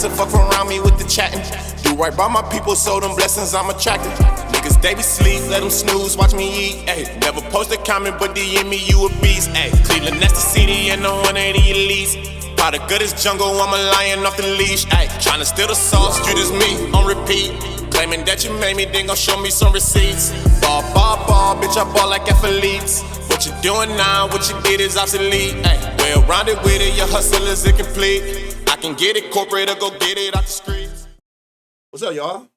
gossip, fuck around me with the chatting. Do right by my people, so them blessings I'm attracting. Niggas, they be sleep, let them snooze, watch me eat, ayy. Never post a comment, but DM me, you a beast, ayy. Cleveland, that's the city, and the 180 Elite. Product of this jungle, I'm a lion off the leash, ayy. Tryna steal the sauce, you just me, on repeat. Claiming that you made me, then gon' show me some receipts. Ball, bitch, I ball like athletes. What you doing now, what you did is obsolete, ayy. Well-rounded with it, your hustle is incomplete. I can get it corporate or go get it out the streets. What's up, y'all?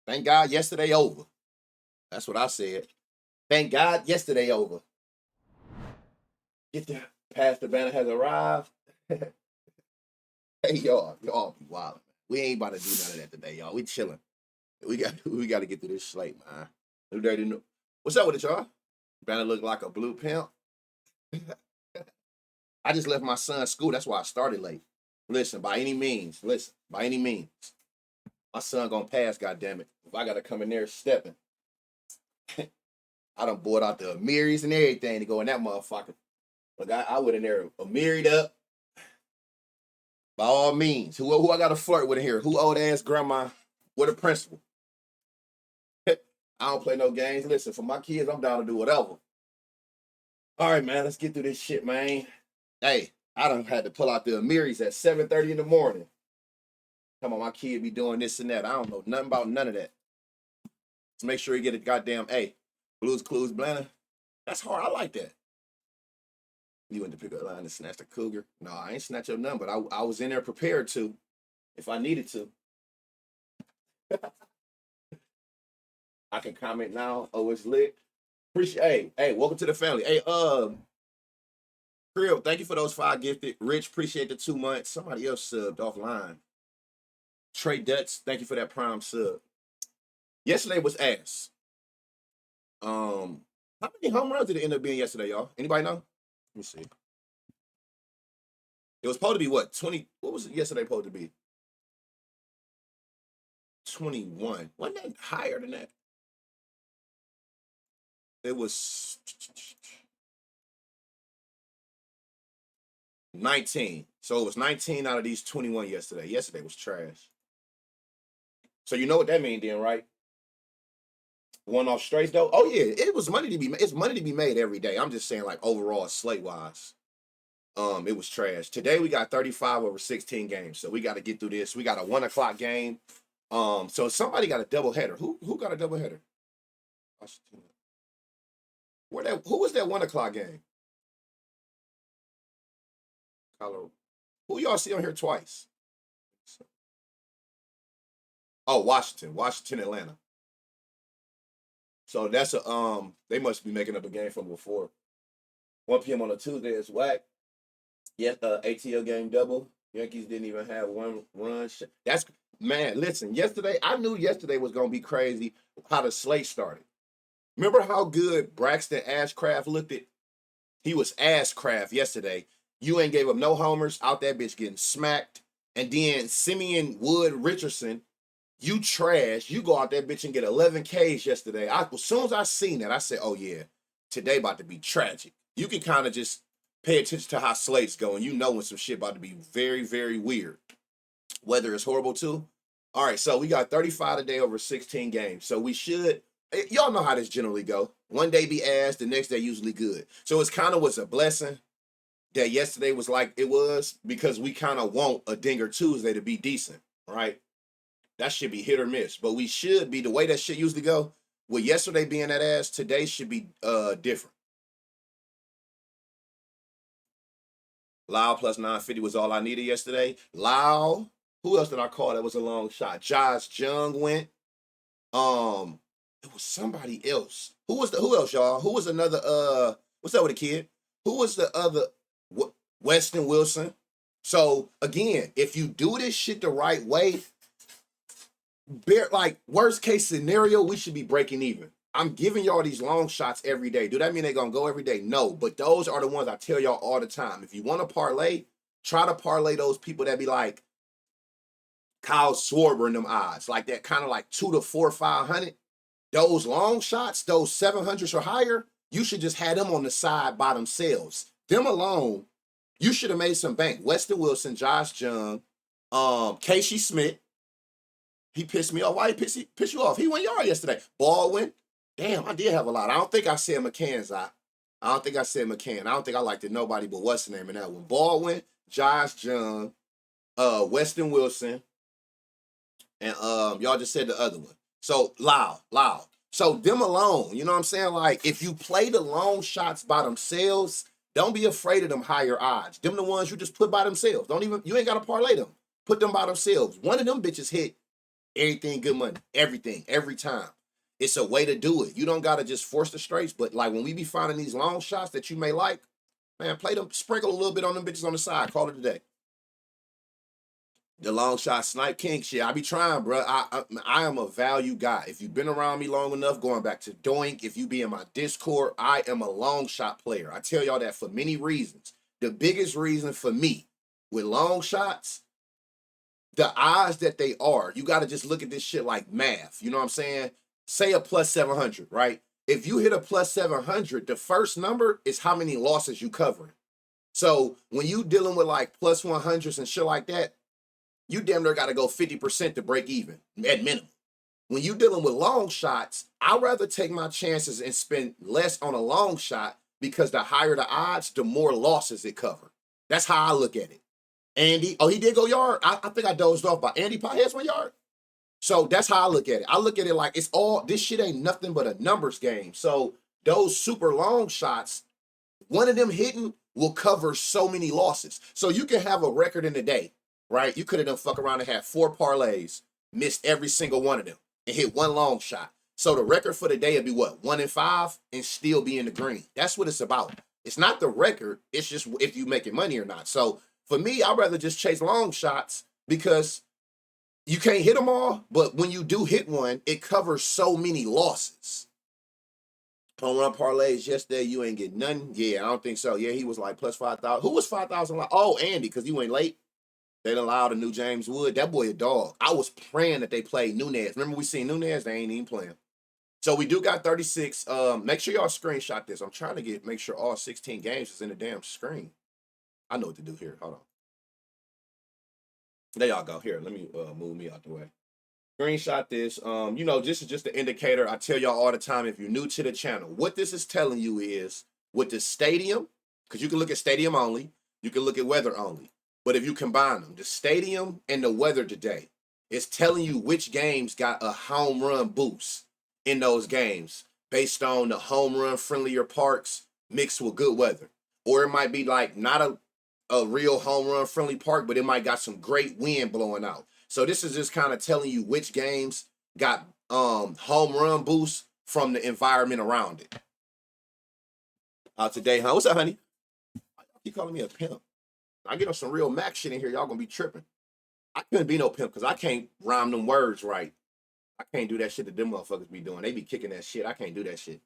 Thank God yesterday over. That's what I said. Thank God yesterday over. Get there. Pastor Banner has arrived. Hey, y'all be wild. We ain't about to do none of that today, y'all. We chilling. We got to get through this slate, man. New dirty new. What's up with it, y'all? Banner look like a blue pimp. I just left my son's school. That's why I started late. Listen, by any means. My son gonna pass, goddammit. If I gotta come in there stepping. I done bought out the Amiris and everything to go in that motherfucker. Look, I went in there Amiri'd up. By all means. Who I gotta flirt with in here? Who old ass grandma with a principal? I don't play no games. Listen, for my kids, I'm down to do whatever. All right, man, let's get through this shit, man. Hey, I done had to pull out the Amiris at 7:30 in the morning. Come on, my kid be doing this and that. I don't know nothing about none of that. Let's make sure he get a goddamn A. Blues Clues blender. That's hard. I like that. You went to pick up a line and snatch the cougar. No, I ain't snatch up none, but I was in there prepared to if I needed to. I can comment now. Oh, it's lit. Appreciate. Hey, welcome to the family. Hey, Creel, thank you for those 5 gifted. Rich, appreciate the 2 months. Somebody else subbed offline. Trey Dutz, thank you for that prime sub. Yesterday was ass. How many home runs did it end up being yesterday, y'all? Anybody know? Let me see. It was supposed to be what? 20. What was it yesterday supposed to be? 21. Wasn't that higher than that? It was 19. So it was 19 out of these 21 yesterday. Yesterday was trash. So you know what that means then, right? One off straights though. Oh yeah, it was money to be. It's money to be made every day. I'm just saying, like overall slate wise, it was trash. Today we got 35 over 16 games, so we got to get through this. We got a 1 o'clock game. So somebody got a double header. Who got a double header? Who was that 1 o'clock game? Colorado. Who y'all see on here twice? Oh, Washington, Atlanta. So that's they must be making up a game from before. 1 p.m. on a Tuesday is whack. Yeah, ATL game double. Yankees didn't even have 1 run. That's, man, listen, I knew yesterday was going to be crazy how the slate started. Remember how good Braxton Ashcraft looked at? He was Ashcraft yesterday. You ain't gave up no homers, out that bitch getting smacked. And then Simeon Wood Richardson, you trash. You go out that bitch and get 11 Ks yesterday. As soon as I seen that, I said, oh yeah, today about to be tragic. You can kind of just pay attention to how slates go, and you know when some shit about to be very, very weird. Weather is horrible too. All right, so we got 35 today over 16 games. So we should, y'all know how this generally go. One day be ass, the next day usually good. So it's kind of was a blessing that yesterday was like it was, because we kind of want a Dinger Tuesday to be decent, right? That should be hit or miss. But we should be, the way that shit usually go, with yesterday being that ass, today should be different. Lau plus 950 was all I needed yesterday. Lau, who else did I call? That was a long shot. Josh Jung went. It was somebody else. Who else, y'all? Who was another, what's up with the kid? Who was the other? Weston Wilson. So again, if you do this shit the right way, like worst case scenario, we should be breaking even. I'm giving y'all these long shots every day. Do that mean they're gonna go every day? No, but those are the ones I tell y'all all the time. If you want to parlay, try to parlay those people that be like Kyle Schwarber in them odds, like that kind of like 2 to 4, 500. Those long shots, those 700s or higher, you should just have them on the side by themselves. Them alone, you should have made some bank. Weston Wilson, Josh Jung, Casey Smith, he pissed me off. Why he piss you off? He went yard yesterday. Baldwin, damn, I did have a lot. I don't think I said McCann's. I don't think I said McCann. I don't think I liked it nobody but what's the name in that one? Baldwin, Josh Young, Weston Wilson, and y'all just said the other one. So loud. So them alone, you know what I'm saying? Like if you play the long shots by themselves, don't be afraid of them higher odds. Them the ones you just put by themselves. You ain't gotta parlay them. Put them by themselves. One of them bitches hit everything good money. Everything, every time. It's a way to do it. You don't gotta just force the straights, but like when we be finding these long shots that you may like, man, play them, sprinkle a little bit on them bitches on the side. Call it a day. The long shot snipe king shit. I be trying, bro. I am a value guy. If you've been around me long enough, going back to Doink, if you be in my Discord, I am a long shot player. I tell y'all that for many reasons. The biggest reason for me with long shots, the odds that they are, you got to just look at this shit like math. You know what I'm saying? Say a plus 700, right? If you hit a plus 700, the first number is how many losses you covering. So when you dealing with like plus 100s and shit like that, you damn near got to go 50% to break even at minimum. When you dealing with long shots, I'd rather take my chances and spend less on a long shot because the higher the odds, the more losses it cover. That's how I look at it. Andy, he did go yard. I think I dozed off, but Andy Pajes went yard. So that's how I look at it. I look at it like this shit ain't nothing but a numbers game. So those super long shots, one of them hitting will cover so many losses. So you can have a record in the day, right? You could have done fuck around and had 4 parlays, missed every single one of them, and hit one long shot. So the record for the day would be what? 1-5 and still be in the green. That's what it's about. It's not the record. It's just if you making money or not. So for me, I'd rather just chase long shots because you can't hit them all, but when you do hit one, it covers so many losses. Home run parlays yesterday, you ain't get none. Yeah, I don't think so. Yeah, he was like plus 5,000. Who was 5,000? Oh, Andy, because he went late. They allowed a new James Wood. That boy a dog. I was praying that they played Nunez. Remember we seen Nunez? They ain't even playing. So we do got 36. Make sure y'all screenshot this. I'm trying to make sure all 16 games is in the damn screen. I know what to do here. Hold on. There y'all go. Here, let me move me out the way. Screenshot this. This is just an indicator. I tell y'all all the time, if you're new to the channel, what this is telling you is with the stadium, because you can look at stadium only, you can look at weather only. But if you combine them, the stadium and the weather today, it's telling you which games got a home run boost in those games based on the home run friendlier parks mixed with good weather. Or it might be like not a real home run friendly park, but it might got some great wind blowing out. So this is just kind of telling you which games got home run boost from the environment around it. Today, huh? What's up, honey? You calling me a pimp? I get on some real Mac shit in here. Y'all gonna be tripping. I couldn't be no pimp because I can't rhyme them words right. I can't do that shit that them motherfuckers be doing. They be kicking that shit. I can't do that shit.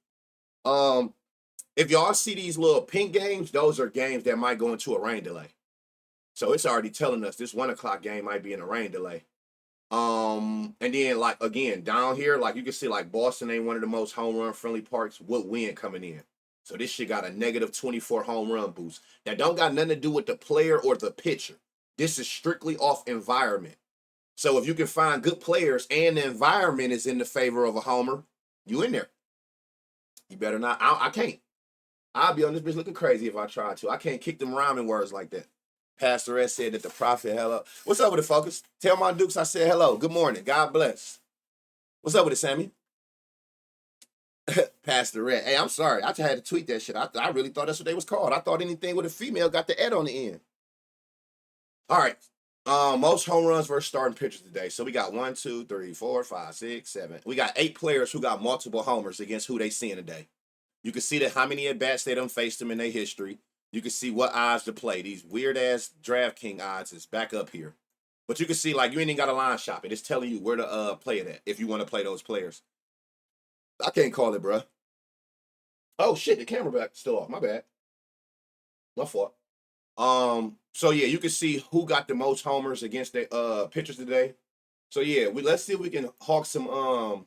If y'all see these little pink games, those are games that might go into a rain delay. So it's already telling us this 1 o'clock game might be in a rain delay. And then like again down here, like you can see like Boston ain't one of the most home run friendly parks with wind coming in. So this shit got a negative 24 home run boost. That don't got nothing to do with the player or the pitcher. This is strictly off environment. So if you can find good players and the environment is in the favor of a homer, you in there. You better not. I can't. I'll be on this bitch looking crazy if I try to. I can't kick them rhyming words like that. Pastor S said that the prophet, hello. What's up with it, focus? Tell my Dukes I said hello. Good morning. God bless. What's up with it, Sammy? Pastor Red. Hey, I'm sorry. I just had to tweet that shit. I really thought that's what they was called. I thought anything with a female got the ed on the end. All right. Most home runs versus starting pitchers today. So we got 1, 2, 3, 4, 5, 6, 7. We got 8 players who got multiple homers against who they seeing today. You can see that how many at-bats they done faced them in their history. You can see what odds to play. These weird-ass DraftKings odds is back up here. But you can see, like, you ain't even got a line shop it. It's telling you where to play it at if you want to play those players. I can't call it, bruh. Oh, shit, the camera back still off. My bad. My fault. So, yeah, you can see who got the most homers against the pitchers today. So, yeah, let's see if we can hawk some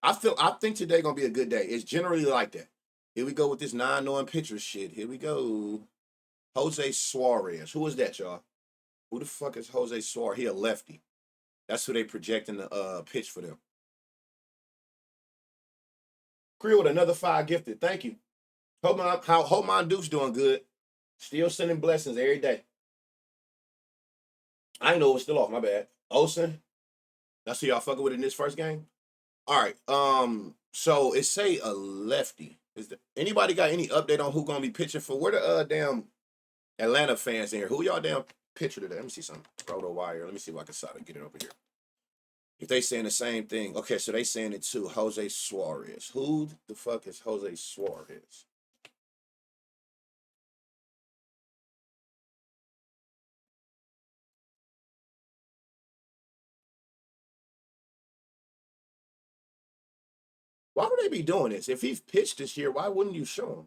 I think today gonna be a good day. It's generally like that. Here we go with this non-knowing pitcher shit. Here we go. Jose Suarez. Who is that, y'all? Who the fuck is Jose Suarez? He a lefty. That's who they projecting the pitch for them. Creel with another 5 gifted. Thank you. Hope my dude's doing good. Still sending blessings every day. I know it's still off. My bad. Olsen. That's who y'all fucking with in this first game. All right. So it say a lefty. Anybody got any update on who gonna be pitching for? Where the damn Atlanta fans in here? Who y'all damn pitcher today? Let me see something. Scroll the wire. Let me see if I can sort of get it over here. If they saying the same thing, okay. So they saying it too. Jose Suarez. Who the fuck is Jose Suarez? Why would they be doing this? If he's pitched this year, why wouldn't you show him?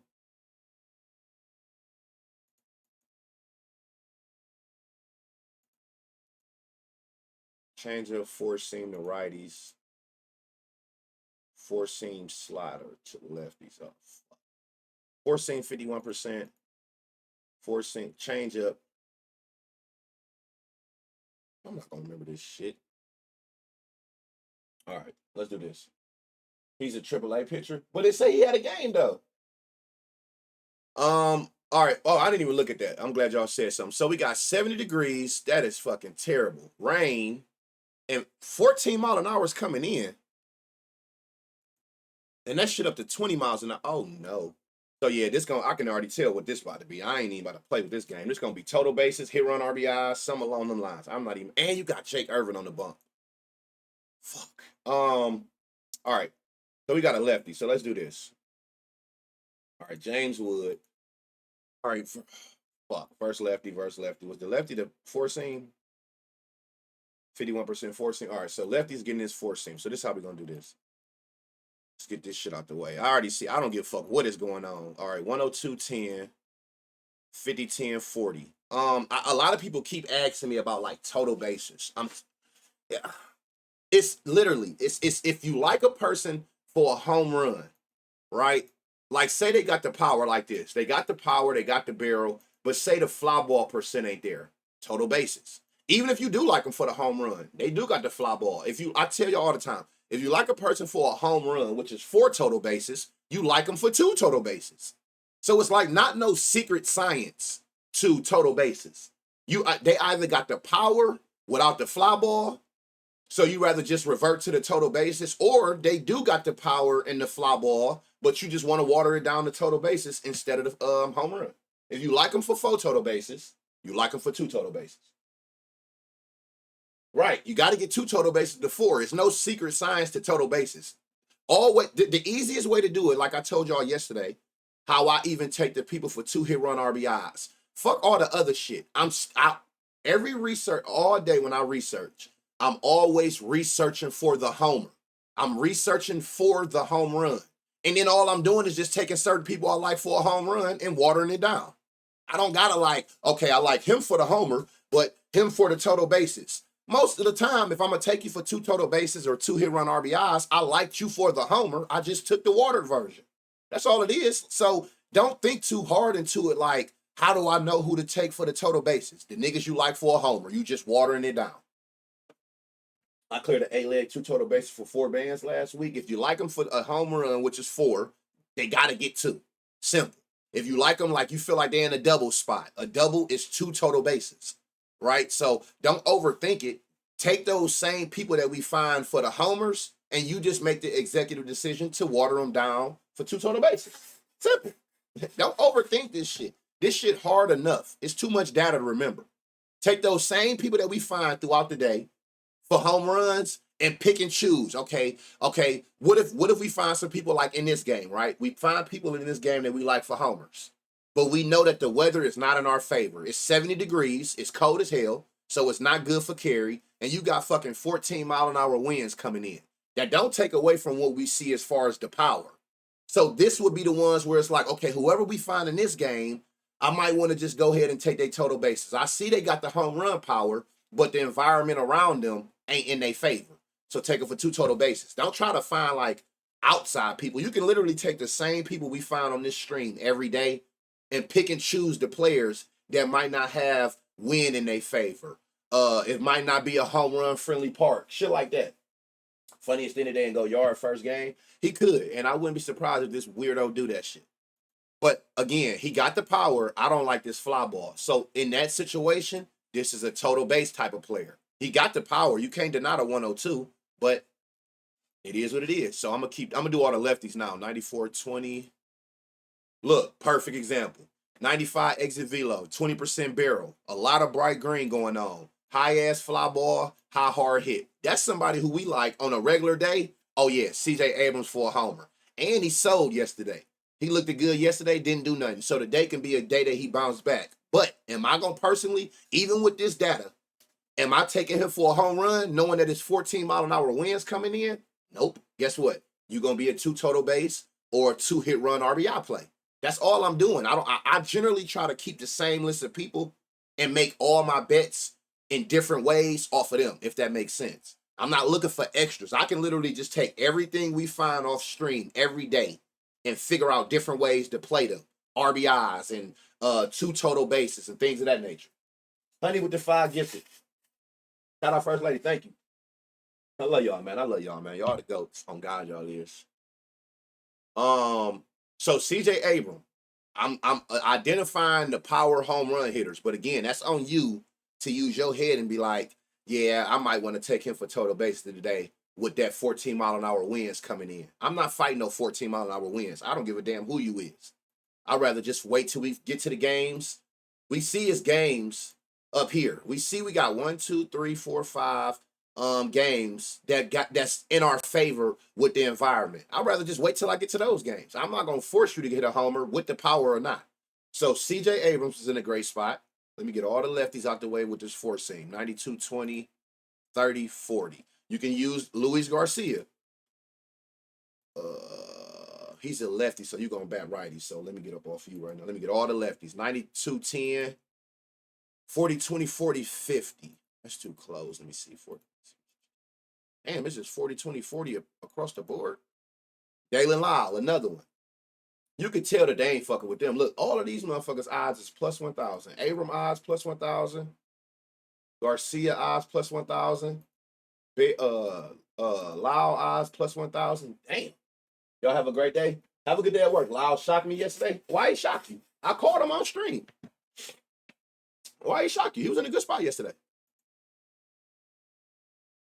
Change of 4-seam to righties. 4-seam slider to lefties. Oh, 4-seam 51%. 4-seam change up. I'm not gonna remember this shit. All right, let's do this. He's a AAA pitcher, but they say he had a game though. All right. Oh, I didn't even look at that. I'm glad y'all said something. So we got 70 degrees. That is fucking terrible. Rain and 14 mile an hour is coming in. And that shit up to 20 miles an hour. Oh no. So yeah, I can already tell what this about to be. I ain't even about to play with this game. This gonna be total bases, hit run RBI, some along them lines. I'm not even, and you got Jake Irvin on the bump. Fuck. All right. So we got a lefty. So let's do this. All right, James Wood. All right, fuck. First lefty versus lefty. Was the lefty the 4-seam? 51% 4-seam. All right, so lefty's getting his 4-seam. So this is how we're gonna do this. Let's get this shit out the way. I already see. I don't give a fuck what is going on. All right, 102.10, 50-10, 40. A lot of people keep asking me about like total bases. Yeah. It's literally it's if you like a person for a home run, right? Like say they got the power like this. They got the power, they got the barrel, but say the fly ball percent ain't there. Total bases. Even if you do like them for the home run, they do got the fly ball. I tell you all the time, if you like a person for a home run, which is 4 total bases, you like them for 2 total bases. So it's like not no secret science to total bases. They either got the power without the fly ball, so you rather just revert to the total basis, or they do got the power and the fly ball, but you just want to water it down to total bases instead of the home run. If you like them for 4 total bases, you like them for 2 total bases. Right, you got to get 2 total bases to 4. It's no secret science to total bases. The easiest way to do it, like I told y'all yesterday, how I even take the people for 2 hit run RBIs. Fuck all the other shit. Every research all day when I research, I'm always researching for the homer. I'm researching for the home run. And then all I'm doing is just taking certain people I like for a home run and watering it down. I don't gotta okay, I like him for the homer, but him for the total bases. Most of the time, if I'm gonna take you for 2 total bases or 2 hit run RBIs, I liked you for the homer. I just took the watered version. That's all it is. So don't think too hard into it like, how do I know who to take for the total bases? The niggas you like for a homer, you just watering it down. I cleared an 8-leg 2 total bases for 4 bands last week. If you like them for a home run, which is 4, they got to get 2. Simple. If you like them like you feel like they're in a double spot, a double is 2 total bases, right? So don't overthink it. Take those same people that we find for the homers, and you just make the executive decision to water them down for 2 total bases. Simple. Don't overthink this shit. This shit hard enough. It's too much data to remember. Take those same people that we find throughout the day for home runs and pick and choose. Okay. What if we find some people like in this game, right? We find people in this game that we like for homers, but we know that the weather is not in our favor. It's 70 degrees. It's cold as hell, so it's not good for carry. And you got fucking 14 mile an hour winds coming in. That don't take away from what we see as far as the power. So this would be the ones where it's like, okay, whoever we find in this game, I might want to just go ahead and take their total bases. I see they got the home run power, but the environment around them ain't in their favor. So take it for 2 total bases. Don't try to find like outside people. You can literally take the same people we find on this stream every day and pick and choose the players that might not have win in their favor. It might not be a home run friendly park. Shit like that. Funniest thing today and go yard first game. He could, and I wouldn't be surprised if this weirdo do that shit. But again, he got the power. I don't like this fly ball. So in that situation, this is a total base type of player. He got the power. You can't deny the 102, but it is what it is. So I'm gonna do all the lefties now. 94-20. Look, perfect example. 95 exit velo, 20% barrel, a lot of bright green going on. High ass fly ball, high hard hit. That's somebody who we like on a regular day. Oh yeah, CJ Abrams for a homer. And he sold yesterday. He looked good yesterday, didn't do nothing. So today can be a day that he bounced back. But am I gonna personally, even with this data, am I taking him for a home run, knowing that it's 14-mile-an-hour winds coming in? Nope. Guess what? You're gonna be a 2 total base or a 2 hit run RBI play. That's all I'm doing. I generally try to keep the same list of people and make all my bets in different ways off of them, if that makes sense. I'm not looking for extras. I can literally just take everything we find off stream every day and figure out different ways to play them. RBIs and 2 total bases and things of that nature. Honey with the 5 gifted. Shout out First Lady. Thank you. I love y'all, man. I love y'all, man. Y'all the goats. On God, y'all is. So CJ Abram, I'm identifying the power home run hitters, but again, that's on you to use your head and be like, yeah, I might want to take him for total bases today with that 14-mile-an-hour winds coming in. I'm not fighting no 14-mile-an-hour winds. I don't give a damn who you is. I'd rather just wait till we get to the games. We see his games up here. We see we got 1, 2, 3, 4, 5 games that's in our favor with the environment. I'd rather just wait till I get to those games. I'm not gonna force you to hit a homer with the power or not. So CJ Abrams is in a great spot. Let me get all the lefties out the way with this 4 seam. 92, 20, 30, 40. You can use Luis Garcia. He's a lefty, so you're gonna bat righty. So let me get up off you right now. Let me get all the lefties. 92, 10, 40, 20, 40, 50. That's too close. Let me see. 40. Damn, it's just 40, 20, 40 across the board. Dalen Lyle, another one. You can tell that they ain't fucking with them. Look, all of these motherfuckers' odds is plus 1,000. Abram odds plus 1,000. Garcia odds plus 1,000. Lyle odds plus 1,000. Damn. Y'all have a great day. Have a good day at work. Lyle shocked me yesterday. Why he shocked you? I called him on stream. Why he shocked you? He was in a good spot yesterday.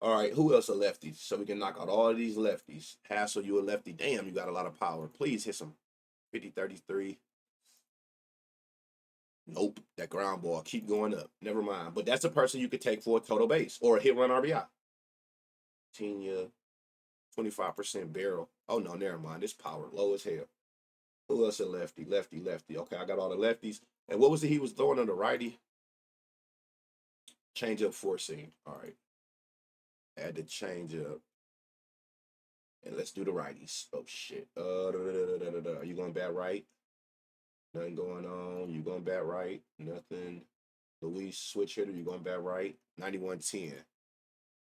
All right, who else are lefties? So we can knock out all of these lefties. Hassel, you a lefty. Damn, you got a lot of power. Please hit some 50, 33. Nope, that ground ball. Keep going up. Never mind. But that's a person you could take for a total base or a hit run RBI. Tenia, 25% barrel. Oh, no, never mind. This power, low as hell. Who else a lefty? Lefty, lefty. Okay, I got all the lefties. And what was it he was throwing on the righty? Change up 4 seam. All right. Add the change up. And let's do the righties. Oh shit. Are you going bat right? Nothing going on. You going bat right? Nothing. Luis switch hitter. You going bat right? 91-10.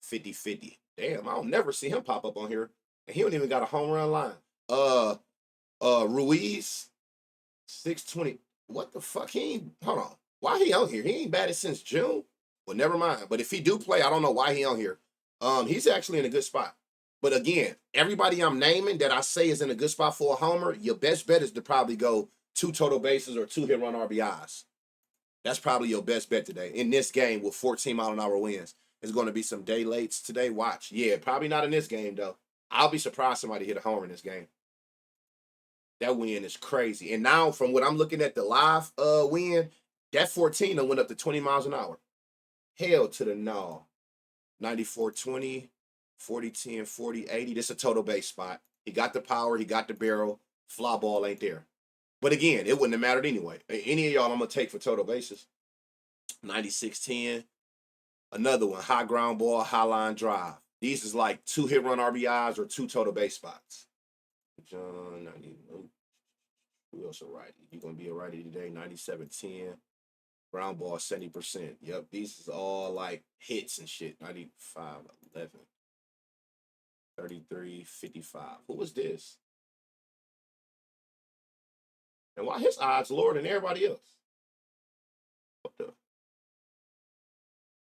50-50. Damn, I don't never see him pop up on here. And he don't even got a home run line. Ruiz 620. What the fuck? He ain't, hold on. Why he on here? He ain't batted since June. Well, never mind. But if he do play, I don't know why he on here. He's actually in a good spot. But again, everybody I'm naming that I say is in a good spot for a homer, your best bet is to probably go 2 total bases or 2 hit run RBIs. That's probably your best bet today. In this game with 14-mile-an-hour winds. There's going to be some day lates today. Watch. Yeah, probably not in this game, though. I'll be surprised somebody hit a homer in this game. That wind is crazy. And now, from what I'm looking at the live wind, that 14 went up to 20 miles an hour. Hell to the no. 94-20, 40-10, 40-80. This is a total base spot. He got the power. He got the barrel. Fly ball ain't there. But again, it wouldn't have mattered anyway. Any of y'all I'm going to take for total bases. 96-10. Another one. High ground ball, high line drive. These is like 2 hit run RBIs or 2 total base spots. John, 90. Who else a righty? You're going to be a righty today. 97-10. Ground ball, 70%. Yep, these is all like hits and shit. 95, 11. 33, 55. Who was this? And why his odds lower than everybody else? What the?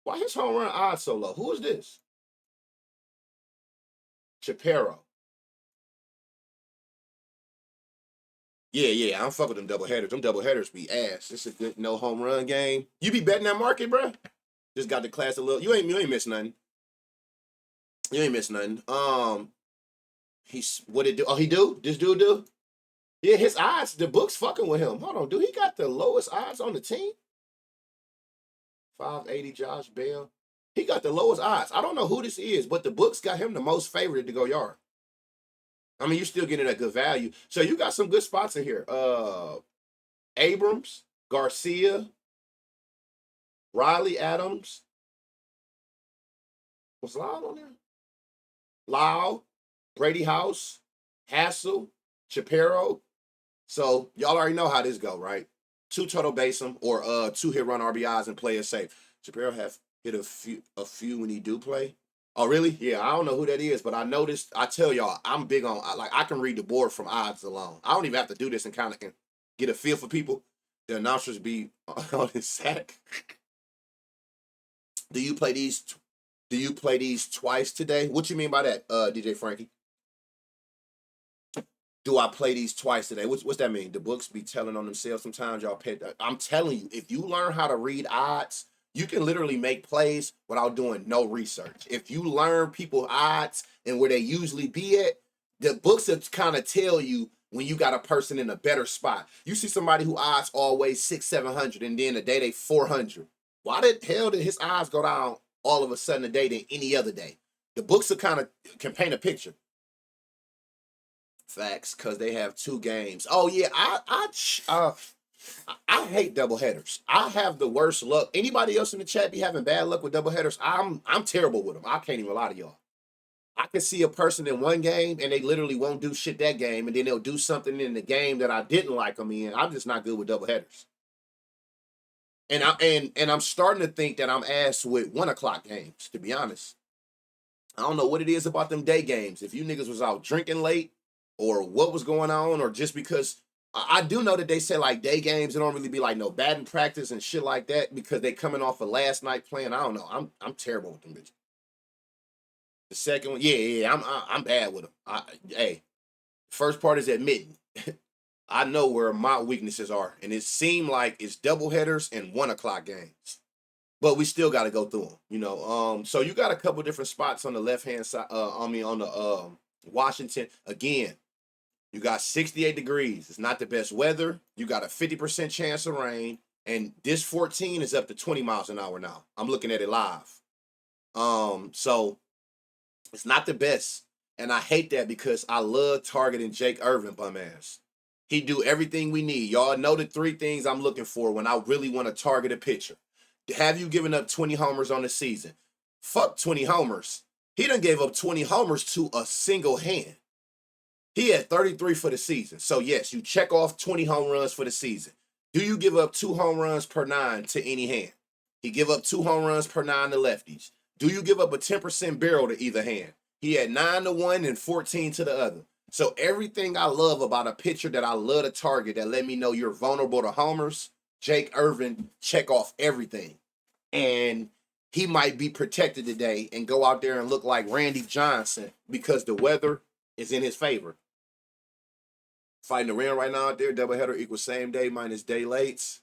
Why his home run odds so low? Who is this? Chaparro. Yeah, I don't fuck with them double headers. Them double headers be ass. This is a good no home run game. You be betting that market, bro? Just got the class a little. You ain't miss nothing. You ain't miss nothing. He's what it do? Oh, he do? This dude do? Yeah, his odds. The book's fucking with him. Hold on, dude. He got the lowest odds on the team. 580 Josh Bell. He got the lowest odds. I don't know who this is, but the books got him the most favored to go yard. I mean, you're still getting a good value. So you got some good spots in here. Abrams, Garcia, Riley Adams. Was Lyle on there? Lyle, Brady House, Hassel, Chaparro. So y'all already know how this go, right? 2 total base him or 2 hit run RBIs and play it safe. Chaparro have hit a few when he do play. Oh, really? Yeah, I don't know who that is, but I noticed. I tell y'all, I'm big on like I can read the board from odds alone. I don't even have to do this and kind of can get a feel for people. The announcers be on his sack. Do you play these? Do you play these twice today? What you mean by that, DJ Frankie? Do I play these twice today? What's that mean? The books be telling on themselves sometimes. Y'all pay. I'm telling you, if you learn how to read odds, you can literally make plays without doing no research. If you learn people odds and where they usually be at, the books will kind of tell you when you got a person in a better spot. You see somebody who odds always 600-700, and then the day they 400. Why the hell did his odds go down all of a sudden a day than any other day? The books are kind of can paint a picture. Facts, because they have 2 games. Oh yeah, I hate double headers. I have the worst luck. Anybody else in the chat be having bad luck with double headers? I'm terrible with them. I can't even lie to y'all. I can see a person in one game and they literally won't do shit that game, and then they'll do something in the game that I didn't like them in. I'm just not good with double headers. And I'm starting to think that I'm ass with 1 o'clock games, to be honest. I don't know what it is about them day games. If you niggas was out drinking late or what was going on, or just because I do know that they say like day games, it don't really be like no batting practice and shit like that because they coming off of last night playing. I don't know. I'm terrible with them bitches. The second one, yeah, I'm bad with them. Hey, first part is admitting. I know where my weaknesses are, and it seemed like it's double headers and 1 o'clock games. But we still got to go through them, you know. So you got a couple different spots on the left hand side. On the Washington again. You got 68 degrees. It's not the best weather. You got a 50% chance of rain, and this 14 is up to 20 miles an hour now. I'm looking at it live. So it's not the best, and I hate that because I love targeting Jake Irvin, bum ass. He do everything we need. Y'all know the 3 things I'm looking for when I really want to target a pitcher. Have you given up 20 homers on the season? Fuck 20 homers. He done gave up 20 homers to a single hand. He had 33 for the season. So yes, you check off 20 home runs for the season. Do you give up 2 home runs per 9 to any hand? He give up 2 home runs per 9 to lefties. Do you give up a 10% barrel to either hand? He had 9 to one and 14 to the other. So everything I love about a pitcher that I love to target that let me know you're vulnerable to homers, Jake Irvin check off everything. And he might be protected today and go out there and look like Randy Johnson because the weather is in his favor. Fighting the rain right now out there, doubleheader equals same day minus day lates.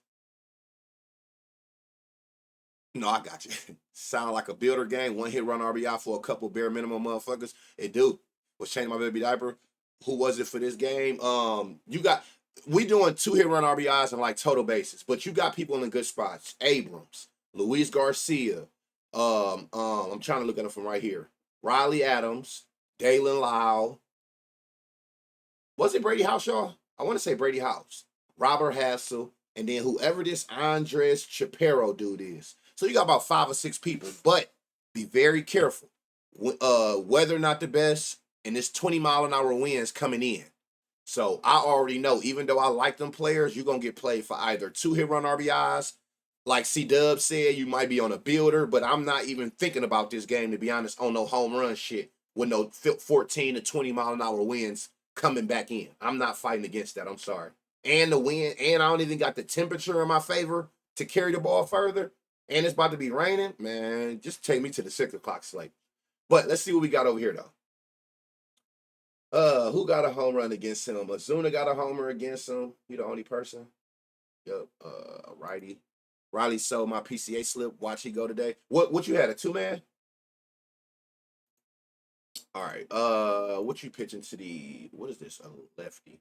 No, I got you. Sound like a builder game. 1 hit run RBI for a couple bare minimum motherfuckers. It do. Was changing my baby diaper. Who was it for this game? We doing 2 hit run RBIs and like total bases, but you got people in good spots. Abrams, Luis Garcia. I'm trying to look at them from right here. Riley Adams, Dalen Lyle. Was it Brady House, y'all? I want to say Brady House. Robert Hassel, and then whoever this Andres Chaparro dude is. So you got about 5 or 6 people, but be very careful. Weather not the best, and this 20-mile-an-hour winds coming in. So I already know, even though I like them players, you're going to get played for either 2 hit run RBIs. Like C-Dub said, you might be on a builder, but I'm not even thinking about this game, to be honest, on no home run shit with no 14 to 20-mile-an-hour winds coming back in. I'm not fighting against that. I'm sorry. And the wind, and I don't even got the temperature in my favor to carry the ball further. and it's about to be raining, man, just take me to the 6 o'clock slate. But let's see what we got over here, though. Who got a home run against him? Azuna got a homer against him. He the only person. Yep. Righty. Riley sold my PCA slip. Watch he go today. What you had, a 2-man? All right. What you pitching to the? What is this? A lefty.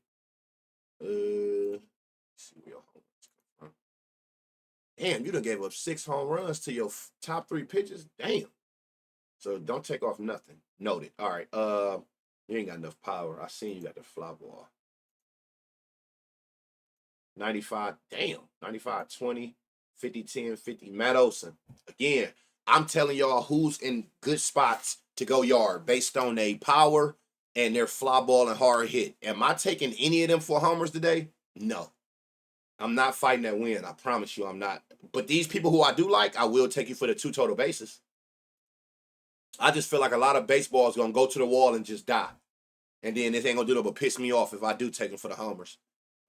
Let's see where your home runs come from. Damn, you done gave up 6 home runs to your top 3 pitches. Damn. So don't take off nothing. Noted. All right. You ain't got enough power. I seen you got the fly ball. 95. Damn. 95, 20, 50, 10, 50. Matt Olson. Again, I'm telling y'all who's in good spots to go yard based on their power and their fly ball and hard hit. Am I taking any of them for homers today? No. I'm not fighting that win. I promise you I'm not. But these people who I do like, I will take you for the 2 total bases. I just feel like a lot of baseball is going to go to the wall and just die. And then this ain't going to do nothing but piss me off if I do take them for the homers.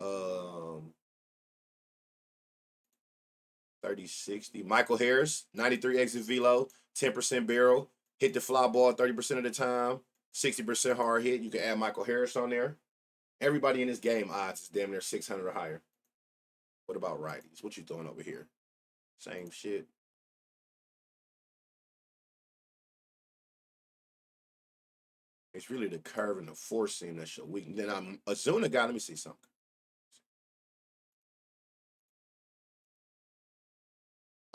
30-60. Michael Harris, 93 exit velo, 10% barrel, hit the fly ball 30% of the time, 60% hard hit. You can add Michael Harris on there. Everybody in this game odds is damn near 600 or higher. What about righties? What you throwing over here? Same shit. It's really the curve and the four seam that's your weakness. Then I'm Azuna guy. Let me see something.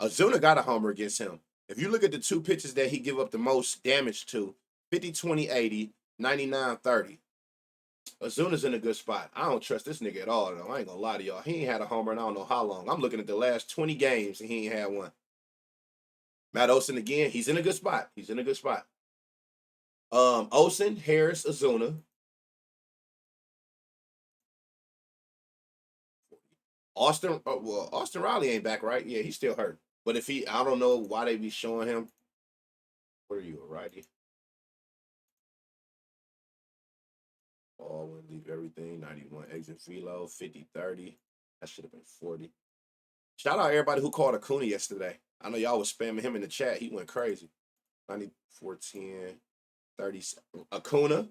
Azuna got a homer against him. If you look at the 2 pitches that he give up the most damage to, 50, 20, 80, 99, 30. Azuna's in a good spot. I don't trust this nigga at all, though. I ain't gonna lie to y'all. He ain't had a homer in I don't know how long. I'm looking at the last 20 games and he ain't had one. Matt Olson again. He's in a good spot. He's in a good spot. Olson, Harris, Azuna. Austin Riley ain't back, right? Yeah, he's still hurt. But if I don't know why they be showing him. What are you, a righty? Ball would leave everything. 91 exit velo, 50, 30. That should have been 40. Shout out everybody who called Acuna yesterday. I know y'all was spamming him in the chat. He went crazy. 94, 10, 30. Acuna.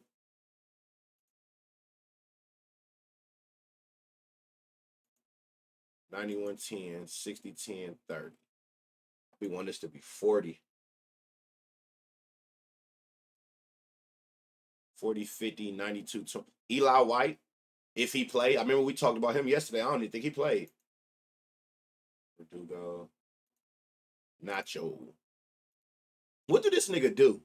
$91, 10, 60, 10, 30. We want this to be 40. 40, 50, 92, 20. Eli White, if he played. I remember we talked about him yesterday. I don't even think he played. Verdugo. Nacho. What did this nigga do?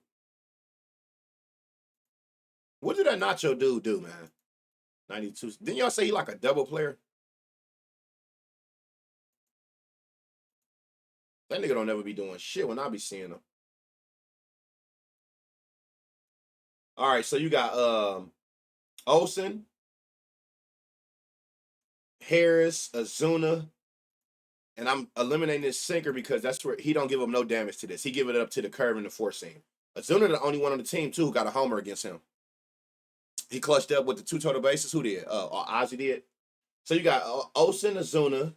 What did that Nacho dude do, man? 92. Didn't y'all say he like a double player? That nigga don't never be doing shit when I be seeing him. All right, so you got Olson, Harris, Azuna, and I'm eliminating this sinker because that's where he don't give up no damage to this. He give it up to the curve and the four seam. Azuna the only one on the team too who got a homer against him. He clutched up with the 2 total bases. Who did? Ozzy did. So you got Olson, Azuna,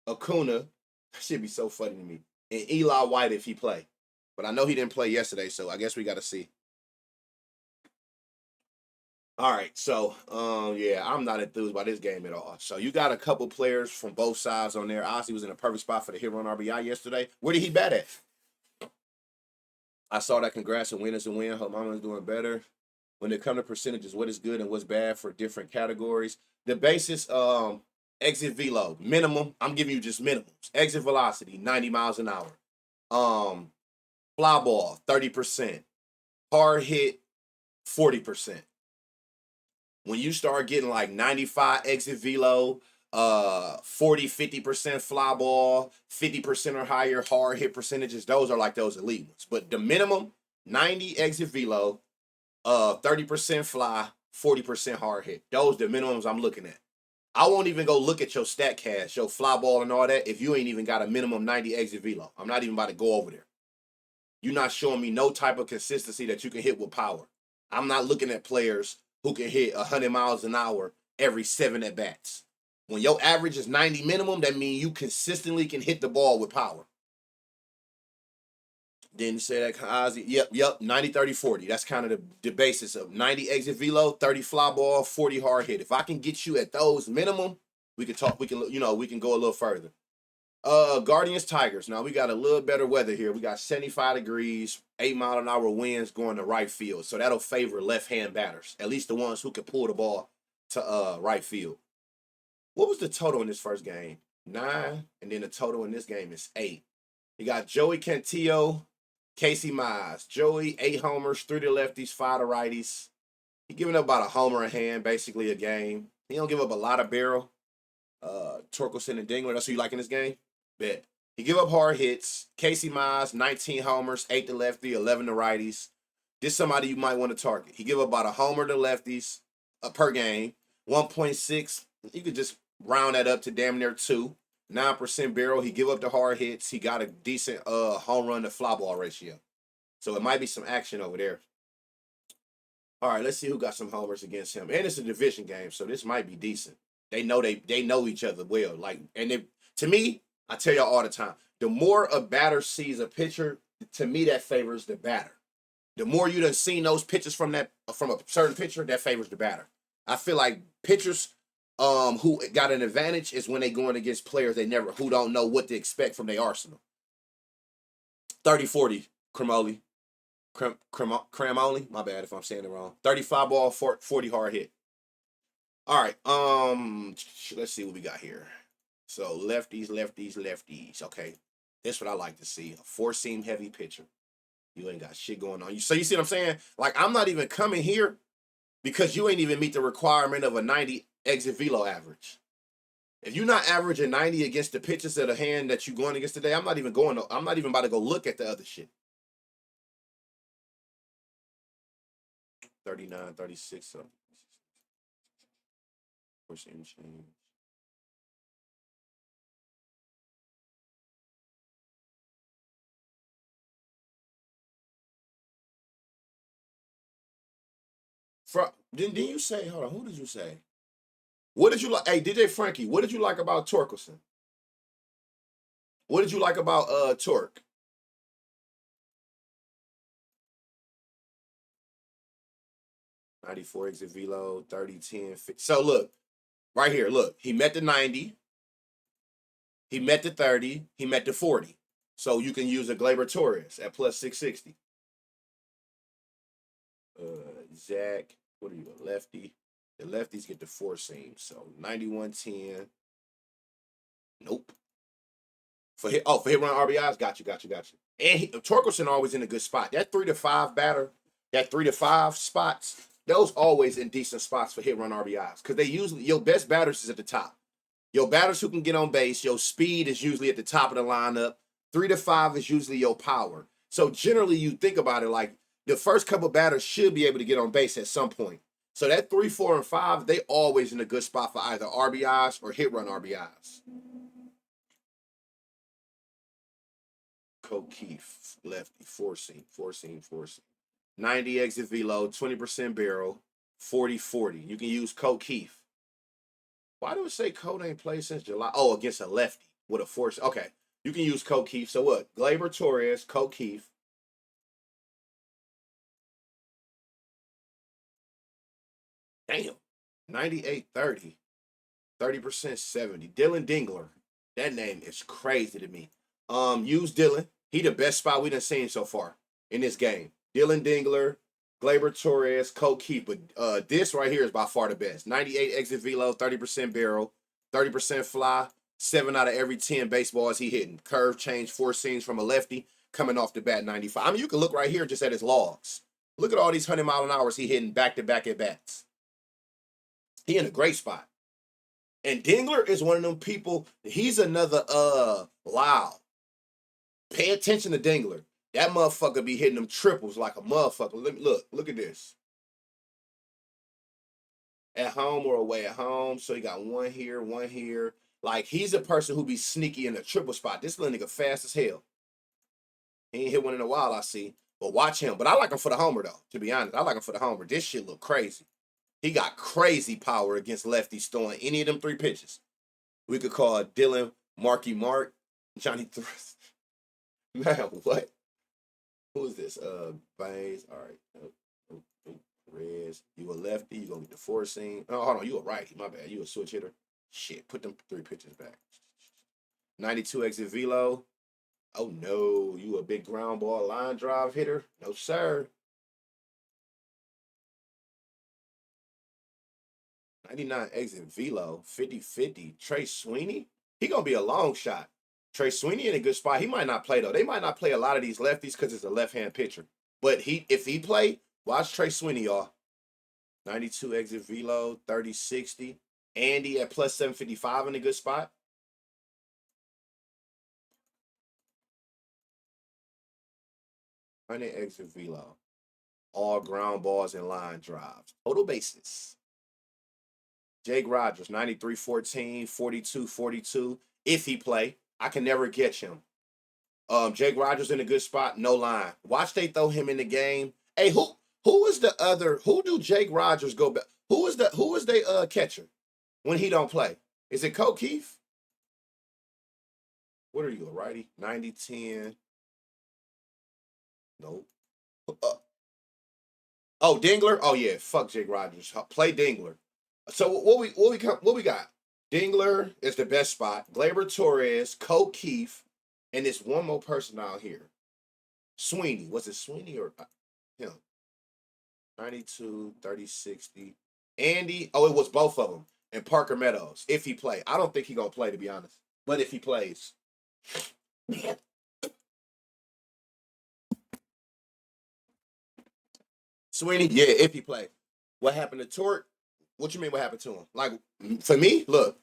Acuna. That should be so funny to me. And Eli White if he play. But I know he didn't play yesterday, so I guess we got to see. All right, so yeah, I'm not enthused by this game at all. So you got a couple players from both sides on there. Ozzy was in a perfect spot for the hit run RBI yesterday. Where did he bat at? I saw that. Congrats and win is a win. Hope mama's doing better. When it comes to percentages, what is good and what's bad for different categories. The basis, exit velo, minimum. I'm giving you just minimums. Exit velocity, 90 miles an hour. Fly ball, 30%. Hard hit, 40%. When you start getting like 95 exit velo, 40, 50% fly ball, 50% or higher hard hit percentages, those are like those elite ones. But the minimum, 90 exit velo, 30% fly, 40% hard hit. Those the minimums I'm looking at. I won't even go look at your stat cash, your fly ball and all that if you ain't even got a minimum 90 exit velo. I'm not even about to go over there. You're not showing me no type of consistency that you can hit with power. I'm not looking at players who can hit 100 miles an hour every 7 at-bats. When your average is 90 minimum, that means you consistently can hit the ball with power. Didn't say that Ozzy. Yep. 90, 30, 40. That's kind of the basis of 90 exit velo, 30 fly ball, 40 hard hit. If I can get you at those minimum, we can talk. We can, we can go a little further. Guardians Tigers. Now we got a little better weather here. We got 75 degrees, 8-mile-an-hour winds going to right field. So that'll favor left-hand batters, at least the ones who can pull the ball to right field. What was the total in this first game? 9, and then the total in this game is 8. You got Joey Cantillo, Casey Mize. Joey, 8 homers, 3 to lefties, 5 to righties. He giving up about a homer a hand, basically a game. He don't give up a lot of barrel. Torkelson and Dingler, that's who you like in this game? Bet. He give up hard hits. Casey Mize, 19 homers, 8 to lefty, 11 to righties. This is somebody you might want to target. He give up about a homer to lefties per game. 1.6. You could just round that up to damn near 2. 9% barrel. He give up the hard hits. He got a decent home run to fly ball ratio. So it might be some action over there. All right, let's see who got some homers against him. And it's a division game, so this might be decent. They know each other well. To me, I tell y'all all the time, the more a batter sees a pitcher, to me that favors the batter. The more you done seen those pitches from a certain pitcher, that favors the batter. I feel like pitchers who got an advantage is when they going against players who don't know what to expect from their arsenal. 30-40, Cremoli. Cramoli, my bad if I'm saying it wrong. 35 ball, 40 hard hit. All right, let's see what we got here. So lefties. Okay, that's what I like to see. A 4-seam heavy pitcher. You ain't got shit going on. So you see what I'm saying? Like, I'm not even coming here because you ain't even meet the requirement of a 90 exit velo average. If you're not averaging 90 against the pitches of the hand that you're going against today, I'm not even about to go look at the other shit. 39, 36, so 4% change. Didn't you say, hold on, who did you say? What did you like? Hey, DJ Frankie, what did you like about Torkelson? What did you like about Torque? '94 exit velo, 30, 10, 50. So look, right here, look. He met the 90. He met the 30. He met the 40. So you can use a Gleyber Torres at plus 660. Zach, what are you, a lefty? The lefties get the 4-seam. So 91-10. Nope. For hit run RBIs, got you. And Torkelson always in a good spot. That 3 to 5 batter, that 3 to 5 spots, those always in decent spots for hit run RBIs. Because they usually, your best batters is at the top. Your batters who can get on base, your speed is usually at the top of the lineup. 3 to 5 is usually your power. So generally you think about it like the first couple batters should be able to get on base at some point. So that 3, 4, and 5, they always in a good spot for either RBIs or hit run RBIs. O'Keefe, lefty, 4-seam. 90 exit velo, 20% barrel, 40-40. You can use O'Keefe. Why do it say Code ain't played since July? Oh, against a lefty with a 4. Okay, you can use O'Keefe. So what? Gleyber Torres, O'Keefe. Damn, 98-30, 30% 70. Dylan Dingler. That name is crazy to me. Use Dylan. He the best spot we done seen so far in this game. Dylan Dingler, Gleyber Torres, O'Keefe. But this right here is by far the best. 98 exit velo, 30% barrel, 30% fly, 7 out of every 10 baseballs he hitting. Curve change, 4 seams from a lefty, coming off the bat 95. I mean, you can look right here just at his logs. Look at all these 100-mile-an-hours he hitting back-to-back at bats. He in a great spot. And Dingler is one of them people, he's another, wow. Pay attention to Dingler. That motherfucker be hitting them triples like a motherfucker. Look at this. At home or away at home. So he got one here. Like, he's a person who be sneaky in the triple spot. This little nigga fast as hell. He ain't hit one in a while, I see. But watch him. But I like him for the homer, though, to be honest. I like him for the homer. This shit look crazy. He got crazy power against lefties throwing any of them 3 pitches. We could call Dylan Marky Mark, Johnny Thrust. Man, what? Who is this? Baines. All right. Reds. You a lefty. You gonna get the four seam. Oh, hold on. You a righty. My bad. You a switch hitter. Shit. Put them three pitches back. 92 exit velo. Oh no. You a big ground ball line drive hitter? No sir. 99 exit velo. 50-50. Trey Sweeney. He gonna be a long shot. Trey Sweeney in a good spot. He might not play though. They might not play a lot of these lefties because it's a left-hand pitcher. But if he play, watch Trey Sweeney, y'all. 92 exit velo, 30-60. Andy at plus 755 in a good spot. Hundred exit velo. All ground balls and line drives. Total bases. Jake Rogers, 93-14, 42-42. If he play, I can never catch him. Jake Rogers in a good spot, no line. Watch they throw him in the game. Hey, who is the other? Who do Jake Rogers go back? Who is the catcher when he don't play? Is it Coke Keith? What are you, a righty? 90-10. Nope. Oh, Dingler? Oh yeah, fuck Jake Rogers. Play Dingler. So what we got? Dingler is the best spot. Gleyber Torres, Coke Keith, and this one more person out here. Sweeney. Was it Sweeney or him? 92, 30-60. Andy. Oh, it was both of them. And Parker Meadows, if he play. I don't think he gonna play, to be honest. But if he plays. Sweeney, yeah, if he play. What happened to Tort? What you mean what happened to him? Like, for me, look,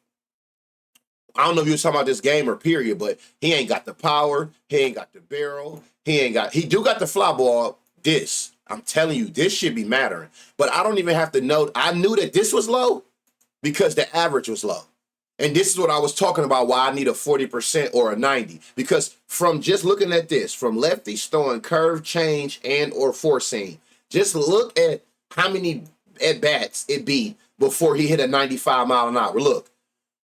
I don't know if you was talking about this game or period, but he ain't got the power. He ain't got the barrel. He do got the fly ball. This, I'm telling you, this should be mattering. But I don't even have to know. I knew that this was low because the average was low. And this is what I was talking about, why I need a 40% or a 90. Because from just looking at this, from lefties throwing curve, change, and or four seam, just look at how many at bats it be before he hit a 95 mile an hour. Look,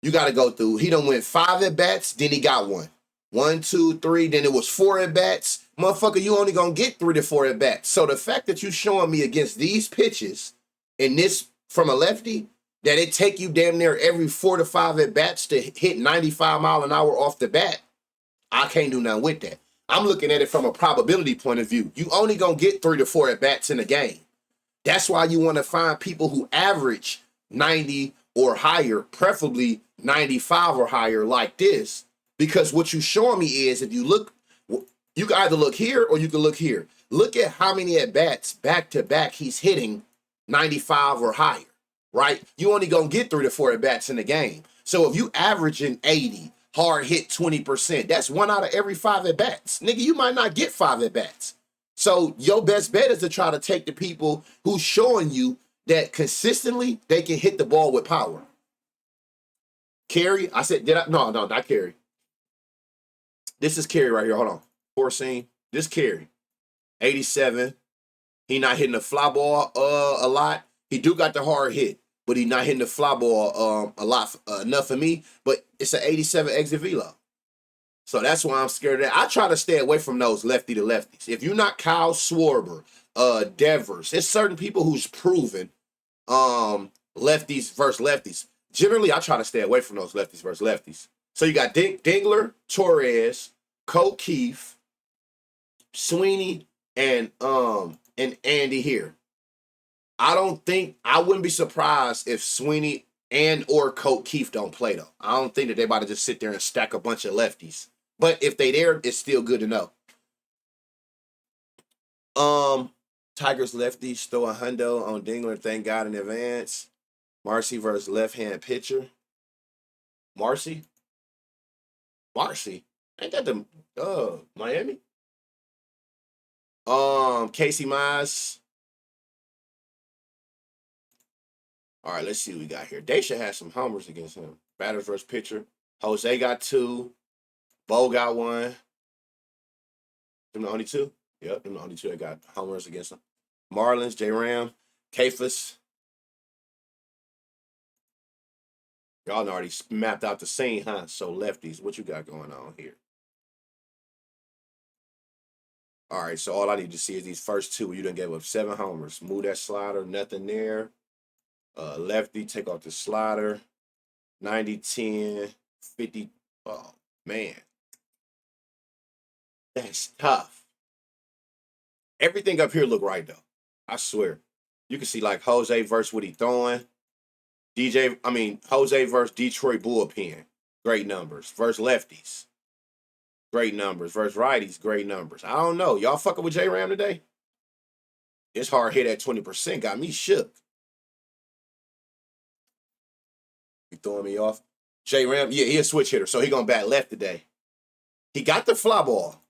you got to go through. He done went 5 at bats, then he got one. 1, 2, 3, then it was 4 at bats. Motherfucker, you only gonna get 3 to 4 at bats. So the fact that you showing me against these pitches in this from a lefty, that it take you damn near every 4 to 5 at bats to hit 95 mile an hour off the bat, I can't do nothing with that. I'm looking at it from a probability point of view. You only gonna get 3 to 4 at bats in a game. That's why you want to find people who average 90 or higher, preferably 95 or higher, like this. Because what you showing me is, if you look, you can either look here or you can look here. Look at how many at bats back to back he's hitting 95 or higher, right? You only gonna get 3 to 4 at bats in the game. So if you averaging 80, hard hit 20%, that's 1 out of every 5 at bats. Nigga, you might not get 5 at bats. So your best bet is to try to take the people who's showing you that consistently they can hit the ball with power. Carey, I said, did I? No, not Carey. This is Carey right here. Hold on. Four seam. This Carey. 87. He not hitting the fly ball a lot. He do got the hard hit, but he not hitting the fly ball a lot enough for me. But it's an 87 exit velo. So that's why I'm scared of that. I try to stay away from those lefty to lefties. If you're not Kyle Schwarber, Devers, it's certain people who's proven lefties versus lefties. Generally, I try to stay away from those lefties versus lefties. So you got Dingler, Torres, Coke Keith, Sweeney, and Andy here. I wouldn't be surprised if Sweeney and or Coke Keith don't play though. I don't think that they about to just sit there and stack a bunch of lefties. But if they there, it's still good to know. Tigers lefties throw a hundo on Dingler, thank God in advance. Marcy versus left-hand pitcher. Marcy? Ain't that the Miami? Casey Mize. All right, let's see what we got here. They should have some homers against him. Batters versus pitcher. Jose got 2. Bo got 1. Them the only 2? Yep, them the only 2 that got homers against him. Marlins, J Ram, Kafus. Y'all already mapped out the scene, huh? So lefties, what you got going on here? All right, so all I need to see is these first two. You done gave up 7 homers. Move that slider, nothing there. Lefty, take off the slider. 90, 10, 50. Oh, man. That's tough. Everything up here look right, though. I swear. You can see, like, Jose versus what he throwing. Jose versus Detroit Bullpen. Great numbers. Versus lefties. Great numbers. Versus righties. Great numbers. I don't know. Y'all fucking with J-Ram today? It's hard hit at 20%. Got me shook. You throwing me off? J-Ram, yeah, he a switch hitter, so he gonna bat left today. He got the fly ball.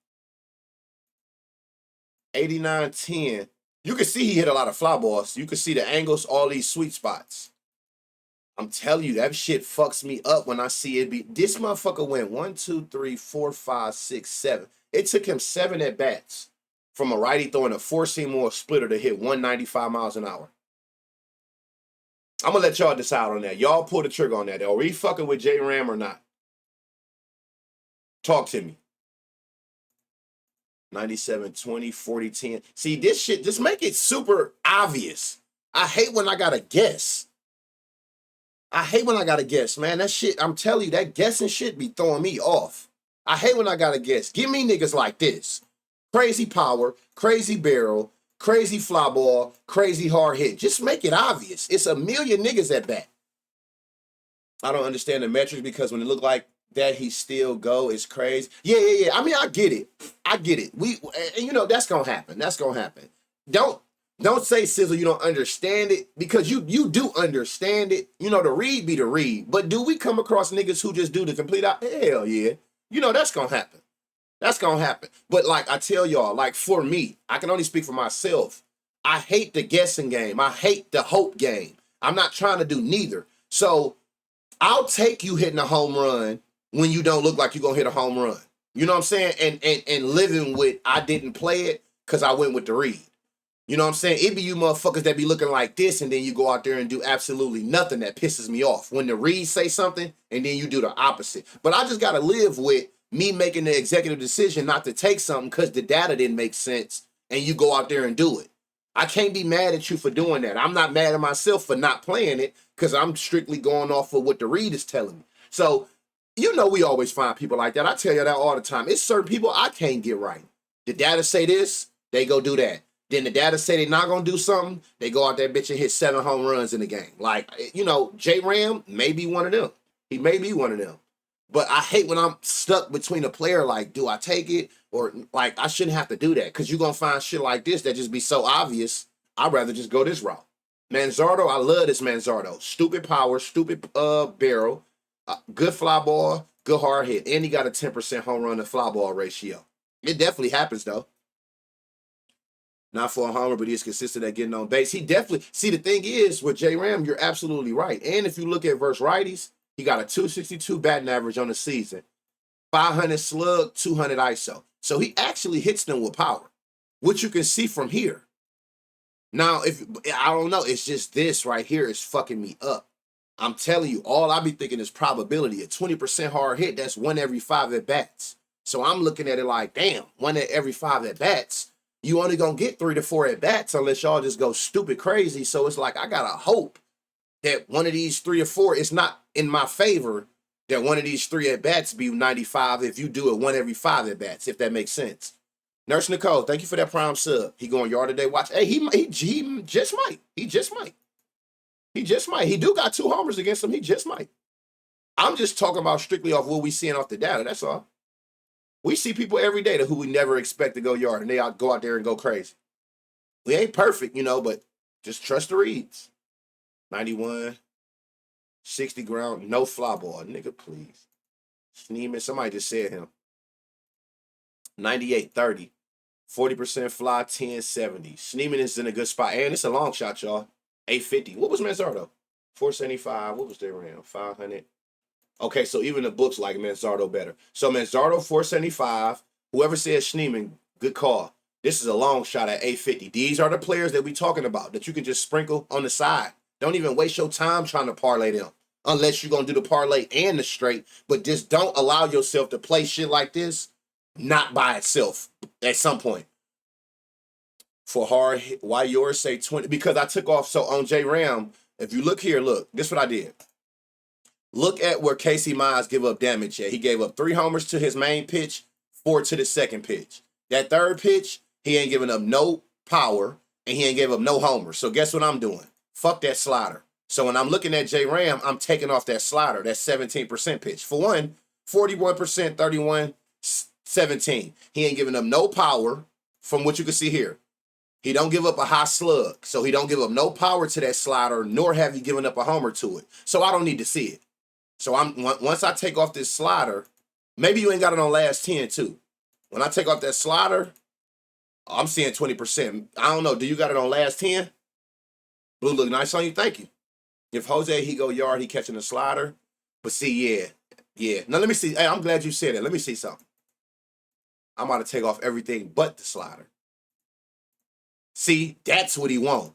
89-10. You can see he hit a lot of fly balls. You can see the angles, all these sweet spots. I'm telling you, that shit fucks me up when I see it be. This motherfucker went 1, 2, 3, 4, 5, 6, 7. It took him 7 at bats from a righty throwing a 4-seam or a splitter to hit 195 miles an hour. I'm gonna let y'all decide on that. Y'all pull the trigger on that. Are we fucking with J-Ram or not? Talk to me. 97, 20, 40, 10. See, this shit, just make it super obvious. I hate when I gotta guess. Man. That shit, I'm telling you, that guessing shit be throwing me off. I hate when I gotta guess. Give me niggas like this. Crazy power, crazy barrel, crazy fly ball, crazy hard hit. Just make it obvious. It's a million niggas at bat. I don't understand the metrics because when it look like that he still go, it's crazy. Yeah. I mean, I get it. That's gonna happen. Don't say, Sizzle, you don't understand it, because you do understand it. The read be the read. But do we come across niggas who just do the complete out? Hell yeah. That's gonna happen. But like I tell y'all, like for me, I can only speak for myself. I hate the guessing game. I hate the hope game. I'm not trying to do neither. So I'll take you hitting a home run when you don't look like you're gonna hit a home run. You know what I'm saying? And living with, I didn't play it because I went with the read. You know what I'm saying? It be you motherfuckers that be looking like this and then you go out there and do absolutely nothing. That pisses me off. When the read say something and then you do the opposite. But I just gotta live with me making the executive decision not to take something because the data didn't make sense and you go out there and do it. I can't be mad at you for doing that. I'm not mad at myself for not playing it because I'm strictly going off of what the read is telling me. So, we always find people like that. I tell you that all the time. It's certain people I can't get right. The data say this, they go do that. Then the data say they're not going to do something, they go out there, bitch, and hit 7 home runs in the game. Like, J-Ram may be one of them. He may be one of them. But I hate when I'm stuck between a player, like, do I take it? Or, like, I shouldn't have to do that. Because you're going to find shit like this that just be so obvious. I'd rather just go this route. Manzardo, I love this Manzardo. Stupid power, stupid barrel, good fly ball, good hard hit. And he got a 10% home run to fly ball ratio. It definitely happens, though. Not for a homer, but he's consistent at getting on base. He definitely, see, the thing is, with J-Ram, you're absolutely right. And if you look at versus righties, he got a 262 batting average on the season, 500 slug, 200 ISO. So he actually hits them with power, which you can see from here. Now, I don't know, it's just this right here is fucking me up. I'm telling you, all I be thinking is probability. A 20% hard hit, that's 1 every 5 at bats. So I'm looking at it like, damn, 1 every 5 at bats. You only gonna get 3 to 4 at bats unless y'all just go stupid crazy. So it's like I gotta hope that one of these 3 or 4 is not in my favor. That one of these 3 at bats be 95 if you do it 1 every 5 at bats, if that makes sense. Nurse Nicole, thank you for that prime sub. He going yard today. Watch. Hey, he just might. He just might. He do got 2 homers against him. He just might. I'm just talking about strictly off what we seeing off the data. That's all. We see people every day who we never expect to go yard, and they go out there and go crazy. We ain't perfect, but just trust the reads. 91, 60 ground, no fly ball. Nigga, please. Schneeman, somebody just said him. 98, 30. 40% fly, 10, 70. Schneeman is in a good spot. And it's a long shot, y'all. 850. What was Manzardo? 475. What was their round? 500. Okay, so even the books like Manzardo better. So Manzardo, 475. Whoever says Schneeman, good call. This is a long shot at 850. These are the players that we talking about that you can just sprinkle on the side. Don't even waste your time trying to parlay them unless you're going to do the parlay and the straight. But just don't allow yourself to play shit like this not by itself at some point. for hard hit. Why yours say 20? Because I took off. So on J Ram, if you look here, look, this is what I did. Look at where Casey Mize give up damage at. He gave up 3 homers to his main pitch, 4 to the second pitch. That third pitch, he ain't giving up no power, and he ain't gave up no homers. So guess what I'm doing? Fuck that slider. So when I'm looking at J Ram, I'm taking off that slider, that 17% pitch. For one, 41%, 31, 17. He ain't giving up no power from what you can see here. He don't give up a high slug, so he don't give up no power to that slider, nor have you given up a homer to it. So I don't need to see it. So once I take off this slider, maybe you ain't got it on last 10 too. When I take off that slider, I'm seeing 20%. I don't know. Do you got it on last 10? Blue look nice on you. Thank you. If Jose, he go yard, he catching the slider. But see, yeah. Now let me see. Hey, I'm glad you said it. Let me see something. I'm about to take off everything but the slider. See, that's what he want.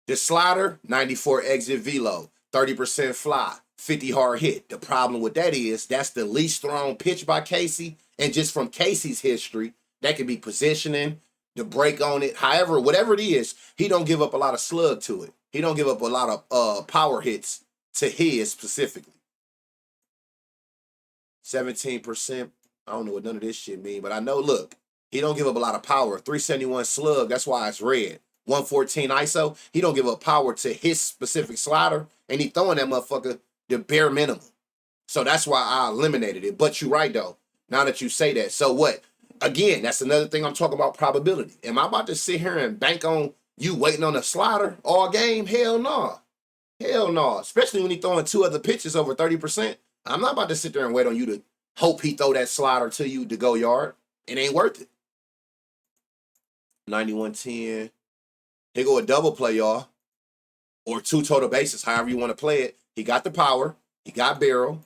The slider, 94 exit velo, 30% fly, 50 hard hit. The problem with that is that's the least thrown pitch by Casey. And just from Casey's history, that could be positioning, the break on it. However, whatever it is, he don't give up a lot of slug to it. He don't give up a lot of power hits to his specifically. 17%. I don't know what none of this shit mean, but I know, look, he don't give up a lot of power. 371 slug, that's why it's red. 114 ISO, he don't give up power to his specific slider, and he throwing that motherfucker the bare minimum. So that's why I eliminated it. But you're right, though, now that you say that. So what? Again, that's another thing I'm talking about, probability. Am I about to sit here and bank on you waiting on a slider all game? Hell no. Hell no. Especially when he throwing 2 other pitches over 30%. I'm not about to sit there and wait on you to hope he throw that slider to you to go yard. It ain't worth it. 91-10. Here go a double play, y'all. Or 2 total bases, however you want to play it. He got the power. He got barrel.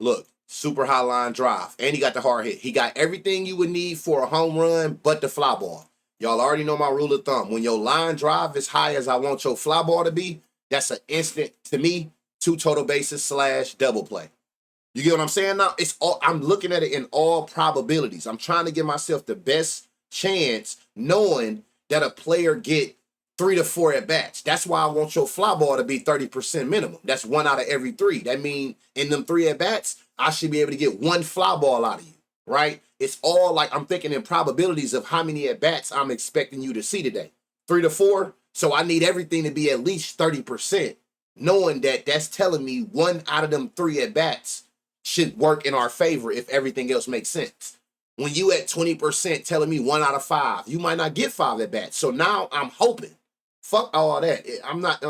Look, super high line drive. And he got the hard hit. He got everything you would need for a home run but the fly ball. Y'all already know my rule of thumb. When your line drive is high as I want your fly ball to be, that's an instant, to me, 2 total bases / double play. You get what I'm saying now? It's all, I'm looking at it in all probabilities. I'm trying to give myself the best chance knowing that a player get 3 to 4 at bats. That's why I want your fly ball to be 30% minimum. That's 1 out of every 3. That means in them 3 at bats, I should be able to get 1 fly ball out of you, right? It's all like I'm thinking in probabilities of how many at bats I'm expecting you to see today. 3 to 4. So I need everything to be at least 30%, knowing that that's telling me 1 out of them 3 at bats should work in our favor if everything else makes sense. When you at 20% telling me 1 out of 5, you might not get 5 at bats. So now I'm hoping. Fuck all that. I'm not,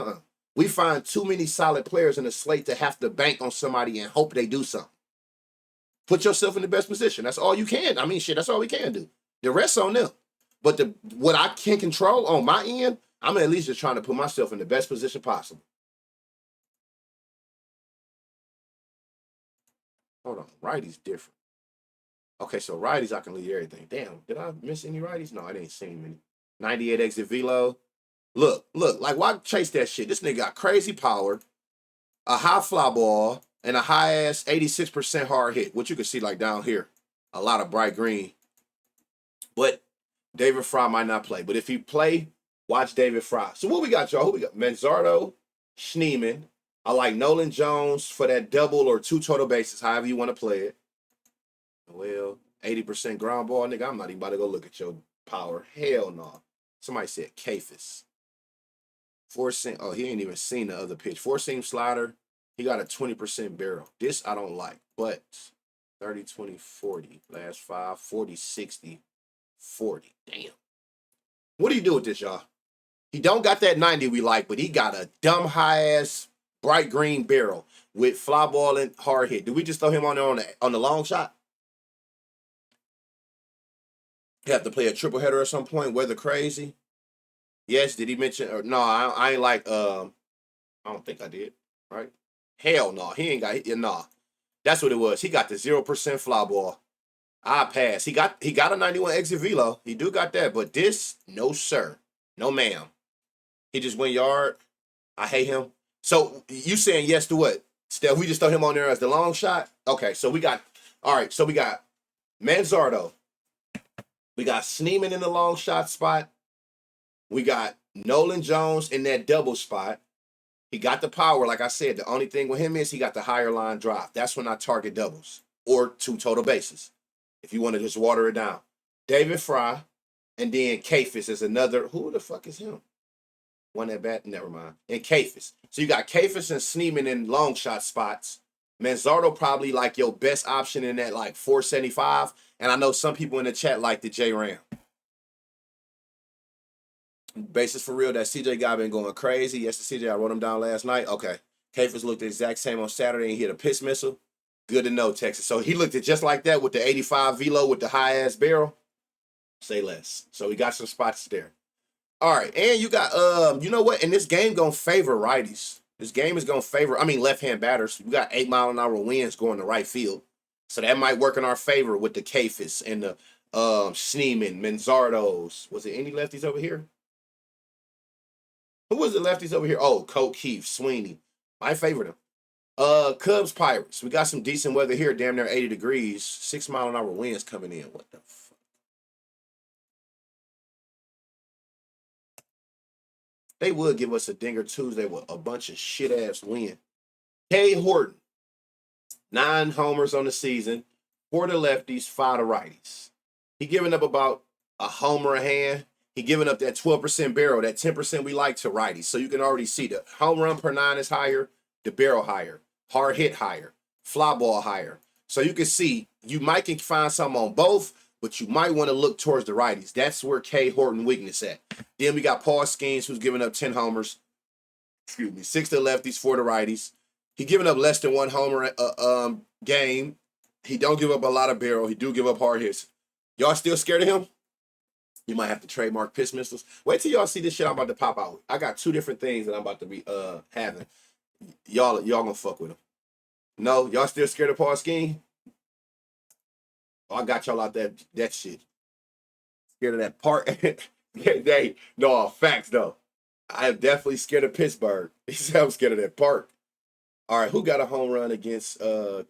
We find too many solid players in the slate to have to bank on somebody and hope they do something. Put yourself in the best position. That's all you can. I mean, shit, that's all we can do. The rest on them. But what I can control on my end, I'm at least just trying to put myself in the best position possible. Hold on. Righty's different. Okay, so righties, I can leave everything. Damn, did I miss any righties? No, I didn't see many. 98 exit velo. Look, like, why chase that shit? This nigga got crazy power, a high fly ball, and a high-ass 86% hard hit, which you can see, like, down here. A lot of bright green. But David Fry might not play. But if he play, watch David Fry. So what we got, y'all? Who we got? Manzardo, Schneeman. I like Nolan Jones for that double or 2 total bases, however you want to play it. Well, 80% ground ball, nigga. I'm not even about to go look at your power. Hell no. Somebody said Kafis. 4-seam. Oh, he ain't even seen the other pitch. 4-seam slider. He got a 20% barrel. This I don't like, but 30, 20, 40. Last 5, 40, 60, 40. Damn. What do you do with this, y'all? He don't got that 90 we like, but he got a dumb high-ass bright green barrel with fly ball and hard hit. Do we just throw him on there on the long shot? He have to play a triple header at some point, weather crazy. Yes, did he mention? Or, no, I ain't like, I don't think I did, right? Hell no, he ain't got, nah. That's what it was. He got the 0% fly ball. I pass. He got a 91 exit velo. He do got that, but this, no sir. No ma'am. He just went yard. I hate him. So you saying yes to what? Steph, we just throw him on there as the long shot? Okay, so we got, all right, so we got Manzardo. We got Schneeman in the long shot spot. We got Nolan Jones in that double spot. He got the power. Like I said, the only thing with him is he got the higher line drive. That's when I target doubles or 2 total bases. If you want to just water it down. David Fry, and then Kafis is another. Who the fuck is him? One at bat? Never mind. And Kafis. So you got Kafis and Sneeman in long shot spots. Manzardo probably like your best option in that like 475. And I know some people in the chat like the J Ram. Basis for real, that CJ guy been going crazy. Yes, the CJ, I wrote him down last night. Okay. Kafis looked the exact same on Saturday and he hit a pitch missile. Good to know, Texas. So he looked at just like that with the 85 velo with the high ass barrel. Say less. So we got some spots there. All right, and you got you know what? And this game gonna favor righties. This game is gonna favor, left-hand batters. We got 8-mile-an-hour winds going to right field, so that might work in our favor with the Kafis and the Sneeman, Manzardos. Was there any lefties over here? Who was the lefties over here? Oh, Coke, Keith, Sweeney. I favor them. Cubs, Pirates. We got some decent weather here, damn near 80 degrees. 6-mile-an-hour winds coming in. What the fuck? They would give us a Dinger Tuesday with a bunch of shit-ass win. K. Horton, 9 homers on the season, 4 to lefties, 5 to righties. He giving up about a homer a hand. He giving up that 12% barrel, that 10% we like to righties. So you can already see the home run per 9 is higher, the barrel higher, hard hit higher, fly ball higher. So you can see you might can find something on both, but you might want to look towards the righties. That's where K. Horton weakness at. Then we got Paul Skeens, who's giving up 10 homers. 6 to lefties, 4 to righties. He giving up less than 1 homer game. He don't give up a lot of barrel. He do give up hard hits. Y'all still scared of him? You might have to trademark pitch missiles. Wait till y'all see this shit I'm about to pop out. I got 2 different things that I'm about to be having. Y'all gonna fuck with him. No, y'all still scared of Paul Skeen? Oh, I got y'all out that shit. Scared of that part. No, facts though. I am definitely scared of Pittsburgh. He said I'm scared of that park. All right, who got a home run against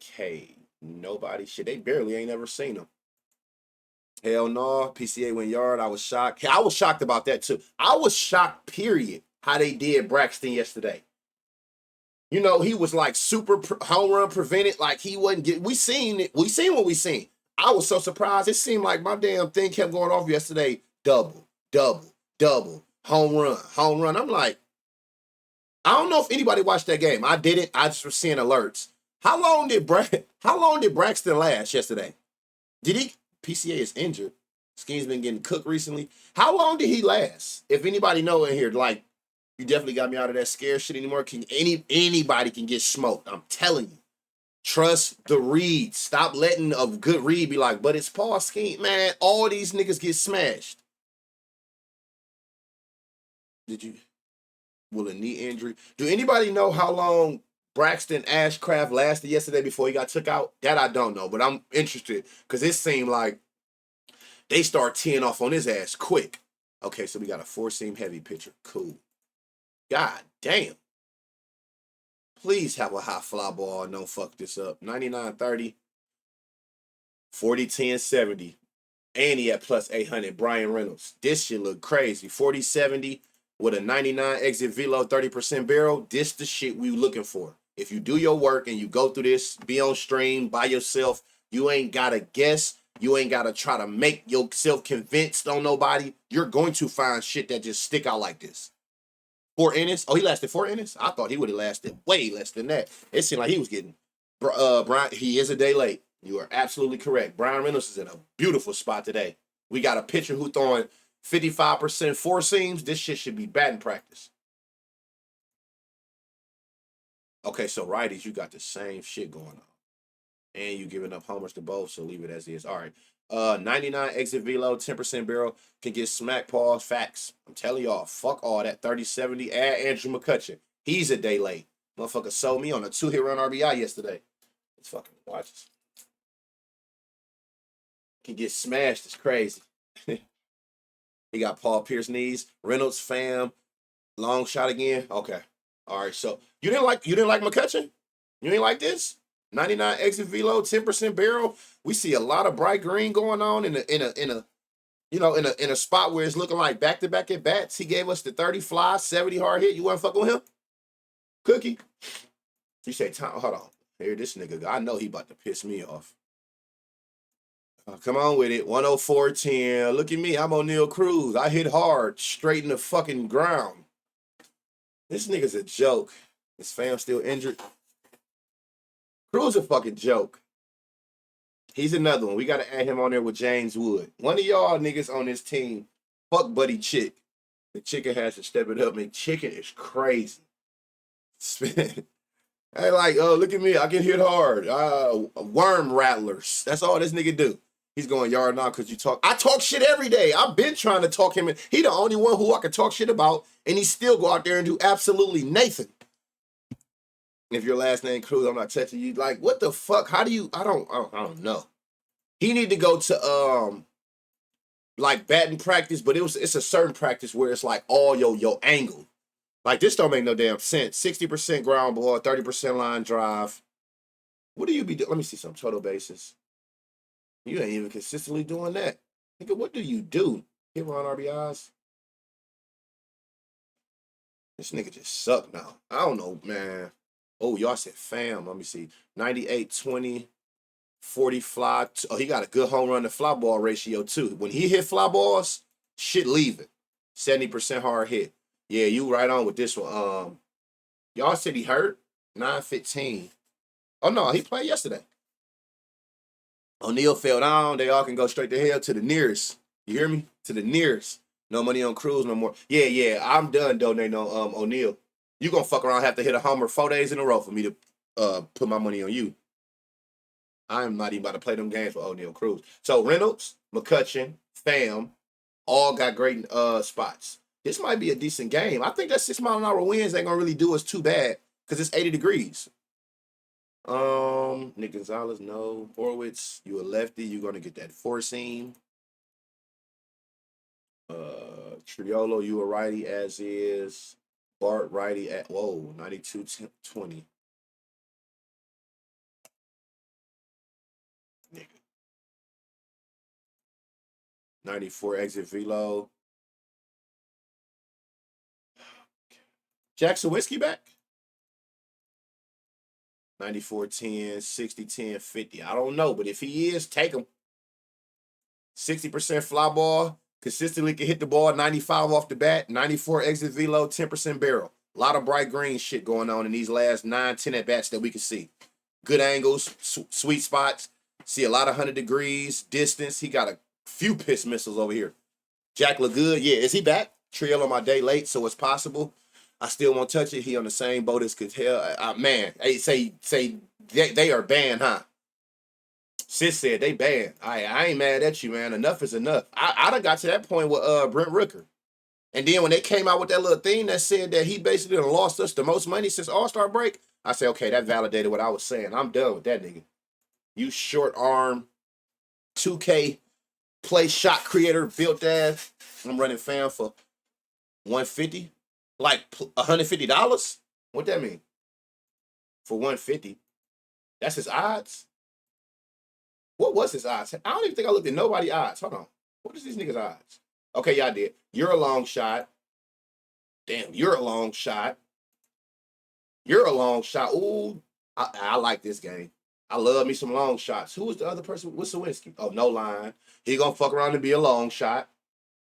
K? Nobody. Shit, they barely ain't ever seen him. Hell no. PCA went yard. I was shocked. I was shocked about that too. I was shocked, period, how they did Braxton yesterday. You know, he was like super home run prevented. Like he wasn't getting. We seen it. We seen what we seen. I was so surprised. It seemed like my damn thing kept going off yesterday. Double, double, double, home run, home run. I'm like, I don't know if anybody watched that game. I didn't. I just was seeing alerts. How long did Braxton last yesterday? Did he? PCA is injured. Skeen's been getting cooked recently. How long did he last? If anybody know in here, like, you definitely got me out of that scare shit anymore. Anybody can get smoked. I'm telling you. Trust the read. Stop letting a good read be like, but it's Paul Skeen. Man, all these niggas get smashed. Will a knee injury? Do anybody know how long Braxton Ashcraft lasted yesterday before he got took out? That I don't know, but I'm interested because it seemed like they start teeing off on his ass quick. Okay, so we got a 4-seam heavy pitcher. Cool. God damn. Please have a high fly ball and don't fuck this up. 99-30, 40-10-70. And he at plus 800. Brian Reynolds. This shit look crazy. 40-70 with a 99 exit velo, 30% barrel. This the shit we looking for. If you do your work and you go through this, be on stream by yourself, you ain't got to guess. You ain't got to try to make yourself convinced on nobody. You're going to find shit that just stick out like this. 4 innings? Oh, he lasted 4 innings? I thought he would have lasted way less than that. It seemed like he was getting... Brian, he is a day late. You are absolutely correct. Brian Reynolds is in a beautiful spot today. We got a pitcher who throwing 55% 4 seams. This shit should be batting practice. Okay, so righties, you got the same shit going on. And you giving up homers to both, so leave it as is. All right. 99 exit velo, 10% barrel, can get smack paws. Facts. I'm telling y'all, fuck all that 30-70. Add Andrew McCutcheon. He's a day late. Motherfucker sold me on a 2-hit run RBI yesterday. Let's fucking watch this. Can get smashed. It's crazy. He got Paul Pierce knees. Reynolds, fam. Long shot again. Okay. All right. So you didn't like McCutcheon? You didn't like this? 99 exit velo, 10% barrel. We see a lot of bright green going on in a. you know, in a spot where it's looking like back-to-back at bats, he gave us the 30 fly, 70 hard hit. You want to fuck with him? Cookie? You say, Tom, hold on. Here, this nigga, I know he about to piss me off. Come on with it. 104.10. Look at me. I'm O'Neal Cruz. I hit hard, straight in the fucking ground. This nigga's a joke. His fam still injured. Cruz a fucking joke. He's another one. We got to add him on there with James Wood. One of y'all niggas on this team, fuck Buddy Chick. The chicken has to step it up. Man, chicken is crazy. Hey, like, oh, look at me. I can hit hard. Worm rattlers. That's all this nigga do. He's going yard now because you talk. I talk shit every day. I've been trying to talk him in. He the only one who I can talk shit about, and he still go out there and do absolutely nothing. If your last name Cruz, I'm not touching you. Like, what the fuck? How do you? I don't know. He need to go to like batting practice, but it's a certain practice where it's like all your angle. Like, this don't make no damn sense. 60% ground ball, 30% line drive. What do you be doing? Let me see some total bases. You ain't even consistently doing that. Nigga, what do you do? Hit on RBIs? This nigga just suck now. I don't know, man. Oh, y'all said fam. Let me see. 98, 20, 40 fly. Oh, he got a good home run to fly ball ratio, too. When he hit fly balls, shit leave it. 70% hard hit. Yeah, you right on with this one. Y'all said he hurt? 9-15. Oh, no, he played yesterday. O'Neal fell down. They all can go straight to hell to the nearest. You hear me? To the nearest. No money on Cruz no more. Yeah, I'm done donating on O'Neal. You gonna fuck around have to hit a homer 4 days in a row for me to put my money on you. I'm not even about to play them games with O'Neal Cruz. So Reynolds, McCutchen, Pham, all got great spots. This might be a decent game. I think that 6-mile-an-hour winds ain't gonna really do us too bad because it's 80 degrees. Nick Gonzalez, no. Horwitz, you a lefty, you're gonna get that four seam. Triolo, you a righty as is. Bart righty at 92-20. Nigga. 94 exit velo. Jackson Whiskey back. 94-10, 60-10, 50. I don't know, but if he is, take him. 60% fly ball. Consistently can hit the ball 95 off the bat, 94 exit velo, 10% barrel. A lot of bright green shit going on in these last 9-10 at bats that we can see. Good angles, sweet spots. See a lot of 100 degrees, distance. He got a few piss missiles over here. Jack look good. Yeah, is he back? Trill on my day late, so it's possible. I still won't touch it. He on the same boat as Cattell. Man, hey, say they are banned, huh? Sis said they banned. I ain't mad at you, man. Enough is enough. I done got to that point with Brent Rooker. And then when they came out with that little thing that said that he basically done lost us the most money since All-Star break, I said, okay, that validated what I was saying. I'm done with that nigga. You short arm, 2K play shot creator built ass. I'm running fan for $150, like $150. What that mean? For $150, that's his odds. What was his odds? I don't even think I looked at nobody's odds. Hold on. What is these niggas' odds? Okay, y'all did. You're a long shot. Damn, you're a long shot. You're a long shot. Ooh, I like this game. I love me some long shots. Who was the other person with Sawinski? Oh, no line. He gonna fuck around and be a long shot.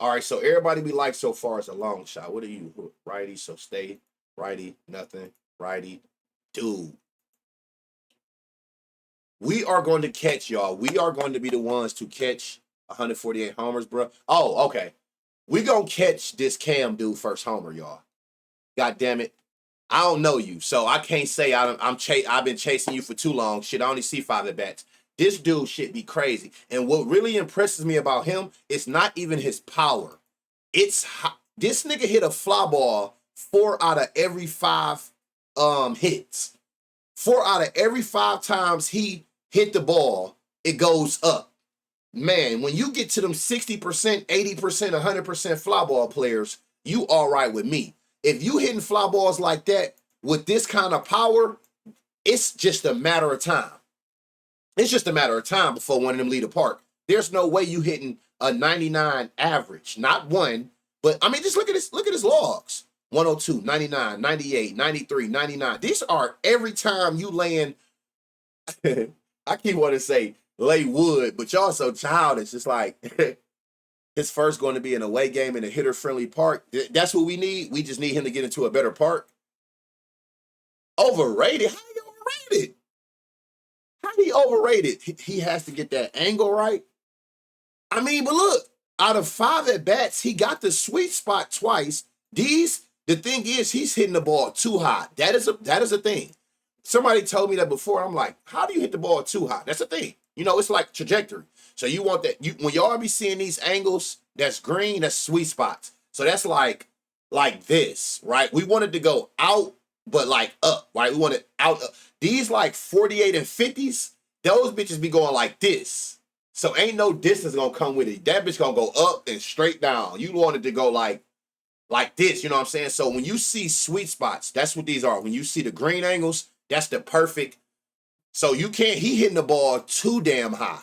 All right, so everybody we like so far is a long shot. What are you? Righty, so stay. Righty, nothing. Righty, dude. We are going to catch y'all. We are going to be the ones to catch 148 homers, bro. Oh, okay. We gonna catch this Cam dude first homer, y'all. God damn it. I don't know you, so I can't say I've been chasing you for too long. Shit, I only see 5 at bats. This dude shit be crazy. And what really impresses me about him is not even his power. It's this nigga hit a fly ball 4 out of every 5 hits. 4 out of every 5 times he hit the ball, it goes up. Man, when you get to them 60%, 80%, 100% fly ball players, you all right with me. If you hitting fly balls like that with this kind of power, it's just a matter of time. It's just a matter of time before one of them leave the park. there's no way you hitting a 99 average. Not one, but I mean, just look at his logs. 102, 99, 98, 93, 99. These are every time you land. I keep wanting to say lay wood, but y'all so childish. It's like his first going to be an away game in a hitter-friendly park. That's what we need. We just need him to get into a better park. Overrated? How he overrated? How he overrated? He has to get that angle right. I mean, but look, out of 5 at bats, he got the sweet spot twice. The thing is, he's hitting the ball too high. That is a thing. Somebody told me that before. I'm like, how do you hit the ball too high? That's a thing. You know, it's like trajectory. So you want that. When y'all be seeing these angles, that's green, that's sweet spots. So that's like this, right? We wanted to go out, but like up, right? We wanted out. Up. These like 48 and 50s, those bitches be going like this. So ain't no distance gonna come with it. That bitch gonna go up and straight down. You want it to go like this, you know what I'm saying? So when you see sweet spots, that's what these are. When you see the green angles, that's the perfect. So you can't, he hitting the ball too damn high.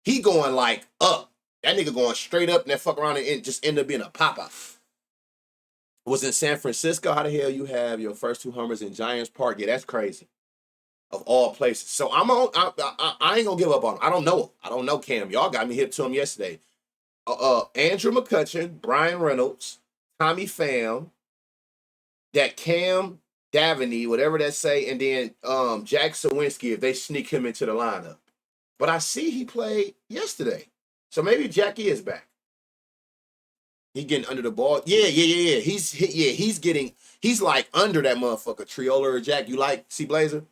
He going like up. That nigga going straight up and that fuck around and just end up being a pop-up. Was in San Francisco. How the hell you have your first 2 homers in Giants Park? Yeah, that's crazy. Of all places. So I ain't gonna give up on him. I don't know him. I don't know Cam. Y'all got me hip to him yesterday. Andrew McCutcheon, Brian Reynolds, Tommy Pham, that Cam Daveney, whatever that say, and then Jack Sawinski if they sneak him into the lineup. But I see he played yesterday. So maybe Jackie is back. He getting under the ball. Yeah. He's like under that motherfucker. Triola or Jack. You like C Blazer?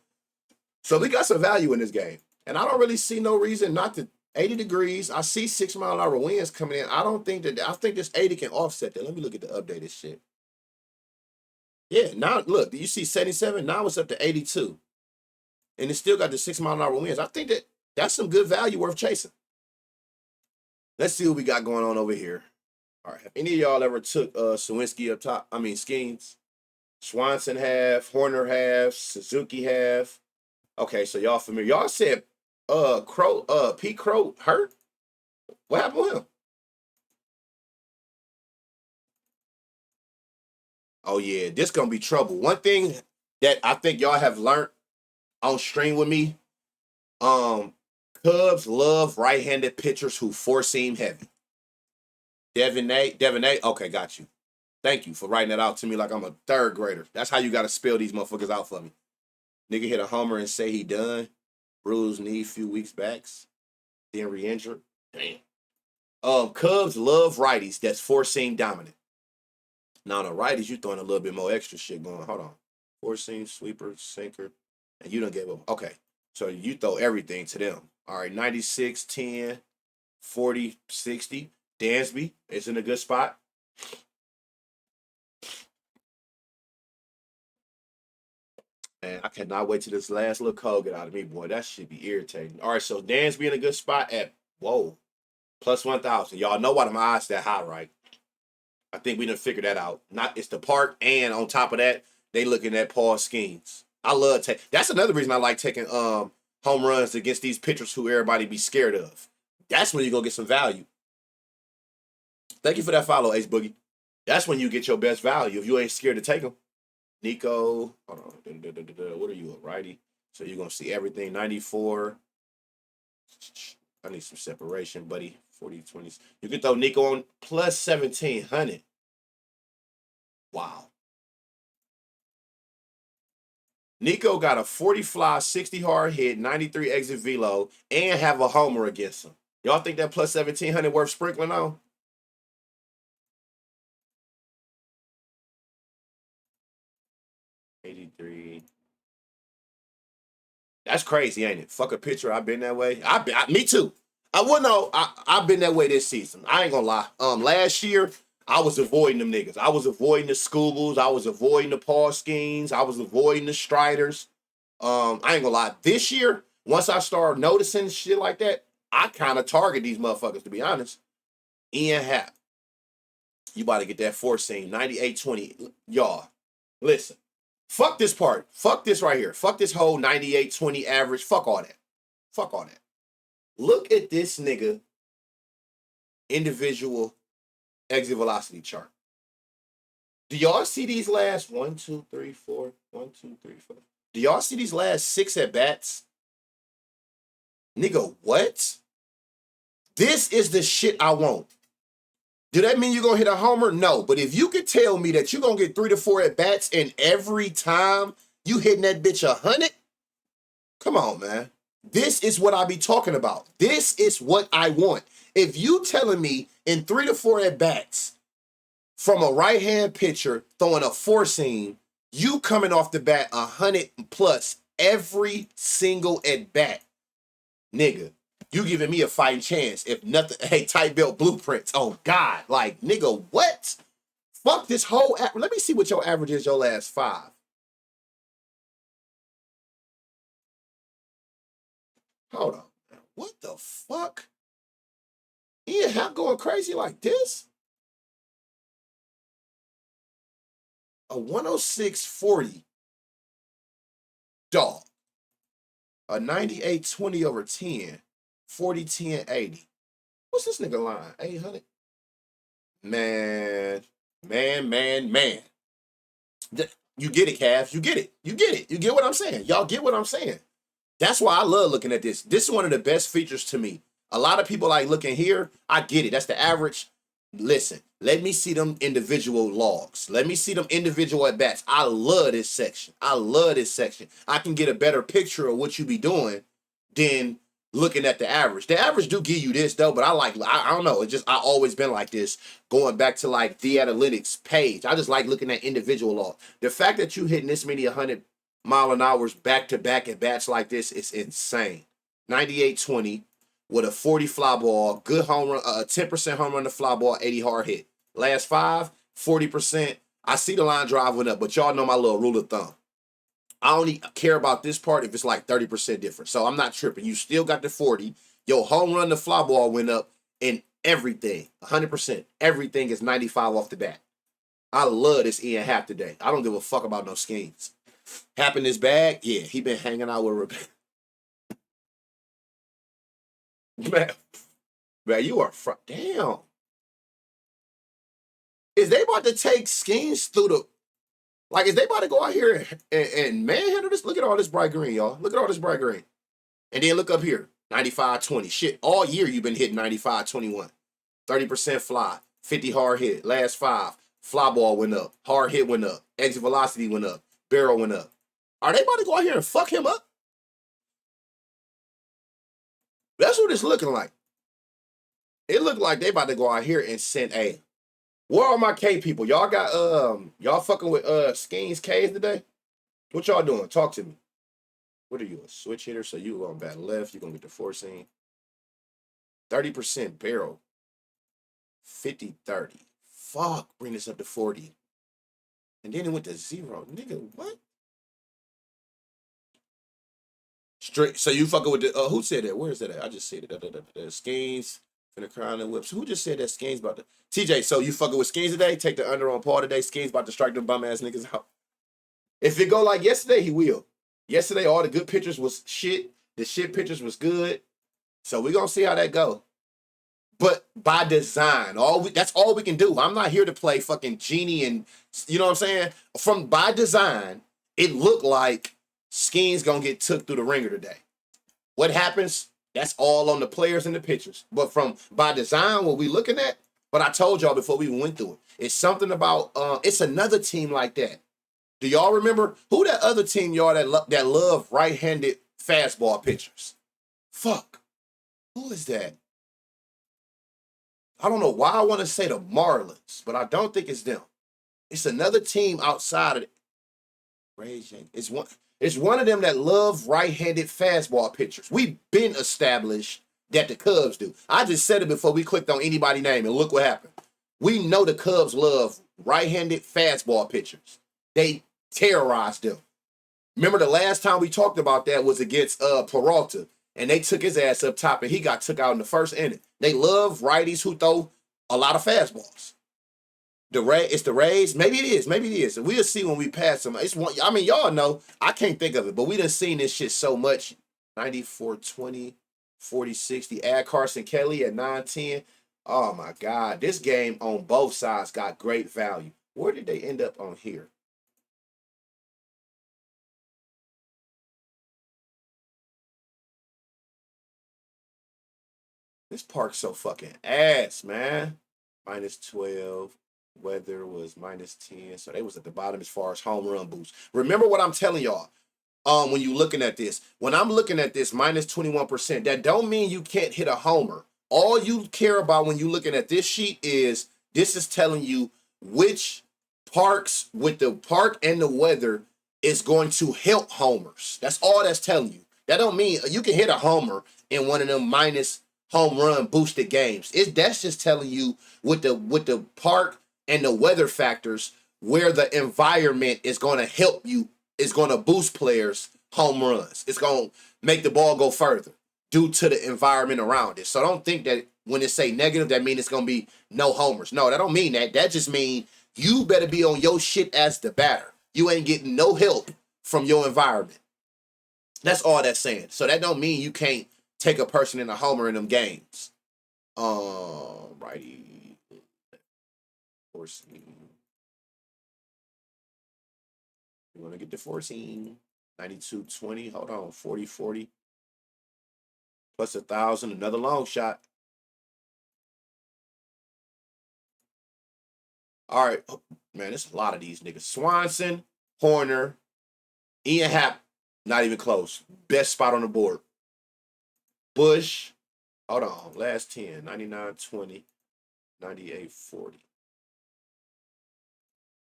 So we got some value in this game. And I don't really see no reason not to 80 degrees. I see 6-mile-an-hour winds coming in. I think this 80 can offset that. Let me look at the updated shit. Yeah, now look, do you see 77? Now it's up to 82. And it still got the 6-mile-an-hour winds. I think that's some good value worth chasing. Let's see what we got going on over here. All right. Have any of y'all ever took Sawinski up top? I mean, Skeens. Swanson half, Horner half, Suzuki half. Okay, so y'all familiar. Y'all said Pete Crow hurt? What happened with him? Oh yeah, this gonna be trouble. One thing that I think y'all have learned on stream with me, Cubs love right-handed pitchers who four-seam heavy. Devin A. Okay, got you. Thank you for writing that out to me like I'm a 3rd grader. That's how you gotta spell these motherfuckers out for me. Nigga hit a homer and say he done. Bruised knee a few weeks back. Then re-injured. Damn. Cubs love righties that's four-seam dominant. Now the righties, you throwing a little bit more extra shit going. Hold on. Four-seam, sweeper, sinker. And you don't give up. Okay. So you throw everything to them. All right. 96, 10, 40, 60. Dansby is in a good spot. And I cannot wait till this last little code get out of me, boy. That should be irritating. All right, so Dansby in a good spot at, plus 1,000. Y'all know why my odds that high, right? I think we done figured that out. It's the park, and on top of that, they looking at Paul Skeens. I love that's another reason I like taking home runs against these pitchers who everybody be scared of. That's when you're gonna get some value. Thank you for that follow, Ace Boogie. That's when you get your best value if you ain't scared to take them. Nico, hold on. What are you, a righty? So you're gonna see everything. 94. I need some separation, buddy. 40, 20. You can throw Nico on plus 1,700. Wow. Nico got a 40 fly, 60 hard hit, 93 exit velo, and have a homer against him. Y'all think that plus 1,700 worth sprinkling on? $83. That's crazy, ain't it? Fuck a pitcher. I've been that way. Me too. I wouldn't know. I've been that way this season. I ain't gonna lie. Last year I was avoiding them niggas. I was avoiding the Scoobles. I was avoiding the Paul Skeens. I was avoiding the Striders. I ain't gonna lie. This year, once I started noticing shit like that, I kind of target these motherfuckers. To be honest, Ian Happ, you about to get that four seam 98-20. Y'all, listen. Fuck this part. Fuck this right here. Fuck this whole 98-20 average. Fuck all that. Fuck all that. Look at this nigga individual exit velocity chart. Do y'all see these last 1, 2, 3, 4? 1, 2, 3, 4. Do y'all see these last 6 at bats? Nigga, what? This is the shit I want. Do that mean you're going to hit a homer? No. But if you could tell me that you're going to get 3 to 4 at bats and every time you hitting that bitch 100, come on, man. This is what I be talking about. This is what I want. If you telling me in 3 to 4 at bats from a right-hand pitcher throwing a 4-seam, you coming off the bat 100 plus every single at bat, nigga, you giving me a fighting chance. If nothing, hey, tight belt blueprints. Oh God, like nigga, what? Fuck this whole. Let me see what your average is your last 5. Hold on, what the fuck? Ian, how going crazy like this? A 106.40 dog. A 98.20 over 10. 40, 10, 80. What's this nigga line? 800? Man. You get it, Cavs. You get it. You get it. You get what I'm saying. Y'all get what I'm saying. That's why I love looking at this. This is one of the best features to me. A lot of people like looking here. I get it. That's the average. Listen, let me see them individual logs. Let me see them individual at bats. I love this section. I love this section. I can get a better picture of what you be doing than looking at the average. The average do give you this though, but I don't know. It's just I always been like this. Going back to like the analytics page, I just like looking at individual log. The fact that you hitting this many 100-mile-an-hour back to back at bats like this is insane. 98.20 with a 40 fly ball, good home run, 10% home run to fly ball, 80 hard hit. Last 5, 40%. I see the line drive went up, but y'all know my little rule of thumb. I only care about this part if it's like 30% different. So I'm not tripping. You still got the 40. Your home run to fly ball went up and everything, 100%. Everything is 95 off the bat. I love this Ian Happ today. I don't give a fuck about no schemes. Happ in his bag? Yeah, he been hanging out with Rebecca. Man, you are damn. Is they about to take schemes through the... Like, is they about to go out here and manhandle this? Look at all this bright green, y'all. Look at all this bright green. And then look up here, 95-20. Shit, all year you've been hitting 95-21. 30% fly, 50 hard hit. Last 5, fly ball went up. Hard hit went up. Exit velocity went up. Barrel went up. Are they about to go out here and fuck him up? That's what it's looking like. It looked like they about to go out here and send a... Where are my K people? Y'all got y'all fucking with Schemes K's today? What y'all doing? Talk to me. What are you, a switch hitter? So you going bat left, you're gonna get the 4-seam. 30% barrel. 50-30. Fuck, bring this up to 40. And then it went to 0. Nigga, what? Straight. So you fucking with the who said that? Where is that at? I just said it. The Schemes. Finna crown and whips. Who just said that Schemes about to... TJ, so you fucking with Schemes today? Take the under on Paul today. Schemes about to strike them bum ass niggas out. If it go like yesterday, he will. Yesterday, all the good pitchers was shit. The shit pitchers was good. So we gonna see how that go. But by design, that's all we can do. I'm not here to play fucking genie and you know what I'm saying? By design, it looked like Schemes gonna get took through the ringer today. What happens? That's all on the players and the pitchers. But by design, what we looking at, but I told y'all before we even went through it, it's something about, it's another team like that. Do y'all remember who that other team, y'all, that love right-handed fastball pitchers? Fuck. Who is that? I don't know why I want to say the Marlins, but I don't think it's them. It's another team outside of it. It's one of them that love right-handed fastball pitchers. We've been established that the Cubs do. I just said it before we clicked on anybody's name, and look what happened. We know the Cubs love right-handed fastball pitchers. They terrorize them. Remember the last time we talked about that was against Peralta, and they took his ass up top, and he got took out in the first inning. They love righties who throw a lot of fastballs. It's the Rays. Maybe it is. And we'll see when we pass them. It's one. I mean, y'all know. I can't think of it, but we done seen this shit so much. 94-20, 40-60. Add Carson Kelly at 9-10. Oh my God. This game on both sides got great value. Where did they end up on here? This park's so fucking ass, man. -12. Weather was -10. So they was at the bottom as far as home run boost. Remember what I'm telling y'all. When you looking at this, when I'm looking at this -21%, that don't mean you can't hit a homer. All you care about when you looking at this sheet is this is telling you which parks with the park and the weather is going to help homers. That's all that's telling you. That don't mean you can hit a homer in one of them minus home run boosted games. That's just telling you with the park and the weather factors where the environment is going to help you, is going to boost players home runs. It's going to make the ball go further due to the environment around it. So don't think that when it say negative, that means it's going to be no homers. No, that don't mean that. That just mean you better be on your shit as the batter. You ain't getting no help from your environment. That's all that's saying. So that don't mean you can't take a person in a homer in them games. Righty. Forcing. You want to get the forcing. 92-20. Hold on. 40-40. Plus 1,000. Another long shot. All right. Oh, man, there's a lot of these niggas. Swanson, Horner, Ian Happ, not even close. Best spot on the board. Bush, hold on. Last 10. 99-20. 98-40.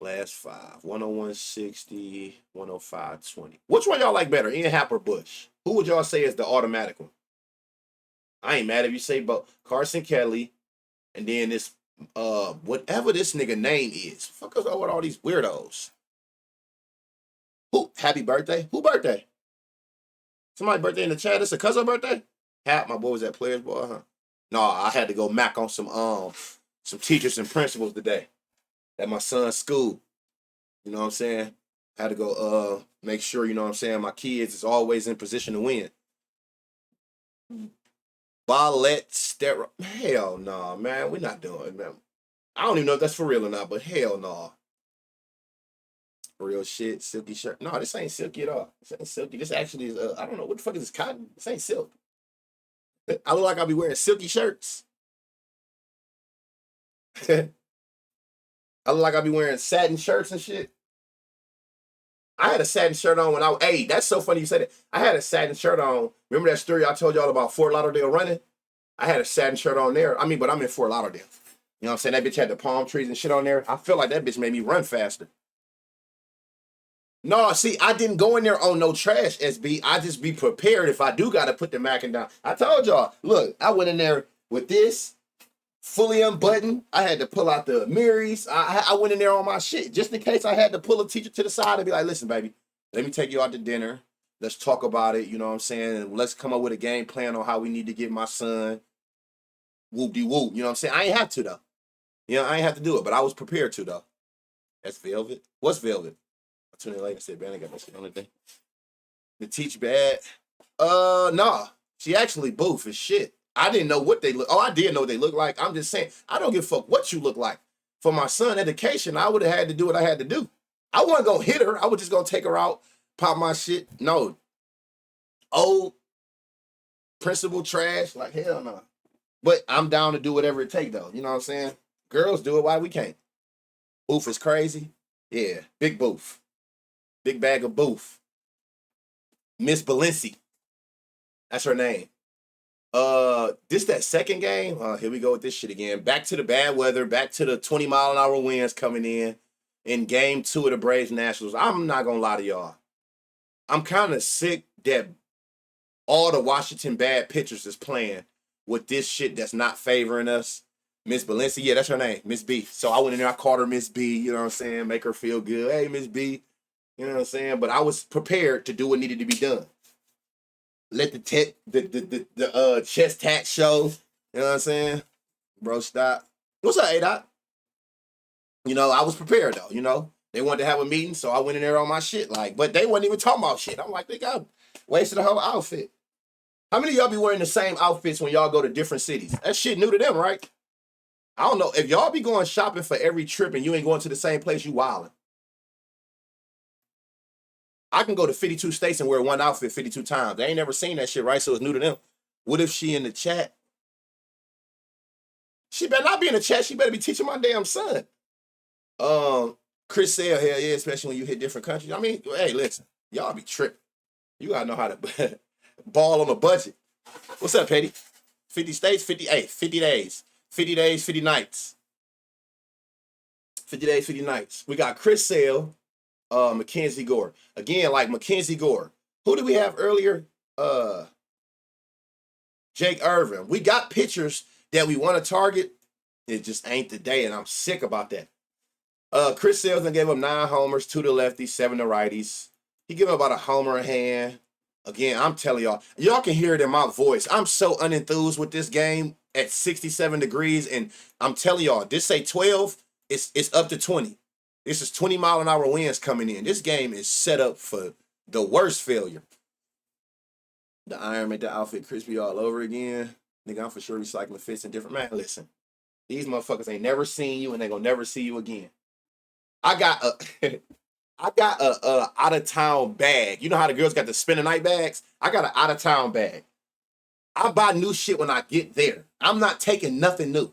Last 5. 101-60. 105-20. Which one y'all like better, Ian Happ or Bush? Who would y'all say is the automatic one? I ain't mad if you say both. Carson Kelly, and then this whatever this nigga name is. Fuck us over all these weirdos. Who? Happy birthday? Who birthday? Somebody birthday in the chat. It's a cousin birthday? Hap, my boy was at Players Ball, huh? No, I had to go mac on some teachers and principals today at my son's school. You know what I'm saying? Had to go make sure, you know what I'm saying, my kids is always in position to win. Ballet steroid. Hell no, nah, man. We're not doing it, man. I don't even know if that's for real or not, but hell no. Nah. Real shit, silky shirt. No, this ain't silky at all. This ain't silky. This actually is, I don't know, what the fuck is this, cotton? This ain't silk. I look like I'll be wearing silky shirts. I look like I'll be wearing satin shirts and shit. I had a satin shirt on when hey, that's so funny you said it. I had a satin shirt on. Remember that story I told y'all about Fort Lauderdale running? I had a satin shirt on there. I mean, but I'm in Fort Lauderdale. You know what I'm saying? That bitch had the palm trees and shit on there. I feel like that bitch made me run faster. No, see, I didn't go in there on no trash, SB. I just be prepared if I do got to put the macking down. I told y'all, look, I went in there with this fully unbuttoned. I had to pull out the mirrors. I went in there on my shit just in case I had to pull a teacher to the side and be like, listen, baby, let me take you out to dinner. Let's talk about it. You know what I'm saying? And let's come up with a game plan on how we need to get my son whoop-de-whoop. You know what I'm saying? I ain't have to, though. You know, I ain't have to do it, but I was prepared to, though. That's Velvet. What's Velvet? I tuned in late. I said, man, I got that shit on the thing. The teach bad. Nah. She actually boof as shit. I didn't know what they look. Oh, I did know what they look like. I'm just saying, I don't give a fuck what you look like. For my son education, I would have had to do what I had to do. I wasn't gonna hit her. I was just gonna take her out, pop my shit. No. Old principal trash. Like, hell no. But I'm down to do whatever it take, though. You know what I'm saying? Girls do it. Why we can't? Boof is crazy. Yeah. Big boof. Big bag of boof. Miss Balenci. That's her name. This that second game. Here we go with this shit again. Back to the bad weather. Back to the 20-mile-an-hour winds coming in game 2 of the Braves Nationals. I'm not gonna lie to y'all. I'm kind of sick that all the Washington bad pitchers is playing with this shit that's not favoring us. Miss Balenci, yeah, that's her name, Miss B. So I went in there, I called her Miss B. You know what I'm saying? Make her feel good. Hey, Miss B. You know what I'm saying? But I was prepared to do what needed to be done. Let the chest tat show. You know what I'm saying? Bro, stop. What's up, A-Dot? You know, I was prepared though, you know. They wanted to have a meeting, so I went in there on my shit. Like, but they wasn't even talking about shit. I'm like, they got wasted the whole outfit. How many of y'all be wearing the same outfits when y'all go to different cities? That shit new to them, right? I don't know. If y'all be going shopping for every trip and you ain't going to the same place, you wildin'. I can go to 52 states and wear one outfit 52 times. They ain't never seen that shit, right? So it's new to them. What if she in the chat? She better not be in the chat. She better be teaching my damn son. Chris said, hell yeah, especially when you hit different countries. I mean, hey, listen, y'all be tripping. You gotta know how to ball on a budget. What's up, Petty? 50 states, 50 days. 50 days, 50 nights. 50 days, 50 nights. We got Chris Sale, Mackenzie Gore. Again, like Mackenzie Gore. Who did we have earlier? Jake Irvin. We got pitchers that we want to target. It just ain't the day, and I'm sick about that. Chris Saleson gave up 9 homers, 2 to lefties, 7 to righties. He gave up about a homer a hand. Again, I'm telling y'all can hear it in my voice. I'm so unenthused with this game at 67 degrees, and I'm telling y'all, this say 12, it's up to 20. This is 20-mile-an-hour winds coming in. This game is set up for the worst failure. The iron made the outfit crispy all over again. Nigga, I'm for sure recycling fits and different. Man, listen. These motherfuckers ain't never seen you, and they gonna never see you again. I got a out-of-town bag. You know how the girls got the spend the night bags? I got an out-of-town bag. I buy new shit when I get there. I'm not taking nothing new.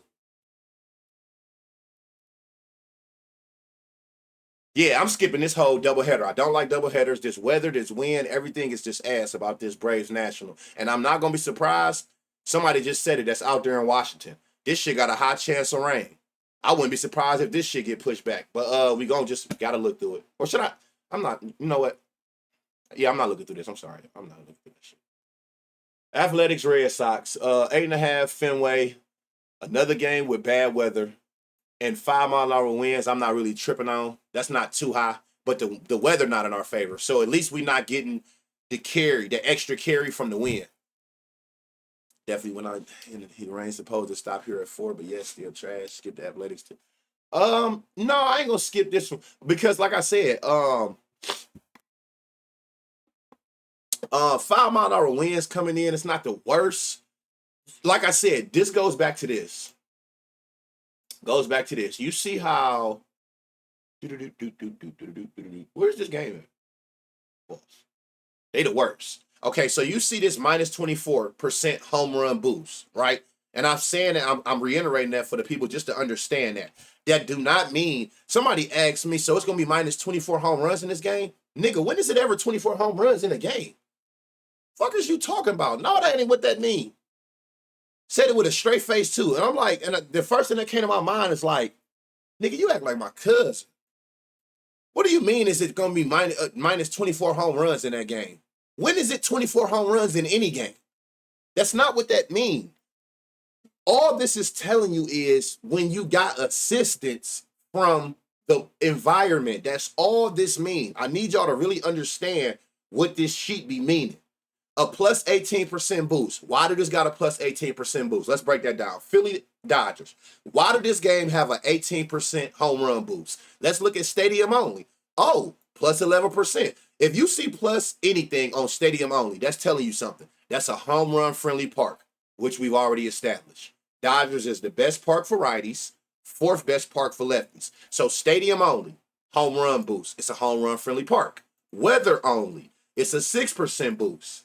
Yeah, I'm skipping this whole doubleheader. I don't like doubleheaders. This weather, this wind, everything is just ass about this Braves National. And I'm not going to be surprised. Somebody just said it that's out there in Washington. This shit got a high chance of rain. I wouldn't be surprised if this shit get pushed back. But we going to just got to look through it. Or should I? I'm not. You know what? Yeah, I'm not looking through this. I'm sorry. I'm not looking through this shit. Athletics, Red Sox. 8.5 Fenway. Another game with bad weather. And 5-mile-an-hour winds, I'm not really tripping on. That's not too high, but the weather not in our favor. So at least we're not getting the extra carry from the wind. Definitely the rain's supposed to stop here at 4, but yes, still trash. Skip the athletics too. No, I ain't gonna skip this one because, like I said, 5-mile-an-hour winds coming in. It's not the worst. Like I said, this goes back to this. You see how where's this game at? They the worst. Okay, so you see this minus 24% home run boost, right? And I'm saying that I'm reiterating that for the people just to understand that. That do not mean somebody asked me, so it's gonna be minus 24 home runs in this game? Nigga, when is it ever 24 home runs in a game? Fuck is you talking about? No, that ain't what that mean. Said it with a straight face too. And I'm like, and the first thing that came to my mind is like, nigga, you act like my cousin. What do you mean is it going to be minus 24 home runs in that game? When is it 24 home runs in any game? That's not what that means. All this is telling you is when you got assistance from the environment, that's all this means. I need y'all to really understand what this sheet be meaning. A plus 18% boost. Why did this got a plus 18% boost? Let's break that down. Philly Dodgers. Why did this game have an 18% home run boost? Let's look at stadium only. Oh, plus 11%. If you see plus anything on stadium only, that's telling you something. That's a home run friendly park, which we've already established. Dodgers is the best park for righties, 4th best park for lefties. So stadium only, home run boost. It's a home run friendly park. Weather only, it's a 6% boost.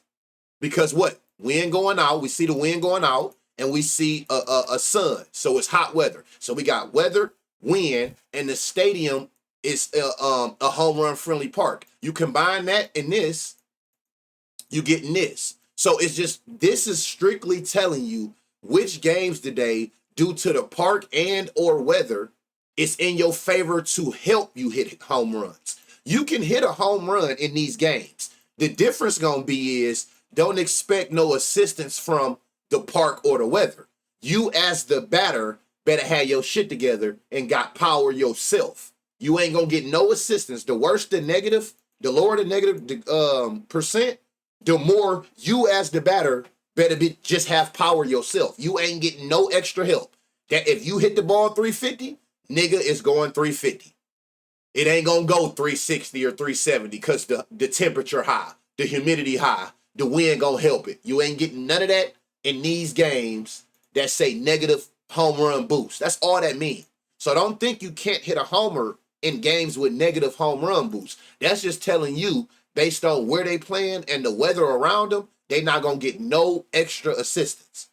Because what? Wind going out. We see the wind going out, and we see a sun. So it's hot weather. So we got weather, wind, and the stadium is a home run friendly park. You combine that and this, you getting this. So it's just, this is strictly telling you which games today, due to the park and or weather, it's in your favor to help you hit home runs. You can hit a home run in these games. The difference gonna be is, don't expect no assistance from the park or the weather. You as the batter better have your shit together and got power yourself. You ain't gonna get no assistance. The worse the negative, the lower the negative percent, the more you as the batter better just have power yourself. You ain't getting no extra help. That if you hit the ball 350, nigga is going 350. It ain't gonna go 360 or 370 because the temperature high, the humidity high. The wind gonna help it. You ain't getting none of that in these games that say negative home run boost. That's all that means. So don't think you can't hit a homer in games with negative home run boost. That's just telling you, based on where they playing and the weather around them, they not going to get no extra assistance.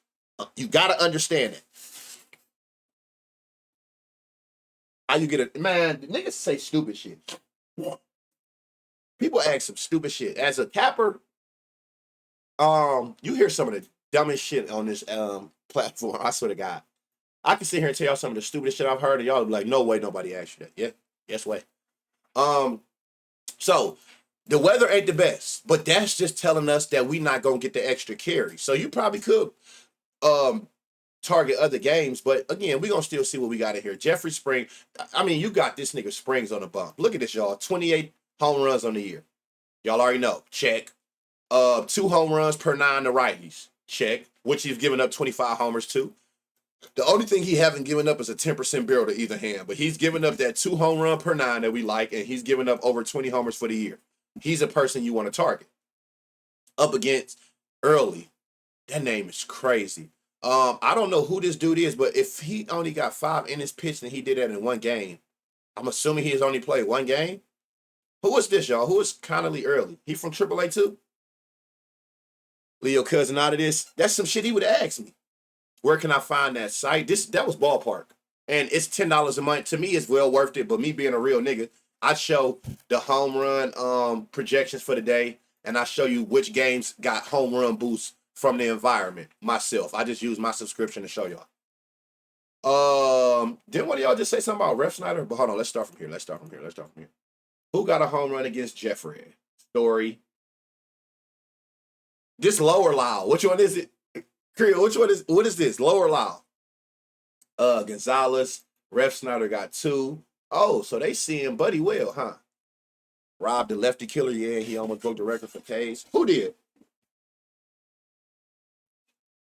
You got to understand it. How you get it? Man, the niggas say stupid shit. People ask some stupid shit. As a capper, you hear some of the dumbest shit on this platform. I swear to God. I can sit here and tell y'all some of the stupidest shit I've heard, and y'all be like, no way nobody asked you that. Yeah, yes way. So the weather ain't the best, but that's just telling us that we not gonna get the extra carry. So you probably could target other games, but again, we gonna still see what we got in here. Jeffrey Spring, I mean, you got this nigga Springs on the bump. Look at this, y'all. 28 home runs on the year. Y'all already know. Check. 2 home runs per 9 to righties. Check. Which he's given up 25 homers to. The only thing he haven't given up is a 10% barrel to either hand, but he's given up that 2 home run per 9 that we like, and he's given up over 20 homers for the year. He's a person you want to target. Up against Early. That name is crazy. I don't know who this dude is, but if he only got 5 innings pitched and he did that in one game, I'm assuming he has only played one game. Who is this, y'all? Who is Connolly Early? He from AAA too? Leo cousin out of this. That's some shit he would ask me. Where can I find that site? That was ballpark. And it's $10 a month. To me, it's well worth it. But me being a real nigga, I show the home run projections for the day, and I show you which games got home run boosts from the environment myself. I just use my subscription to show y'all. Didn't one of y'all just say something about Ref Snyder? But hold on, let's start from here. Who got a home run against Jeffrey? Story. This lower Lyle. Which one is it? What is this? Lower Lyle. Gonzalez. Ref Snyder got 2. Oh, so they seeing Buddy well, huh? Rob the lefty killer, yeah, he almost broke the record for K's. Who did?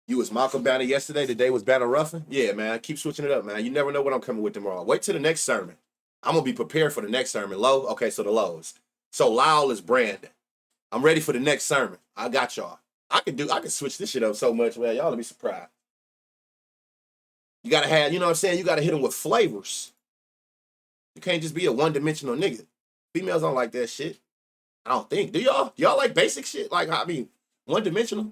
You was Malcolm Banner yesterday, today was Banner Ruffin? Yeah, man, keep switching it up, man. You never know what I'm coming with tomorrow. Wait till the next sermon. I'm going to be prepared for the next sermon. Low? Okay, so the lows. So Lyle is Brandon. I'm ready for the next sermon. I got y'all. I can switch this shit up so much, man. Y'all will be surprised. You got to have, you know what I'm saying? You got to hit them with flavors. You can't just be a one-dimensional nigga. Females don't like that shit. I don't think. Do y'all? Y'all like basic shit? Like, I mean, one-dimensional?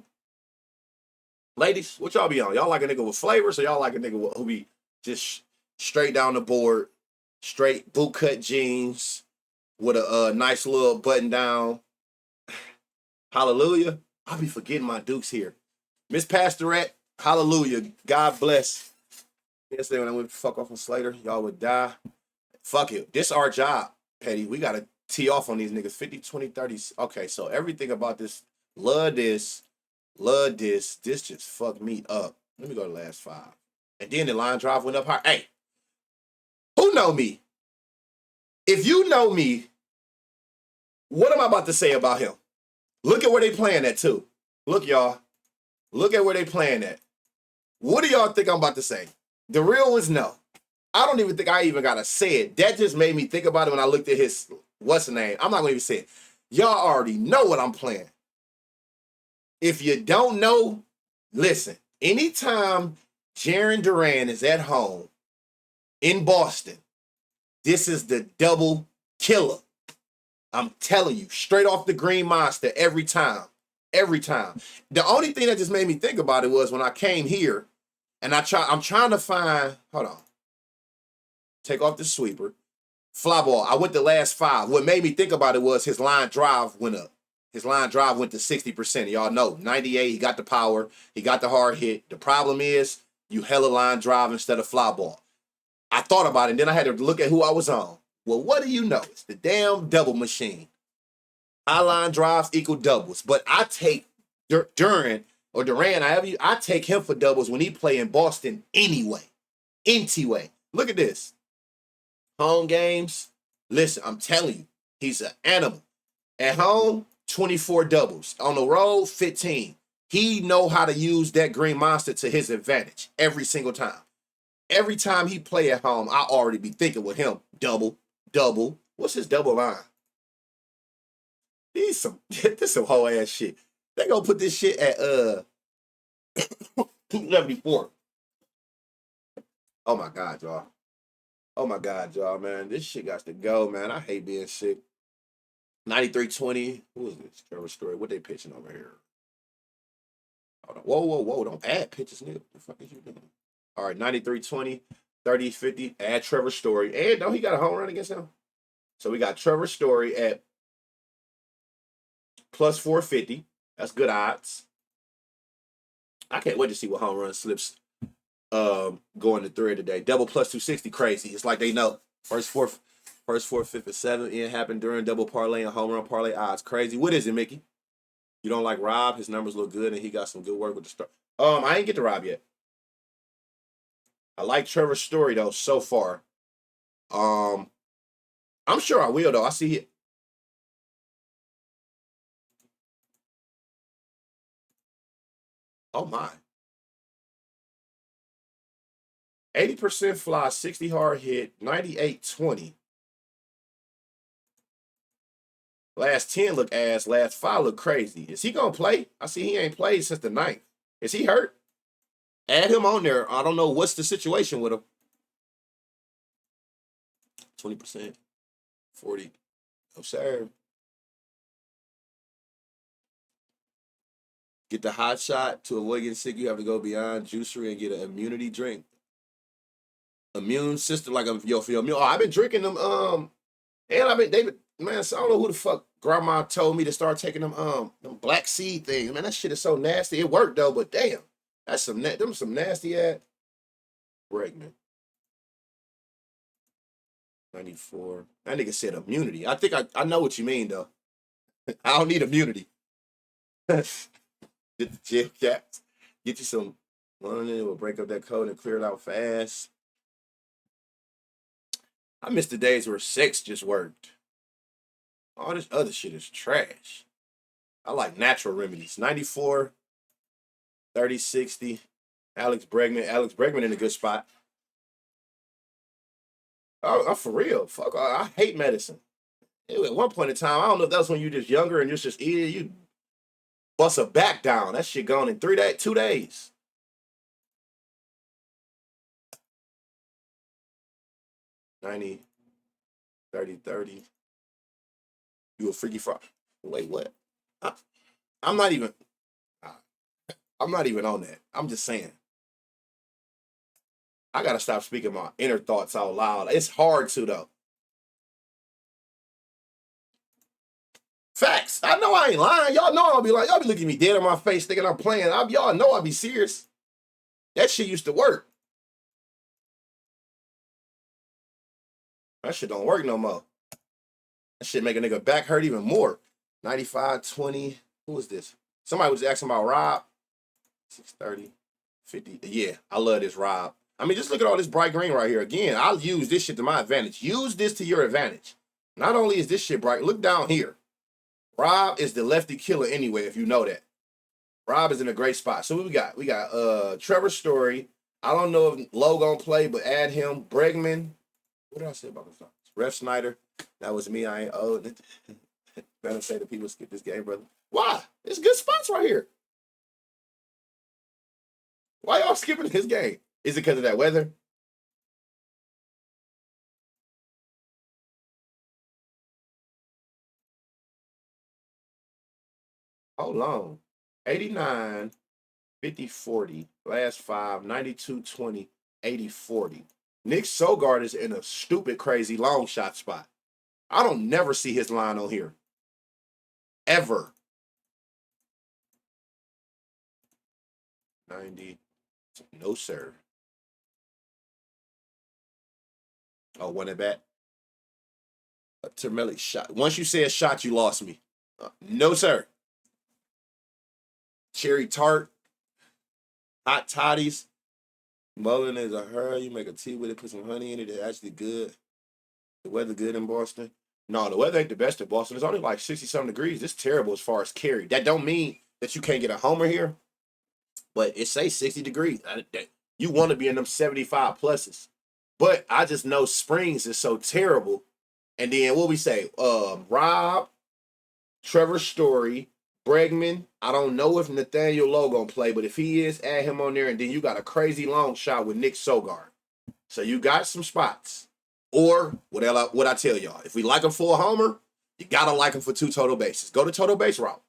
Ladies, what y'all be on? Y'all like a nigga with flavors, or y'all like a nigga who be just straight down the board, straight boot-cut jeans with a nice little button-down? Hallelujah. I'll be forgetting my dukes here. Miss Pastorette, hallelujah. God bless. Yesterday when I went to fuck off on Slater, y'all would die. Fuck it. This our job, Petty. We got to tee off on these niggas. 50, 20, 30. Okay, so everything about this, love this. This just fucked me up. Let me go to the last 5. And then the line drive went up high. Hey, who know me? If you know me, what am I about to say about him? Look at where they playing at, too. Look, y'all. Look at where they playing at. What do y'all think I'm about to say? The real ones, no. I don't even think I even got to say it. That just made me think about it when I looked at his, what's the name? I'm not going to even say it. Y'all already know what I'm playing. If you don't know, listen. Anytime Jarren Duran is at home in Boston, this is the double killer. I'm telling you, straight off the green monster every time. Every time. The only thing that just made me think about it was when I came here and I'm trying to find, hold on. Take off the sweeper. Fly ball. I went the last 5. What made me think about it was his line drive went up. His line drive went to 60%. Y'all know, 98, he got the power. He got the hard hit. The problem is you hella line drive instead of fly ball. I thought about it, and then I had to look at who I was on. Well, what do you know? It's the damn double machine. High line drives equal doubles. But I take Duran, I take him for doubles when he play in Boston anyway. Anyway. Look at this. Home games. Listen, I'm telling you, he's an animal. At home, 24 doubles. On the road, 15. He know how to use that green monster to his advantage every single time. Every time he play at home, I already be thinking with him, double. What's his double line? This some whole ass shit. They gonna put this shit at 274. Oh my God, y'all. Oh my God, y'all, man. This shit got to go, man. I hate being sick. 93-20. Who is this? Trevor Story. What they pitching over here? Hold on. Whoa, whoa, whoa. Don't add pitches, nigga. What the fuck is you doing? All right, 93-20, 30-50. Add Trevor Story. And no, he got a home run against him. So we got Trevor Story at plus 450. That's good odds. I can't wait to see what home run slips going to three today. Double plus 260, crazy. It's like they know. First, fourth, fifth, and seventh. It happened during double parlay and home run parlay odds. Crazy. What is it, Mickey? You don't like Rob? His numbers look good, and he got some good work with the start. I ain't get to Rob yet. I like Trevor's story though so far. I'm sure I will though. I see it. Oh my. 80% fly, 60 hard hit, 98-20. Last 10 look ass, last 5 look crazy. Is he gonna play? I see he ain't played since the 9th. Is he hurt? Add him on there. I don't know what's the situation with him. 20%, 40. Oh, sir. Get the hot shot. To avoid getting sick, you have to go beyond juicery and get an immunity drink. Immune system, like your immune. Oh, I've been drinking them. And I've been man. So I don't know who the fuck grandma told me to start taking them black seed things. Man, that shit is so nasty. It worked though, but damn, that's some nasty ass. Bregman. 94. That nigga said immunity. I think I know what you mean though. I don't need immunity. Get the gym caps. Get you some London. We'll break up that code and clear it out fast. I miss the days where sex just worked. All this other shit is trash. I like natural remedies. 94, 30, 60. Alex Bregman. Alex Bregman in a good spot. Oh, for real. Fuck, I hate medicine. At one point in time, I don't know if that was when you were just younger and you're just eating, you bust a back down. That shit gone in 3 days, 2 days. 90, 30, 30. You a freaky frog. Wait, what? I'm not even. I'm not even on that. I'm just saying. I gotta stop speaking my inner thoughts out loud. It's hard to though. Facts. I know I ain't lying. Y'all know I'll be like, y'all be looking at me dead in my face thinking I'm playing. Y'all know I'll be serious. That shit used to work. That shit don't work no more. That shit make a nigga back hurt even more. 95, 20. Who is this? Somebody was asking about Rob. 630, 50. Yeah, I love this Rob. I mean, just look at all this bright green right here. Again, I'll use this shit to my advantage. Use this to your advantage. Not only is this shit bright, look down here. Rob is the lefty killer anyway, if you know that. Rob is in a great spot. So what we got? We got Trevor Story. I don't know if Lowe gonna play, but add him. Bregman. What did I say about this? Ref Snyder. That was me. I ain't old. Better say that people skip this game, brother. Why? It's good spots right here. Why y'all skipping this game? Is it because of that weather? Hold on. 89, 50, 40. Last 5, 92, 20, 80, 40. Nick Sogard is in a stupid, crazy long shot spot. I don't never see his line on here. Ever. 90. No, sir. Oh, one at bat. Termelli shot. Once you said shot, you lost me. No, sir. Cherry tart. Hot toddies. Mullen is a her. You make a tea with it, put some honey in it. It's actually good. The weather good in Boston. No, the weather ain't the best in Boston. It's only like 60-something degrees. It's terrible as far as carry. That don't mean that you can't get a homer here, but it say 60 degrees. You want to be in them 75 pluses. But I just know Springs is so terrible. And then what we say? Rob, Trevor Story, Bregman. I don't know if Nathaniel Lowe gonna play, but if he is, add him on there, and then you got a crazy long shot with Nick Sogard. So you got some spots. Or what I tell y'all, if we like him for a homer, you gotta like him for 2 total bases. Go to total base route.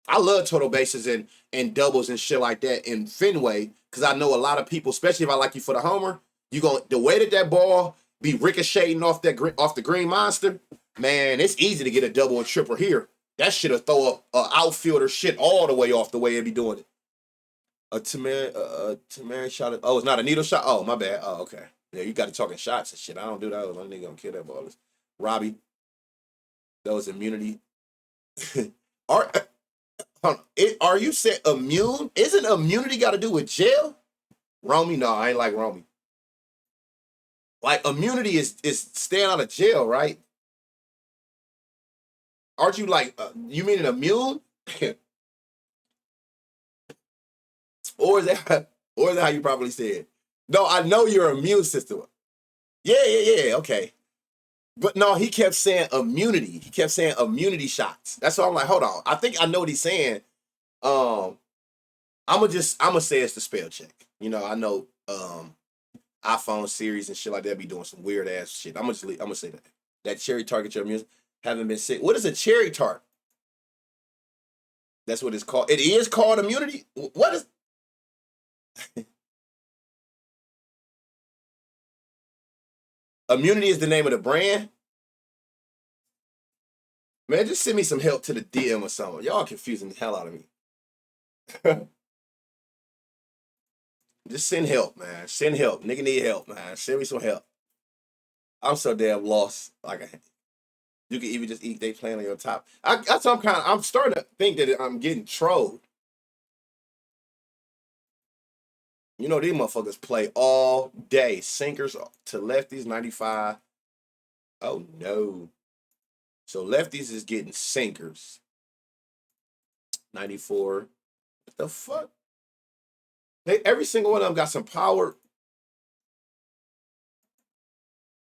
I love total bases and doubles and shit like that in Fenway because I know a lot of people, especially if I like you for the homer, the way that ball be ricocheting off the green monster, man, it's easy to get a double and triple here. That shit'll throw up outfielder shit all the way off the way it be doing it. A Tamari shot. Oh, it's not a needle shot. Oh, my bad. Oh, okay. Yeah, you got to talking shots and shit. I don't do that. One nigga gonna kill that ball. Robbie, that was immunity. Are you saying immune? Isn't immunity got to do with jail? Romy, no, I ain't like Romy. Like immunity is staying out of jail, right? Aren't you like you mean immune? or is that how you probably said? No, I know your immune system. Yeah. Okay. But no, he kept saying immunity. He kept saying immunity shots. That's why I'm like, hold on. I think I know what he's saying. I'm gonna say it's the spell check. You know, I know iPhone series and shit like that be doing some weird ass shit. I'm gonna say that. That cherry tart get your immune haven't been sick. What is a cherry tart? That's what it's called. It is called immunity. What is immunity is the name of the brand? Man, just send me some help to the DM or something. Y'all confusing the hell out of me. Just send help, man. Send help. Nigga need help, man. Send me some help. I'm so damn lost. Like you can even just eat they playing on your top. I'm starting to think that I'm getting trolled. You know, these motherfuckers play all day. Sinkers to lefties, 95. Oh no. So lefties is getting sinkers. 94. What the fuck? Every single one of them got some power.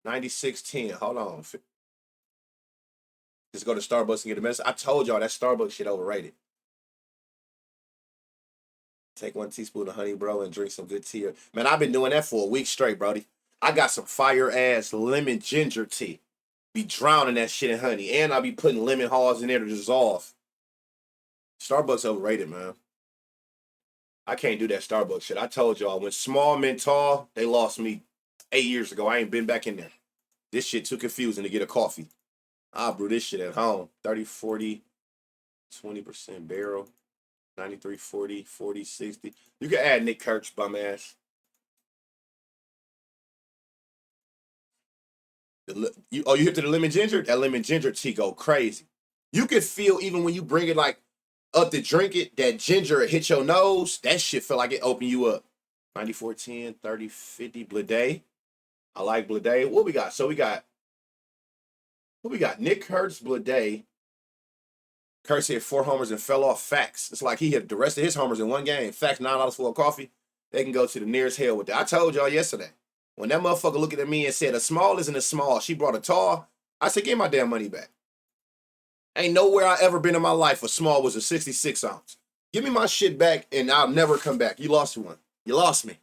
96.10. Hold on. Just go to Starbucks and get a message. I told y'all that Starbucks shit overrated. Take 1 teaspoon of honey, bro, and drink some good tea. Man, I've been doing that for a week straight, Brody. I got some fire ass lemon ginger tea. Be drowning that shit in honey. And I'll be putting lemon halls in there to dissolve. Starbucks overrated, man. I can't do that Starbucks shit. I told y'all, when small men tall, they lost me 8 years ago. I ain't been back in there. This shit too confusing to get a coffee. I'll brew this shit at home. 30, 40, 20% barrel. 93, 40, 40, 60. You can add Nick Kirk's bum ass. You hip to the lemon ginger? That lemon ginger tea go crazy. You can feel even when you bring it like up to drink it, that ginger hit your nose. That shit feel like it open you up. 94, 10, 30, 50, Blade. I like Blade. What we got? So we got Nick Kurtz, Blade. Kurtz hit 4 homers and fell off. Facts. It's like he hit the rest of his homers in one game. Facts, $9 for a coffee. They can go to the nearest hell with that. I told y'all yesterday. When that motherfucker looked at me and said, a small isn't a small. She brought a tall. I said, give my damn money back. Ain't nowhere I ever been in my life a small was a 66 ounce. Give me my shit back and I'll never come back. You lost one. You lost me.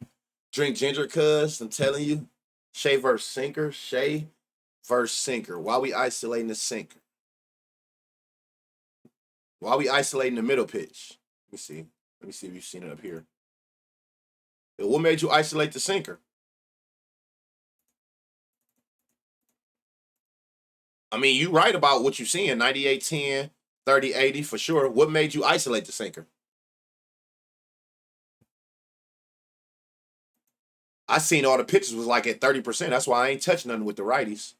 Drink ginger, cuz. I'm telling you. Shay versus sinker. Shay versus sinker. Why we isolating the sinker? Why we isolating the middle pitch? Let me see. Let me see if you've seen it up here. What made you isolate the sinker? I mean, you right about what you're seeing. 98, 10, 30, 80 for sure. What made you isolate the sinker? I seen all the pitches was like at 30%. That's why I ain't touching nothing with the righties.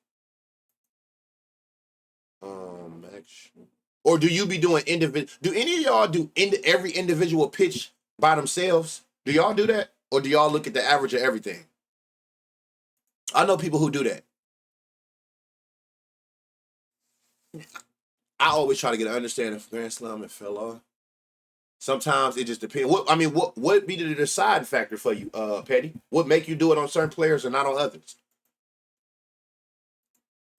Or do you be doing individual? Do any of y'all do every individual pitch by themselves? Do y'all do that? Or do y'all look at the average of everything? I know people who do that. I always try to get an understanding of Grand Slam and fell off. Sometimes it just depends. What be the deciding factor for you, Petty? What make you do it on certain players and not on others?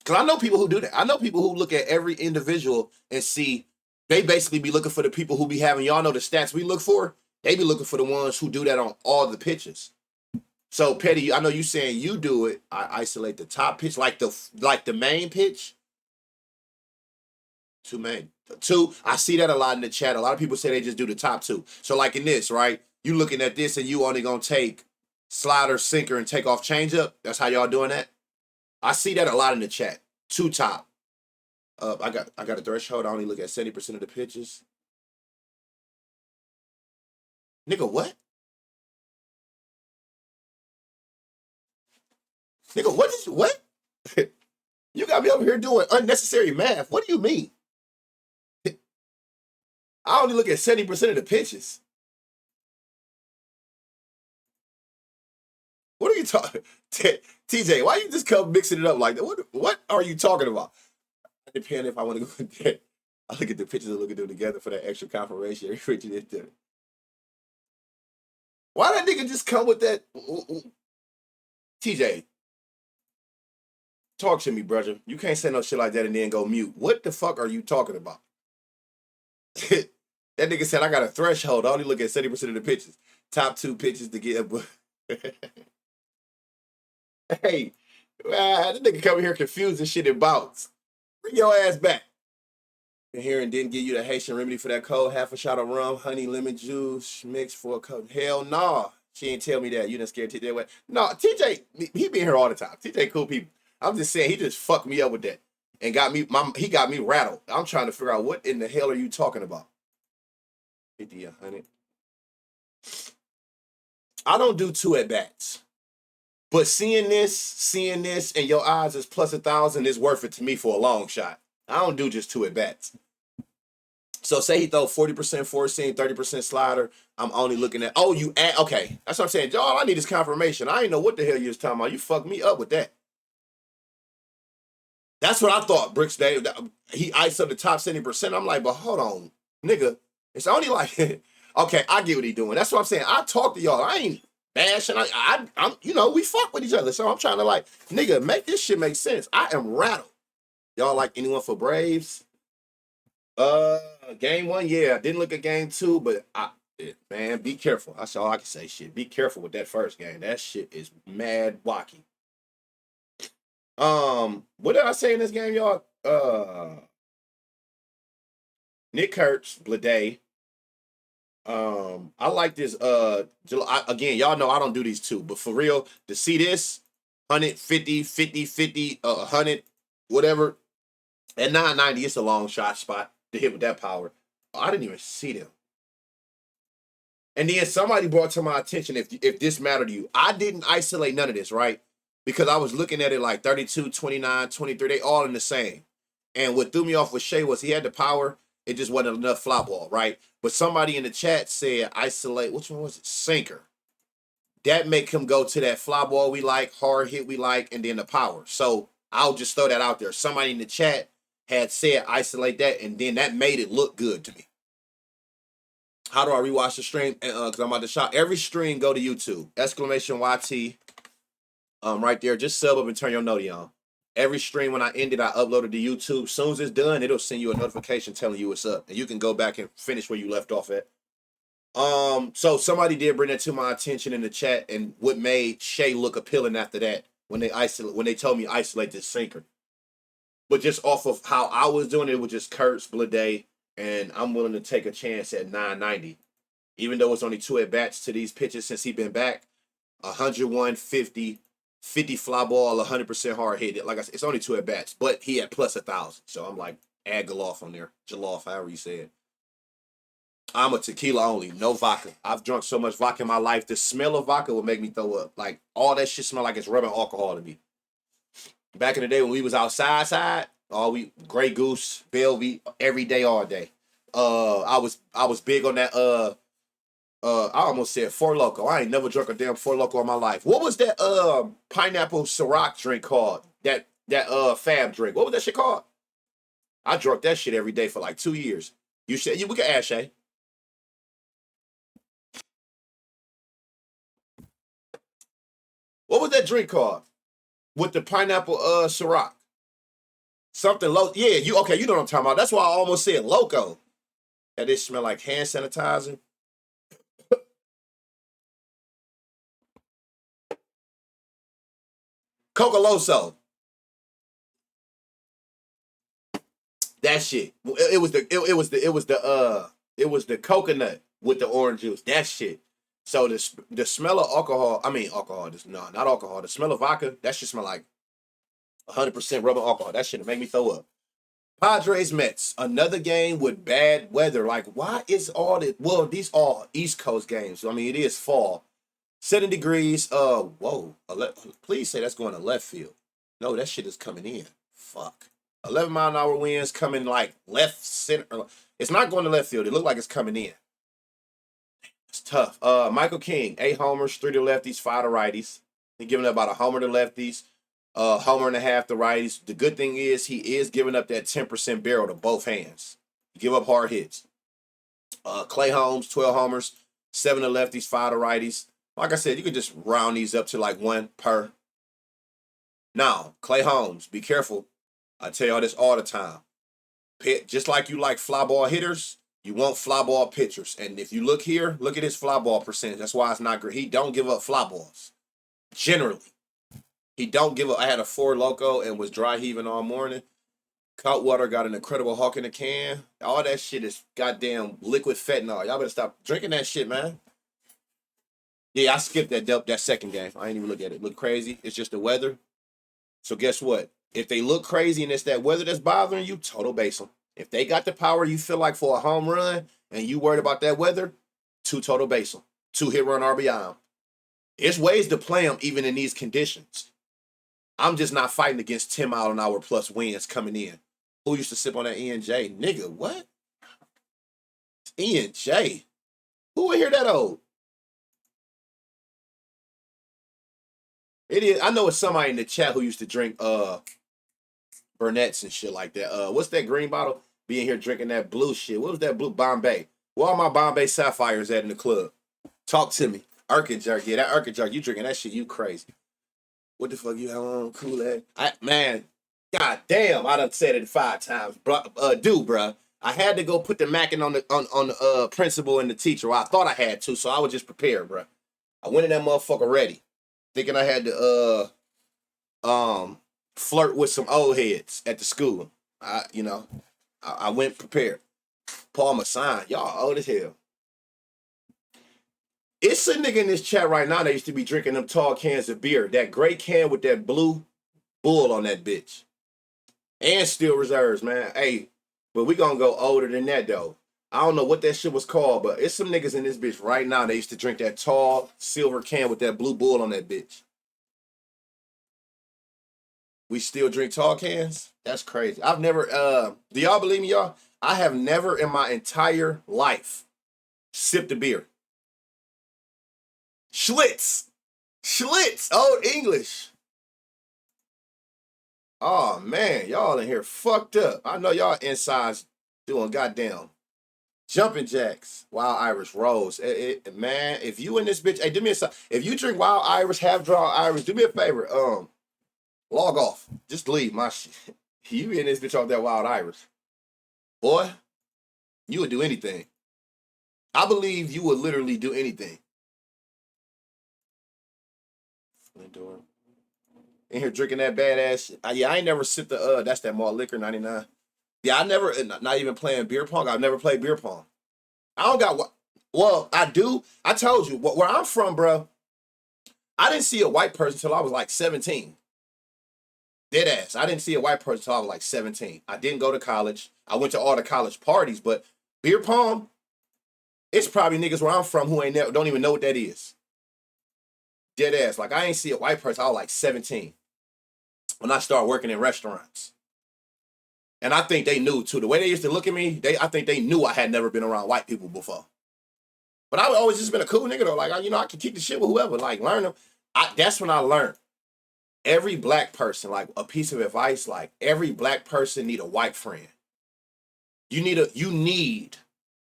Because I know people who do that. I know people who look at every individual and see, they basically be looking for the people who be having, y'all know the stats we look for? They be looking for the ones who do that on all the pitches. So Petty, I know you saying you do it. I isolate the top pitch, like the main pitch. Two main. Two. I see that a lot in the chat. A lot of people say they just do the top two. So like in this, right? You looking at this and you only gonna take slider, sinker, and take off changeup. That's how y'all doing that. I see that a lot in the chat. Two top. I got a threshold. I only look at 70% of the pitches. Nigga, what? Nigga, what? You got me over here doing unnecessary math. What do you mean? I only look at 70% of the pitches. What are you talking? TJ, why you just come mixing it up like that? What are you talking about? It depends if I want to go there. I look at the pitches and look at them together for that extra confirmation. Why that nigga just come with that? TJ, talk to me, brother. You can't say no shit like that and then go mute. What the fuck are you talking about? That nigga said I got a threshold. I only look at 70% of the pitches. Top two pitches to get. Hey, this nigga come here confused and shit and bounce. Bring your ass back. In here and didn't give you the Haitian remedy for that cold. Half a shot of rum, honey, lemon juice, mixed for a cup. Hell nah. She ain't tell me that. You done scared TJ away. No, TJ, he be here all the time. TJ cool people. I'm just saying he just fucked me up with that. And he got me rattled. I'm trying to figure out what in the hell are you talking about? 50, 100. I don't do two at bats. But seeing this, and your odds is plus 1,000 is worth it to me for a long shot. I don't do just two at bats. So say he throw 40% four seam, 30% slider. I'm only looking at okay. That's what I'm saying. All I need is confirmation. I ain't know what the hell you was talking about. You fucked me up with that. That's what I thought, Bricks Day. He iced up the top 70%. I'm like, but hold on, nigga. It's only like okay, I get what he doing. That's what I'm saying. I talk to y'all. I ain't bashing. I'm we fuck with each other. So I'm trying to like, nigga, make this shit make sense. I am rattled. Y'all like anyone for Braves? Game one, yeah. I didn't look at game two, but man, be careful. That's all I can say. Shit, be careful with that first game. That shit is mad wacky. What did I say in this game, y'all? Nick Kurtz, Blade. I like this. Again, y'all know I don't do these two, but for real, to see this 150, 50, 50, 100, whatever, at 990, it's a long shot spot to hit with that power. I didn't even see them. And then somebody brought to my attention if this mattered to you. I didn't isolate none of this, right? Because I was looking at it like 32, 29, 23. They all in the same. And what threw me off with Shea was he had the power. It just wasn't enough fly ball, right? But somebody in the chat said isolate. Which one was it? Sinker. That make him go to that fly ball we like, hard hit we like, and then the power. So I'll just throw that out there. Somebody in the chat had said isolate that, and then that made it look good to me. How do I rewatch the stream? Because I'm about to shot. Every stream, go to YouTube. Exclamation YT. Right there. Just sub up and turn your noti on. Every stream, when I end it, I upload it to YouTube. As soon as it's done, it'll send you a notification telling you what's up. And you can go back and finish where you left off at. So somebody did bring that to my attention in the chat, and what made Shea look appealing after that when they told me isolate this sinker. But just off of how I was doing it with just Kurtz, Blade, and I'm willing to take a chance at 990. Even though it's only two at bats to these pitches since he been back, 101, 50 fly ball, 100% hard hit. Like I said, it's only two at bats, but he had plus 1,000. So I'm like, add Galoff on there. Jaloff, however you say it. I'm a tequila only, no vodka. I've drunk so much vodka in my life. The smell of vodka would make me throw up. Like, all that shit smell like it's rubbing alcohol to me. Back in the day when we was outside, Grey Goose, Belvy, every day, all day. I was big on that. I almost said Four Loko. I ain't never drunk a damn Four Loko in my life. What was that pineapple Ciroc drink called? That Fab drink. What was that shit called? I drunk that shit every day for like 2 years. We can ask Shay. What was that drink called? With the pineapple Ciroc. Something low. Yeah, you know what I'm talking about. That's why I almost said Loco. That it smell like hand sanitizer. Cocoloso. That shit. It was the coconut with the orange juice. That shit. So the smell of alcohol. I mean alcohol. Not alcohol. The smell of vodka. That shit smell like 100% rubbing alcohol. That shit make me throw up. Padres Mets, another game with bad weather. Like, why is all this? Well, these all East Coast games. I mean, it is fall. 7 degrees. Whoa. Please say that's going to left field. No, that shit is coming in. Fuck. 11-mile-an-hour winds coming like left center. It's not going to left field. It looked like it's coming in. It's tough. Michael King, 8 homers, 3 to lefties, 5 to righties. He's giving up about a homer to lefties. Homer and a half to righties. The good thing is he is giving up that 10% barrel to both hands. Give up hard hits. Clay Holmes, 12 homers, 7 to lefties, 5 to righties. Like I said, you could just round these up to like 1 per. Now, Clay Holmes, be careful. I tell y'all this all the time. Just like you like fly ball hitters, you want fly ball pitchers. And if you look here, look at his fly ball percentage. That's why it's not great. He don't give up fly balls. Generally. He don't give up. I had a 4 Loco and was dry heaving all morning. Cutwater got an incredible hawk in the can. All that shit is goddamn liquid fentanyl. Y'all better stop drinking that shit, man. Yeah, I skipped that second game. I ain't even look at it. Look crazy. It's just the weather. So guess what? If they look crazy and it's that weather that's bothering you, total base them. If they got the power you feel like for a home run and you worried about that weather, 2 total base them. 2 hit run RBI. It's ways to play them even in these conditions. I'm just not fighting against 10-mile-an-hour plus winds coming in. Who used to sip on that E&J? Nigga, what? E&J? Who would hear that old? It is. I know it's somebody in the chat who used to drink Burnett's and shit like that. What's that green bottle? Being here drinking that blue shit. What was that blue Bombay? Where all my Bombay Sapphires at in the club? Talk to me. Jerk. Yeah, that Jerk. You drinking that shit, you crazy. What the fuck you have on? Kool-Aid? Man, god damn, I done said it 5 times. Bruh. I had to go put the mackin on the principal and the teacher. Well, I thought I had to, so I was just prepared, bruh. I went in that motherfucker ready. Thinking I had to flirt with some old heads at the school. I went prepared. Paul Masson, y'all old as hell. It's a nigga in this chat right now that used to be drinking them tall cans of beer. That gray can with that blue bull on that bitch. And Steel Reserves, man. Hey, but we gonna go older than that, though. I don't know what that shit was called, but it's some niggas in this bitch right now that used to drink that tall silver can with that blue bull on that bitch. We still drink tall cans? That's crazy. I've never, do y'all believe me, y'all? I have never in my entire life sipped a beer. Schlitz, Old English. Oh, man, y'all in here fucked up. I know y'all insides doing goddamn jumping jacks, Wild Irish Rose. Man, if you in this bitch, hey, do me a side. If you drink Wild Irish, half draw Irish, do me a favor. Log off. Just leave my shit. You in this bitch off that Wild Irish. Boy, you would do anything. I believe you would literally do anything. In here drinking that badass. Yeah, I ain't never sipped the that's that malt liquor 99. Yeah, I never, not even playing beer pong. I've never played beer pong. I don't got what. Well, I do. I told you where I'm from, bro. I didn't see a white person until I was like 17. Dead ass. I didn't see a white person until I was like 17. I didn't go to college. I went to all the college parties, but beer pong, it's probably niggas where I'm from who don't even know what that is. Dead ass. Like I ain't see a white person. I was like 17 when I started working in restaurants. And I think they knew too. The way they used to look at me, I think they knew I had never been around white people before. But I always just been a cool nigga though. Like I can kick the shit with whoever. Like learn them. That's when I learned. Every black person, like a piece of advice, like every black person need a white friend. You need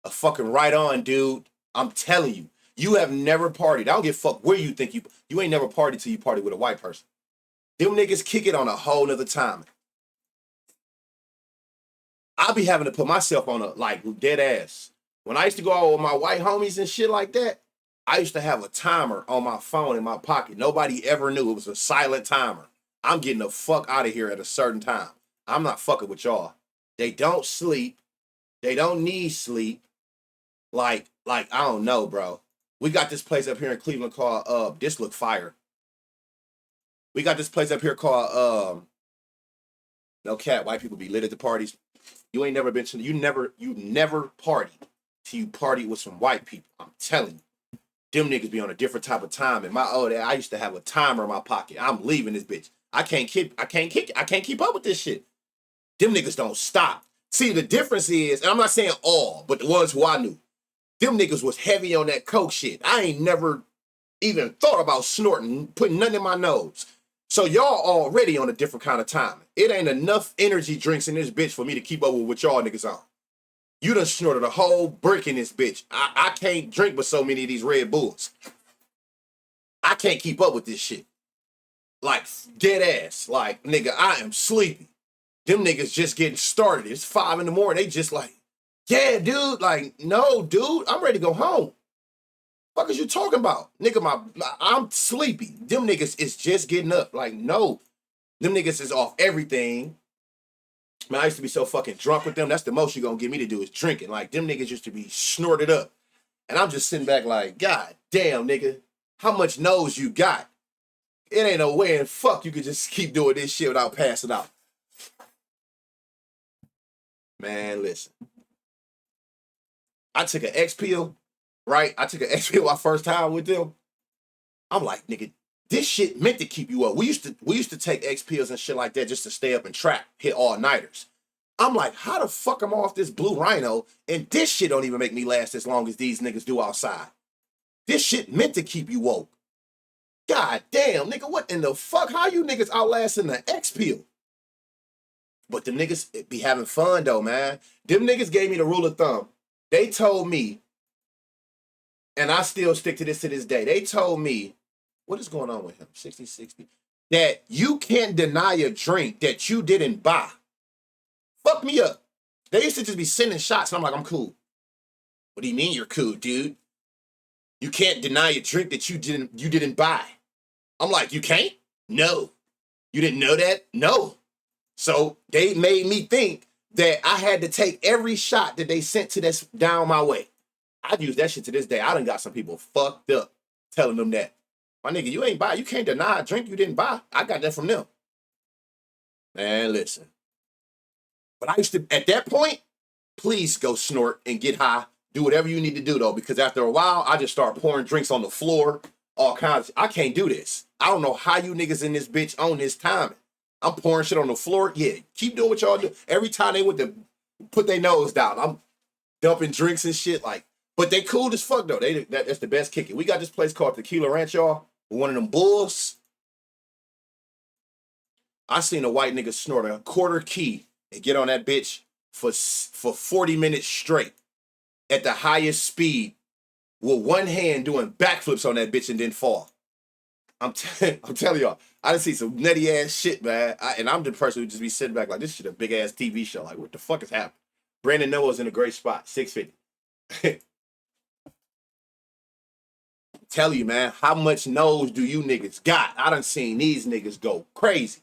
a fucking right on, dude. I'm telling you. You have never partied. I don't give a fuck where you think you ain't never partied till you party with a white person. Them niggas kick it on a whole nother time. I be having to put myself on a like dead ass. When I used to go out with my white homies and shit like that, I used to have a timer on my phone in my pocket. Nobody ever knew. It was a silent timer. I'm getting the fuck out of here at a certain time. I'm not fucking with y'all. They don't sleep. They don't need sleep. Like, I don't know, bro. We got this place up here in Cleveland called this look fire. We got this place up here called no cat, white people be lit at the parties. You ain't never been to you never partied till you party with some white people. I'm telling you. Them niggas be on a different type of time. In my old days, I used to have a timer in my pocket. I'm leaving this bitch. I can't keep up with this shit. Them niggas don't stop. See, the difference is, and I'm not saying all, but the ones who I knew, them niggas was heavy on that coke shit. I ain't never even thought about snorting, putting nothing in my nose. So y'all already on a different kind of timing. It ain't enough energy drinks in this bitch for me to keep up with what y'all niggas on. You done snorted a whole brick in this bitch. I can't drink with so many of these Red Bulls. I can't keep up with this shit. Like, dead ass. Like, nigga, I am sleepy. Them niggas just getting started. It's 5 a.m. They just like, yeah, dude. Like, no, dude, I'm ready to go home. Fuck is you talking about? Nigga, I'm sleepy. Them niggas is just getting up. Like, no. Them niggas is off everything. Man, I used to be so fucking drunk with them. That's the most you gonna get me to do is drinking. Like, them niggas used to be snorted up. And I'm just sitting back like, God damn, nigga. How much nose you got? It ain't no way in fuck you could just keep doing this shit without passing out. Man, listen. I took an X pill, right? I took an X pill my first time with them. I'm like, nigga, this shit meant to keep you up. We used to take X pills and shit like that just to stay up and trap, hit all-nighters. I'm like, how the fuck am I off this Blue Rhino and this shit don't even make me last as long as these niggas do outside? This shit meant to keep you woke. God damn, nigga, what in the fuck? How you niggas outlasting the X pill? But them niggas be having fun though, man. Them niggas gave me the rule of thumb. They told me, and I still stick to this day. They told me, what is going on with him? 60, that you can't deny a drink that you didn't buy. Fuck me up. They used to just be sending shots, and I'm like, I'm cool. What do you mean you're cool, dude? You can't deny a drink that you didn't buy. I'm like, you can't? No. You didn't know that? No. So they made me think that I had to take every shot that they sent to this down my way. I use that shit to this day. I done got some people fucked up telling them that. My nigga, you ain't buy. You can't deny a drink you didn't buy. I got that from them. Man, listen. But I used to, at that point, please go snort and get high. Do whatever you need to do, though, because after a while, I just start pouring drinks on the floor, all kinds. I can't do this. I don't know how you niggas in this bitch own this timing. I'm pouring shit on the floor. Yeah, keep doing what y'all do. Every time they went to put their nose down, I'm dumping drinks and shit. Like, but they cool as fuck, though. That's the best kicking. We got this place called Tequila Ranch, y'all. One of them bulls. I seen a white nigga snort a quarter key and get on that bitch for 40 minutes straight at the highest speed with one hand doing backflips on that bitch and then fall. I'm telling y'all, I done see some nutty ass shit, man. And I'm the person who just be sitting back like, this shit a big ass TV show. Like, what the fuck is happening? Brandon Noah's in a great spot, 650. Tell you, man, how much nose do you niggas got? I done seen these niggas go crazy.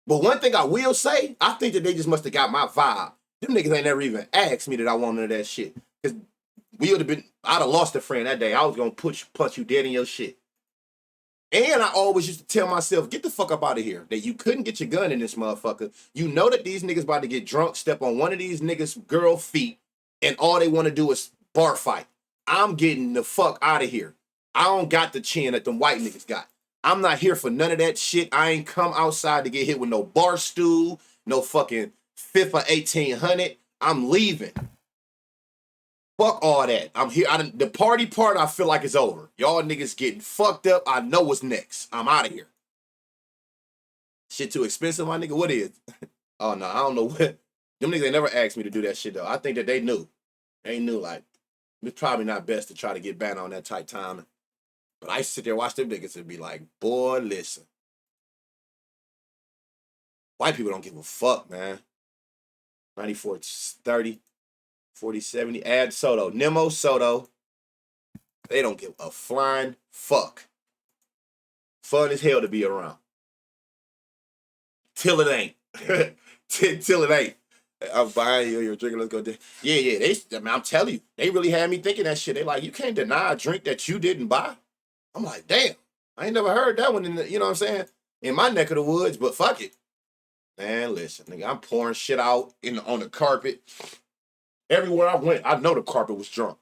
But one thing I will say, I think that they just must have got my vibe. Them niggas ain't never even asked me that I wanted that shit. Because I'd have lost a friend that day. I was going to punch you dead in your shit. And I always used to tell myself, get the fuck up out of here. That you couldn't get your gun in this motherfucker. You know that these niggas about to get drunk, step on one of these niggas' girl feet, and all they want to do is bar fight. I'm getting the fuck out of here. I don't got the chin that them white niggas got. I'm not here for none of that shit. I ain't come outside to get hit with no bar stool, no fucking 5th or 1800. I'm leaving. Fuck all that. I'm here. The party part, I feel like it's over. Y'all niggas getting fucked up. I know what's next. I'm out of here. Shit too expensive, my nigga? What is? Oh, no, I don't know what. Them niggas ain't never asked me to do that shit, though. I think that they knew. They knew, like, it's probably not best to try to get banned on that tight timing. But I used to sit there and watch them niggas and be like, boy, listen. White people don't give a fuck, man. 94-30. 40-70, add Soto. Nemo Soto. They don't give a flying fuck. Fun as hell to be around. till it ain't. Till it ain't. I'm buying you, you're drinking, let's go. Yeah. I mean, I'm telling you, they really had me thinking that shit. They like, you can't deny a drink that you didn't buy. I'm like, damn, I ain't never heard that one you know what I'm saying? In my neck of the woods, but fuck it. Man, listen, nigga, I'm pouring shit out on the carpet. Everywhere I went, I know the carpet was drunk.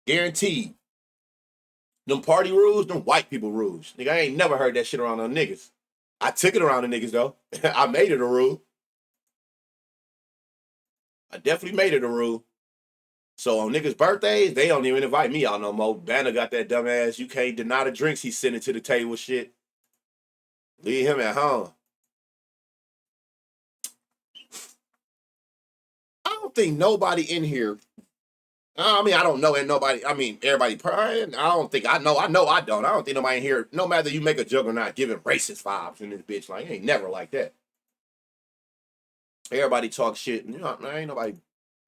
Guaranteed. Them party rules, them white people rules. Nigga, I ain't never heard that shit around them niggas. I took it around the niggas though. I made it a rule. I definitely made it a rule. So on niggas' birthdays, they don't even invite me out no more. Banner got that dumbass, you can't deny the drinks he's sending to the table shit. Leave him at home. I don't think nobody in here. I mean, I don't know, and nobody. I mean, everybody. I don't think I know. I don't. I don't think nobody in here. No matter you make a joke or not, giving racist vibes in this bitch. Like, ain't never like that. Everybody talk shit. You know, ain't nobody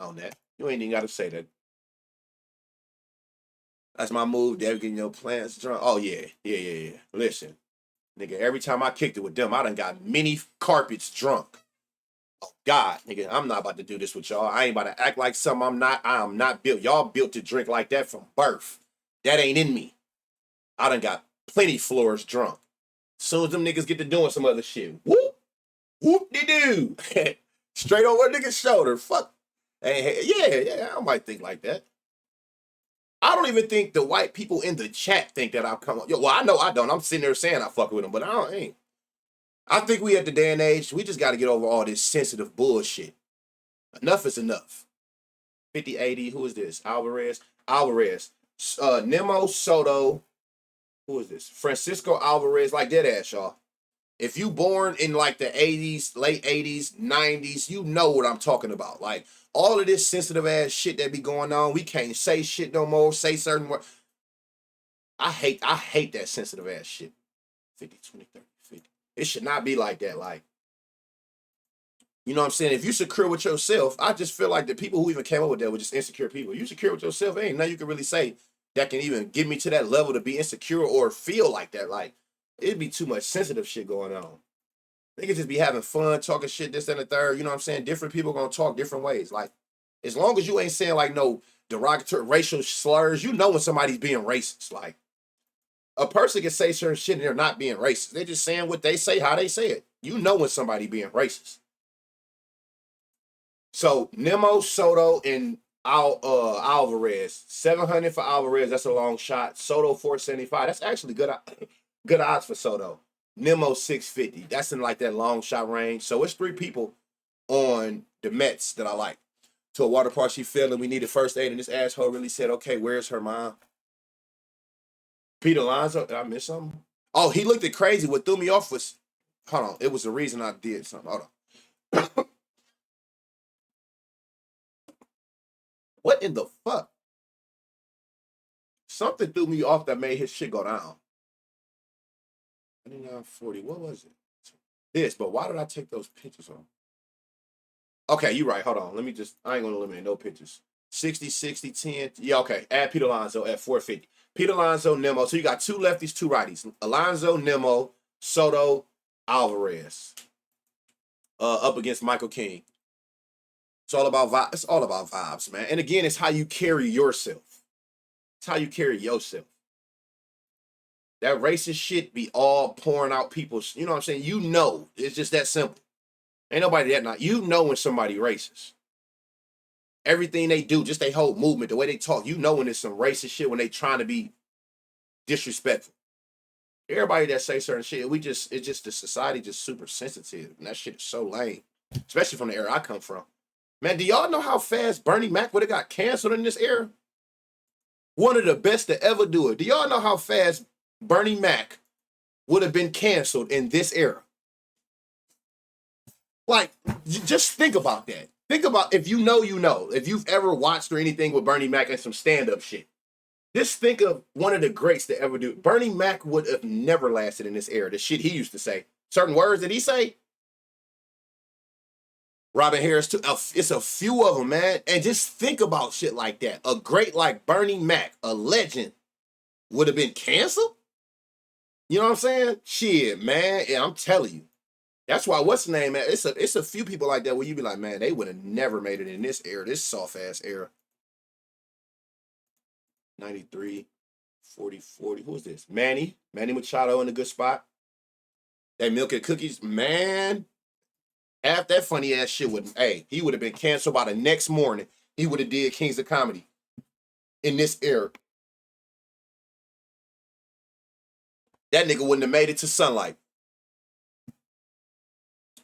on that. You ain't even got to say that. That's my move. They're getting your plants drunk. Oh yeah. Listen, nigga. Every time I kicked it with them, I done got many carpets drunk. Oh God, nigga, I'm not about to do this with y'all. I ain't about to act like something I'm not. I am not built. Y'all built to drink like that from birth. That ain't in me. I done got plenty floors drunk. Soon as them niggas get to doing some other shit, whoop de doo, straight over a nigga's shoulder. Fuck. Hey, yeah, I might think like that. I don't even think the white people in the chat think that I'll come. Yo, well, I know I don't. I'm sitting there saying I fuck with them, but ain't. I think we at the day and age, we just got to get over all this sensitive bullshit. Enough is enough. 5080, who is this? Alvarez. Nemo Soto. Who is this? Francisco Alvarez, like that ass, y'all. If you born in like the 80s, late 80s, 90s, you know what I'm talking about. Like all of this sensitive ass shit that be going on, we can't say shit no more, say certain words. I hate that sensitive ass shit. 50, 20, 30, 50. It should not be like that. Like, you know what I'm saying? If you secure with yourself, I just feel like the people who even came up with that were just insecure people. You secure with yourself, ain't nothing you can really say that can even get me to that level to be insecure or feel like that. Like, it'd be too much sensitive shit going on. They could just be having fun, talking shit, this and the third. You know what I'm saying? Different people gonna talk different ways. Like, as long as you ain't saying like no derogatory racial slurs, you know when somebody's being racist. Like, a person can say certain shit and they're not being racist. They're just saying what they say, how they say it. You know when somebody being racist. So Nemo, Soto, and Alvarez. 700 for Alvarez. That's a long shot. Soto 475. That's actually good odds for Soto. Nemo 650. That's in like that long shot range. So it's three people on the Mets that I like. To a water park she fell and we needed first aid, and this asshole really said, okay, where's her mom? Pete Alonso, did I miss something? Oh, he looked at crazy. What threw me off was, hold on, it was the reason I did something. Hold on. What in the fuck? Something threw me off that made his shit go down. 2940, what was it? This, but why did I take those pictures on? Okay, you're right. Hold on. Let me just, I ain't going to eliminate no pictures. 60, 60, 10. Yeah, okay. Add Pete Alonso at 450. Pete Alonso, Nemo. So you got two lefties, two righties. Alonso, Nemo, Soto, Alvarez. Up against Michael King. It's all about vibes. It's all about vibes, man. And again, it's how you carry yourself. It's how you carry yourself. That racist shit be all pouring out people's, you know what I'm saying? You know, it's just that simple. Ain't nobody that not. You know when somebody racist. Everything they do, just their whole movement, the way they talk, you know when it's some racist shit when they trying to be disrespectful. Everybody that say certain shit, it's just the society just super sensitive. And that shit is so lame. Especially from the era I come from. Man, do y'all know how fast Bernie Mac would have got canceled in this era? One of the best to ever do it. Do y'all know how fast Bernie Mac would have been canceled in this era? Like, just think about that. Think about, if you know, you know. If you've ever watched or anything with Bernie Mac and some stand-up shit. Just think of one of the greats to ever do. Bernie Mac would have never lasted in this era. The shit he used to say. Certain words that he say. Robin Harris too. It's a few of them, man. And just think about shit like that. A great like Bernie Mac, a legend, would have been canceled? You know what I'm saying? Shit, man. Yeah, I'm telling you. That's why what's the name, man? It's a few people like that where you be like, man, they would have never made it in this era, this soft ass era. 93, 40, 40. Who is this? Manny Machado in a good spot. That milk and cookies, man. Half that funny ass shit would, hey, he would have been canceled by the next morning. He would have did Kings of Comedy in this era. That nigga wouldn't have made it to sunlight.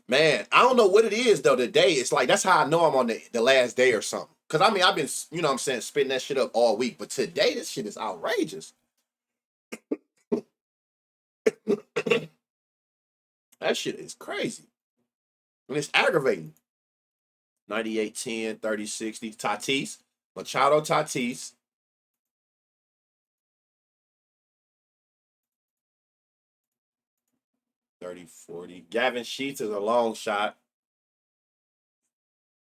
Man, I don't know what it is though. Today, it's like that's how I know I'm on the last day or something. Cause I mean, I've been, you know what I'm saying, spitting that shit up all week. But today, this shit is outrageous. That shit is crazy. And it's aggravating. 98, 10, 30, 60. Tatis. Machado Tatis. 30, 40. Gavin Sheets is a long shot.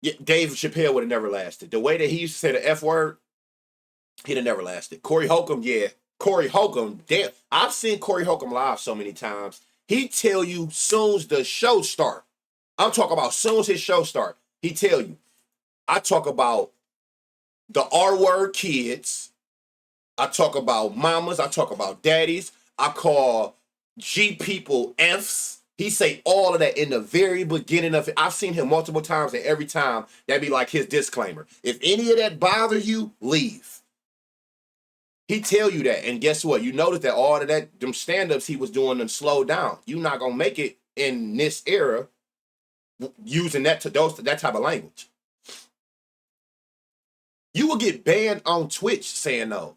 Yeah, Dave Chappelle would have never lasted. The way that he used to say the F word, he'd have never lasted. Corey Holcomb, yeah. Corey Holcomb, damn. I've seen Corey Holcomb live so many times. He tell you soon as the show start. I'm talking about soon as his show start. He tell you. I talk about the R word kids. I talk about mamas. I talk about daddies. I call G people Fs. He say all of that in the very beginning of it. I've seen him multiple times, and every time that'd be like his disclaimer. If any of that bother you, leave. He tell you that, and guess what? You notice that all of that, them stand-ups he was doing them slow down. You not gonna make it in this era using that type of language. You will get banned on Twitch saying those.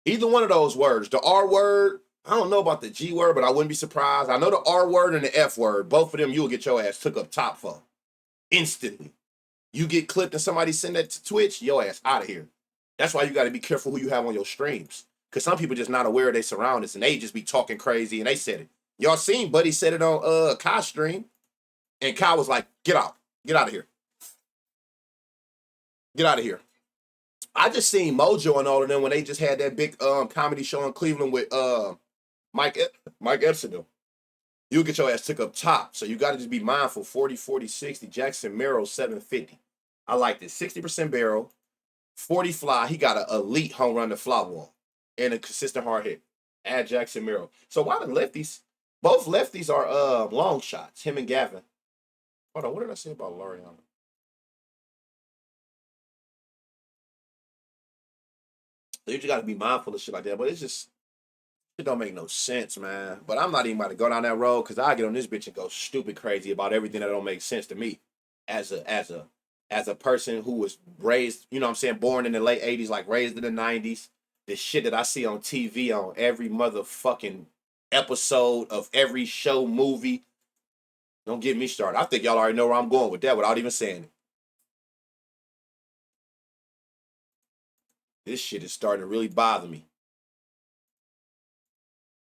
Either one of those words, the R word. I don't know about the G word, but I wouldn't be surprised. I know the R word and the F word. Both of them, you will get your ass took up top for instantly. You get clipped and somebody send that to Twitch, your ass out of here. That's why you got to be careful who you have on your streams. Because some people just not aware of their surroundings and they just be talking crazy and they said it. Y'all seen Buddy said it on Kai's stream. And Kai was like, get out. Get out of here. Get out of here. I just seen Mojo and all of them when they just had that big comedy show in Cleveland with Mike Epson. You'll get your ass took up top. So you got to just be mindful. 40, 40, 60. Jackson Merrill, 750. I like this. 60% barrel. 40 fly. He got an elite home run to fly ball and a consistent hard hit. Add Jackson Merrill. So why the lefties? Both lefties are long shots. Him and Gavin. Hold on. What did I say about Lariano? So you just got to be mindful of shit like that. But it's just, it don't make no sense, man. But I'm not even about to go down that road because I get on this bitch and go stupid crazy about everything that don't make sense to me as a person who was raised, you know what I'm saying, born in the late 80s, like raised in the 90s. The shit that I see on TV on every motherfucking episode of every show, movie. Don't get me started. I think y'all already know where I'm going with that without even saying it. This shit is starting to really bother me.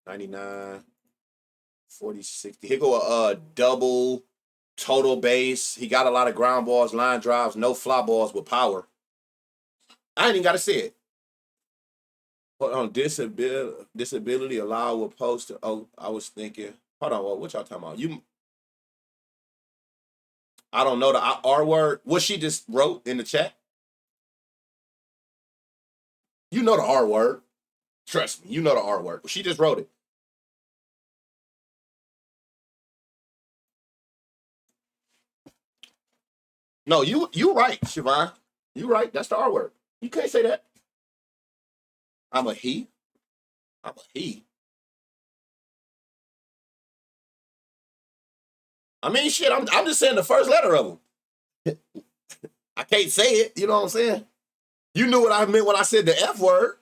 99, 40, 60. Here go a double total base. He got a lot of ground balls, line drives, no fly balls with power. I ain't even got to say it. Hold on, disability allow a poster. Oh, I was thinking. Hold on, what y'all talking about? I don't know the R word. What she just wrote in the chat. You know the R word. Trust me, you know the R word. She just wrote it. No, you right, Siobhan. You right. That's the R word. You can't say that. I'm a he. I'm a he. I mean, shit. I'm just saying the first letter of them. I can't say it. You know what I'm saying? You knew what I meant when I said the F word.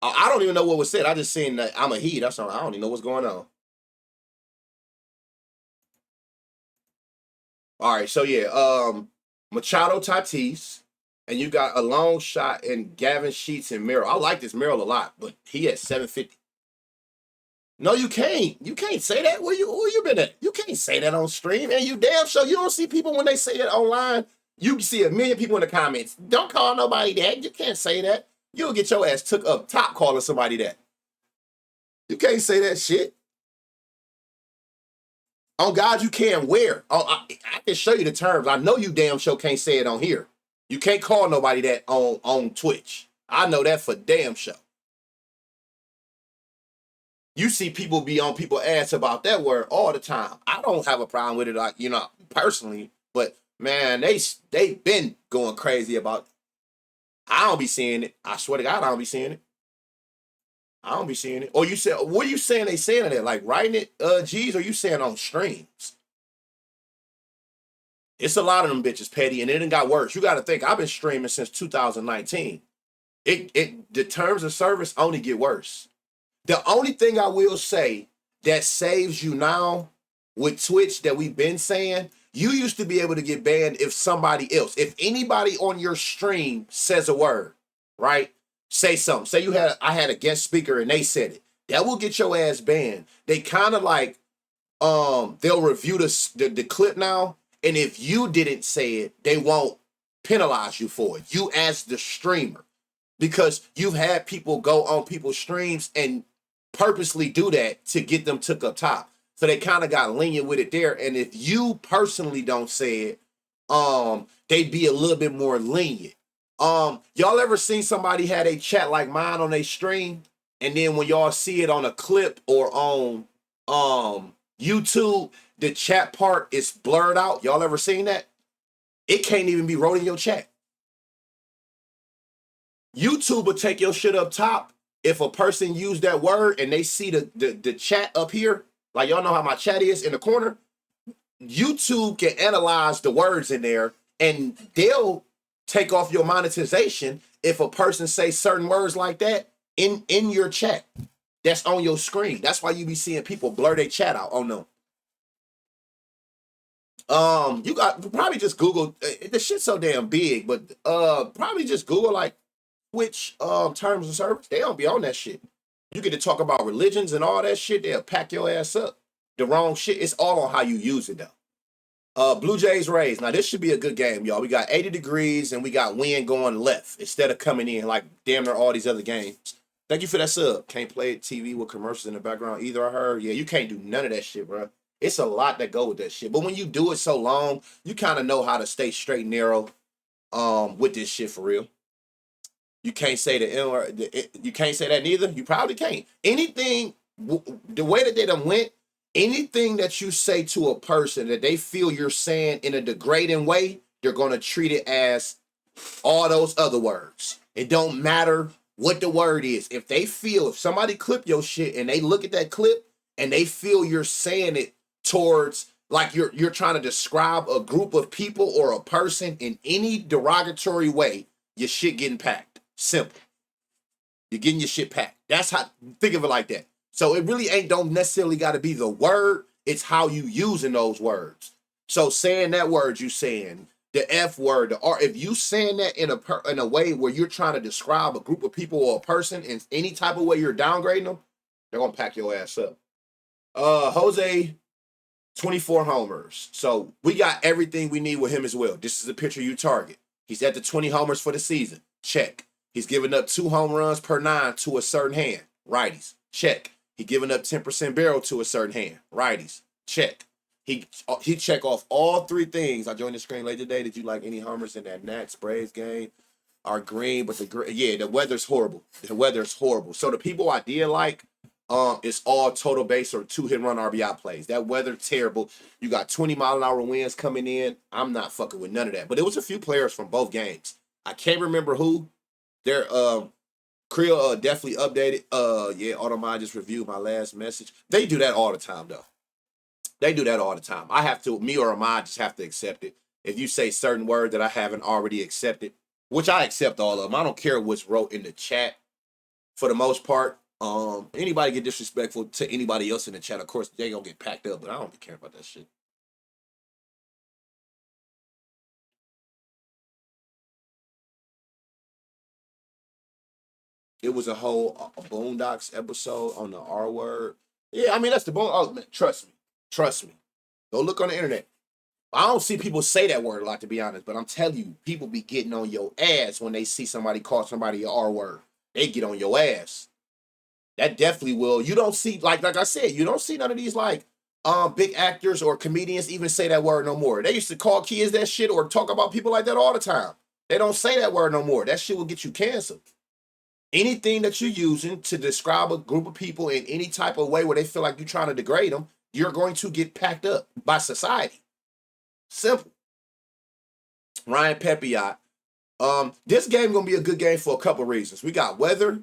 I don't even know what was said. I just seen that I'm a he. That's all. I don't even know what's going on. All right, so yeah, Machado Tatis, and you got a long shot in Gavin Sheets and Merrill. I like this Merrill a lot, but he at 750. No, you can't. You can't say that. Where you been at? You can't say that on stream. And you damn sure you don't see people when they say it online. You see a million people in the comments. Don't call nobody that. You can't say that. You'll get your ass took up top calling somebody that. You can't say that shit. On God, you can where? Oh, I can show you the terms. I know you damn sure can't say it on here. You can't call nobody that on Twitch. I know that for damn sure. You see people be on people's ass about that word all the time. I don't have a problem with it, like, you know, personally, but man, they been going crazy about it. I don't be seeing it. I swear to God, I don't be seeing it. I don't be seeing it. Or you say, what are you saying they saying it? Like writing it, G's, or you saying on streams? It's a lot of them bitches petty, and it done got worse. You got to think, I've been streaming since 2019. The terms of service only get worse. The only thing I will say that saves you now with Twitch that we've been saying, you used to be able to get banned if somebody else, if anybody on your stream says a word, right? Say something. Say I had a guest speaker and they said it. That will get your ass banned. They kind of like, they'll review the clip now, and if you didn't say it, they won't penalize you for it. You as the streamer, because you've had people go on people's streams and purposely do that to get them took up top. So they kind of got lenient with it there. And if you personally don't say it, they'd be a little bit more lenient. Y'all ever seen somebody had a chat like mine on their stream, and then when y'all see it on a clip or on YouTube, the chat part is blurred out? Y'all ever seen that? It can't even be wrote in your chat. YouTube will take your shit up top if a person used that word and they see the chat up here, like y'all know how my chat is in the corner. YouTube can analyze the words in there and they'll take off your monetization if a person say certain words like that in your chat that's on your screen. That's why you be seeing people blur their chat out. Oh no. You got probably just Google, the shit's so damn big, but probably just Google like Twitch terms of service. They don't be on that shit. You get to talk about religions and all that shit, they'll pack your ass up. The wrong shit. It's all on how you use it though. Blue Jays Rays. Now this should be a good game, y'all. We got 80 degrees and we got wind going left instead of coming in like damn near all these other games. Thank you for that sub. Can't play TV with commercials in the background either. I heard. Yeah, you can't do none of that shit, bro. It's a lot that go with that shit. But when you do it so long, you kind of know how to stay straight and narrow with this shit for real. You can't say the N word. You can't say that neither. You probably can't. Anything, the way that they done went, anything that you say to a person that they feel you're saying in a degrading way, they're going to treat it as all those other words. It don't matter what the word is. If somebody clip your shit and they look at that clip and they feel you're saying it towards, like you're trying to describe a group of people or a person in any derogatory way, your shit getting packed. Simple. You're getting your shit packed. That's how, think of it like that. So it really don't necessarily got to be the word. It's how you using those words. So saying that word you saying, the F word, the R, if you saying that in a way where you're trying to describe a group of people or a person in any type of way you're downgrading them, they're going to pack your ass up. Jose, 24 homers. So we got everything we need with him as well. This is the pitcher you target. He's at the 20 homers for the season. Check. He's giving up 2 home runs per 9 to a certain hand. Righties. Check. He giving up 10% barrel to a certain hand. Righties. Check. He check off all 3 things. I joined the screen late today. Did you like any homers in that Nats Braves game? Are green, but the weather's horrible. The weather's horrible. So the people I did like, it's all total base or 2 hit run RBI plays. That weather terrible. You got 20-mile-an-hour winds coming in. I'm not fucking with none of that. But it was a few players from both games. I can't remember who. They're Creel definitely updated. Yeah, Automod just reviewed my last message. They do that all the time though. They do that all the time. I have to, me or Ahmad just have to accept it. If you say certain word that I haven't already accepted, which I accept all of them. I don't care what's wrote in the chat for the most part. Anybody get disrespectful to anybody else in the chat, of course, they gonna get packed up, but I don't care about that shit. It was a whole Boondocks episode on the R word. Yeah, I mean, that's the bone. Oh, man, trust me. Trust me. Go look on the internet. I don't see people say that word a lot, to be honest, but I'm telling you, people be getting on your ass when they see somebody call somebody an R word. they get on your ass. That definitely will. You don't see like I said, you don't see none of these like big actors or comedians even say that word no more. They used to call kids that shit or talk about people like that all the time. They don't say that word no more. That shit will get you canceled. Anything that you're using to describe a group of people in any type of way where they feel like you're trying to degrade them, you're going to get packed up by society. Simple. Ryan Pepiot. This game gonna be a good game for a couple reasons. We got weather,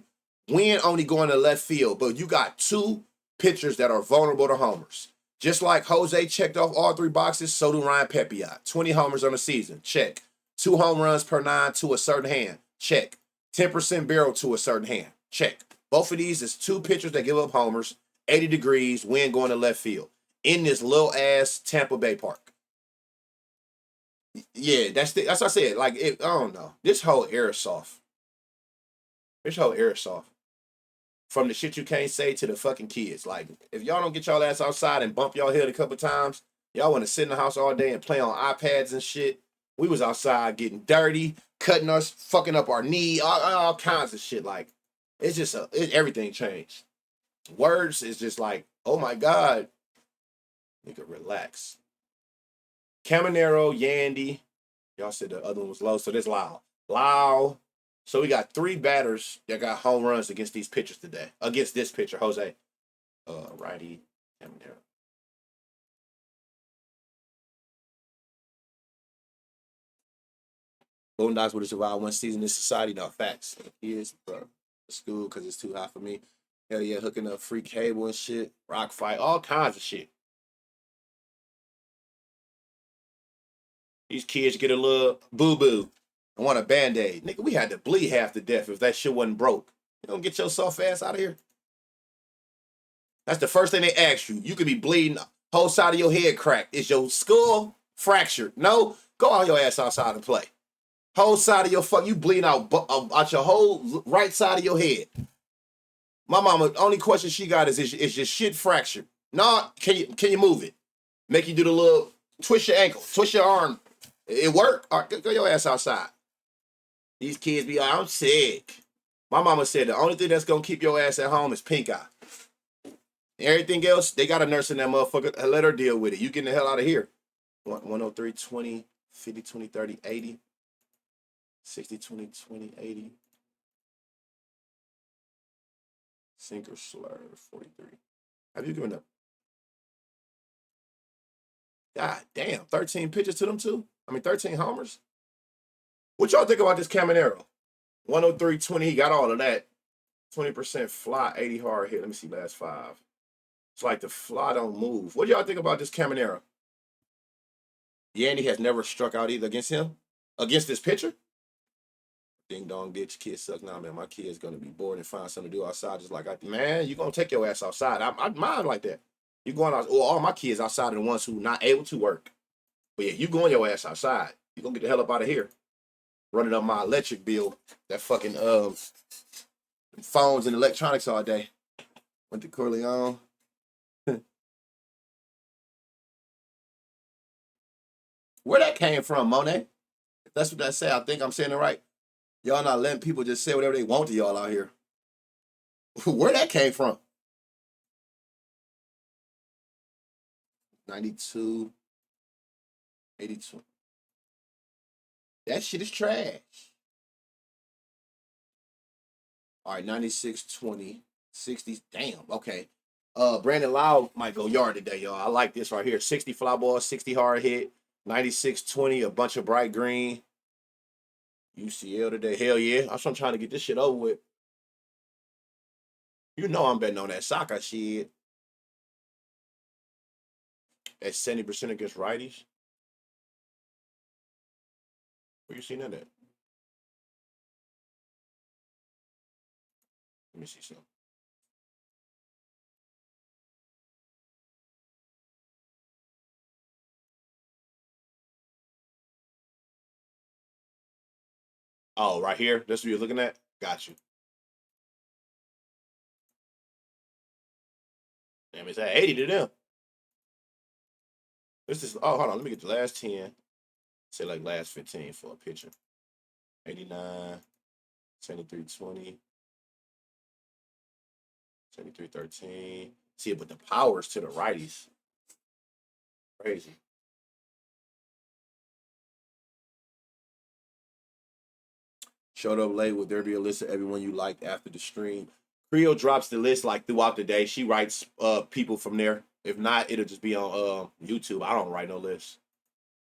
wind only going to left field, but you got two pitchers that are vulnerable to homers. Just like Jose checked off all three boxes, so do Ryan Pepiot. 20 homers on the season, check. 2 home runs per 9 to a certain hand, check. 10% barrel to a certain hand, check. Both of these is two pitchers that give up homers, 80 degrees, wind going to left field in this little ass Tampa Bay park. Yeah, that's what I said. Like, I don't know. This whole era soft. This whole era soft. From the shit you can't say to the fucking kids. Like, if y'all don't get y'all ass outside and bump y'all head a couple times, y'all want to sit in the house all day and play on iPads and shit. We was outside getting dirty, cutting us, fucking up our knee, all kinds of shit. Like, it's just everything changed. Words is just like, oh my God, nigga, relax. Caminero, Yandy. Y'all said the other one was low, so this Lau. Lau. So we got 3 batters that got home runs against these pitchers today. Against this pitcher, Jose. Righty, Caminero. Boondocks would have survived one season in society. No, facts. Kids, bro. School, because it's too hot for me. Hell yeah, hooking up free cable and shit. Rock fight, all kinds of shit. These kids get a little boo-boo and want a Band-Aid. Nigga, we had to bleed half to death if that shit wasn't broke. You don't get your soft ass out of here. That's the first thing they ask you. You could be bleeding, whole side of your head cracked. Is your skull fractured? No, go on your ass outside and play. Whole side of your you bleeding out your whole right side of your head. My mama, only question she got is your shit fractured? Nah, can you move it? Make you do the little twist your ankle, twist your arm. It worked? All right, go your ass outside. These kids be like, I'm sick. My mama said the only thing that's gonna keep your ass at home is pink eye. Everything else, they got a nurse in that motherfucker. Let her deal with it. You getting the hell out of here. 103, 20, 50, 20, 30, 80. 60, 20, 20, 80. Sinker slur, 43. Have you given up? God damn, 13 pitches to them too? 13 homers? What y'all think about this Caminero? 103, 20, he got all of that. 20% fly, 80 hard hit. Let me see last 5. It's like the fly don't move. What do y'all think about this Caminero? Yandy has never struck out either against him? Against this pitcher? Ding dong ditch, kids suck. Nah, man, my kid's gonna be bored and find something to do outside. Just like, man, you gonna take your ass outside. I mind like that. You going out, well, all my kids outside are the ones who not able to work. But yeah, you going your ass outside. You gonna get the hell up out of here. Running up my electric bill. That fucking phones and electronics all day. Went to Corleone. Where that came from, Monet? If that's what that say, I think I'm saying it right. Y'all not letting people just say whatever they want to y'all out here. Where that came from? 92, 82. That shit is trash. All right, 96, 20, 60. Damn, okay. Brandon Lau might go yard today, y'all. I like this right here. 60 fly ball, 60 hard hit, 96, 20, a bunch of bright green. UCL today. Hell yeah. I'm trying to get this shit over with. You know I'm betting on that soccer shit. At 70% against righties. Where you seen that at? Let me see something. Oh, right here. That's what you're looking at? Got you. Damn, it's at 80 to them. This is, oh, hold on. Let me get the last 10. Say like last 15 for a pitcher. 89, 73, 20. 73-13. See it, but the powers to the righties. Crazy. Showed up late. Would there be a list of everyone you liked after the stream? Creo drops the list like throughout the day. She writes people from there. If not, it'll just be on YouTube. I don't write no list.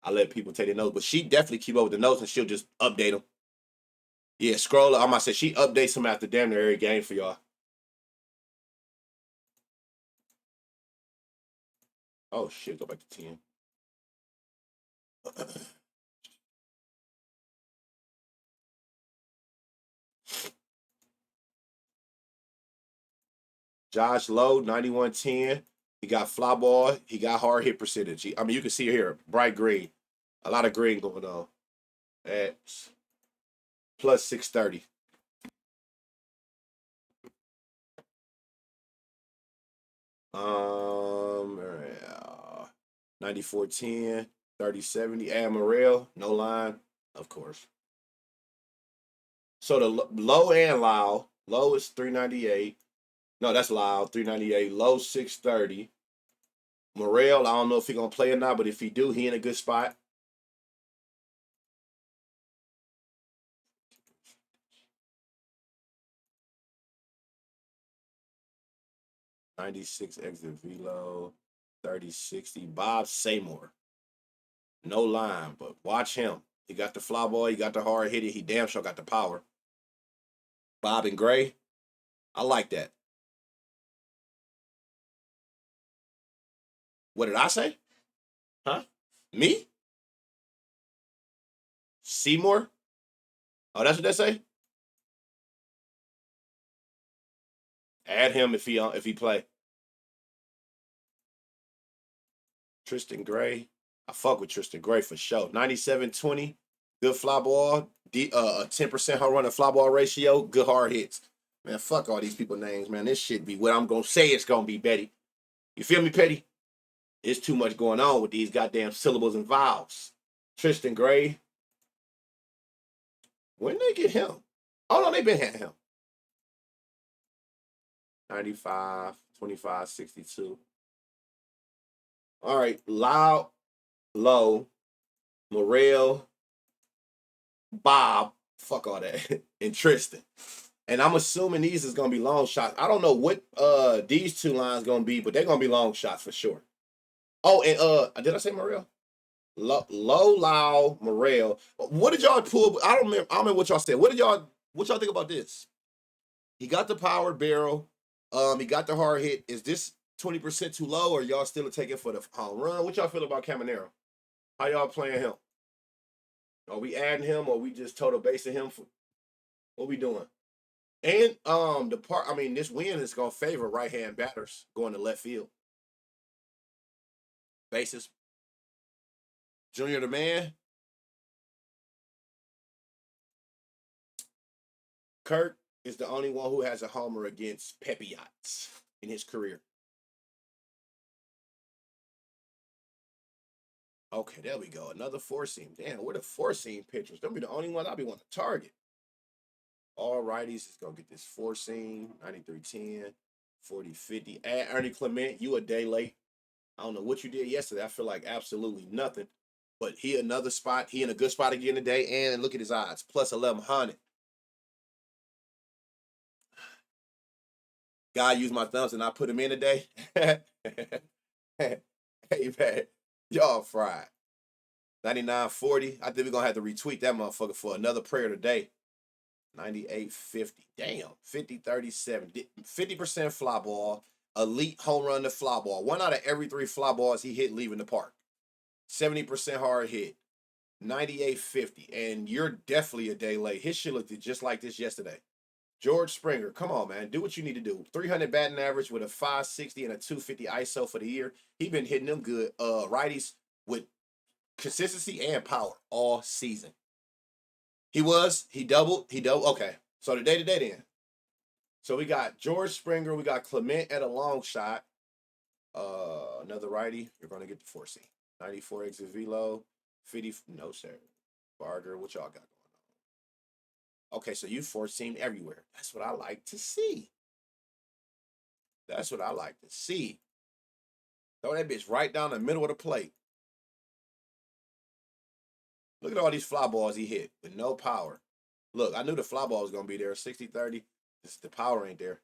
I let people take their notes, but she definitely keep up with the notes and she'll just update them. Yeah, scroll. I'm gonna say she updates them after damn near every game for y'all. Oh shit, go back to 10. Josh Lowe, 91-10. He got fly ball. He got hard hit percentage. I mean, you can see here, bright green. A lot of green going on. At plus 630. Yeah. 94-10, 30-70. Ad Morel, no line, of course. So the low and low. Low is 398. No, that's loud. 398. Low 630. Morel, I don't know if he gonna play or not, but if he do, he in a good spot. '96 exit velo. 30-60. Bob Seymour. No line, but watch him. He got the fly ball. He got the hard hitting. He damn sure got the power. Bob and Gray. I like that. What did I say? Huh? Me? Seymour? Oh, that's what they say. Add him if he play. Tristan Gray. I fuck with Tristan Gray for sure. 97-20. Good fly ball. A 10% home run and fly ball ratio. Good hard hits. Man, fuck all these people names, man. This shit be what I'm gonna say it's gonna be, Betty. You feel me, Petty? It's too much going on with these goddamn syllables and vowels. Tristan Gray. When they get him? Oh no, they been had him. 95, 25, 62. All right, Loud, Low, Morel, Bob, fuck all that, and Tristan. And I'm assuming these is gonna be long shots. I don't know what these two lines gonna be, but they're gonna be long shots for sure. Oh, and did I say Morel? Low, Loud, Morel. What did y'all pull? I don't remember what y'all said. What y'all think about this? He got the power barrel. He got the hard hit. Is this 20% too low, or y'all still taking for the home run? What y'all feel about Caminero? How y'all playing him? Are we adding him, or we just total basing him for what we doing? And this win is gonna favor right hand batters going to left field. Bases. Junior the man. Kirk is the only one who has a homer against Pepiats in his career. Okay, there we go. Another four seam. Damn, we're the four seam pitchers. They'll be the only one I'll be wanting to target. All righties is gonna get this four seam, 93-10, 40-50. Add Ernie Clement, you a day late. I don't know what you did yesterday. I feel like absolutely nothing. But he another spot. He in a good spot again today. And look at his odds. Plus 1100. Guy used my thumbs and I put him in today. Hey, man. Y'all fried. 99.40. I think we're gonna have to retweet that motherfucker for another prayer today. 98.50. Damn. 50-37. 50% fly ball. Elite home run to fly ball. 1 out of every 3 fly balls he hit leaving the park. 70% hard hit. 98.50. And you're definitely a day late. His shit looked just like this yesterday. George Springer, come on, man. Do what you need to do. 300 batting average with a 560 and a 250 ISO for the year. He been hitting them good righties with consistency and power all season. He doubled. Okay. So the day then. So we got George Springer. We got Clement at a long shot. Another righty. You're going to get the 4C. 94 exit velo. 50. No, sir. Barger, what y'all got going on? Okay, so you 4 seam everywhere. That's what I like to see. That's what I like to see. Throw that bitch right down the middle of the plate. Look at all these fly balls he hit with no power. Look, I knew the fly ball was going to be there. 60-30. The power ain't there.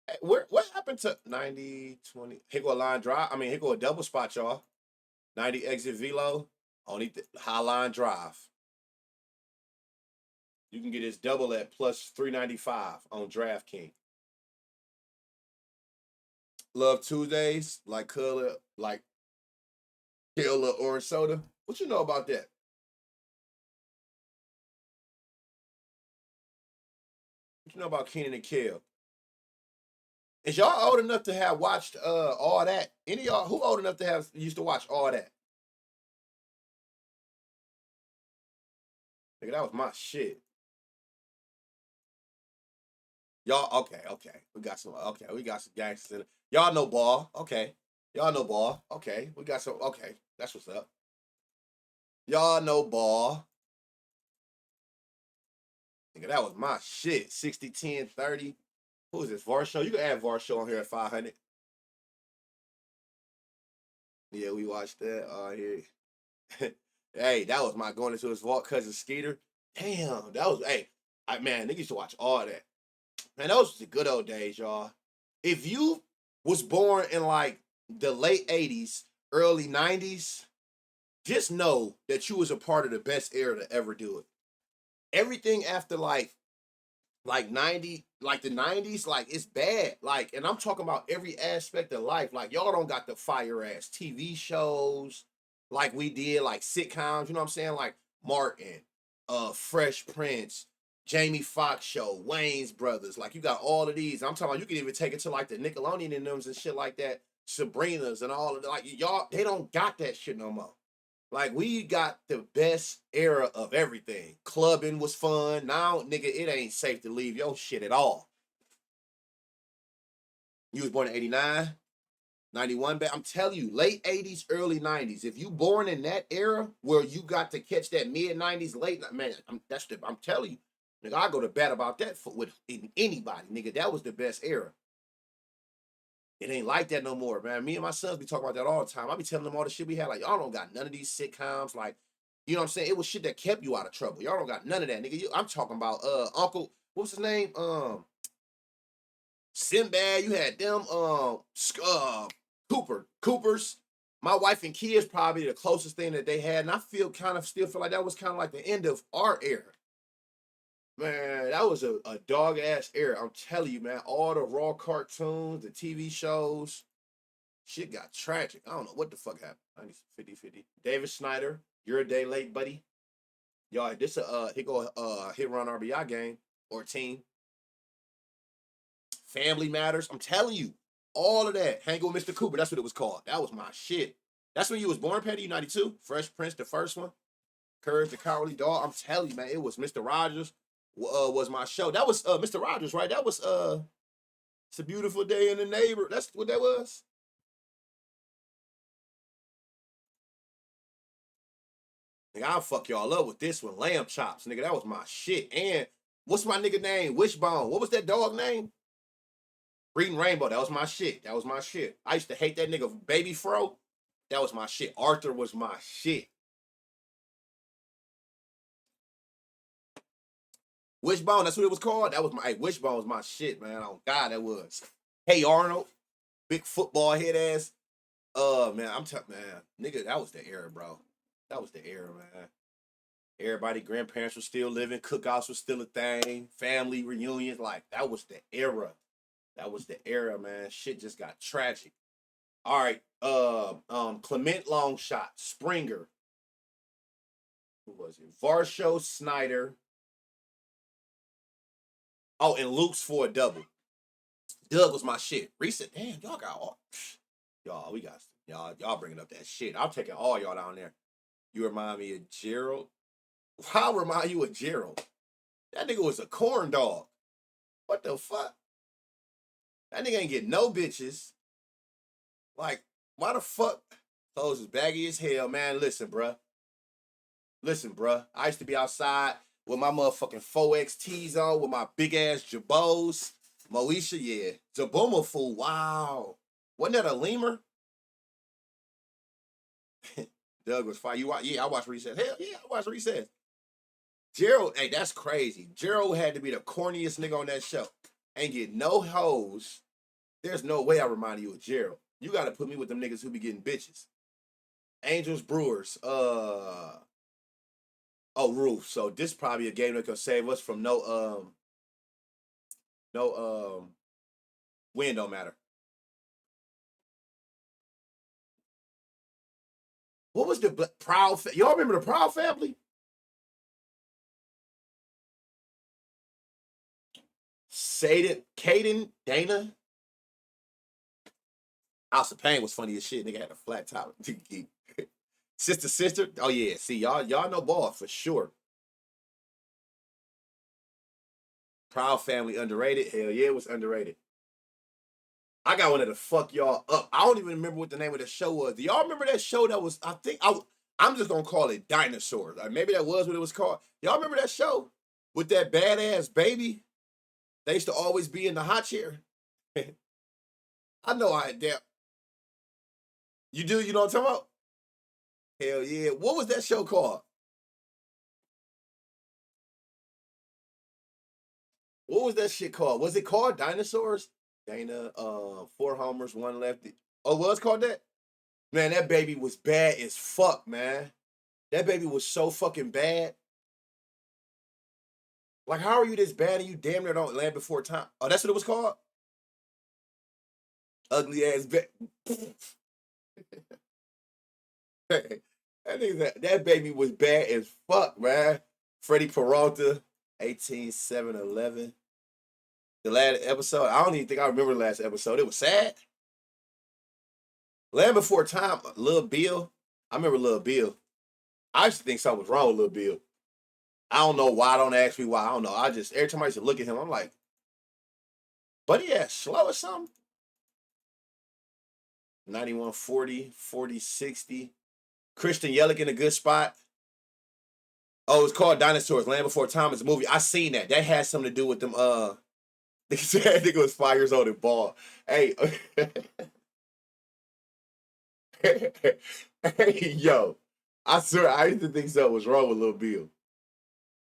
Hey, what happened to 90-20? Here go a line drive. I mean, here go a double spot, y'all. 90 exit velo. Only high line drive. You can get this double at plus 395 on DraftKings. Love Tuesdays, like color, like Kale orange soda. What you know about that? What you know about Keenan and Kale? Is y'all old enough to have watched all that? Any of y'all who old enough to have used to watch all that? Nigga, that was my shit. Y'all, okay. We got some gangsters in it. Y'all know ball. Okay. Y'all know ball. Okay. We got some, okay. That's what's up. Y'all know ball. Nigga, that was my shit. 60, 10, 30. Who is this? Varsho? You can add Varsho on here at 500. Yeah, we watched that. Here. Hey, that was my going into his vault cousin Skeeter. Damn, that was, hey, man, niggas used to watch all that. Man, those was the good old days, y'all. If you was born in like the late 80s, early 90s, just know that you was a part of the best era to ever do it. Everything after like 90, like the 90s, like it's bad. Like, and I'm talking about every aspect of life. Like, y'all don't got the fire ass TV shows like we did, like sitcoms, you know what I'm saying? Like Martin, Fresh Prince, Jamie Foxx show, Wayne's Brothers. Like, you got all of these. I'm talking about you can even take it to like the Nickelodeon and them and shit like that, Sabrina's and all of that. Like, y'all, they don't got that shit no more. Like, we got the best era of everything. Clubbing was fun. Now, nigga, it ain't safe to leave your shit at all. You was born in 89, 91. I'm telling you, late 80s, early 90s. If you born in that era where you got to catch that mid 90s, late, man, I'm telling you, nigga, I go to bat about that with anybody, nigga. That was the best era. It ain't like that no more, man. Me and my sons be talking about that all the time. I be telling them all the shit we had. Like, y'all don't got none of these sitcoms. Like, you know what I'm saying? It was shit that kept you out of trouble. Y'all don't got none of that, nigga. I'm talking about Uncle, what's his name? Sinbad. You had them Coopers. My wife and kids probably the closest thing that they had. And I still feel like that was kind of like the end of our era. Man, that was a dog ass era. I'm telling you, man. All the raw cartoons, the TV shows. Shit got tragic. I don't know what the fuck happened. I need 50-50. David Snyder, you're a day late, buddy. Y'all, this he go hit run RBI game or team. Family Matters. I'm telling you, all of that. Hang with Mr. Cooper. That's what it was called. That was my shit. That's when you was born, Petty. 92. Fresh Prince, the first one. Courage the Cowardly Dog. I'm telling you, man, it was Mr. Rogers. Was my show. That was Mr. Rogers, right? That was It's a Beautiful Day in the Neighbor. That's what that was. Nigga, I'll fuck y'all up with this one. Lamb chops, nigga. That was my shit. And what's my nigga name? Wishbone. What was that dog name? Reading Rainbow. That was my shit. That was my shit. I used to hate that nigga Baby Fro. That was my shit. Arthur was my shit. Wishbone, that's what it was called. That was my Wishbone was my shit, man. Oh God, that was. Hey Arnold, big football head ass. Man, man, nigga, that was the era, bro. That was the era, man. Everybody, grandparents were still living, cookouts was still a thing, family reunions, like that was the era. That was the era, man. Shit just got tragic. All right, Clement Longshot, Springer. Who was it? Varsho Snyder. Oh, and Luke's for a double. Doug was my shit. Recent, damn, y'all got all. Y'all, we got y'all bringing up that shit. I'm taking all y'all down there. You remind me of Gerald. I'll remind you of Gerald. That nigga was a corn dog. What the fuck? That nigga ain't get no bitches. Like, why the fuck? Clothes is baggy as hell, man. Listen, bruh. I used to be outside with my motherfucking 4XTs on, with my big ass Jabos. Moesha, yeah. Zabuma fool, wow. Wasn't that a lemur? Doug was fire. You watch? Yeah, I watched Recess. Hell yeah, I watched Recess. Gerald, hey, that's crazy. Gerald had to be the corniest nigga on that show. Ain't get no hoes. There's no way I remind you of Gerald. You got to put me with them niggas who be getting bitches. Angels, Brewers. Roof. So this probably a game that could save us from no win don't matter. What was the Proud? Y'all remember the Proud family? Sadie, Caden, Dana. House of Pain was funny as shit. Nigga had a flat top. Sister. Oh yeah. See y'all know ball for sure. Proud Family underrated. Hell yeah, it was underrated. I got one of the fuck y'all up. I don't even remember what the name of the show was. Do y'all remember that show that was? I'm just gonna call it Dinosaurs. Like maybe that was what it was called. Y'all remember that show with that badass baby? They used to always be in the hot chair. I know I had that. You do? You know what I'm talking about? Hell yeah. What was that show called? What was that shit called? Was it called Dinosaurs? Dana, 4 homers, 1 lefty. Oh, was called that? Man, that baby was bad as fuck, man. That baby was so fucking bad. Like, how are you this bad and you damn near don't land before time? Oh, that's what it was called? Ugly ass that baby was bad as fuck, man. Freddie Peralta, 18-7-11. The last episode, I don't even think I remember the last episode. It was sad. Land Before Time, Lil Bill. I remember Lil Bill. I used to think something was wrong with Lil Bill. I don't know why. Don't ask me why. I don't know. I just, every time I used to look at him, I'm like, buddy, yeah, slow or something. 91-40, 40-60. Christian Yelich in a good spot. Oh, it's called Dinosaurs. Land Before Time is a movie. I seen that. That had something to do with them. They said I think it was 5 years old and ball. Hey, hey, yo, I swear I used to think something was wrong with Lil Bill.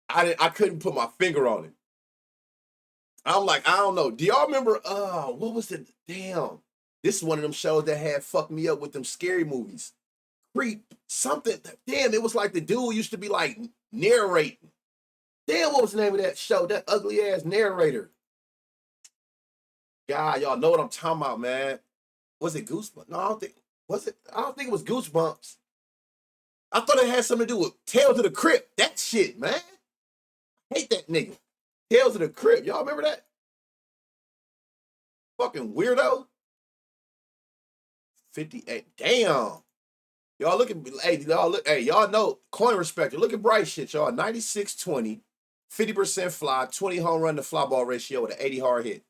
I couldn't put my finger on it. I'm like, I don't know. Do y'all remember? What was the damn? This is one of them shows that had fucked me up with them scary movies. Creep something. Damn, it was like the dude used to be like narrating. Damn, what was the name of that show? That ugly ass narrator. God, y'all know what I'm talking about, man. Was it Goosebumps? No, I don't think. Was it? I don't think it was Goosebumps. I thought it had something to do with Tales of the Crypt. That shit, man. Hate that nigga. Tales of the Crypt. Y'all remember that? Fucking weirdo. 58. Damn. Y'all look at, hey, y'all know, coin respector. Look at Bryce shit, y'all. 96-20, 50% fly, 20 home run to fly ball ratio with an 80 hard hit.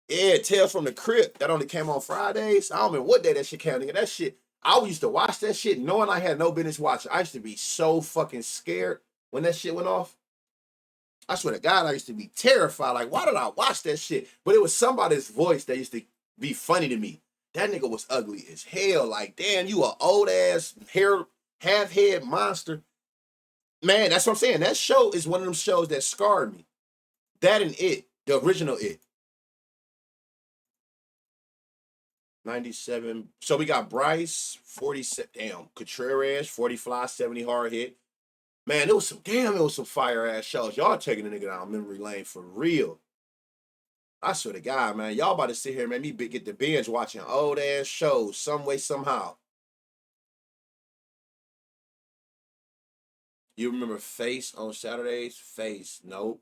Yeah, Tales from the Crypt. That only came on Fridays. I don't remember what day that shit came. Nigga, that shit, I used to watch that shit knowing I had no business watching. I used to be so fucking scared when that shit went off. I swear to God, I used to be terrified. Like, why did I watch that shit? But it was somebody's voice that used to be funny to me. That nigga was ugly as hell. Like, damn, you a old ass hair, half head monster. Man, that's what I'm saying. That show is one of them shows that scarred me. That and It, the original It. 97. So we got Bryce, 47. Damn, Contreras, 40 fly, 70 hard hit. Man, it was some fire ass shows. Y'all taking a nigga down memory lane for real. I swear to God, man, y'all about to sit here and make me get the binge watching old ass shows some way, somehow. You remember Face on Saturdays? Face, nope.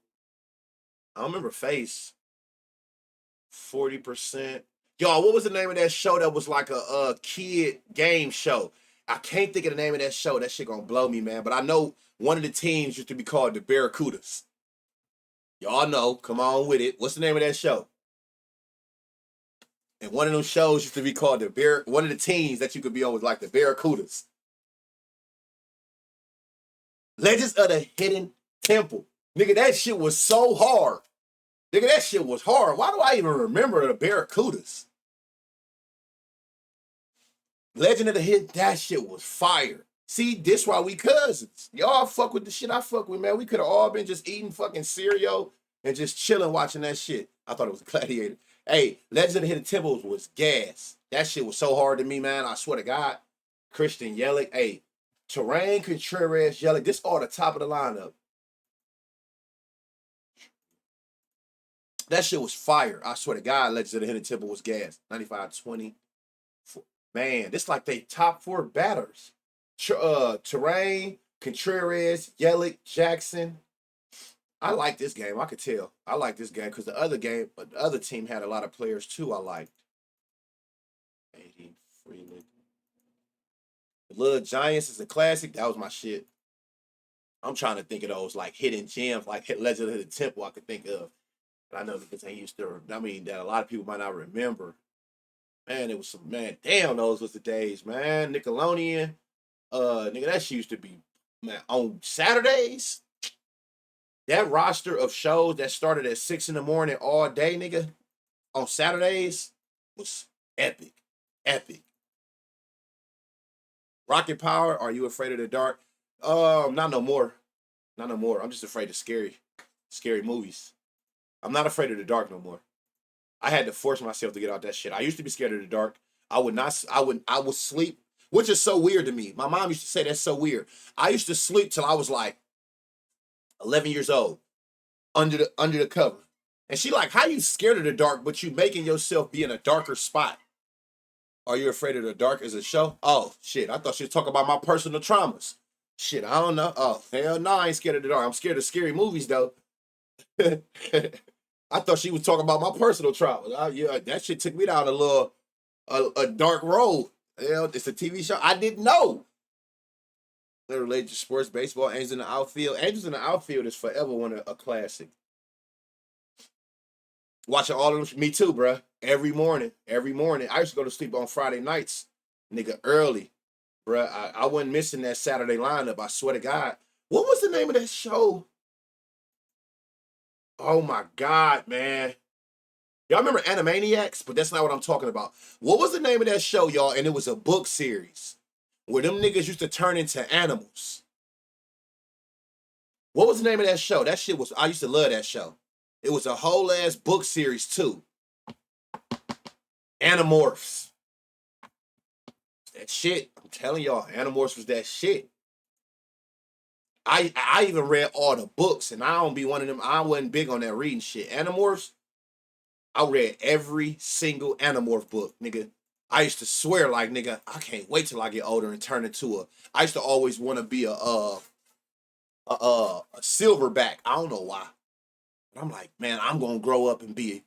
I don't remember Face. 40%. Y'all, what was the name of that show that was like a kid game show? I can't think of the name of that show. That shit gonna blow me, man. But I know one of the teams used to be called the Barracudas. Y'all know, come on with it. What's the name of that show? And one of them shows used to be called one of the teams that you could be on was like the Barracudas. Legends of the Hidden Temple. Nigga, that shit was so hard. Nigga, that shit was hard. Why do I even remember the Barracudas? Legend of the Hit, that shit was fire. See, this why we cousins. Y'all fuck with the shit I fuck with, man. We could have all been just eating fucking cereal and just chilling watching that shit. I thought it was a gladiator. Hey, Legend of the Hidden Temples was gas. That shit was so hard to me, man. I swear to God. Christian Yelich. Hey, Terrain, Contreras, Yelich. This all the top of the lineup. That shit was fire. I swear to God, Legends of the Hidden Temple was gas. 95-20. Man, this like they top 4 batters. Terrain, Contreras, Yelich, Jackson. I like this game. I could tell. I like this game because the other team had a lot of players too. I liked. 80 Freeland. The Little Giants is a classic. That was my shit. I'm trying to think of those like hidden gems, like Legend of the Temple. I could think of. But I know because ain't used to. I mean, that a lot of people might not remember. Man, it was some man. Damn, those was the days, man. Nickelodeon. Nigga, that shit used to be man on Saturdays. That roster of shows that started at 6 in the morning all day, nigga, on Saturdays was epic. Epic. Rocket Power, Are You Afraid of the Dark? Not no more. Not no more. I'm just afraid of scary movies. I'm not afraid of the dark no more. I had to force myself to get out that shit. I used to be scared of the dark. I would sleep, which is so weird to me. My mom used to say that's so weird. I used to sleep till I was like 11 years old under the cover. And she like, how you scared of the dark, but you making yourself be in a darker spot? Are You Afraid of the Dark as a show? Oh, shit. I thought she was talking about my personal traumas. Shit, I don't know. Oh, hell no, I ain't scared of the dark. I'm scared of scary movies, though. I thought she was talking about my personal traumas. Yeah, that shit took me down a dark road. You know, it's a TV show. I didn't know. They're related to sports, baseball, Angels in the Outfield. Angels in the Outfield is forever a classic. Watching all of them, me too, bruh. Every morning. I used to go to sleep on Friday nights, nigga, early, bruh. I wasn't missing that Saturday lineup. I swear to God. What was the name of that show? Oh my God, man. Y'all remember Animaniacs? But that's not what I'm talking about. What was the name of that show, y'all? And it was a book series where them niggas used to turn into animals. What was the name of that show? That shit was, I used to love that show. It was a whole ass book series too. Animorphs. That shit. I'm telling y'all, Animorphs was that shit. I even read all the books, and I don't be one of them. I wasn't big on that reading shit. Animorphs, I read every single Animorph book, nigga. I used to swear like, nigga, I can't wait till I get older and turn into a. I used to always want to be a silverback. I don't know why, but I'm like, man, I'm gonna grow up and be a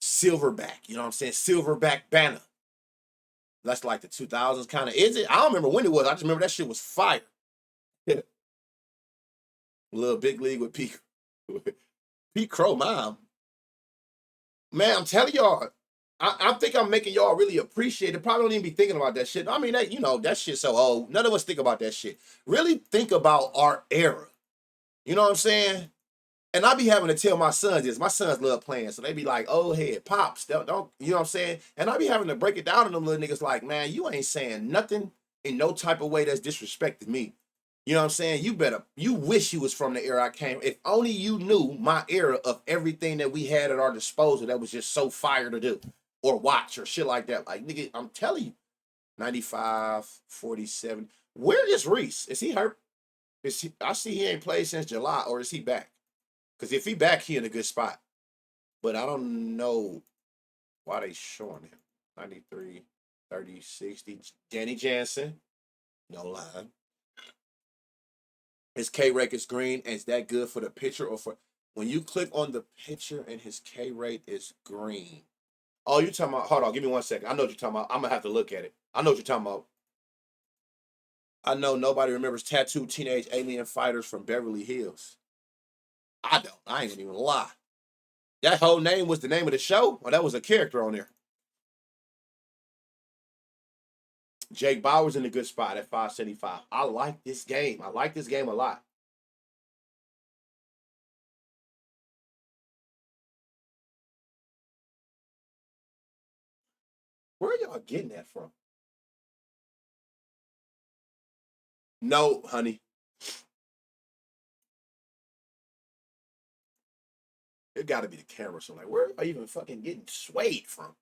silverback. You know what I'm saying? Silverback banner. That's like the 2000s kind of. Is it? I don't remember when it was. I just remember that shit was fire. Little big league with Pete. Pete Crow, mom. Man, I'm telling y'all, I think I'm making y'all really appreciate it. Probably don't even be thinking about that shit. I mean, that shit so old. None of us think about that shit. Really think about our era. You know what I'm saying? And I be having to tell my sons this. My sons love playing, so they be like, "Oh, head pops, don't," you know what I'm saying? And I be having to break it down to them little niggas like, "Man, you ain't saying nothing in no type of way that's disrespecting me." You know what I'm saying? You wish you was from the era I came. If only you knew my era of everything that we had at our disposal that was just so fire to do or watch or shit like that. Like, nigga, I'm telling you, 95, 47. Where is Reese? Is he hurt? I see he ain't played since July, or is he back? Because if he back, he in a good spot. But I don't know why they showing him. 93, 30, 60. Danny Jansen, no line. His K rate is green, and is that good for the pitcher or for when you click on the pitcher and his K rate is green? Oh, you talking about? Hold on, give me 1 second. I know what you're talking about. I'm gonna have to look at it. I know what you're talking about. I know nobody remembers tattooed teenage alien fighters from Beverly Hills. I don't. I ain't gonna even lie. That whole name was the name of the show, or that was a character on there. Jake Bauer's in a good spot at 575. I like this game. I like this game a lot. Where are y'all getting that from? No, honey. It got to be the camera. So, like, where are you even fucking getting swayed from?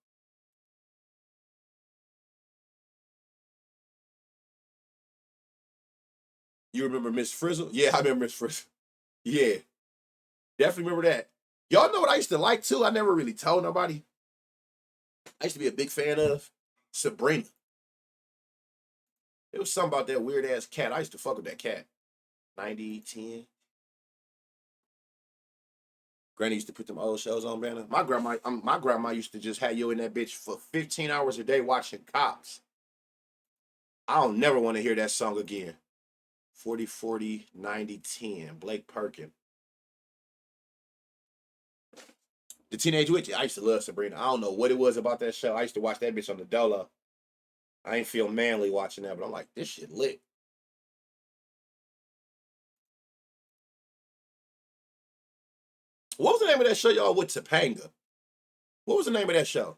You remember Miss Frizzle? Yeah, I remember Miss Frizzle. Yeah, definitely remember that. Y'all know what I used to like too? I never really told nobody. I used to be a big fan of Sabrina. It was something about that weird ass cat. I used to fuck with that cat. 90, 10. Granny used to put them old shows on, Banner. My grandma used to just have you in that bitch for 15 hours a day watching Cops. I don't never want to hear that song again. 40, 40, 90, 10. Blake Perkin. The Teenage Witch. I used to love Sabrina. I don't know what it was about that show. I used to watch that bitch on the Dolo. I ain't feel manly watching that, but I'm like, this shit lit. What was the name of that show y'all with Topanga? What was the name of that show?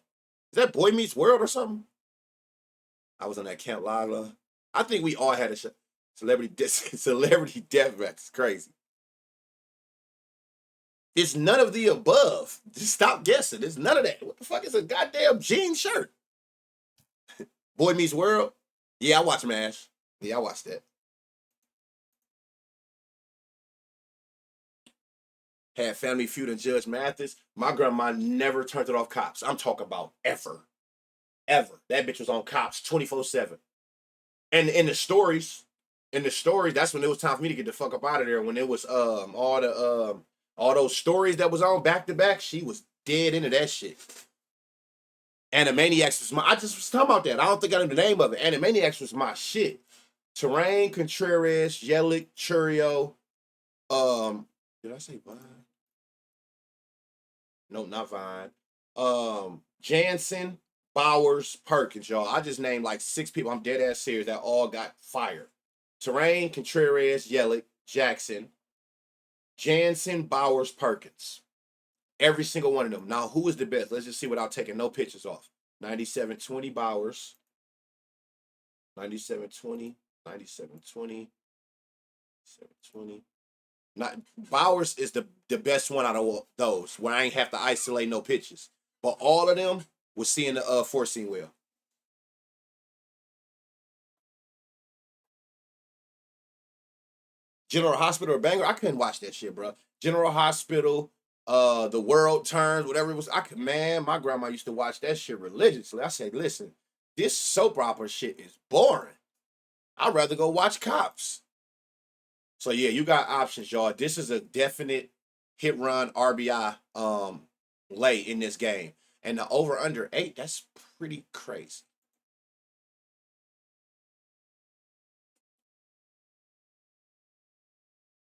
Is that Boy Meets World or something? I was on that Camp Lila. I think we all had a show. Celebrity Deathmatch. It's crazy. It's none of the above. Just stop guessing. It's none of that. What the fuck is a goddamn jean shirt? Boy Meets World? Yeah, I watch MASH. Yeah, I watched that. Had Family Feud and Judge Mathis. My grandma never turned it off Cops. I'm talking about ever. Ever. That bitch was on Cops 24/7. And in the stories, that's when it was time for me to get the fuck up out of there. When it was all those stories that was on back to back, she was dead into that shit. Animaniacs was I just was talking about that. I don't think I knew the name of it. Animaniacs was my shit. Terrain, Contreras, Yelich, Churio, did I say Vine? No, not Vine. Jansen, Bowers, Perkins, y'all. I just named like 6 people. I'm dead ass serious that all got fired. Terrain, Contreras, Yelich, Jackson, Jansen, Bowers, Perkins. Every single one of them. Now, who is the best? Let's just see without taking no pictures off. 97-20 Bowers. 97-20. 97-20. 720. Not Bowers is the best one out of those where I ain't have to isolate no pitches. But all of them was seeing the four seam well. General Hospital or Banger, I couldn't watch that shit, bro. General Hospital, The World Turns, whatever it was. Man, my grandma used to watch that shit religiously. I said, listen, this soap opera shit is boring. I'd rather go watch Cops. So yeah, you got options, y'all. This is a definite hit run RBI lay in this game. And the over under 8, that's pretty crazy.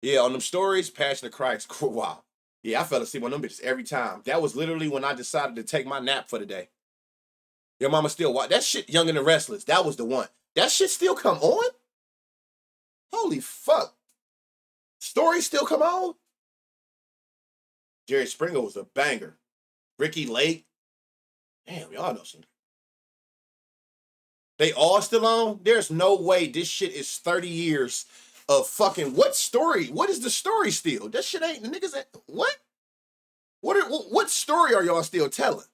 Yeah, on them stories, Passion of Christ. Wow. Yeah, I fell asleep on them bitches every time. That was literally when I decided to take my nap for the day. Your mama still watch that shit. Young and the Restless. That was the one. That shit still come on. Holy fuck. Stories still come on. Jerry Springer was a banger. Ricky Lake. Damn, y'all know some. They all still on? There's no way this shit is 30 years of fucking what story? What is the story still? That shit ain't the niggas ain't, what? What story are y'all still telling?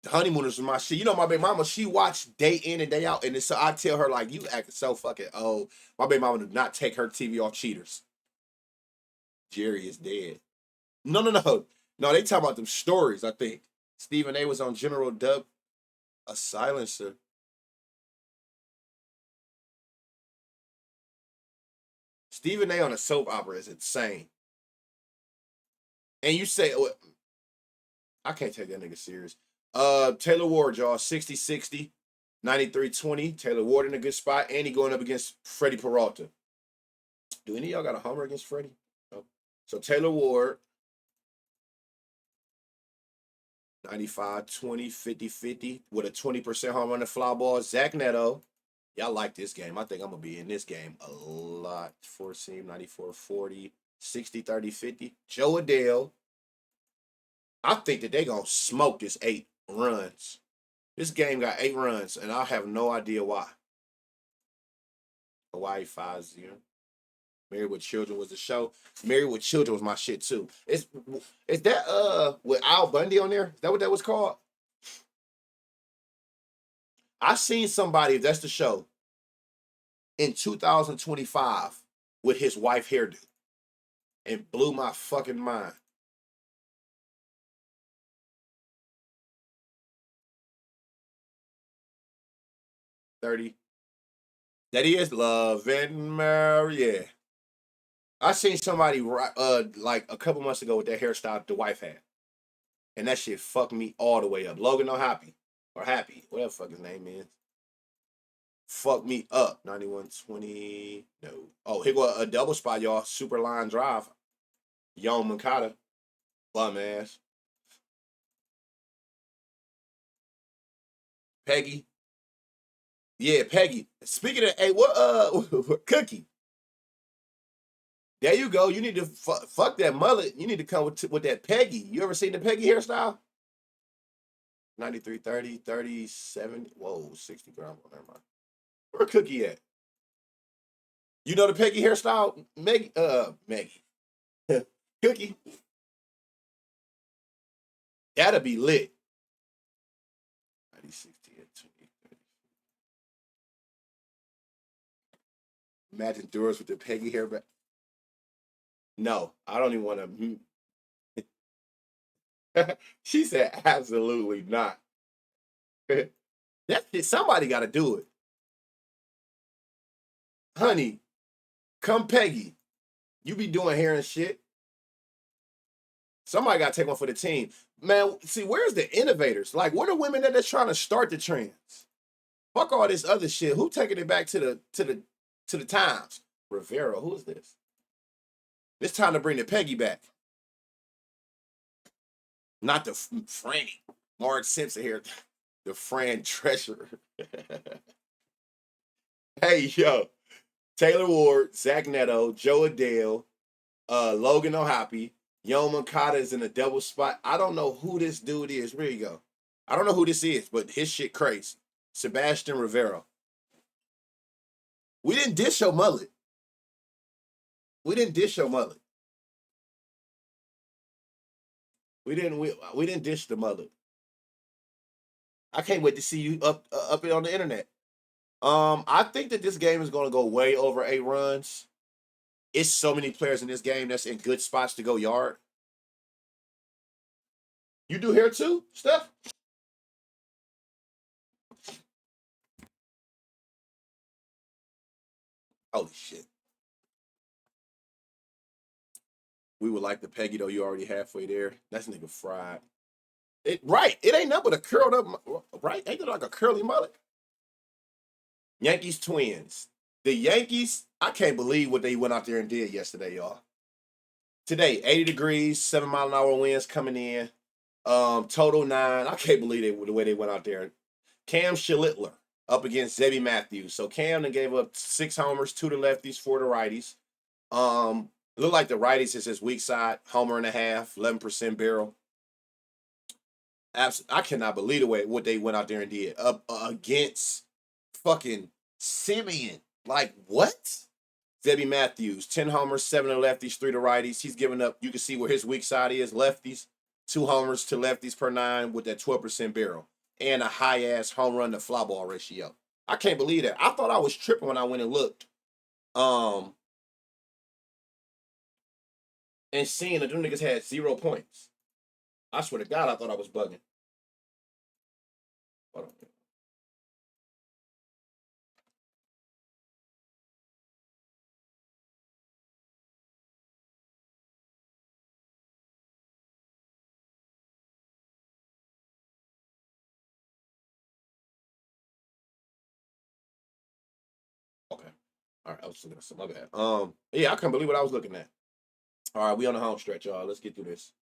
The Honeymooners was my shit. You know my baby mama, she watched day in and day out. And so I tell her, like, you acting so fucking old. My baby mama did not take her TV off Cheaters. Jerry is dead. No, no, no. No, they talking about them stories, I think. Stephen A was on General Dub, a silencer. Stephen A on a soap opera is insane. And you say, oh, I can't take that nigga serious. Taylor Ward, y'all, 60-60, 93-20. Taylor Ward in a good spot, and he going up against Freddie Peralta. Do any of y'all got a homer against Freddie? No. So Taylor Ward, 95-20, 50-50, with a 20% home run and fly ball. Zach Neto. Y'all like this game. I think I'm going to be in this game a lot. 4-seam, 94-40, 60-30-50. Joe Adele. I think that they gonna smoke this 8 runs. This game got 8 runs, and I have no idea why. Hawaii 5-0. Married with Children was the show. Married with Children was my shit too. Is that with Al Bundy on there? Is that what that was called? I seen somebody, if that's the show, in 2025 with his wife hairdo, and blew my fucking mind. $30. That is Love and Mary. Yeah. I seen somebody like a couple months ago with that hairstyle the wife had. And that shit fucked me all the way up. Logan No Happy. Or Happy. Whatever the fuck his name is. Fucked me up. 9120. No. Oh, here go a double spot, y'all. Super line drive. Young Mankata. Bum ass. Peggy. Yeah, Peggy. Speaking of, hey, what Cookie? There you go. You need to fuck that mullet. You need to come with that Peggy. You ever seen the Peggy hairstyle? 93, 30, 37. Whoa, 60 grams. Never mind. Where Cookie at? You know the Peggy hairstyle? Maggie. Cookie. That'll be lit. 90, 60, 20, 30. Imagine Doris with the Peggy hair back. No, I don't even want to. She said, absolutely not. That's somebody got to do it. Honey, come Peggy. You be doing hair and shit. Somebody got to take one for the team. Man, see, where's the innovators? Like, what are women that are trying to start the trends? Fuck all this other shit. Who taking it back to the times? Rivera, who is this? It's time to bring the Peggy back. Not the Franny. Mark Simpson here. The Fran Treasurer. Hey, yo. Taylor Ward, Zach Neto, Joe Adele, Logan O'Happy, Yo Mankata is in a double spot. I don't know who this dude is. Where you go? I don't know who this is, but his shit crazy. Sebastian Rivera. We didn't dish your mullet. We didn't dish your mullet. We didn't dish the mullet. I can't wait to see you up it on the internet. I think that this game is going to go way over 8 runs. It's so many players in this game that's in good spots to go yard. You do here too, Steph? Holy shit. We would like the Peggy though. You already halfway there. That's nigga fried. Right. It ain't nothing but a curled up, right? Ain't it like a curly mullet? Yankees Twins. The Yankees, I can't believe what they went out there and did yesterday, y'all. Today, 80 degrees, 7-mile-an-hour winds coming in. Total 9. I can't believe the way they went out there. Cam Schlittler up against Zebby Matthews. So Cam then gave up 6 homers, 2 to lefties, 4 to righties. Look like the righties is his weak side, homer and a half, 11% barrel. I cannot believe the way what they went out there and did up against fucking Simeon. Like what? Zebby Matthews, 10 homers, 7 to lefties, 3 to righties. He's giving up. You can see where his weak side is, lefties. 2 homers to lefties per 9 with that 12% barrel and a high ass home run to fly ball ratio. I can't believe that. I thought I was tripping when I went and looked. And seeing that them niggas had 0 points. I swear to God, I thought I was bugging. Hold on. Okay. All right, I was looking at some. My bad. Yeah, I couldn't believe what I was looking at. All right, we on the home stretch, y'all. Let's get through this.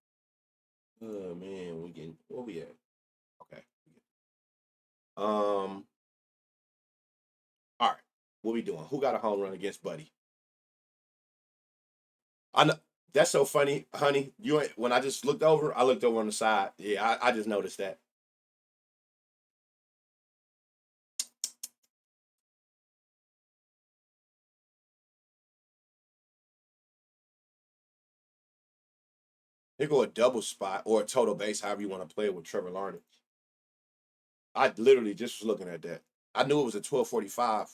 Oh man, we getting where we at? Okay. All right. What we doing? Who got a home run against Buddy? I know That's so funny, honey. When I just looked over, I looked over on the side. Yeah, I just noticed that. They go a double spot or a total base, however you want to play it with Trevor Lawrence. I literally just was looking at that. I knew it was a 1245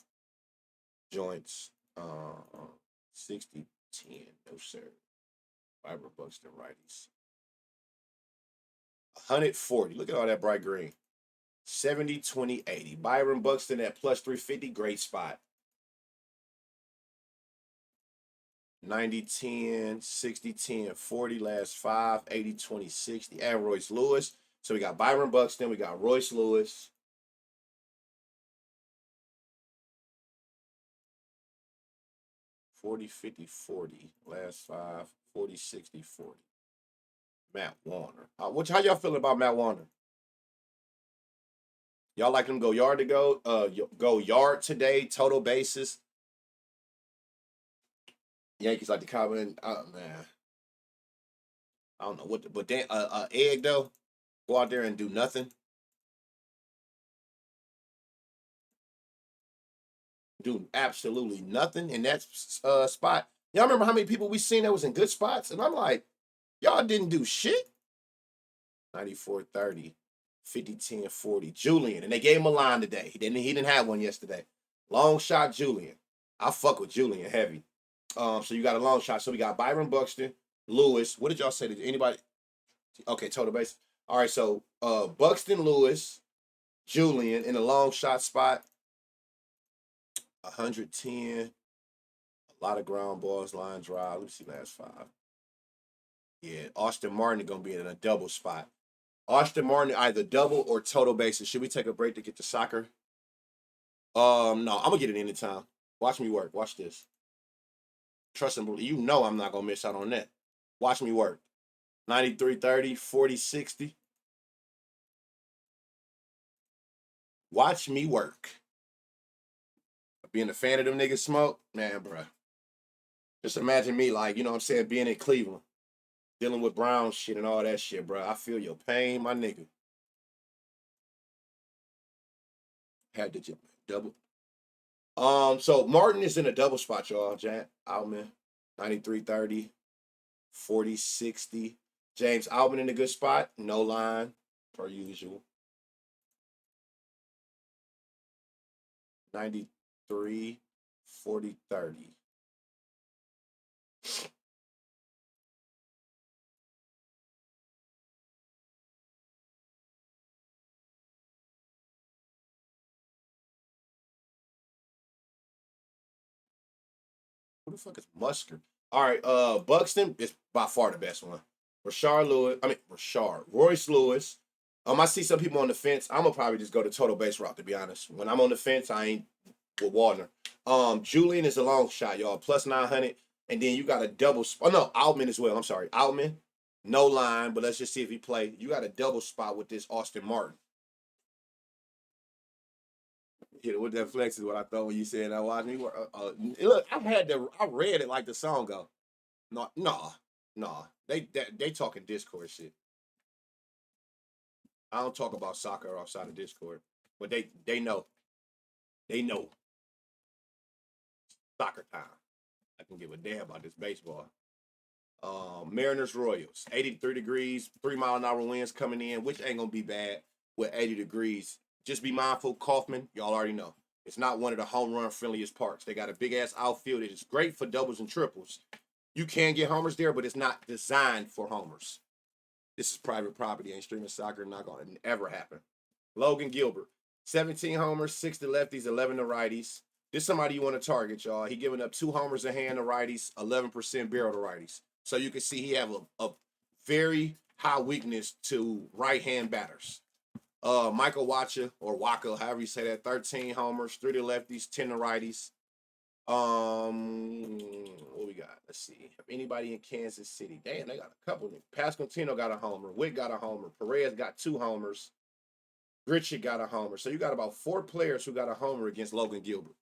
joints. 60 10. No, sir. Fiber Buxton righties. 140. Look at all that bright green. 70 20 80. Byron Buxton at plus 350. Great spot. 90 10, 60 10, 40 last five, 80 20 60. And Royce Lewis. So we got Byron Buxton. We got Royce Lewis. 40 50 40. Last five, 40 60 40. Matt Warner. How y'all feeling about Matt Warner? Y'all like him go yard to go? Go yard today, total bases. Yankees like to comment. Man, I don't know what, but then Egg though, go out there and do nothing, do absolutely nothing in that spot. Y'all remember how many people we seen that was in good spots? And I'm like, y'all didn't do shit. 94 30, 50 10 40. Julian, and they gave him a line today. He didn't have one yesterday. Long shot Julian. I fuck with Julian heavy. So you got a long shot. So we got Byron Buxton, Lewis. What did y'all say? Did anybody? Okay, total base. All right, so Buxton, Lewis, Julian in a long shot spot. 110. A lot of ground balls, line drive. Let me see last five. Yeah, Austin Martin gonna be in a double spot. Austin Martin either double or total bases. Should we take a break to get to soccer? No, I'm gonna get it anytime. Watch me work. Watch this. Trust and believe. You know I'm not gonna miss out on that. Watch me work. 93 30, 40 60. Watch me work. Being a fan of them niggas smoke, man, bro. Just imagine me, like, you know what I'm saying, being in Cleveland, dealing with Brown shit and all that shit, bro. I feel your pain, my nigga. Had to double. So Martin is in a double spot, y'all. Jack Altman, 93 30, 40 60. James Altman in a good spot. No line, per usual. 93, 40 30. Who the fuck is Musker? All right, Buxton is by far the best one. Royce Lewis. I see some people on the fence. I'm gonna probably just go the total base route to be honest. When I'm on the fence, I ain't with Warner. Julian is a long shot, y'all. Plus 900. And then you got a double spot. Oh, no, Altman as well. I'm sorry. Altman, no line, but let's just see if he play. You got a double spot with this Austin Martin. Yeah, with that flex is what I thought when you said I watched me. Look, I read it like the song go. No, no, no. They talking Discord shit. I don't talk about soccer outside of Discord, but they know soccer time. I can give a damn about this baseball. Mariners Royals, 83 degrees, 3 mile an hour winds coming in, which ain't gonna be bad with 80 degrees. Just be mindful, Kaufman, y'all already know. It's not one of the home run friendliest parks. They got a big ass outfield. It is great for doubles and triples. You can get homers there, but it's not designed for homers. This is private property. Ain't streaming soccer. Not gonna ever happen. Logan Gilbert, 17 homers, 6 to lefties, 11 to righties. This is somebody you want to target, y'all. He giving up 2 homers a hand to righties, 11% barrel to righties. So you can see he have a very high weakness to right hand batters. Michael Wacha or Waka, however you say that, 13 homers, 3 to lefties, 10 to righties. What we got? Let's see. Have anybody in Kansas City? Damn, they got a couple. Pascantino got a homer. Witt got a homer. Perez got 2 homers. Richard got a homer. So you got about 4 players who got a homer against Logan Gilbert.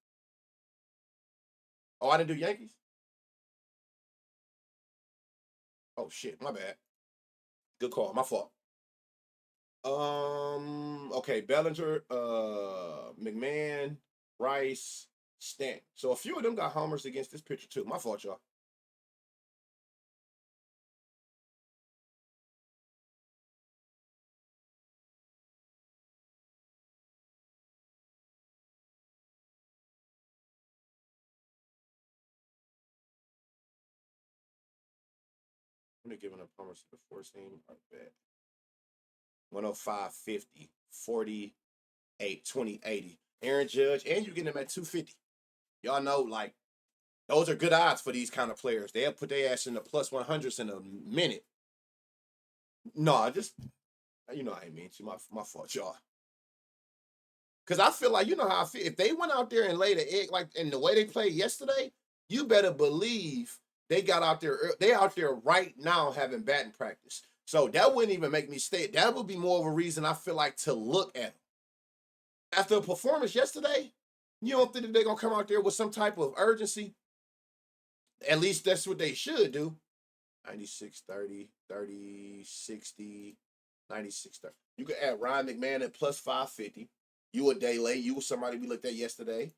Oh, I didn't do Yankees? Oh shit, my bad. Good call. My fault. Okay, Bellinger, McMahon, Rice, Stanton. So a few of them got homers against this pitcher too. My fault, y'all. I'm gonna give up homers to the fourth team. I bet. 105, 50, 48, 20, 80. Aaron Judge, and you get them at 250. Y'all know, like, those are good odds for these kind of players. They'll put their ass in the plus 100s in a minute. No, just, you know what I mean. My fault, y'all. Because I feel like, you know how I feel. If they went out there and laid an egg, like in the way they played yesterday, you better believe they got out there. They out there right now having batting practice. So that wouldn't even make me stay. That would be more of a reason I feel like to look at them. After a performance yesterday, you don't think that they're going to come out there with some type of urgency? At least that's what they should do. 96, 30, 30, 60, 96, 30. You could add Ryan McMahon at plus 550. You a day late. You was somebody we looked at yesterday.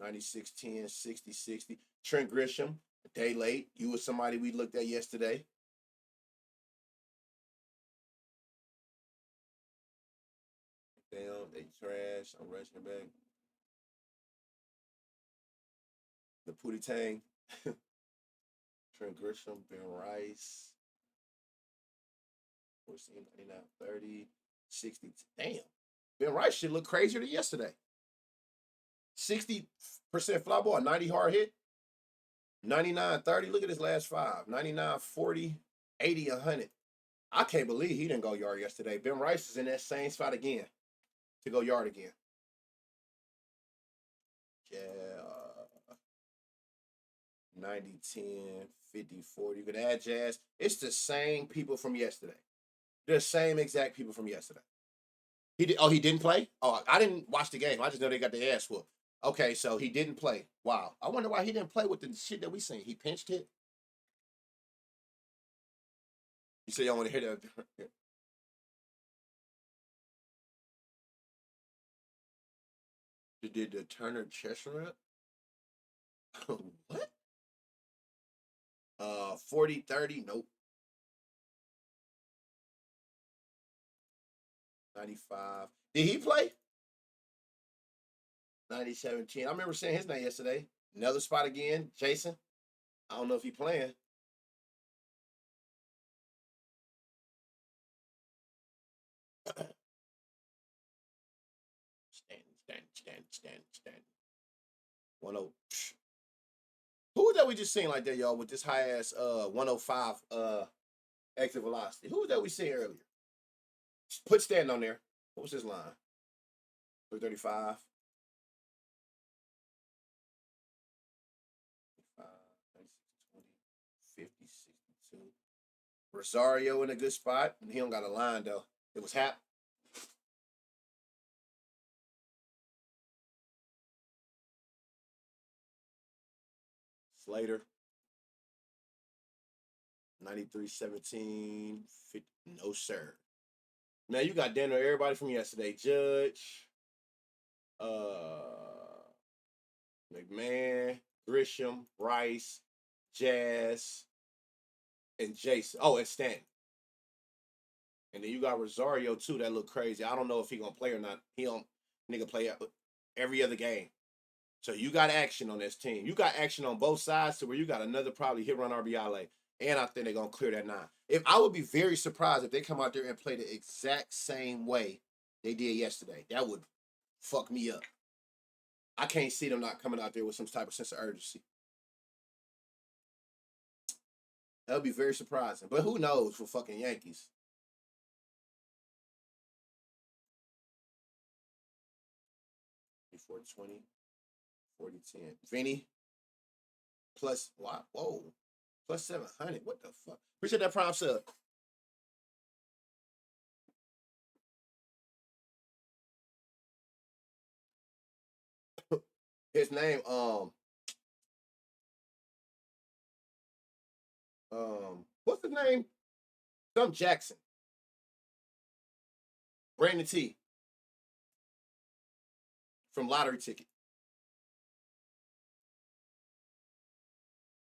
Ninety-six, 10, 60, 60. Trent Grisham, a day late. You was somebody we looked at yesterday. Damn, they trash. I'm rushing back. The Pootie Tang. Trent Grisham, Ben Rice. 14, 99, 30, 60. Damn. Ben Rice should look crazier than yesterday. 60% fly ball, 90 hard hit, 99, 30. Look at his last five. 99, 40, 80, 100. I can't believe he didn't go yard yesterday. Ben Rice is in that same spot again to go yard again. Yeah. 90, 10, 50, 40. You could add Jazz. It's the same people from yesterday. The same exact people from yesterday. He did. Oh, he didn't play. Oh, I didn't watch the game. I just know they got the ass whooped. Okay, so he didn't play. Wow. I wonder why he didn't play with the shit that we seen. He pinched hit. You say y'all want to hear that? Did the Turner Chestnut? What? 40, 30. Nope. 95. Did he play? 90, 17. I remember saying his name yesterday. Another spot again. Jason. I don't know if he playing. Stand. 10. Who was that we just seen like that, y'all, with this high ass 105 exit velocity? Who was that we seen earlier? Put Stanton on there. What was his line? 335. 50, 62. Rosario in a good spot. He don't got a line though. It was Hap. Slater. 93, 17, 50. No, sir. Now you got Daniel, everybody from yesterday. Judge, McMahon, Grisham, Rice, Jazz, and Jason. Oh, and Stanton. And then you got Rosario too. That look crazy. I don't know if he gonna play or not. He don't nigga play every other game. So you got action on this team. You got action on both sides to where you got another probably hit run RBI lane. And I think they're gonna clear that 9. If I would be very surprised if they come out there and play the exact same way they did yesterday. That would fuck me up. I can't see them not coming out there with some type of sense of urgency. That would be very surprising. But who knows for fucking Yankees? 420, 40, 10. Vinny plus wow, whoa. Plus 700. What the fuck? Appreciate that prime sub. His name, what's his name? Some Jackson. Brandon T. From Lottery Ticket.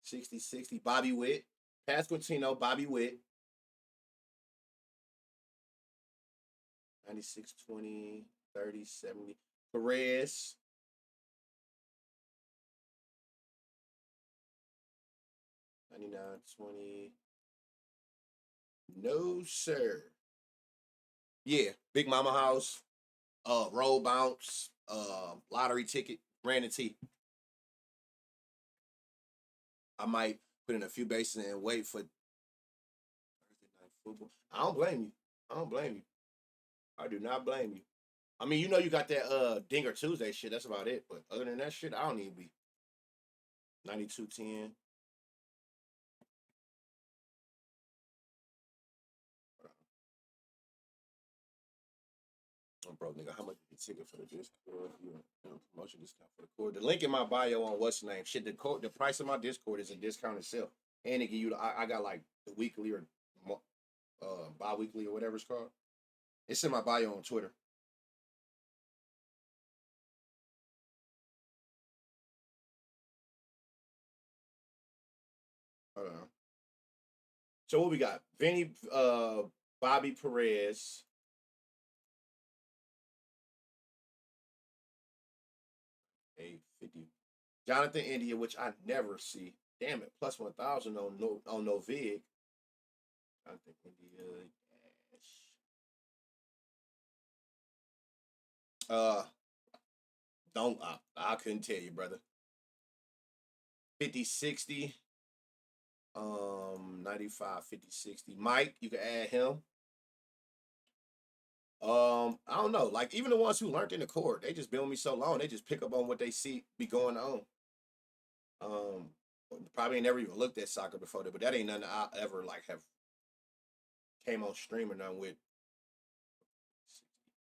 60-60. Bobby Witt. Pasquantino, Bobby Witt. 96-20, 30-70. Perez. 99-20. No, sir. Yeah. Big Mama House. Roll Bounce. Lottery Ticket. Brandon T. I might put in a few bases and wait for Thursday night football. I don't blame you. I don't blame you. I do not blame you. I mean, you know you got that Dinger Tuesday shit. That's about it. But other than that shit, I don't need to be 92-10. I'm broke, nigga. How much is the ticket for the Discord? Promotion discount for the cord. The link in my bio on what's the name? Shit, the price of my Discord is a discount itself. And it give you I got like the weekly or bi-weekly or whatever it's called. It's in my bio on Twitter. Hold on. So what we got? Vinny Bobby Perez. $850. Jonathan India, which I never see. Damn it, plus 1,000 on no vig. Jonathan India. Uh, don't I couldn't tell you, brother. 50-60. 95, 50-60. Mike, you can add him. I don't know. Like even the ones who learned in the court, they just been with me so long, they just pick up on what they see be going on. Um, Probably never even looked at soccer before that, but that ain't nothing I ever like have came on stream or nothing with.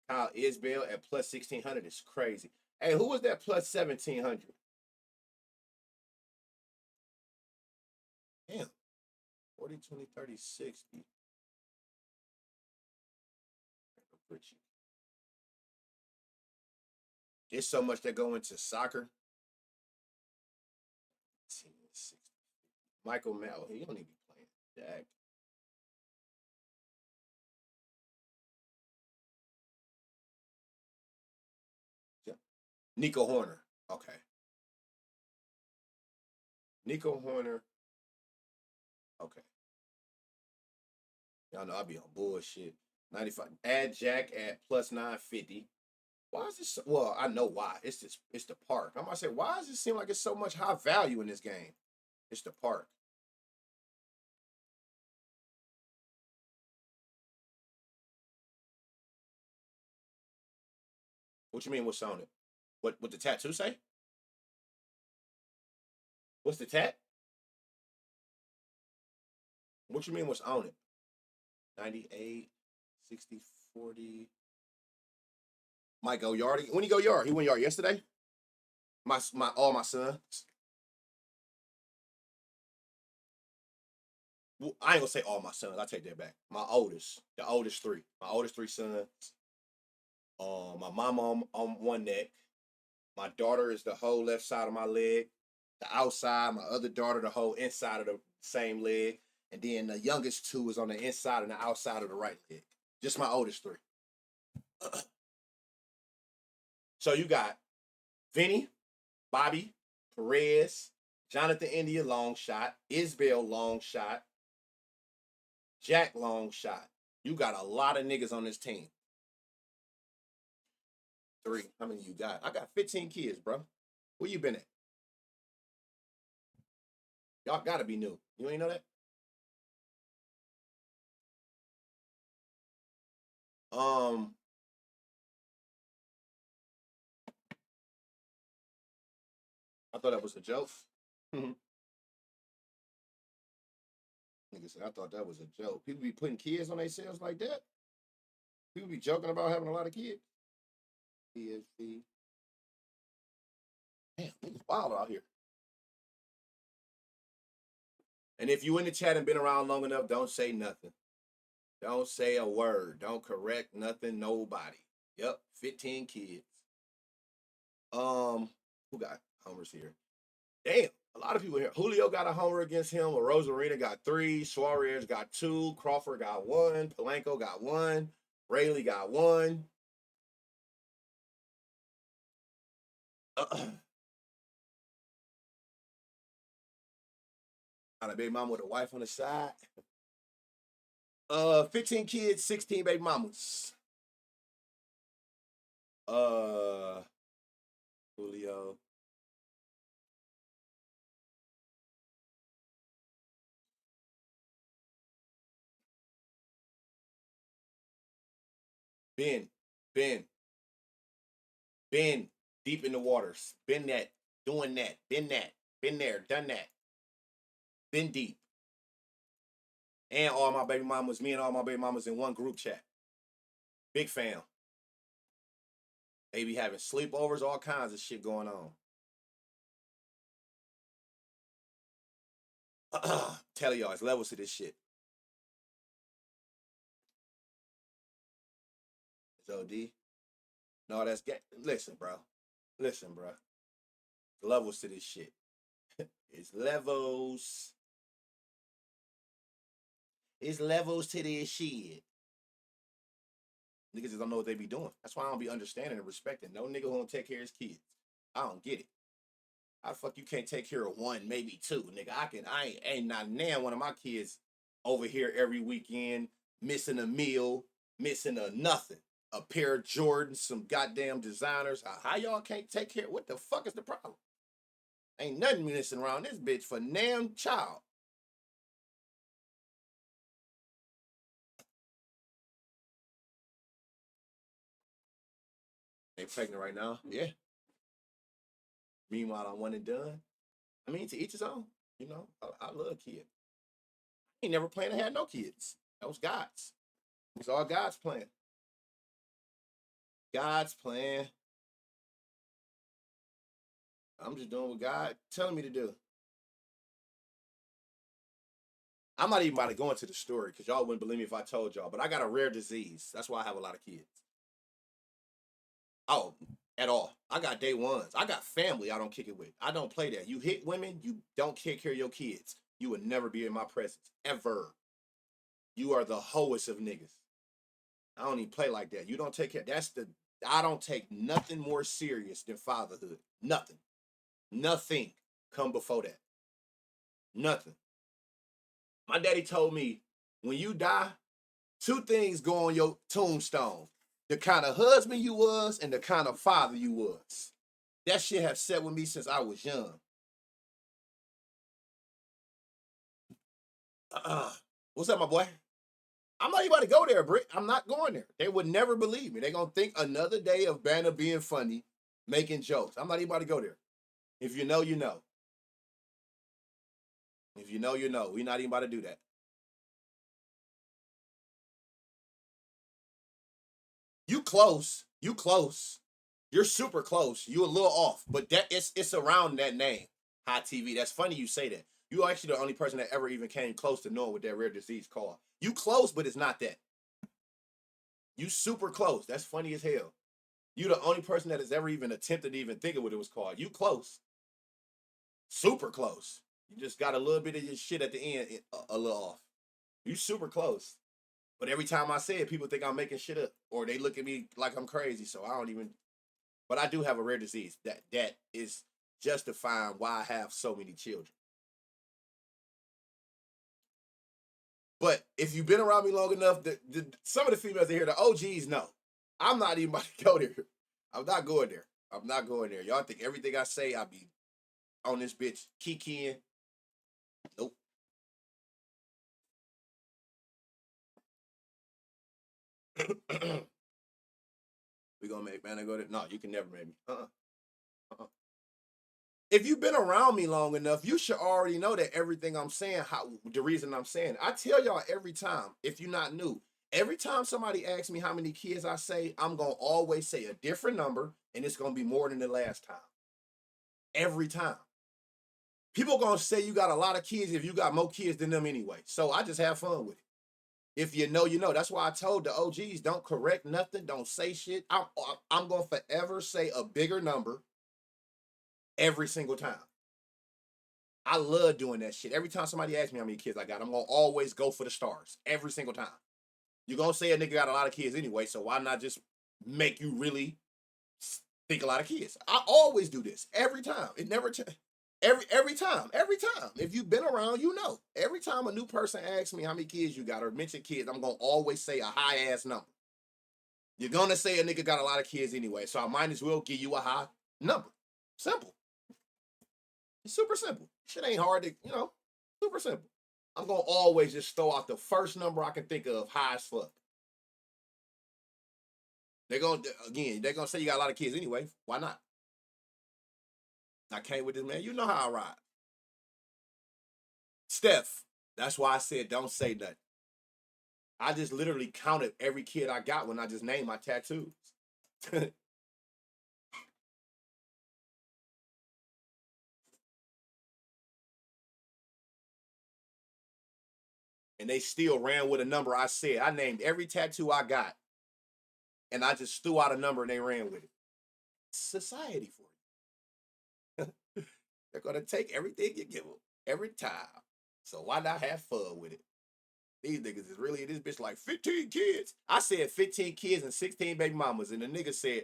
Kyle Isbell at plus 1,600 is crazy. Hey, who was that plus 1,700? Damn. 40, 20, 30, 60. There's so much that go into soccer. 10, 60. Michael Mel, he don't even be playing. Jack. Yeah. Nico Horner. Okay. Nico Horner. Okay. Y'all know I be on bullshit. 95. Add Jack at plus 950. Why is this? Well, I know why. It's the park. I'm gonna say, why does it seem like it's so much high value in this game? It's the park. What you mean? What's on it? What the tattoo say? What's the tat? What you mean? What's on it? 98, 60, 40. Might go yard. When he go yard? He went yard yesterday. My all my sons. Well, I ain't gonna say all my sons. I take that back. The oldest three. My oldest three sons. My mama on one neck. My daughter is the whole left side of my leg. The outside. My other daughter, the whole inside of the same leg. And then the youngest two is on the inside and the outside of the right leg. Just my oldest three. So you got Vinny, Bobby, Perez, Jonathan India long shot, Isbell long shot, Jack long shot. You got a lot of niggas on this team. Three. How many you got? I got 15 kids, bro. Where you been at? Y'all gotta be new. You ain't know that? Um, I thought that was a joke. Nigga said I thought that was a joke. People be putting kids on themselves like that. People be joking about having a lot of kids. PSV. Damn, niggas wild out here. And if you in the chat and been around long enough, don't say nothing. Don't say a word. Don't correct nothing, nobody. Yep, 15 kids. Who got homers here? Damn, a lot of people here. Julio got a homer against him. Rosarina got 3. Suarez got 2. Crawford got 1. Polanco got 1. Rayleigh got 1. Got a baby mama with a wife on the side. 15 kids, 16 baby mamas. Julio. Ben, Ben, Ben, deep in the waters. Been that, doing that, been that, been there, done that. Been deep. And all my baby mamas, me and all my baby mamas in one group chat. Big fam. They be having sleepovers, all kinds of shit going on. Tell y'all, it's levels to this shit. It's OD. No, that's listen, bro. Listen, bro. Levels to this shit. It's levels. It's levels to this shit. Niggas just don't know what they be doing. That's why I don't be understanding and respecting. No nigga who don't take care of his kids. I don't get it. How the fuck you can't take care of one, maybe 2, nigga? I ain't not now one of my kids over here every weekend, missing a meal, missing a nothing. A pair of Jordans, some goddamn designers. How y'all can't take care? What the fuck is the problem? Ain't nothing missing around this bitch for damn child. They pregnant right now? Yeah. Meanwhile, I'm one and done. I mean, to each his own. You know, I love kids. He never planned to have no kids. That was God's. It's all God's plan. God's plan. I'm just doing what God telling me to do. I'm not even about to go into the story because y'all wouldn't believe me if I told y'all, but I got a rare disease. That's why I have a lot of kids. Oh, at all. I got day ones. I got family I don't kick it with. I don't play that. You hit women, you don't take care of your kids. You would never be in my presence. Ever. You are the hoest of niggas. I don't even play like that. You don't take care. I don't take nothing more serious than fatherhood. Nothing. Nothing come before that. Nothing. My daddy told me when you die, 2 things go on your tombstone. The kind of husband you was and the kind of father you was. That shit have set with me since I was young. What's up, my boy? I'm not even about to go there, Britt. I'm not going there. They would never believe me. They're going to think another day of Banner being funny, making jokes. I'm not even about to go there. If you know, you know. If you know, you know. We're not even about to do that. You close. You close. You're super close. You a little off, but that it's around that name, High TV. That's funny you say that. You actually the only person that ever even came close to knowing what that rare disease called. You close, but it's not that. You super close. That's funny as hell. You the only person that has ever even attempted to even think of what it was called. You close. Super close. You just got a little bit of your shit at the end, a little off. You super close. But every time I say it, people think I'm making shit up, or they look at me like I'm crazy. So I don't even. But I do have a rare disease that is justifying why I have so many children. But if you've been around me long enough, some of the females that here, the OGs know. I'm not even about to go there. I'm not going there. I'm not going there. Y'all think everything I say, I be on this bitch kikiing. Nope. We gonna make man go there. No, you can never make me. Uh-uh. If you've been around me long enough, you should already know that everything I'm saying, the reason I'm saying, I tell y'all every time, if you're not new, every time somebody asks me how many kids I say, I'm gonna always say a different number, and it's gonna be more than the last time. every time. People gonna say you got a lot of kids if you got more kids than them anyway. So I just have fun with it. If you know, you know. That's why I told the OGs, don't correct nothing, don't say shit. I'm gonna forever say a bigger number every single time. I love doing that shit. Every time somebody asks me how many kids I got, I'm gonna always go for the stars every single time. You're gonna say a nigga got a lot of kids anyway, so why not just make you really think a lot of kids? I always do this every time. It never every time. If you've been around, you know. Every time a new person asks me how many kids you got or mention kids, I'm gonna always say a high ass number. You're gonna say a nigga got a lot of kids anyway, so I might as well give you a high number. Simple. It's super simple. Shit ain't hard to, super simple. I'm gonna always just throw out the first number I can think of, high as fuck. They're gonna say you got a lot of kids anyway. Why not? I came with this man. You know how I ride. Steph. That's why I said don't say nothing. I just literally counted every kid I got when I just named my tattoos. And they still ran with a number I said. I named every tattoo I got. And I just threw out a number and they ran with it. Society for you. They're going to take everything you give them every time. So why not have fun with it? These niggas is really, this bitch like 15 kids. I said 15 kids and 16 baby mamas. And the nigga said,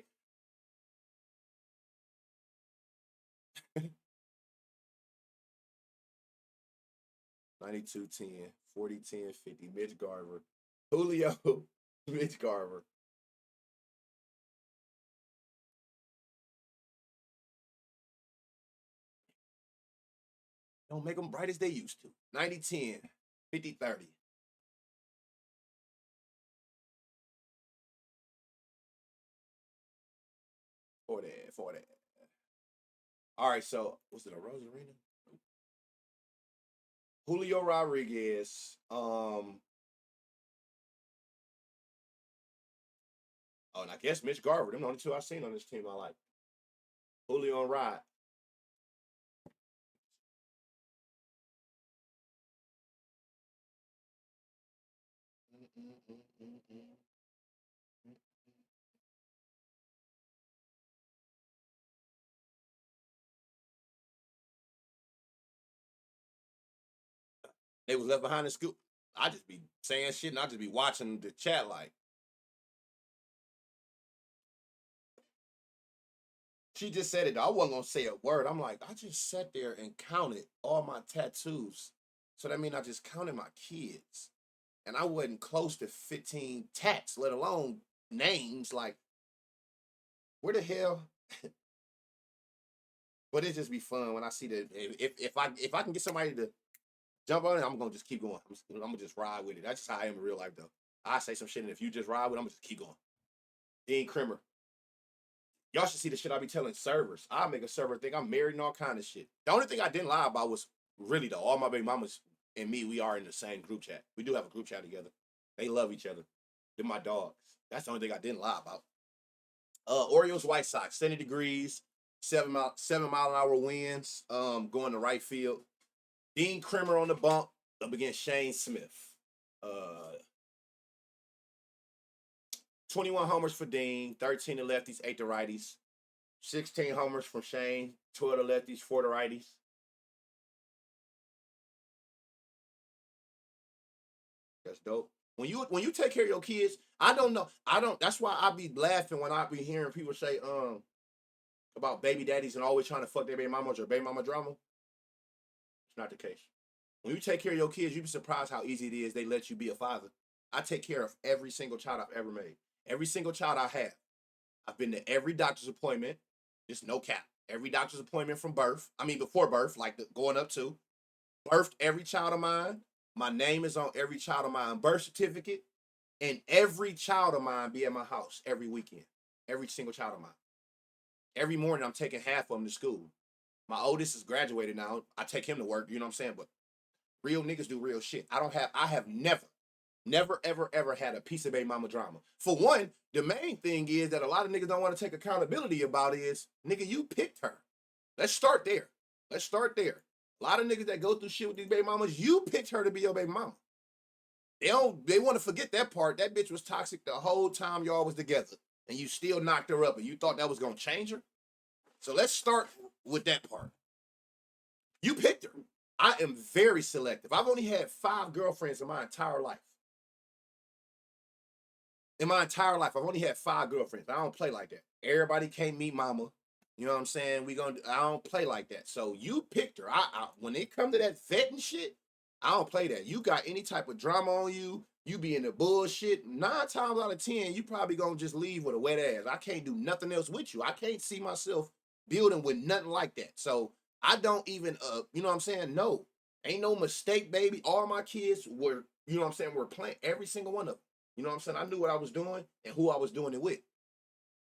92, 10, 40, 10, 50, Mitch Garver, Julio, Mitch Garver. Don't make them bright as they used to. 90, 10, 50, 30. For that. All right, so was it a Rosarina? Julio Rodriguez. Oh, and I guess Mitch Garver. Them the only two I've seen on this team I like. Julio and Rod. They was left behind in school. I just be saying shit and I just be watching the chat like. She just said it. I wasn't gonna say a word. I'm like, I just sat there and counted all my tattoos. So that means I just counted my kids. And I wasn't close to 15 tats, let alone names. Like, where the hell? But it just be fun when I see that. If I can get somebody to jump on it, I'm gonna just keep going. I'm gonna just ride with it. That's just how I am in real life, though. I say some shit, and if you just ride with it, I'm gonna just keep going. Dean Krimmer. Y'all should see the shit I be telling servers. I make a server think I'm married and all kind of shit. The only thing I didn't lie about was really though, all my baby mamas and me, we are in the same group chat. We do have a group chat together. They love each other. They're my dogs. That's the only thing I didn't lie about. Orioles, White Sox, 70 degrees, 7 mile an hour winds, going to right field. Dean Krimmer on the bump up against Shane Smith. 21 homers for Dean, 13 to lefties, 8 to righties. 16 homers from Shane, 12 to lefties, 4 to righties. That's dope. When you take care of your kids, I don't know. That's why I be laughing when I be hearing people say about baby daddies and always trying to fuck their baby mamas or baby mama drama. It's not the case. When you take care of your kids, you be surprised how easy it is they let you be a father. I take care of every single child I've ever made. Every single child I have. I've been to every doctor's appointment. Just no cap. Every doctor's appointment from birth. I mean, before birth, like going up to. Birthed every child of mine. My name is on every child of mine birth certificate. And every child of mine be at my house every weekend. Every single child of mine. Every morning I'm taking half of them to school. My oldest is graduated now. I take him to work, you know what I'm saying? But real niggas do real shit. I have never, ever had a piece of baby mama drama. For one, the main thing is that a lot of niggas don't want to take accountability about is, nigga, you picked her. Let's start there. Let's start there. A lot of niggas that go through shit with these baby mamas, you picked her to be your baby mama. They want to forget that part. That bitch was toxic the whole time y'all was together. And you still knocked her up and you thought that was gonna change her. So let's start with that part. You picked her. I am very selective. I've only had 5 girlfriends in my entire life. In my entire life, I've only had 5 girlfriends. I don't play like that. Everybody can't meet mama. You know what I'm saying? I don't play like that. So you picked her. When it come to that vetting shit, I don't play that. You got any type of drama on you, you be in the bullshit. 9 times out of 10, you probably gonna just leave with a wet ass. I can't do nothing else with you. I can't see myself building with nothing like that. So I don't even you know what I'm saying? No. Ain't no mistake, baby. All my kids were, you know what I'm saying, were playing every single one of them. You know what I'm saying? I knew what I was doing and who I was doing it with.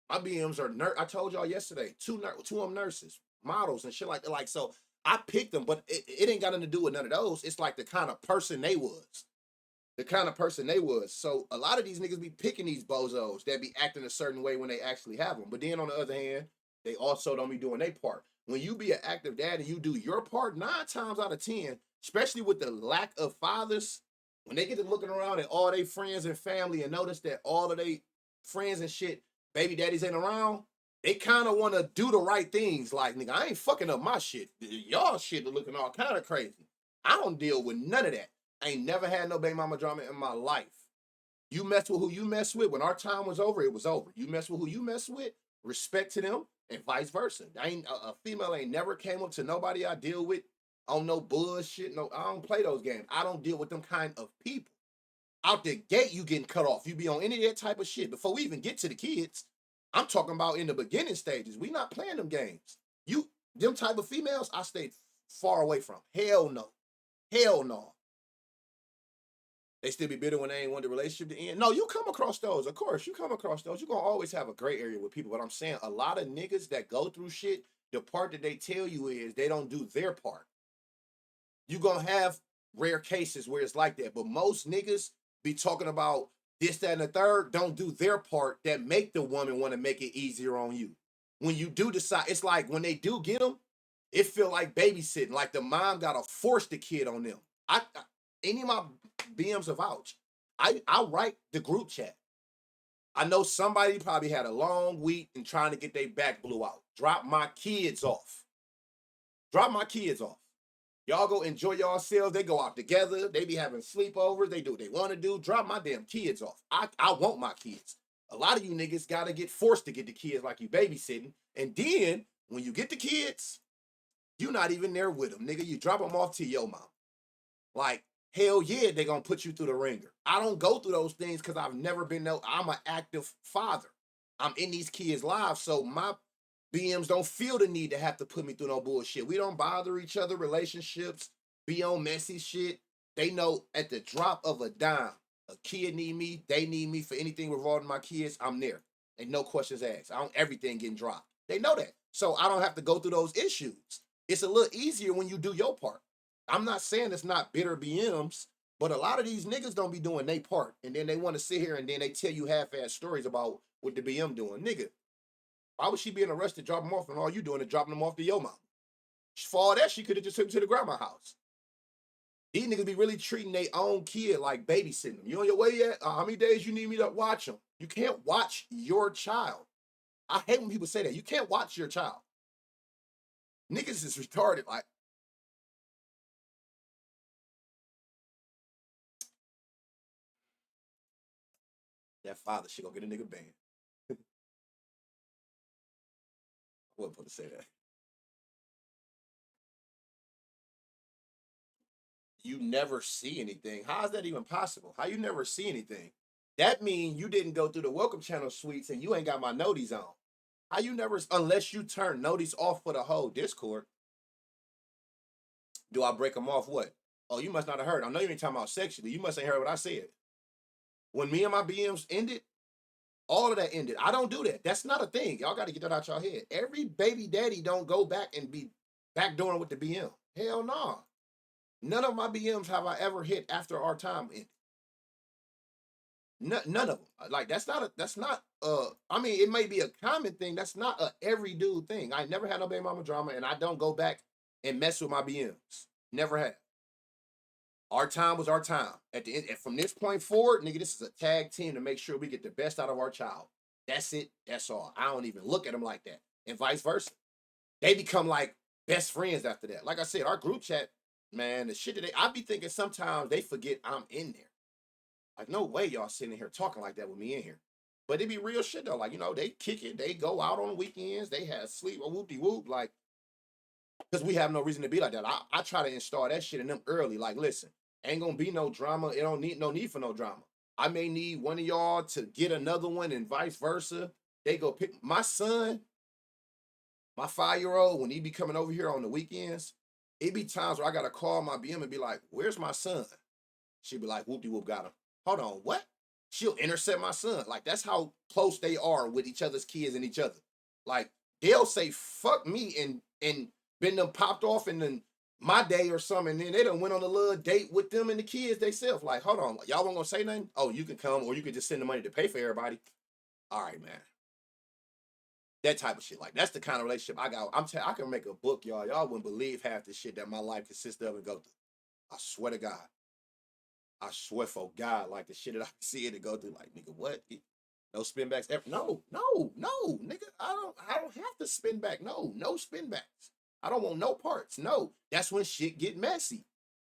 My BMs are I told y'all yesterday, two of them nurses, models and shit like that. Like, so I picked them, but it ain't got nothing to do with none of those. It's like the kind of person they was. The kind of person they was. So a lot of these niggas be picking these bozos that be acting a certain way when they actually have them. But then on the other hand, they also don't be doing their part. When you be an active dad and you do your part, 9 times out of 10, especially with the lack of fathers, when they get to looking around at all their friends and family and notice that all of their friends and shit, baby daddies ain't around, they kind of want to do the right things. Like, nigga, I ain't fucking up my shit. Y'all shit are looking all kind of crazy. I don't deal with none of that. I ain't never had no baby mama drama in my life. You mess with who you mess with. When our time was over, it was over. You mess with who you mess with, respect to them, and vice versa. A female ain't never came up to nobody I deal with on no bullshit. No, I don't play those games. I don't deal with them kind of people. Out the gate, you getting cut off. You be on any of that type of shit. Before we even get to the kids, I'm talking about in the beginning stages. We not playing them games. Them type of females, I stayed far away from. Hell no. Hell no. They still be bitter when they ain't want the relationship to end. No, you come across those. Of course, you come across those. You're going to always have a gray area with people. But I'm saying a lot of niggas that go through shit, the part that they tell you is they don't do their part. You're going to have rare cases where it's like that. But most niggas be talking about this, that, and the third, don't do their part that make the woman want to make it easier on you. When you do decide, it's like when they do get them, it feel like babysitting. Like the mom got to force the kid on them. Any of my BMs of vouch. I write the group chat. I know somebody probably had a long week and trying to get their back blew out. Drop my kids off. Drop my kids off. Y'all go enjoy yourselves. They go out together. They be having sleepovers. They do what they want to do. Drop my damn kids off. I want my kids. A lot of you niggas got to get forced to get the kids like you babysitting. And then when you get the kids, you not even there with them, nigga. You drop them off to your mom. Like, hell yeah, they gonna put you through the ringer. I don't go through those things because I've never been I'm an active father. I'm in these kids' lives, so my BMs don't feel the need to have to put me through no bullshit. We don't bother each other, relationships, be on messy shit. They know at the drop of a dime, a kid need me, they need me for anything revolving my kids, I'm there. And no questions asked. Everything getting dropped. They know that. So I don't have to go through those issues. It's a little easier when you do your part. I'm not saying it's not bitter BMs, but a lot of these niggas don't be doing their part. And then they want to sit here and then they tell you half-ass stories about what the BM doing. Nigga, why would she be in a rush to drop them off and all you doing is dropping them off to your mom? For all that, she could have just took them to the grandma house. These niggas be really treating their own kid like babysitting them. You on your way yet? How many days you need me to watch them? You can't watch your child. I hate when people say that. You can't watch your child. Niggas is retarded. Like, that father shit gonna get a nigga banned. I wasn't supposed to say that. You never see anything. How is that even possible? How you never see anything? That means you didn't go through the welcome channel suites and you ain't got my noties on. How you never, unless you turn noties off for the whole Discord, do I break them off what? Oh, you must not have heard. I know you ain't talking about sexually. You must ain't heard what I said. When me and my BMs ended, all of that ended. I don't do that. That's not a thing. Y'all got to get that out y'all head. Every baby daddy don't go back and be backdooring with the BM. Hell no. Nah. None of my BMs have I ever hit after our time ended. None of them. Like that's not I mean, it may be a common thing. That's not a every dude thing. I never had no baby mama drama, and I don't go back and mess with my BMs. Never have. Our time was our time. At the end, and from this point forward, nigga, this is a tag team to make sure we get the best out of our child. That's it. That's all. I don't even look at them like that. And vice versa. They become like best friends after that. Like I said, our group chat, man, the shit that I be thinking sometimes they forget I'm in there. Like, no way y'all sitting here talking like that with me in here. But it be real shit though. Like, they kick it, they go out on the weekends, they have sleep or whoop de whoop. Like, because we have no reason to be like that. I try to install that shit in them early. Like, listen, ain't gonna be no drama. It don't need no need for no drama. I may need one of y'all to get another one and vice versa. They go pick my son, my 5-year-old, when he be coming over here on the weekends, it be times where I gotta call my BM and be like, where's my son? She'd be like, whoop de whoop, got him. Hold on, what? She'll intercept my son. Like, that's how close they are with each other's kids and each other. Like, they'll say fuck me and been them popped off in then my day or something, and then they done went on a little date with them and the kids themselves. Like, hold on, y'all weren't gonna say nothing? Oh, you can come, or you can just send the money to pay for everybody. All right, man. That type of shit. Like, that's the kind of relationship I got. I can make a book, y'all. Y'all wouldn't believe half the shit that my life consists of and go through. I swear to God. I swear for God, like the shit that I see it to go through, like, nigga, what? No spin backs ever. No, no, no, nigga. I don't have to spin back. No, no spin backs. I don't want no parts. No. That's when shit get messy.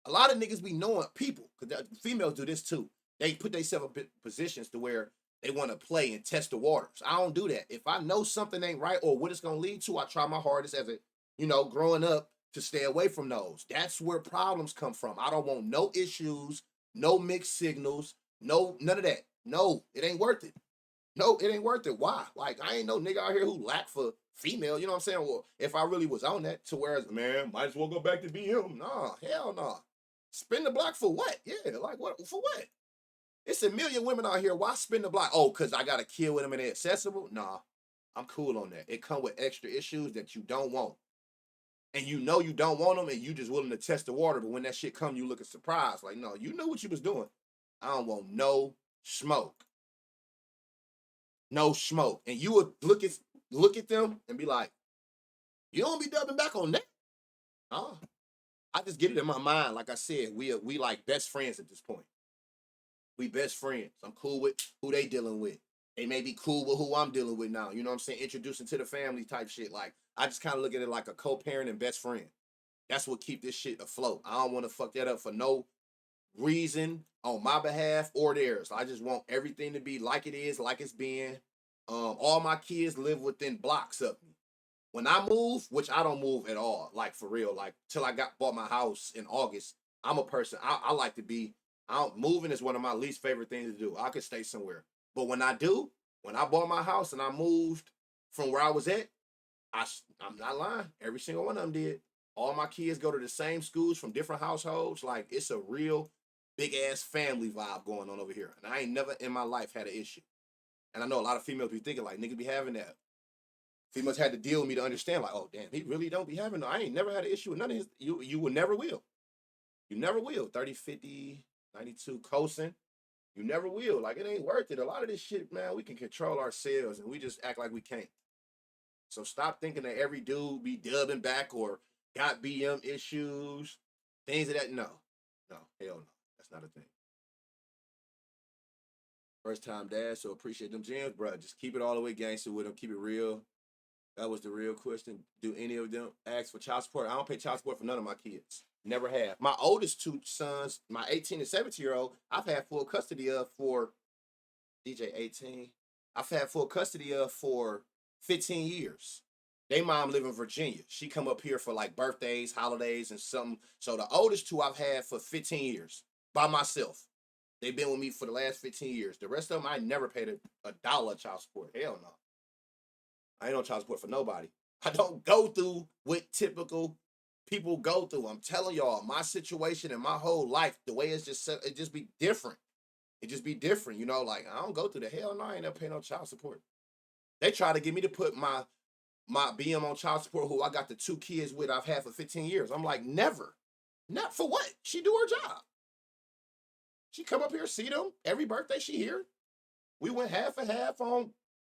A lot of niggas be knowing people, because females do this too. They put themselves in positions to where they want to play and test the waters. I don't do that. If I know something ain't right or what it's gonna lead to, I try my hardest as a, growing up to stay away from those. That's where problems come from. I don't want no issues, no mixed signals, no none of that. No, it ain't worth it. No, it ain't worth it. Why? Like, I ain't no nigga out here who lack for female. You know what I'm saying? Well, if I really was on that, to where, man, might as well go back to be him. Nah, hell nah. Spin the block for what? Yeah, like what? For what? It's a million women out here. Why spin the block? Oh, because I got to kill with them and they're accessible? Nah, I'm cool on that. It come with extra issues that you don't want. And you don't want them and you just willing to test the water. But when that shit come, you looking surprised. Like, no, you know what you was doing. I don't want no smoke. No smoke. And you would look at them and be like, you don't be dubbing back on that. I just get it in my mind. Like I said, we like best friends at this point. We best friends. I'm cool with who they dealing with. They may be cool with who I'm dealing with now. You know what I'm saying? Introducing to the family type shit. Like, I just kind of look at it like a co-parent and best friend. That's what keep this shit afloat. I don't want to fuck that up for no reason on my behalf or theirs. I just want everything to be like it is, like it's been. All my kids live within blocks of me. When I move, which I don't move at all, like for real, like till I bought my house in August, I'm a person. I like to be. Moving is one of my least favorite things to do. I could stay somewhere, but when I do, when I bought my house and I moved from where I was at, I'm not lying. Every single one of them did. All my kids go to the same schools from different households. Like, it's a real big ass family vibe going on over here, and I ain't never in my life had an issue. And I know a lot of females be thinking like, nigga be having that. Females had to deal with me to understand, like, oh damn, he really don't be having no. I ain't never had an issue with none of his. You will never will. You never will. 30, 50, 92 coasting. You never will. Like, it ain't worth it. A lot of this shit, man, we can control ourselves and we just act like we can't. So stop thinking that every dude be dubbing back or got BM issues, things of that. No. No, hell no. That's not a thing. First time dad, so appreciate them gems, bro. Just keep it all the way gangster with them. Keep it real. That was the real question. Do any of them ask for child support? I don't pay child support for none of my kids. Never have. My oldest two sons, my 18 and 17-year-old, I've had full custody of for DJ 18. I've had full custody of for 15 years. They mom live in Virginia. She come up here for like birthdays, holidays, and something. So the oldest two I've had for 15 years by myself. They've been with me for the last 15 years. The rest of them, I never paid a dollar child support. Hell no. I ain't on child support for nobody. I don't go through what typical people go through. I'm telling y'all, my situation and my whole life, the way it's just set, it just be different. It just be different, like I don't go through the hell no, I ain't never paying no child support. They try to get me to put my BM on child support who I got the two kids with I've had for 15 years. I'm like, never. Not for what? She do her job. She come up here, see them every birthday she here. We went half and half on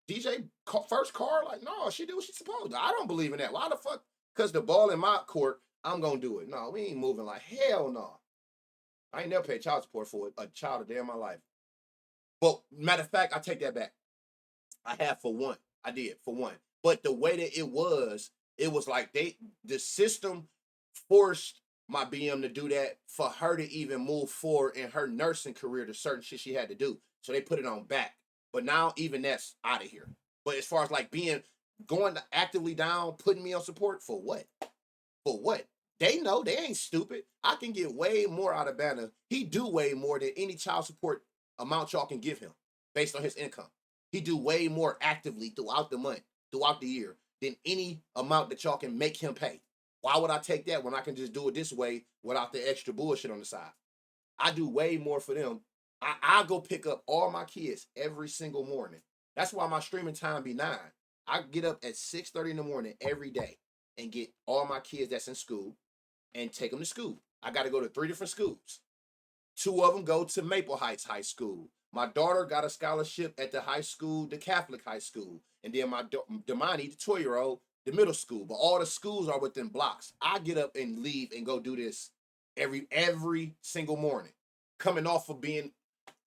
DJ first car. Like, no, she did what she's supposed to. I don't believe in that. Why the fuck? Because the ball in my court, I'm gonna do it. No, we ain't moving like hell no. I ain't never paid child support for a child a day in my life. But matter of fact, I take that back. I have for one. I did for one. But the way that it was like the system forced my BM to do that for her to even move forward in her nursing career to certain shit she had to do. So they put it on back. But now even that's out of here. But as far as like being going actively down, putting me on support for what? For what? They know they ain't stupid. I can get way more out of Banner. He do way more than any child support amount y'all can give him based on his income. He do way more actively throughout the month, throughout the year, than any amount that y'all can make him pay. Why would I take that when I can just do it this way without the extra bullshit on the side? I do way more for them. I go pick up all my kids every single morning. That's why my streaming time be 9. I get up at 6:30 in the morning every day and get all my kids that's in school and take them to school. I got to go to 3 different schools. 2 of them go to Maple Heights High School. My daughter got a scholarship at the high school, the Catholic high school. And then my Damani, the 12-year-old, the middle school. But all the schools are within blocks. I get up and leave and go do this every single morning. Coming off of being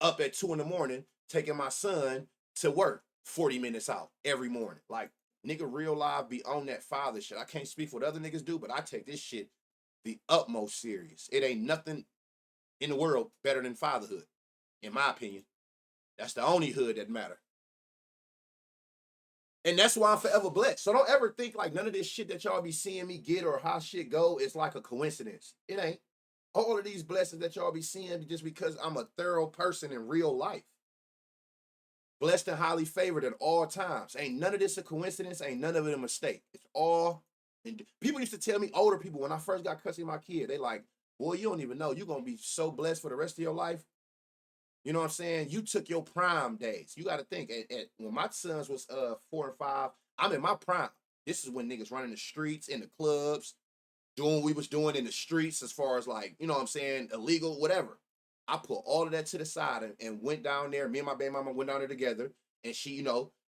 up at 2 in the morning, taking my son to work 40 minutes out every morning. Like, nigga, real live be on that father shit. I can't speak for what other niggas do, but I take this shit the utmost serious. It ain't nothing in the world better than fatherhood, in my opinion. That's the only hood that matter. And that's why I'm forever blessed. So don't ever think like none of this shit that y'all be seeing me get or how shit go is like a coincidence. It ain't. All of these blessings that y'all be seeing just because I'm a thorough person in real life. Blessed and highly favored at all times. Ain't none of this a coincidence. Ain't none of it a mistake. It's all. People used to tell me, older people, when I first got custody of my kid, they like, boy, you don't even know. You're going to be so blessed for the rest of your life. You know what I'm saying? You took your prime days. You got to think, when my sons was 4 and 5, I'm in my prime. This is when niggas running the streets, in the clubs, doing what we was doing in the streets as far as like, you know what I'm saying, illegal, whatever. I put all of that to the side and went down there. Me and my baby mama went down there together. And she,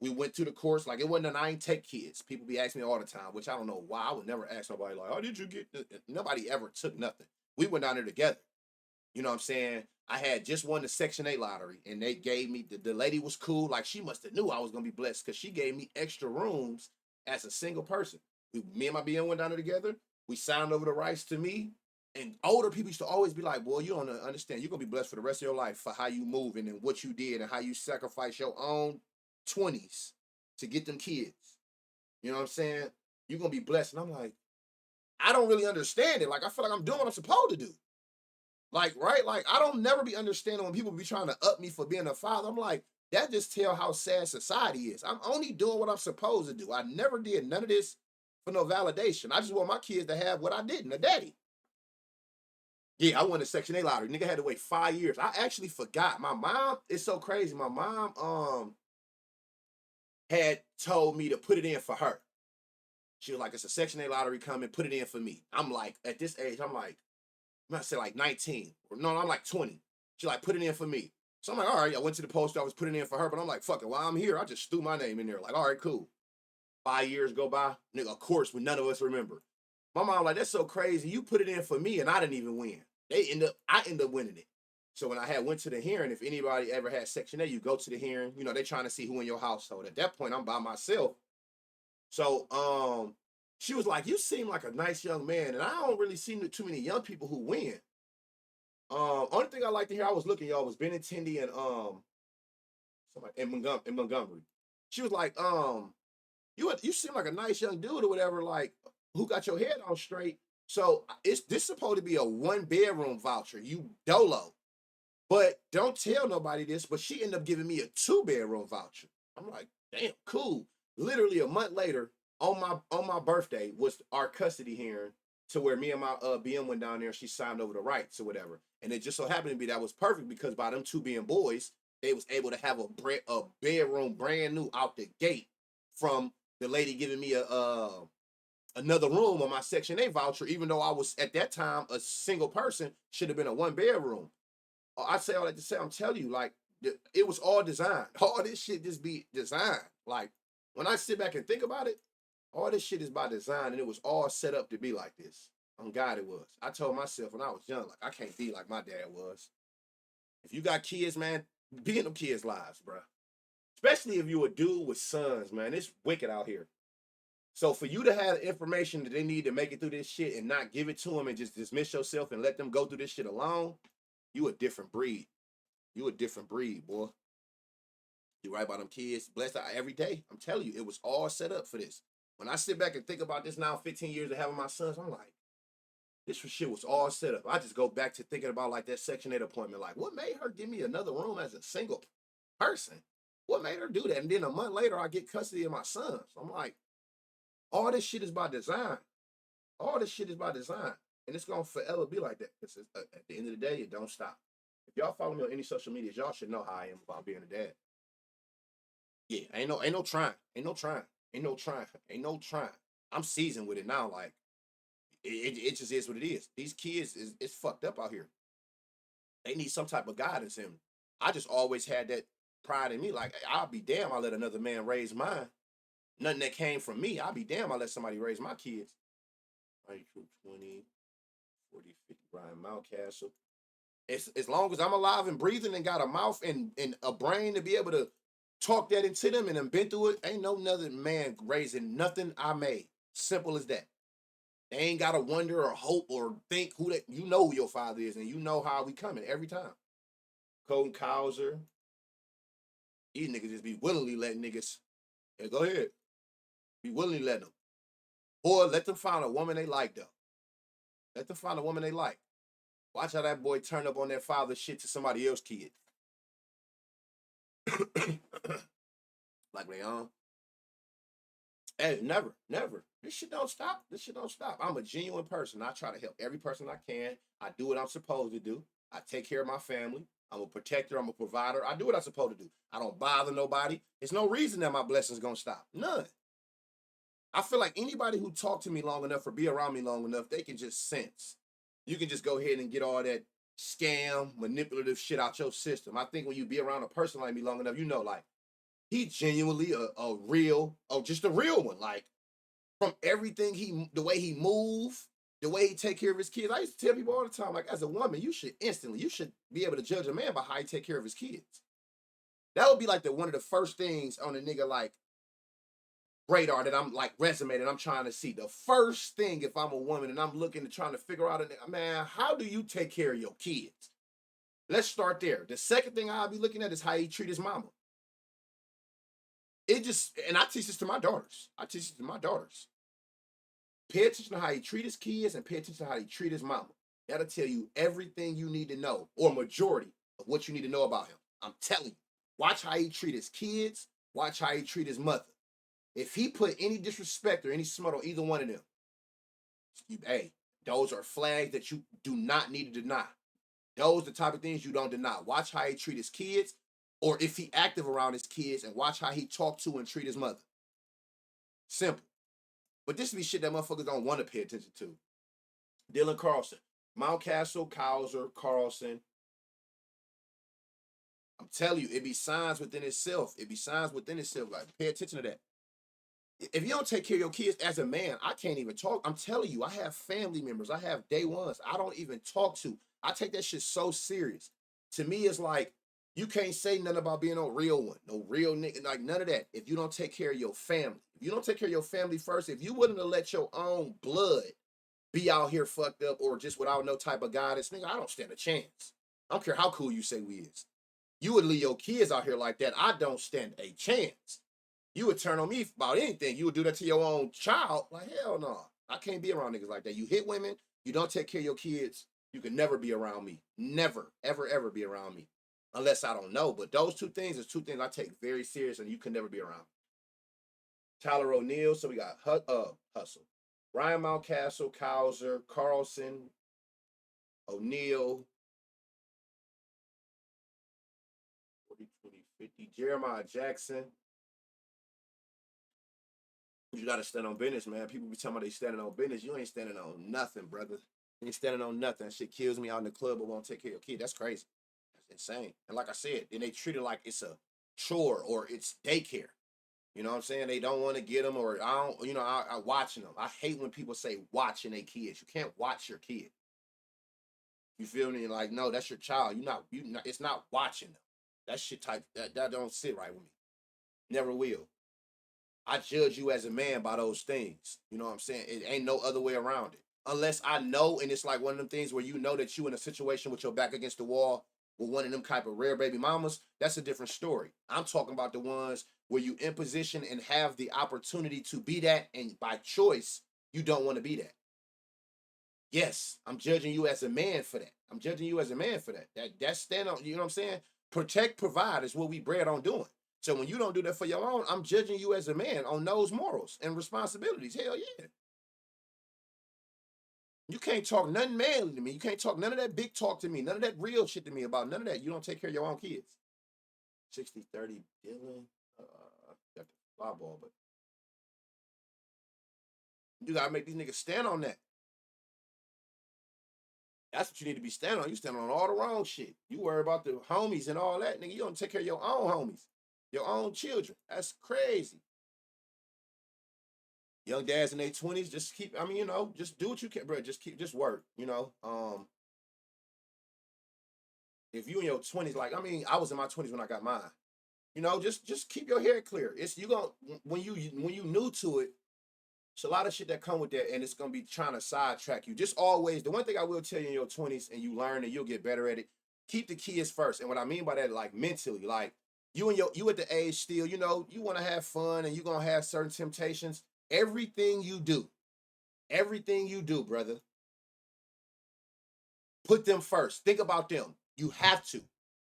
we went through the course. Like, it wasn't I ain't take kids. People be asking me all the time, which I don't know why. I would never ask nobody like, oh, did you get this? Nobody ever took nothing. We went down there together. You know what I'm saying? I had just won the Section 8 lottery, and they gave me, the lady was cool. Like, she must have knew I was going to be blessed because she gave me extra rooms as a single person. Me and my BM went down there together. We signed over the rights to me. And older people used to always be like, boy, you don't understand. You're going to be blessed for the rest of your life for how you moving and what you did and how you sacrifice your own 20s to get them kids. You know what I'm saying? You're going to be blessed. And I'm like, I don't really understand it. Like, I feel like I'm doing what I'm supposed to do. Like, right? Like, I don't never be understanding when people be trying to up me for being a father. I'm like, that just tell how sad society is. I'm only doing what I'm supposed to do. I never did none of this for no validation. I just want my kids to have what I did and a daddy. Yeah, I won the Section 8 lottery. Nigga had to wait 5 years. I actually forgot. My mom, it's so crazy. My mom had told me to put it in for her. She was like, it's a Section 8 lottery coming, put it in for me. I'm like, at this age, I'm like, I'm gonna say like 19. No, I'm like 20. She like, put it in for me. So I'm like, all right, I went to the post office, put it in for her, but I'm like, fuck it, while I'm here, I just threw my name in there. Like, all right, cool. 5 years go by, nigga, of course, when none of us remember. My mom like, that's so crazy. You put it in for me and I didn't even win. I end up winning it. So when I had went to the hearing, if anybody ever had Section 8, you go to the hearing, they trying to see who in your household. At that point, I'm by myself. So she was like, you seem like a nice young man, and I don't really see too many young people who win. Only thing I like to hear, I was looking, y'all, was Benintendi and somebody in Montgomery. She was like, you seem like a nice young dude or whatever, like, who got your head on straight. So this supposed to be a 1-bedroom voucher, you dolo. But don't tell nobody this, but she ended up giving me a 2-bedroom voucher. I'm like, damn, cool. Literally a month later, on my birthday, was our custody hearing, to where me and my BM went down there and she signed over the rights or whatever. And it just so happened to be that was perfect because by them two being boys, they was able to have a bedroom brand new out the gate from the lady giving me another room on my Section 8 voucher, even though I was at that time a single person, should have been a 1-bedroom. I say all that to say, I'm telling you, like, it was all designed. All this shit just be designed. Like, when I sit back and think about it, all this shit is by design, and it was all set up to be like this. On God, it was. I told myself when I was young, like, I can't be like my dad was. If you got kids, man, be in them kids' lives, bro. Especially if you a dude with sons, man. It's wicked out here. So for you to have information that they need to make it through this shit and not give it to them and just dismiss yourself and let them go through this shit alone, you a different breed. You a different breed, boy. You right about them kids. Blessed out every day. I'm telling you, it was all set up for this. When I sit back and think about this now, 15 years of having my sons, I'm like, this shit was all set up. I just go back to thinking about like that Section 8 appointment. Like, what made her give me another room as a single person? What made her do that? And then a month later, I get custody of my sons. I'm like, all this shit is by design. All this shit is by design. And it's going to forever be like that. Because at the end of the day, it don't stop. If y'all follow me on any social media, y'all should know how I am about being a dad. Yeah, ain't no trying. Ain't no trying. Ain't no trying. Ain't no trying. I'm seasoned with it now. Like, it just is what it is. These kids, it's fucked up out here. They need some type of guidance in them. I just always had that pride in me. Like, I'll be damn, I let another man raise mine. Nothing that came from me. I'll be damn, I let somebody raise my kids. 20, 40, 50, Brian Mountcastle. As long as I'm alive and breathing and got a mouth and a brain to be able to talk that into them and then been through it, ain't no another man raising nothing I made. Simple as that. They ain't got to wonder or hope or think who that, you know who your father is and you know how we coming every time. Colton Cowser. These niggas just be willingly letting niggas, yeah, go ahead. Be willingly letting them. Or let them find a woman they like, though. Let them find a woman they like. Watch how that boy turn up on that father shit to somebody else's kid. Like they on. Hey, never. This shit don't stop. This shit don't stop. I'm a genuine person. I try to help every person I can. I do what I'm supposed to do. I take care of my family. I'm a protector. I'm a provider. I do what I'm supposed to do. I don't bother nobody. There's no reason that my blessings gonna stop. None. I feel like anybody who talked to me long enough or be around me long enough, they can just sense. You can just go ahead and get all that scam, manipulative shit out your system. I think when you be around a person like me long enough, you know, like, he genuinely a real, just a real one. Like, from everything the way he move, the way he take care of his kids. I used to tell people all the time, like, as a woman, you should be able to judge a man by how he take care of his kids. That would be like one of the first things on a nigga like radar that I'm like resume that I'm trying to see. The first thing, if I'm a woman and I'm looking to trying to figure out, man, how do you take care of your kids? Let's start there. The second thing I'll be looking at is how he treat his mama. And I teach this to my daughters. Pay attention to how he treat his kids and pay attention to how he treat his mama. That'll tell you everything you need to know, or majority of what you need to know about him. I'm telling you. Watch how he treat his kids. Watch how he treat his mother. If he put any disrespect or any smut on either one of them, hey, those are flags that you do not need to deny. Those are the type of things you don't deny. Watch how he treat his kids, or if he active around his kids, and watch how he talk to and treat his mother. Simple. But this be shit that motherfuckers don't want to pay attention to. Dylan Carlson. Mountcastle, Cowser, Carlson. I'm telling you, it be signs within itself. Like, pay attention to that. If you don't take care of your kids as a man, I can't even talk. I'm telling you, I have family members. I have day ones I don't even talk to. I take that shit so serious. To me, it's like, you can't say nothing about being a real one. No real nigga. Like, none of that. If you don't take care of your family. If you don't take care of your family first, if you wouldn't have let your own blood be out here fucked up or just without no type of guidance, nigga, I don't stand a chance. I don't care how cool you say we is. You would leave your kids out here like that. I don't stand a chance. You would turn on me about anything. You would do that to your own child. Like, hell no. I can't be around niggas like that. You hit women. You don't take care of your kids. You can never be around me. Never, ever, ever be around me. Unless I don't know. But those two things is two things I take very serious, and you can never be around. Tyler O'Neill. So we got Hustle. Ryan Mountcastle, Cowser, Carlson, O'Neill. 40, 20, 50. Jeremiah Jackson. You got to stand on business, man. People be talking about they standing on business. You ain't standing on nothing, brother. You ain't standing on nothing. That shit kills me out in the club but won't take care of your kid. That's crazy. insane. And like I said, then they treat it like it's a chore or it's daycare. You know what I'm saying? They don't want to get them, or I don't, I watching them. I hate when people say watching their kids. You can't watch your kid. You feel me? Like, no, that's your child. It's not watching them. That shit type, that don't sit right with me. Never will. I judge you as a man by those things. You know what I'm saying? It ain't no other way around it. Unless I know, and it's like one of them things where you know that you in a situation with your back against the wall with one of them type of rare baby mamas, that's a different story. I'm talking about the ones where you in position and have the opportunity to be that, and by choice, you don't want to be that. Yes, I'm judging you as a man for that. I'm judging you as a man for that. That's stand on, you know what I'm saying? Protect, provide is what we bred on doing. So when you don't do that for your own, I'm judging you as a man on those morals and responsibilities. Hell yeah. You can't talk nothing manly to me. You can't talk none of that big talk to me. None of that real shit to me about none of that. You don't take care of your own kids. 60-30 Dylan. Got the fly ball, but you gotta make these niggas stand on that. That's what you need to be standing on. You standing on all the wrong shit. You worry about the homies and all that, nigga. You don't take care of your own homies, your own children. That's crazy. Young dads in their 20s, just keep, just do what you can, bro. Just work, If you in your 20s, like, I was in my 20s when I got mine. Just keep your hair clear. It's you gonna when you new to it, it's a lot of shit that come with that, and it's gonna be trying to sidetrack you. Just always, the one thing I will tell you in your 20s, and you learn and you'll get better at it, keep the kids first. And what I mean by that, like mentally, like you at the age still, you want to have fun and you're gonna have certain temptations. Everything you do, brother, put them first. Think about them. You have to.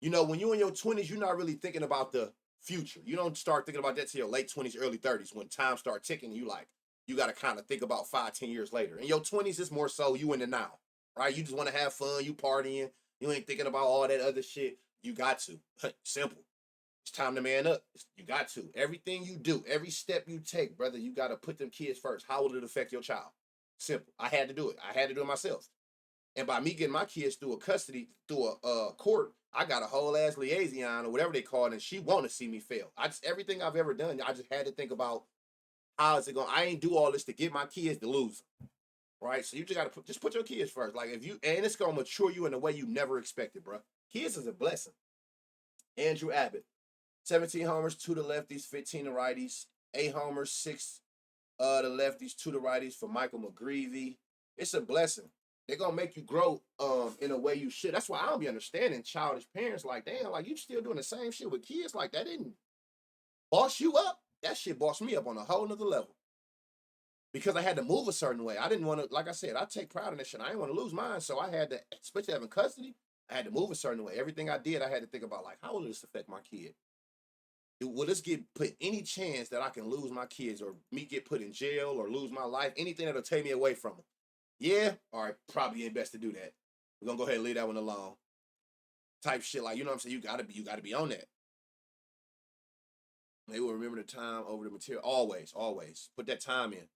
When you're in your 20s, you're not really thinking about the future. You don't start thinking about that till your late 20s, early 30s, when time start ticking. You got to kind of think about 5-10 years later. In your 20s, it's more so you in the now, right? You just want to have fun. You partying. You ain't thinking about all that other shit. You got to. Simple. It's time to man up. You got to. Everything you do, every step you take, brother, you got to put them kids first. How will it affect your child? Simple. I had to do it. I had to do it myself. And by me getting my kids through a court, I got a whole ass liaison or whatever they call it, and she want to see me fail. Everything I've ever done, I just had to think about how is it going. I ain't do all this to get my kids to lose, right? So you just gotta put your kids first. Like and it's gonna mature you in a way you never expected, bro. Kids is a blessing. Andrew Abbott, 17 homers, 2 to lefties, 15 to righties, 8 homers, 6 the lefties, 2 to righties for Michael McGreevy. It's a blessing. They're gonna make you grow in a way you should. That's why I don't be understanding childish parents like, damn, like you still doing the same shit with kids like that didn't boss you up. That shit bossed me up on a whole nother level. Because I had to move a certain way. I didn't want to, like I said, I take pride in that shit. I didn't want to lose mine. So I had to, especially having custody, I had to move a certain way. Everything I did, I had to think about like, how will this affect my kid? Will this put any chance that I can lose my kids or me get put in jail or lose my life? Anything that'll take me away from them. Yeah, all right, probably ain't best to do that. We're gonna go ahead and leave that one alone. Type shit like, you know what I'm saying? You gotta be on that. They will remember the time over the material. Always, always. Put that time in.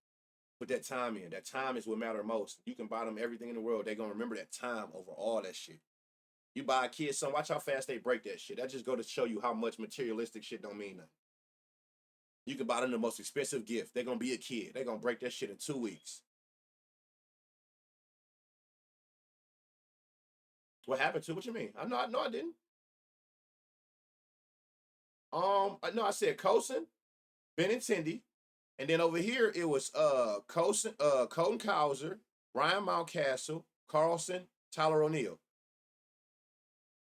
Put that time in. That time is what matters most. You can buy them everything in the world. They're gonna remember that time over all that shit. You buy a kid something, watch how fast they break that shit. That just go to show you how much materialistic shit don't mean nothing. You can buy them the most expensive gift. They're gonna be a kid. They're gonna break that shit in 2 weeks. What happened to? What you mean? I know I didn't. No, I said Coulson, Benintendi, and then over here it was Coulson, Colton Cowser, Ryan Mountcastle, Carlson, Tyler O'Neill.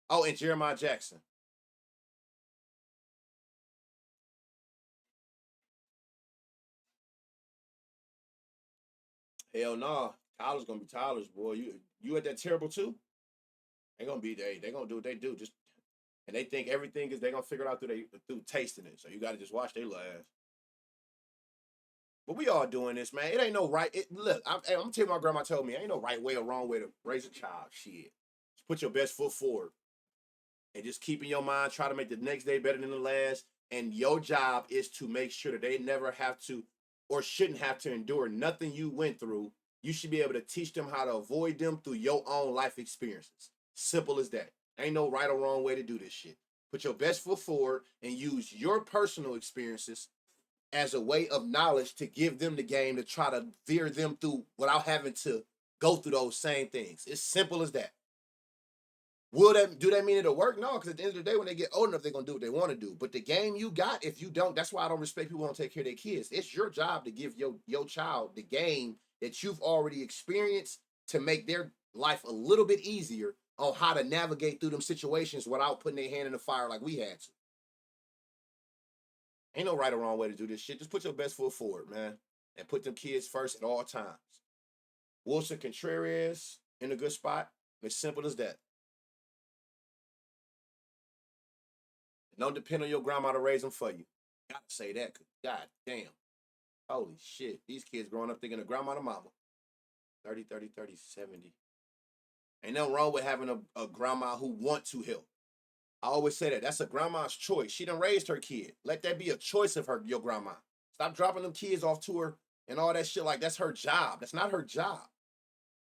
Oh, and Jeremiah Jackson. Hell no. Nah. Tyler's gonna be Tyler's boy. You at that terrible too? They gonna do what they do. Just and they think everything is they gonna figure it out through tasting it. So you gotta just watch their ass. But we all doing this, man. It ain't no right. Look, I'm telling you, my grandma told me, ain't no right way or wrong way to raise a child. Shit, just put your best foot forward and just keep in your mind, try to make the next day better than the last. And your job is to make sure that they never have to or shouldn't have to endure nothing you went through. You should be able to teach them how to avoid them through your own life experiences. Simple as that. Ain't no right or wrong way to do this shit. Put your best foot forward and use your personal experiences as a way of knowledge to give them the game to try to veer them through without having to go through those same things. It's simple as that. Will that do that mean it'll work? No, because at the end of the day, when they get old enough, they're gonna do what they want to do. But the game you got, if you don't, that's why I don't respect people who don't take care of their kids. It's your job to give your child the game that you've already experienced to make their life a little bit easier on how to navigate through them situations without putting their hand in the fire like we had to. Ain't no right or wrong way to do this shit. Just put your best foot forward, man, and put them kids first at all times. Wilson Contreras in a good spot. As simple as that. Don't depend on your grandma to raise them for you. Gotta say that. God damn. Holy shit. These kids growing up thinking of grandma to mama. 30, 30, 30, 70. Ain't nothing wrong with having a grandma who want to help. I always say that. That's a grandma's choice. She done raised her kid. Let that be a choice of your grandma. Stop dropping them kids off to her and all that shit like that's her job. That's not her job.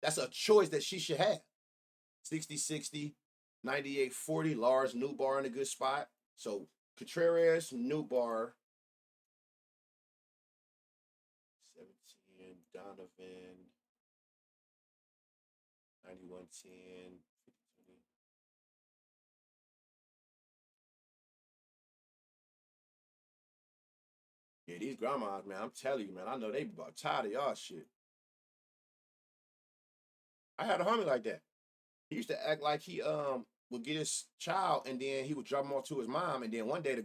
That's a choice that she should have. 60, 60, 98, 40. Lars Newbar in a good spot. So Contreras, Newbar, 17, Donovan, 91, 10, 50, yeah, these grandmas, man, I'm telling you, man, I know they about tired of y'all shit. I had a homie like that. He used to act like he would get his child and then he would drop him off to his mom, and then one day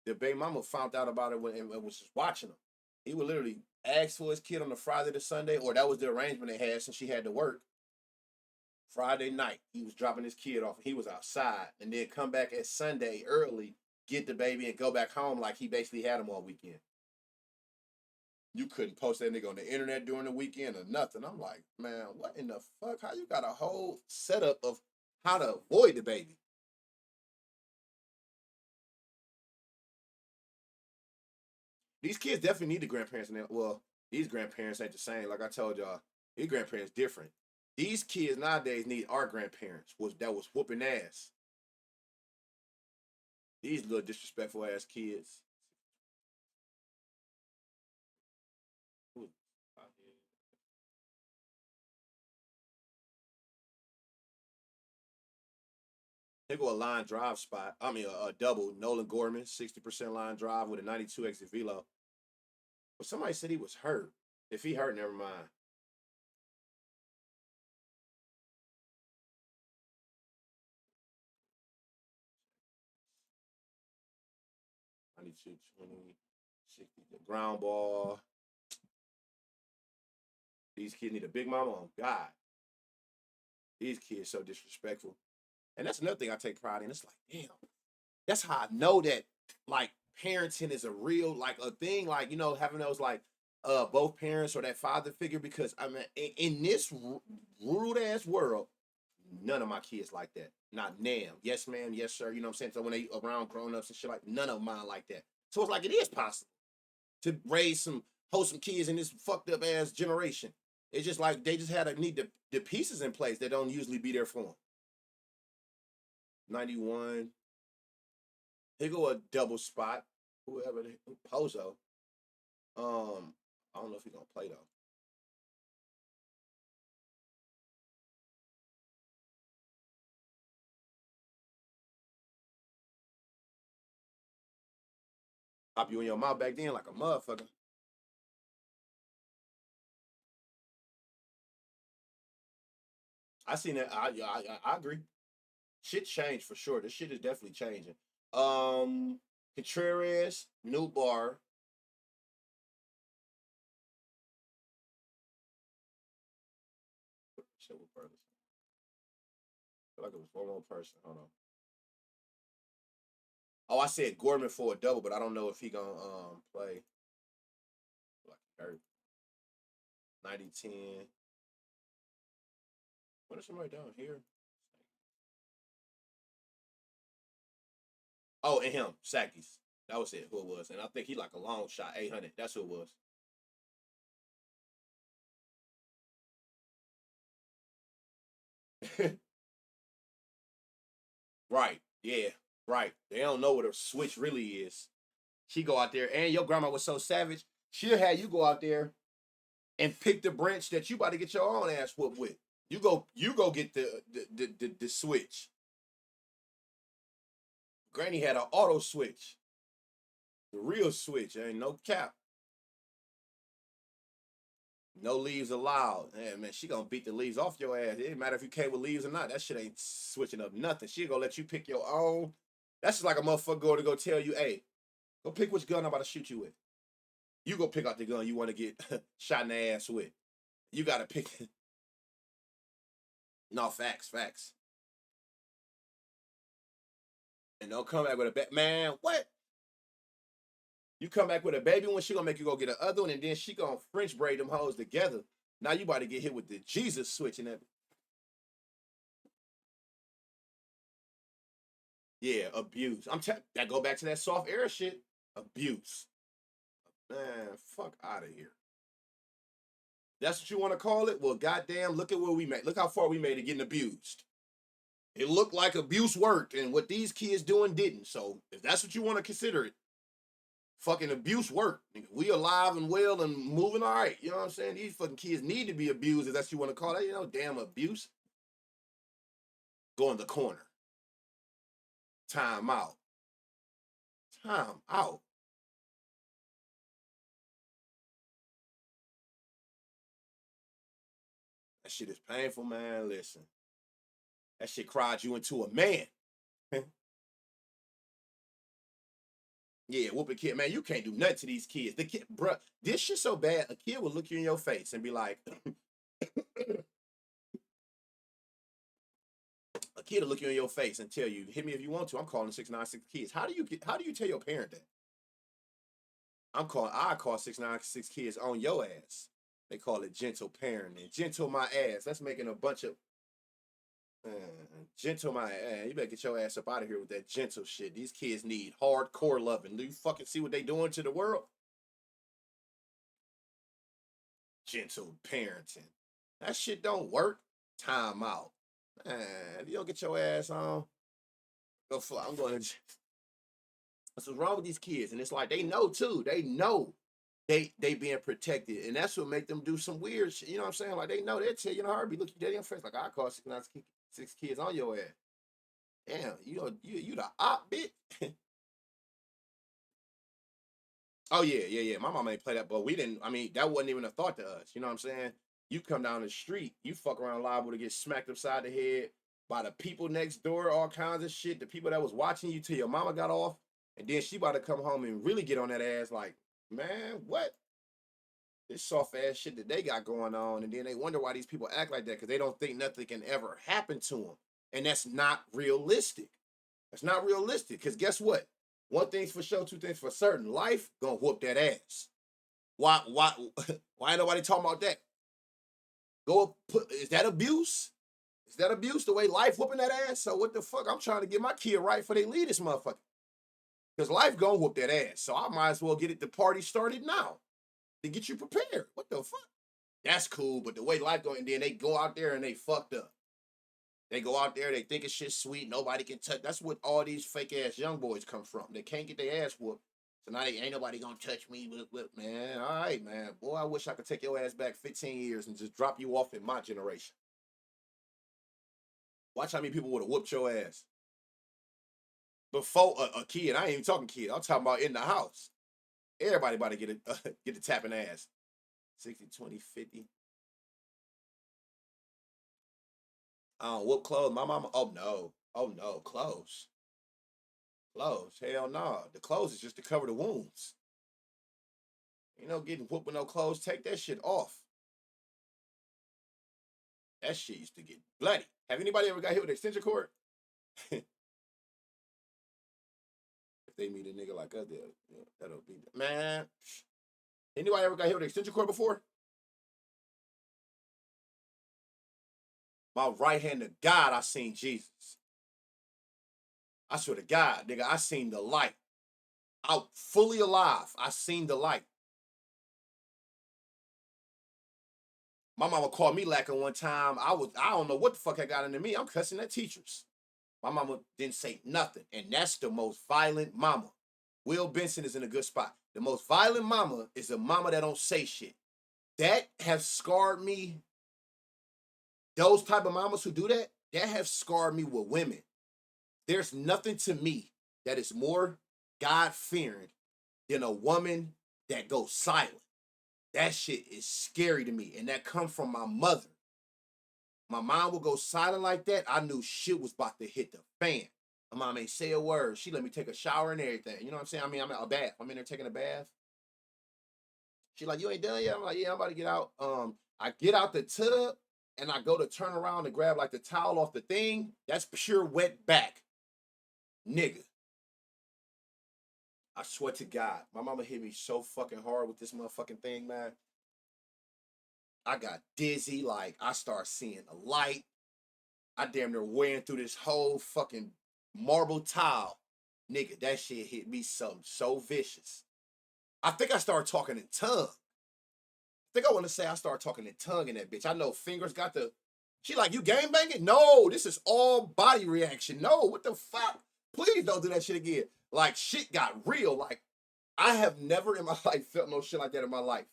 the baby mama found out about it when and was just watching him. He would literally ask for his kid on the Friday to Sunday, or that was the arrangement they had since she had to work. Friday night, he was dropping his kid off. He was outside, and then come back at Sunday early, get the baby, and go back home like he basically had him all weekend. You couldn't post that nigga on the internet during the weekend or nothing. I'm like, man, what in the fuck? How you got a whole setup of how to avoid the baby? These kids definitely need the grandparents now. Well, these grandparents ain't the same. Like I told y'all, these grandparents different. These kids nowadays need our grandparents that was whooping ass. These little disrespectful ass kids. They go a line drive spot. I mean, a double. Nolan Gorman, 60% line drive with a 92 exit velo. But somebody said he was hurt. If he hurt, never mind. 92, 20, 60. The ground ball. These kids need a big mama on God. These kids so disrespectful. And that's another thing I take pride in. It's like, damn, that's how I know that like parenting is a real like a thing. Like having those like both parents or that father figure. Because I mean, in this rude ass world, none of my kids like that. Not nam. Yes, ma'am. Yes, sir. You know what I'm saying? So when they around grown ups and shit, like none of mine like that. So it's like it is possible to raise some wholesome kids in this fucked up ass generation. It's just like they just had to need the pieces in place that don't usually be there for them. 91. He go a double spot. Whoever Pozo. I don't know if he's gonna play though. Pop you in your mouth back then like a motherfucker. I seen that. I agree. Shit changed for sure. This shit is definitely changing. Contreras, new bar. Shit with brothers. I feel like it was one more person. Hold on. Oh, I said Gorman for a double, but I don't know if he gonna play. Like hurt. 90-10. What is somebody down here? Oh, and him, Sakis. That was it. Who it was? And I think he like a long shot, 800. That's who it was. Right. Yeah. Right. They don't know what a switch really is. She go out there, and your grandma was so savage. She'll have you go out there and pick the branch that you about to get your own ass whooped with. You go get the switch. Granny had an auto switch, the real switch. Ain't no cap. No leaves allowed. Man, she gonna beat the leaves off your ass. It didn't matter if you came with leaves or not. That shit ain't switching up nothing. She gonna let you pick your own. That's just like a motherfucker going to go tell you, hey, go pick which gun I'm about to shoot you with. You go pick out the gun you want to get shot in the ass with. You gotta pick. No, facts, facts. And don't come back with a man. What? You come back with a baby one, she gonna make you go get a other one, and then she gonna French braid them hoes together. Now you about to get hit with the Jesus switch and that. Yeah, abuse. That go back to that soft air shit. Abuse. Man, fuck out of here. That's what you want to call it? Well, goddamn, look at where we made. Look how far we made it getting abused. It looked like abuse worked, and what these kids doing didn't. So if that's what you want to consider it, fucking abuse worked. We alive and well and moving all right. You know what I'm saying? These fucking kids need to be abused, if that's what you want to call it. You know, damn abuse. Go in the corner. Time out. Time out. That shit is painful, man. Listen. That shit cried you into a man. Yeah, whoop a kid, man. You can't do nothing to these kids. The kid, bruh, this shit so bad. A kid will look you in your face and be like, a kid will look you in your face and tell you, hit me if you want to. I'm calling 696 kids. How do you tell your parent that? I call 696 kids on your ass. They call it gentle parenting. Gentle my ass. That's making a bunch of gentle my ass. You better get your ass up out of here with that gentle shit. These kids need hardcore loving. Do you fucking see what they doing to the world? Gentle parenting. That shit don't work. Time out. Man, you don't get your ass on. Go fly. I'm going to. That's what's wrong with these kids. And it's like they know too. They know they being protected. And that's what make them do some weird shit. You know what I'm saying? Like they know they'll tell you in a heartbeat, look you dead in your face. Like I call six kids on your ass. Damn, you the op bit. Oh yeah. My mama ain't play that, but we didn't. I mean, that wasn't even a thought to us. You know what I'm saying? You come down the street, you fuck around liable to get smacked upside the head by the people next door, all kinds of shit. The people that was watching you till your mama got off, and then she about to come home and really get on that ass. Like, man, what? This soft ass shit that they got going on, and then they wonder why these people act like that because they don't think nothing can ever happen to them, and that's not realistic. That's not realistic. Because guess what? One thing's for sure, two things for certain. Life gonna whoop that ass. Why why ain't nobody talking about that? Go put is that abuse? Is that abuse the way life whooping that ass? So what the fuck? I'm trying to get my kid right for they leave this motherfucker. Because life gonna whoop that ass. So I might as well get the party started now to get you prepared. What the fuck? That's cool, but the way life going, and then they go out there and they fucked up. They go out there, they think it's shit sweet, nobody can touch. That's what all these fake ass young boys come from. They can't get their ass whooped. So now they ain't nobody gonna touch me. Man, all right, man. Boy, I wish I could take your ass back 15 years and just drop you off in my generation. Watch how many people would have whooped your ass before a kid. I ain't even talking kid. I'm talking about in the house. Everybody about to get get the tapping ass. 60, 20, 50. I don't whoop clothes. My mama. Oh no. Oh no. Clothes. Clothes. Hell no. The clothes is just to cover the wounds. You know, getting whooped with no clothes. Take that shit off. That shit used to get bloody. Have anybody ever got hit with an extension cord? If they meet a nigga like us, that'll be man. Anybody ever got hit with an extension cord before? My right hand to God, I seen Jesus. I swear to God, nigga, I seen the light. Out fully alive. I seen the light. My mama called me lacking one time. I don't know what the fuck I got into me. I'm cussing at teachers. My mama didn't say nothing. And that's the most violent mama. Will Benson is in a good spot. The most violent mama is a mama that don't say shit. That have scarred me. Those type of mamas who do that, that have scarred me with women. There's nothing to me that is more God-fearing than a woman that goes silent. That shit is scary to me. And that come from my mother. My mom would go silent like that. I knew shit was about to hit the fan. My mom ain't say a word. She let me take a shower and everything. You know what I'm saying? I mean, I'm at a bath. I'm in there taking a bath. She like, you ain't done yet? I'm like, yeah, I'm about to get out. I get out the tub and I go to turn around and grab like the towel off the thing. That's pure wet back. Nigga. I swear to God, my mama hit me so fucking hard with this motherfucking thing, man. I got dizzy. Like, I start seeing a light. I damn near wearing through this whole fucking marble tile. Nigga, that shit hit me something so vicious. I think I started talking in tongue. I think I want to say I started talking in tongue in that bitch. I know fingers got the... She like, you gang banging? No, this is all body reaction. No, what the fuck? Please don't do that shit again. Like, shit got real. Like, I have never in my life felt no shit like that in my life.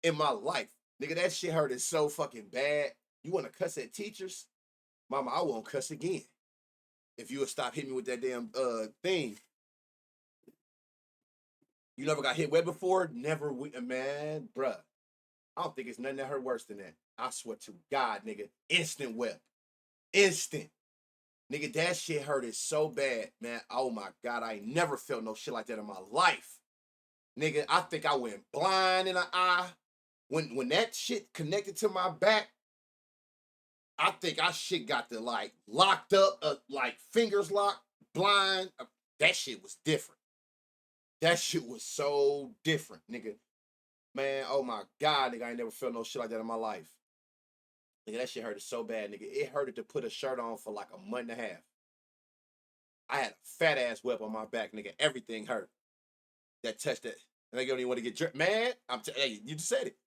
In my life. Nigga, that shit hurted so fucking bad. You want to cuss at teachers? Mama, I won't cuss again. If you would stop hitting me with that damn thing. You never got hit with before? Never, man, bruh. I don't think it's nothing that hurt worse than that. I swear to God, nigga. Instant whip. Instant. Nigga, that shit hurted so bad, man. Oh my God, I ain't never felt no shit like that in my life. Nigga, I think I went blind in the eye. When that shit connected to my back, I think I shit got the like locked up, like fingers locked, blind. That shit was different. That shit was so different, nigga. Man, oh my God, nigga, I ain't never felt no shit like that in my life. Nigga, that shit hurted so bad, nigga. It hurted to put a shirt on for like a month and a half. I had a fat ass web on my back, nigga. Everything hurt. That touched that. And they don't even want to get jerked. Man, hey, you just said it.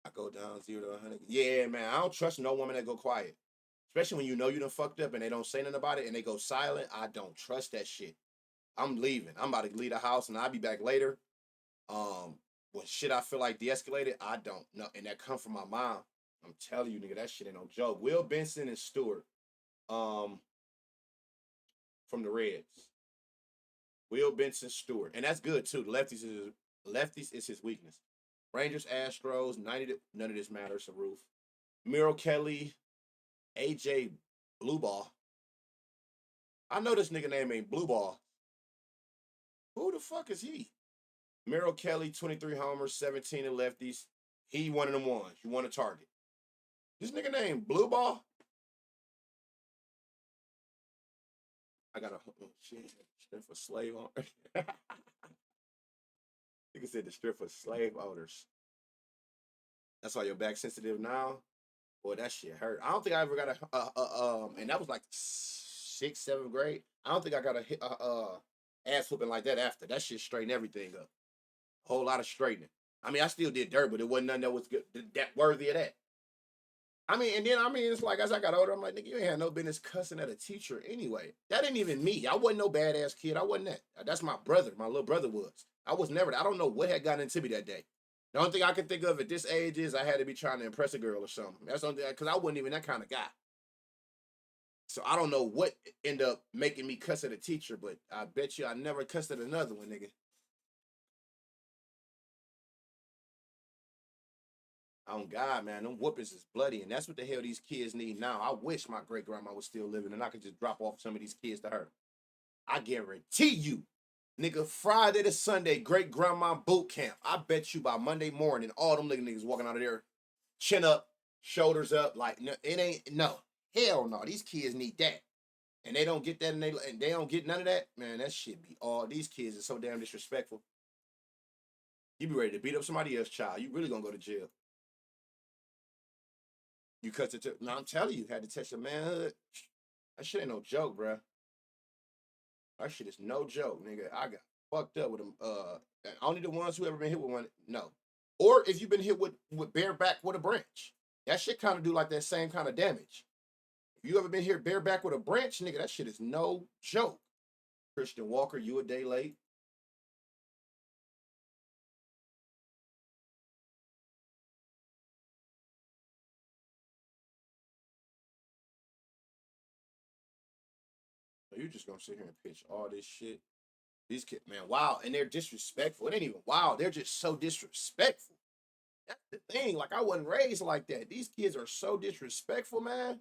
I go down 0 to 100. Yeah, man, I don't trust no woman that go quiet. Especially when you know you done fucked up and they don't say nothing about it and they go silent. I don't trust that shit. I'm leaving. I'm about to leave the house and I'll be back later. When shit I feel like de-escalated, I don't know. And that come from my mom. I'm telling you, nigga, that shit ain't no joke. Will Benson and Stewart, from the Reds. Will Benson Stewart. And that's good too. Lefties is his weakness. Rangers, Astros, none of this matters, a roof. Miro Kelly, AJ Blueball. I know this nigga name ain't Blueball. Who the fuck is he? Miro Kelly, 23 homers, 17 in lefties. He one of them ones. You want a target. This nigga named Blueball? I got a shit. Strip for slave owners. Nigga said the strip for slave owners. That's why your back sensitive now? Boy, that shit hurt. I don't think I ever got and that was like 6th, 7th grade. I don't think I got a ass whooping like that after. That shit straightened everything up. A whole lot of straightening. I mean, I still did dirt, but it wasn't nothing that was good, that worthy of that. I mean, and then it's like as I got older, I'm like, nigga, you ain't had no business cussing at a teacher anyway. That ain't even me. I wasn't no badass kid. I wasn't that. That's my brother. My little brother was. I was never. I don't know what had gotten into me that day. The only thing I can think of at this age is I had to be trying to impress a girl or something. That's the only thing, because I wasn't even that kind of guy. So I don't know what ended up making me cuss at a teacher, but I bet you I never cussed at another one, nigga. On God, man, them whoopings is bloody, and that's what the hell these kids need now. I wish my great grandma was still living and I could just drop off some of these kids to her. I guarantee you, nigga, Friday to Sunday, great grandma boot camp. I bet you by Monday morning, all them niggas walking out of there, chin up, shoulders up, like no, it ain't no hell no. These kids need that, and they don't get that, and they don't get none of that. Man, that shit be all. These kids are so damn disrespectful. You be ready to beat up somebody else's child. You really gonna go to jail. You cut it to. No, I'm telling you, had to test your manhood. That shit ain't no joke, bro. That shit is no joke, nigga. I got fucked up with them. Only the ones who ever been hit with one, no. Or if you've been hit with bareback with a branch. That shit kind of do like that same kind of damage. If you ever been here bareback with a branch, nigga, that shit is no joke. Christian Walker, you a day late. So you just gonna sit here and pitch all this shit. These kids, man, wow, and they're disrespectful. It ain't even wow, they're just so disrespectful. That's the thing. Like I wasn't raised like that. These kids are so disrespectful, man.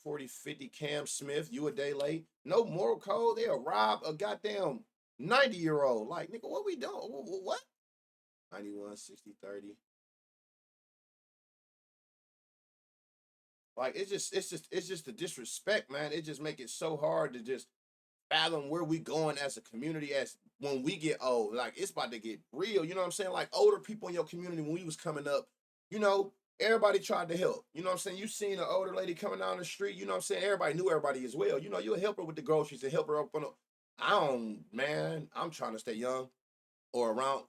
40-50 Cam Smith, you a day late. No moral code. They'll rob a goddamn 90-year-old. Like, nigga, what we doing? What? 91-60-30. Like it's just the disrespect, man. It just make it so hard to just fathom where we going as a community as when we get old. Like it's about to get real. You know what I'm saying? Like older people in your community when we was coming up, you know, everybody tried to help. You know what I'm saying? You seen an older lady coming down the street, you know what I'm saying? Everybody knew everybody as well. You know, you'll help her with the groceries and help her up on the I don't, man, I'm trying to stay young or around,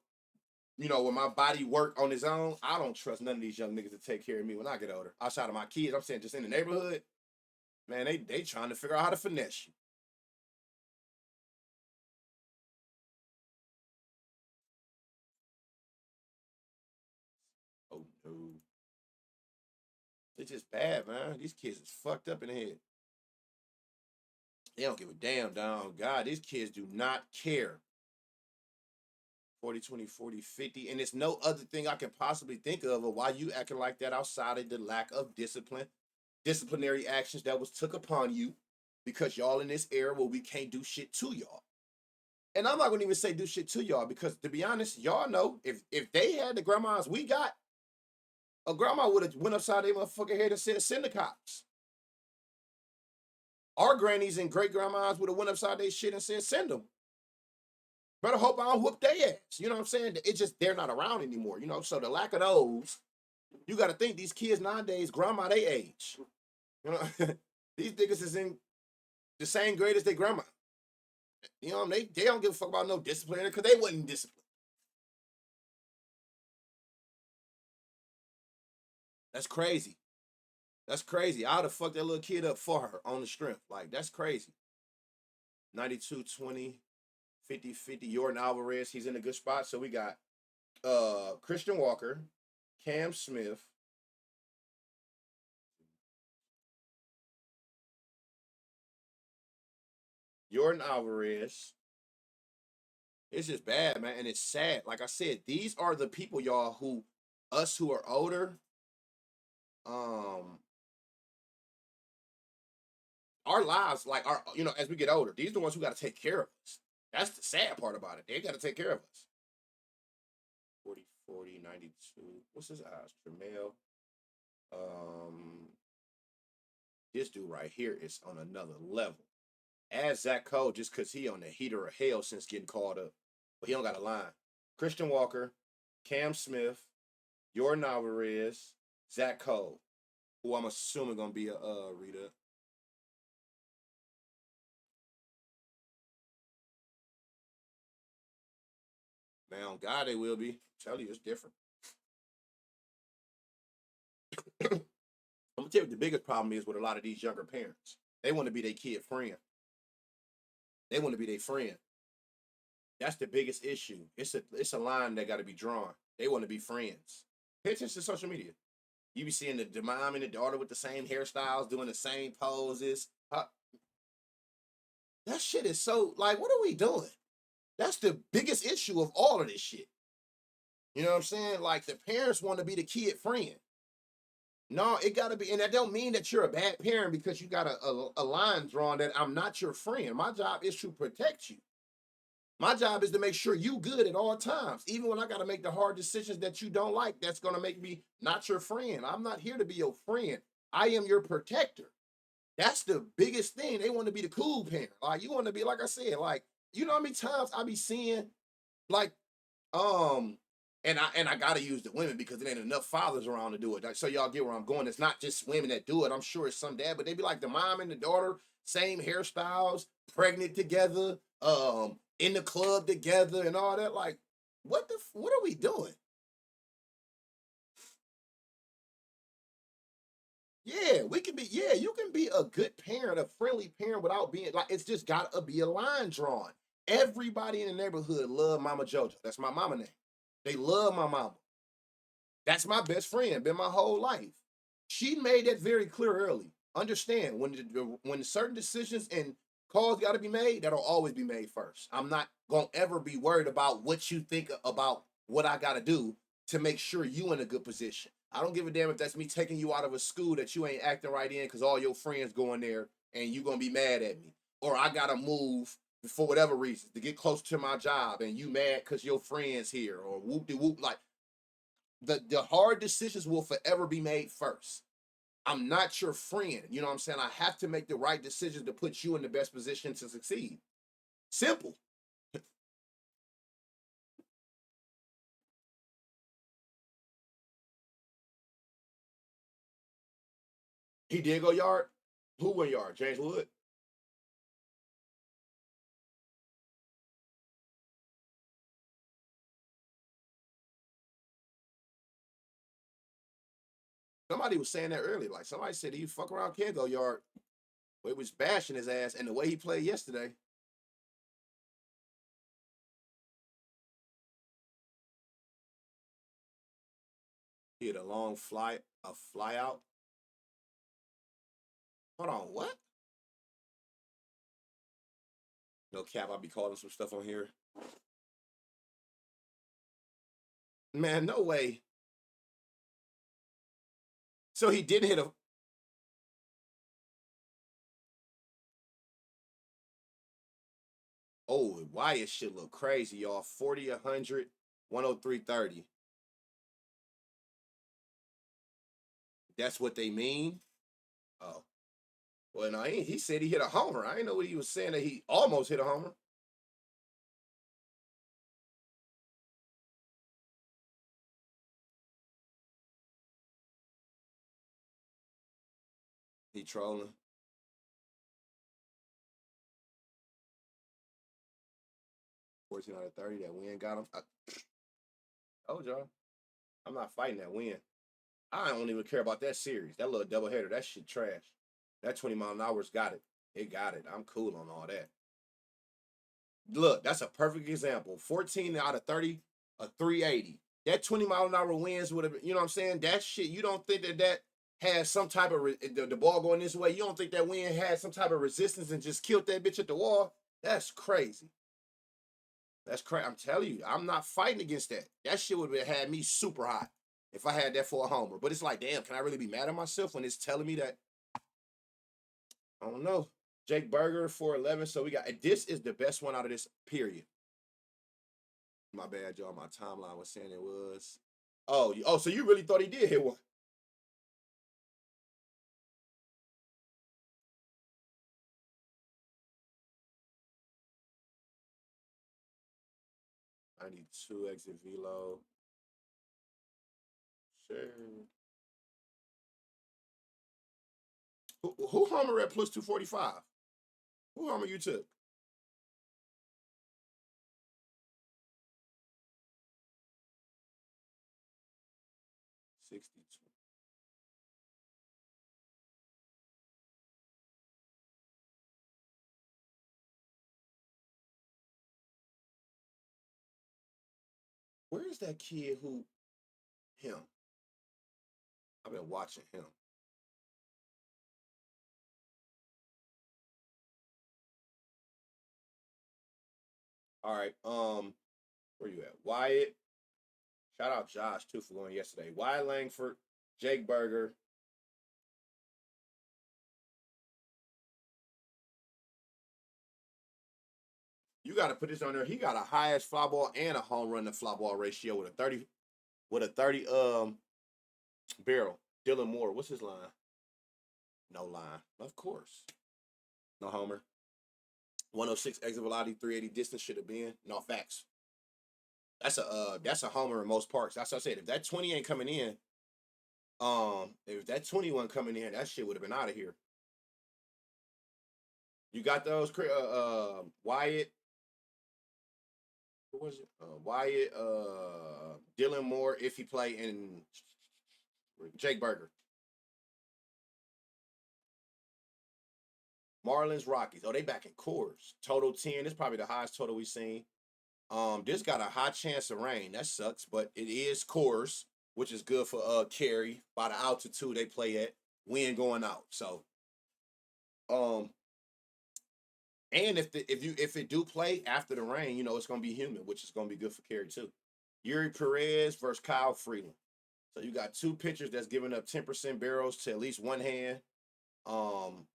when my body work on its own. I don't trust none of these young niggas to take care of me when I get older. Outside of my kids, I'm saying just in the neighborhood, man, they trying to figure out how to finesse you. Oh no. It's just bad, man. These kids is fucked up in the head. They don't give a damn, down. God, these kids do not care. 40, 20, 40, 50. And it's no other thing I can possibly think of why you acting like that outside of the lack of discipline, disciplinary actions that was took upon you because y'all in this era where we can't do shit to y'all. And I'm not gonna even say do shit to y'all because to be honest, y'all know if they had the grandmas we got, a grandma would have went upside their motherfucking head and said, send the cops. Our grannies and great grandmas would have went upside their shit and said, send them. Better hope I don't whoop their ass. You know what I'm saying? It's just they're not around anymore. So the lack of those, you got to think these kids nowadays, grandma they age. You know, these niggas is in the same grade as their grandma. They don't give a fuck about no discipline because they wasn't disciplined. That's crazy. That's crazy. I would have fucked that little kid up for her on the strength. Like, that's crazy. 92-20, 50-50. Jordan Alvarez, he's in a good spot. So we got Christian Walker, Cam Smith, Jordan Alvarez. It's just bad, man. And it's sad. Like I said, these are the people, y'all, us who are older, um, our lives, like as we get older, these are the ones who got to take care of us. That's the sad part about it. They got to take care of us. 40-40, 92. What's his odds? Tremel. Um, this dude right here is on another level. As Zach Cole, just because he on the heater of hell since getting called up. But he don't got a line. Christian Walker, Cam Smith, Jordan Alvarez, Zach Cole, who I'm assuming gonna be a Rita. Now, God, they will be. Tell you, it's different. I'm gonna tell you what the biggest problem is with a lot of these younger parents. They want to be their kid friend. They want to be their friend. That's the biggest issue. It's a line that got to be drawn. They want to be friends. Pay attention to social media. You be seeing the mom and the daughter with the same hairstyles, doing the same poses. That shit is so like, what are we doing? That's the biggest issue of all of this shit. You know what I'm saying? Like the parents want to be the kid friend. No, it gotta be, and that don't mean that you're a bad parent because you got a line drawn that I'm not your friend. My job is to protect you. My job is to make sure you good at all times, even when I got to make the hard decisions that you don't like. That's gonna make me not your friend. I'm not here to be your friend. I am your protector. That's the biggest thing. They want to be the cool parent. Like you want to be, like I said, like how many times I be seeing, like, um, and I gotta use the women because there ain't enough fathers around to do it. Like, so y'all get where I'm going. It's not just women that do it. I'm sure it's some dad, but they be like the mom and the daughter, same hairstyles, pregnant together, in the club together and all that. Like, what are we doing? Yeah, we can be. Yeah, you can be a good parent, a friendly parent, without being like. It's just got to be a line drawn. Everybody in the neighborhood love Mama JoJo. That's my mama name. They love my mama. That's my best friend. Been my whole life. She made that very clear early. Understand when certain decisions and calls got to be made, that'll always be made first. I'm not gonna ever be worried about what you think about what I got to do to make sure you in a good position. I don't give a damn if that's me taking you out of a school that you ain't acting right in because all your friends going there and you gonna be mad at me, or I gotta move for whatever reason to get close to my job and you mad because your friends here, or whoop de whoop. Like the hard decisions will forever be made first. I'm not your friend. You know what I'm saying? I have to make the right decisions to put you in the best position to succeed. Simple. He did go yard. Who went yard? James Wood. Somebody was saying that earlier. Like somebody said he fuck around can't go yard. Well, it was bashing his ass, and the way he played yesterday, he had a long fly out. Hold on, what? No cap. I'll be calling some stuff on here. Man, no way. So he didn't hit a. Oh, Wyatt shit look crazy, y'all. 40, 100, 103, 30. That's what they mean? Oh. Well, no, he said he hit a homer. I didn't know what he was saying, that he almost hit a homer. He trolling. 14 out of 30. That win got him. I told y'all. I'm not fighting that win. I don't even care about that series. That little doubleheader, that shit trash. That 20 mile an hour's got it. It got it. I'm cool on all that. Look, that's a perfect example. 14 out of 30, a 380. That 20 mile an hour wins would have been, you know what I'm saying? That shit, you don't think that has some type of the ball going this way? You don't think that win had some type of resistance and just killed that bitch at the wall? That's crazy. That's crazy. I'm telling you, I'm not fighting against that. That shit would have had me super hot if I had that for a homer. But it's like, damn, can I really be mad at myself when it's telling me that? I don't know. Jake Berger 411. So we got this is the best one out of this period. My bad, y'all. My timeline was saying it was. Oh, so you really thought he did hit one? 92 exit velo. Sure. Who homer at plus 245? Who homer you took? 62. Where is that kid who him? I've been watching him. All right. Where you at? Wyatt. Shout out Josh too for going yesterday. Wyatt Langford, Jake Berger. You got to put this on there. He got a highest fly ball and a home run to fly ball ratio with a 30 barrel. Dylan Moore. What's his line? No line. Of course. No homer. 106 exit velocity, 380 distance should have been. No facts. That's a homer in most parks. That's what I said. If that 20 ain't coming in, if that 21 coming in, that shit would have been out of here. You got those Wyatt, what was it? Wyatt, Dylan Moore if he play, in Jake Berger. Marlins, Rockies. Oh, they back in cores. Total 10. This is probably the highest total we've seen. This got a high chance of rain. That sucks, but it is cores, which is good for carry by the altitude they play at. Wind going out. So um and if it do play after the rain, it's gonna be humid, which is gonna be good for carry too. Yuri Perez versus Kyle Freeland. So you got two pitchers that's giving up 10% barrels to at least one hand. Um,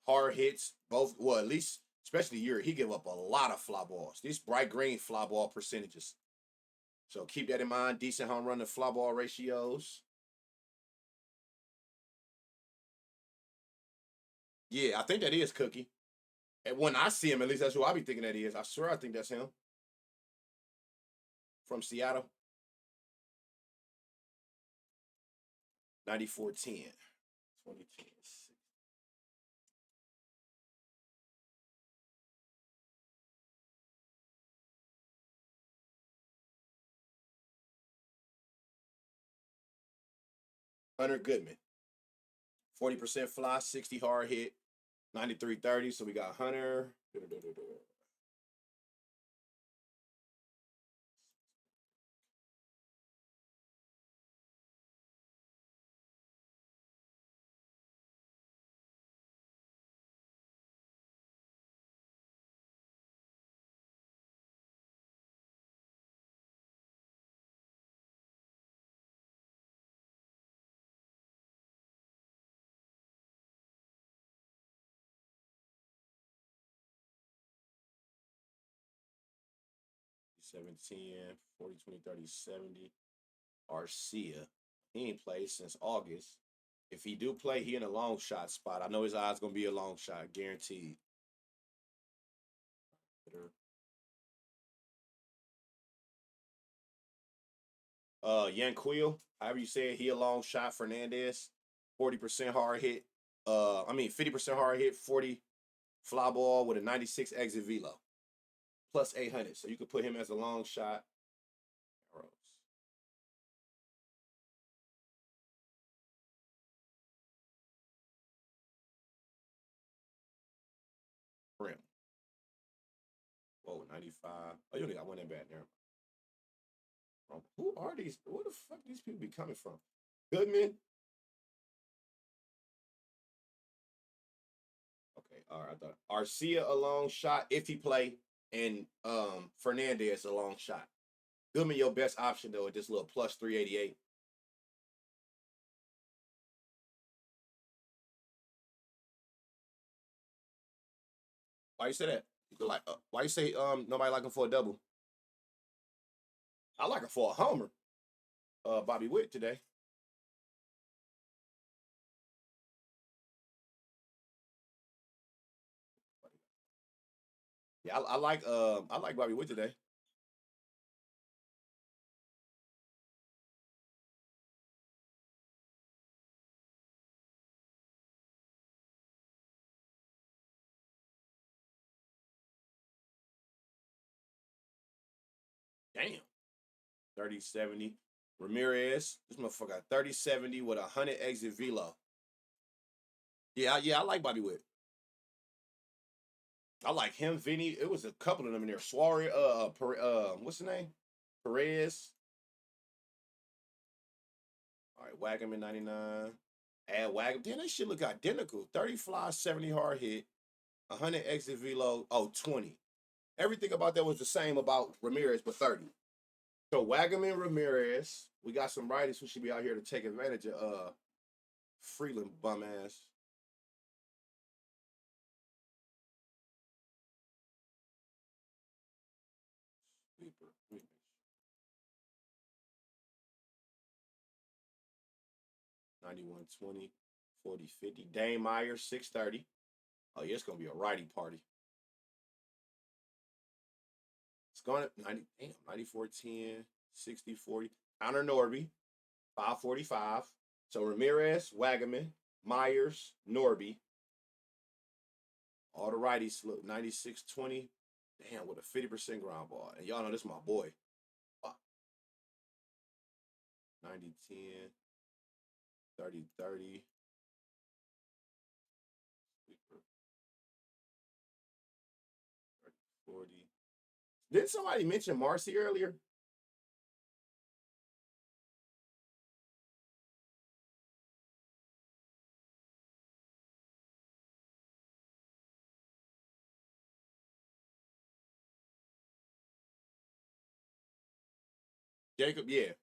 Hard hits, both, well, at least, especially Yuri, he give up a lot of fly balls. These bright green fly ball percentages. So keep that in mind. Decent home run to fly ball ratios. Yeah, I think that is Cookie. And when I see him, at least that's who I be thinking that is. I swear I think that's him from Seattle. 94-10. 2010. Hunter Goodman. 40% fly, 60 hard hit, 93-30. So we got Hunter. Seven, 10, 40, 20, 30, 70. Arcia. He ain't played since August. If he do play, he in a long shot spot. I know his odds gonna be a long shot, guaranteed. Yanquiel, however you say it, he a long shot. Fernandez, 40% hard hit. 50% hard hit, 40 fly ball with a 96 exit velo, plus 800. So you could put him as a long shot. Rim. Whoa, 95. Oh, you only got one in bad there. Who are these? Where the fuck these people be coming from? Goodman. Okay, all right. I thought Arcia a long shot if he play, and Fernandez a long shot. Goodman your best option though at this little plus 388. Why you say that? Like, why you say nobody like him for a double? I like him for a homer. Bobby Witt today. Yeah, I like Bobby Witt today. Damn. 30-70. Ramirez, this motherfucker got 30-70 with a 100 exit velo. Yeah, I like Bobby Witt. I like him, Vinny. It was a couple of them in there. Suarez, what's the name? Perez. All right, Wagman 99. Add Wagman. Damn, that shit look identical. 30 fly, 70 hard hit, 100 exit velo. Oh, 20. Everything about that was the same about Ramirez, but 30. So Wagman Ramirez. We got some righties who should be out here to take advantage of Freeland bum ass. Sweeper. 91-20, 40-50. Dane Myers, 630. Oh, yeah, it's going to be a righty party. It's going to 90, damn, 94-10, 60-40. Connor Norby, 545. So Ramirez, Wagaman, Myers, Norby. All the righties look 96-20. Damn, with a 50% ground ball. And y'all know this is my boy. 90-10, 30-30. Didn't somebody mention Marcy earlier? Jacob, yeah.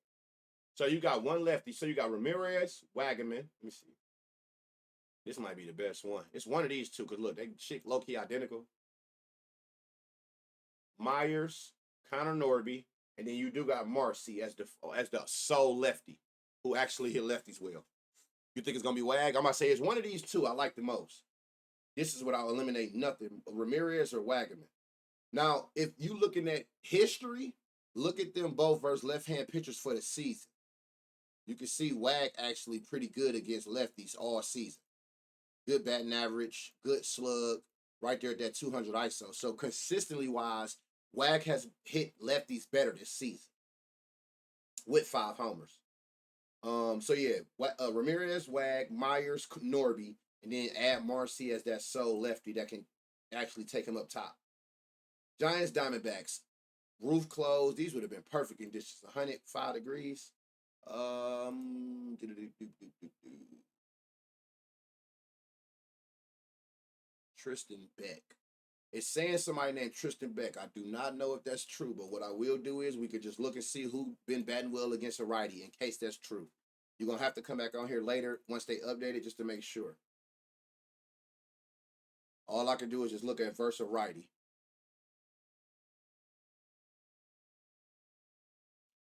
So you got one lefty. So you got Ramirez, Wagaman. Let me see. This might be the best one. It's one of these two. Cause look, they shit low key identical. Myers, Connor Norby, and then you do got Marcy as the sole lefty who actually hit lefties well. You think it's gonna be Wag? I'm gonna say it's one of these two I like the most. This is without eliminating nothing, Ramirez or Wagaman. Now, if you looking at history, look at them both versus left-hand pitchers for the season. You can see Wag actually pretty good against lefties all season. Good batting average, good slug, right there at that 200 ISO. So consistently wise, Wag has hit lefties better this season with 5 homers. So yeah, Ramirez, Wag, Myers, Norby, and then add Marcy as that sole lefty that can actually take him up top. Giants, Diamondbacks, roof closed. These would have been perfect conditions. 105 degrees. Tristan Beck. It's saying somebody named Tristan Beck. I do not know if that's true, but what I will do is we could just look and see who been batting well against a righty in case that's true. You're going to have to come back on here later once they update it just to make sure. All I can do is just look at versus righty.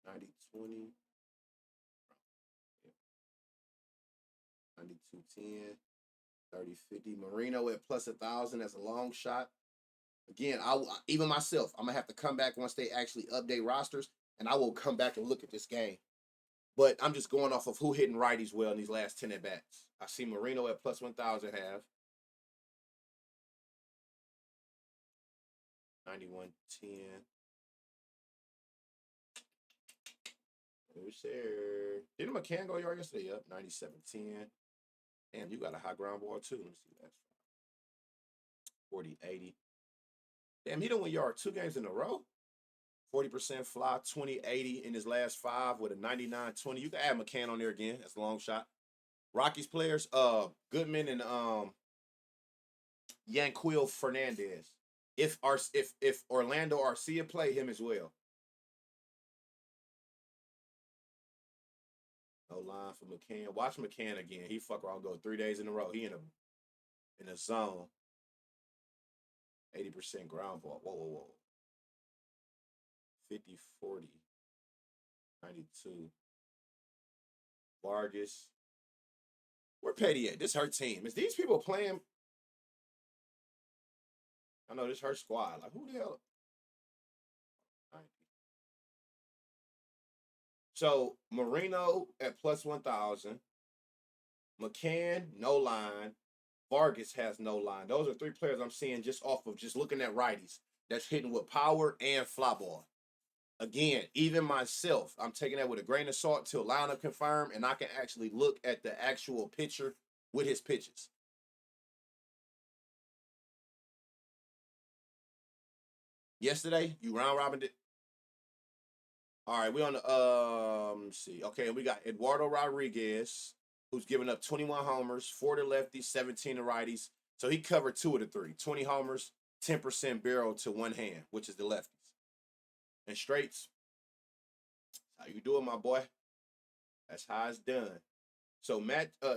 90-20. 92-10. 30-50. Marino at plus 1,000 as a long shot. Again, even myself, I'm going to have to come back once they actually update rosters, and I will come back and look at this game. But I'm just going off of who hitting righties well in these last 10 at-bats. I see Marino at plus 1,000 half. 91-10. Didn't McCann go yard yesterday? Yep, 97-10. Damn, you got a high ground ball too. Let me see that. 40-80. Damn, he done went yard 2 games in a row. 40% fly, 20-80 in his last 5 with a 99-20. You can add McCann on there again. That's a long shot. Rockies players, Goodman and Yanquiel Fernandez. If Orlando Arcia play, him as well. No line for McCann. Watch McCann again. He fuck around, go 3 days in a row. He in a zone. 80% ground ball. Whoa. 50-40. 92. Vargas. Where Petty at? This her team. Is these people playing? I know this her squad. Like, who the hell? 90. So, Marino at plus 1,000. McCann, no line. Vargas has no line. Those are 3 players I'm seeing just off of just looking at righties. That's hitting with power and fly ball. Again, even myself, I'm taking that with a grain of salt till lineup confirm, and I can actually look at the actual pitcher with his pitches. Yesterday, you round robin it. All right, we on the let's see. Okay, we got Eduardo Rodriguez, who's given up 21 homers, 4 to lefties, 17 to righties. So he covered 2 of the 3. 20 homers, 10% barrel to one hand, which is the lefties. And straights, how you doing, my boy? That's how it's done. So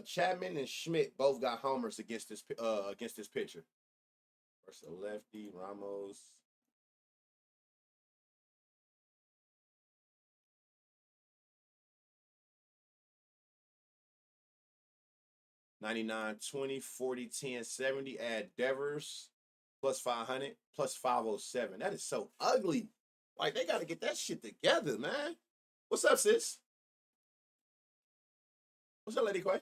Chapman and Schmidt both got homers against this pitcher. Versus a lefty, Ramos. $99.20, 40, 10, 70. Add Devers plus 500 plus 507. That is so ugly. Like, they got to get that shit together, man. What's up, sis? What's up, Lady Quay?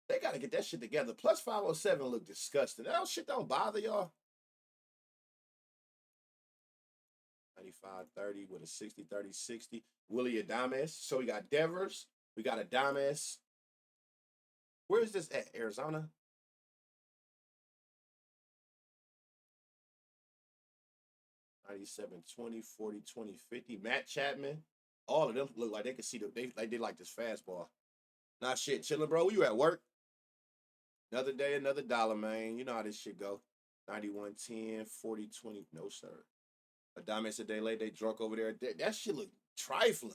They got to get that shit together. Plus 507 look disgusting. That shit don't bother y'all. 95-30 with a 60-30-60. Willie Adames. So we got Devers. We got Adames. Where is this at? Arizona? 97, 20, 40, 20, 50. Matt Chapman. All of them look like they could see they did like this fastball. Nah, shit, chilling, bro. You at work? Another day, another dollar, man. You know how this shit go. 91, 10, 40, 20. No, sir. A diamond a day late. They drunk over there. That shit look trifling.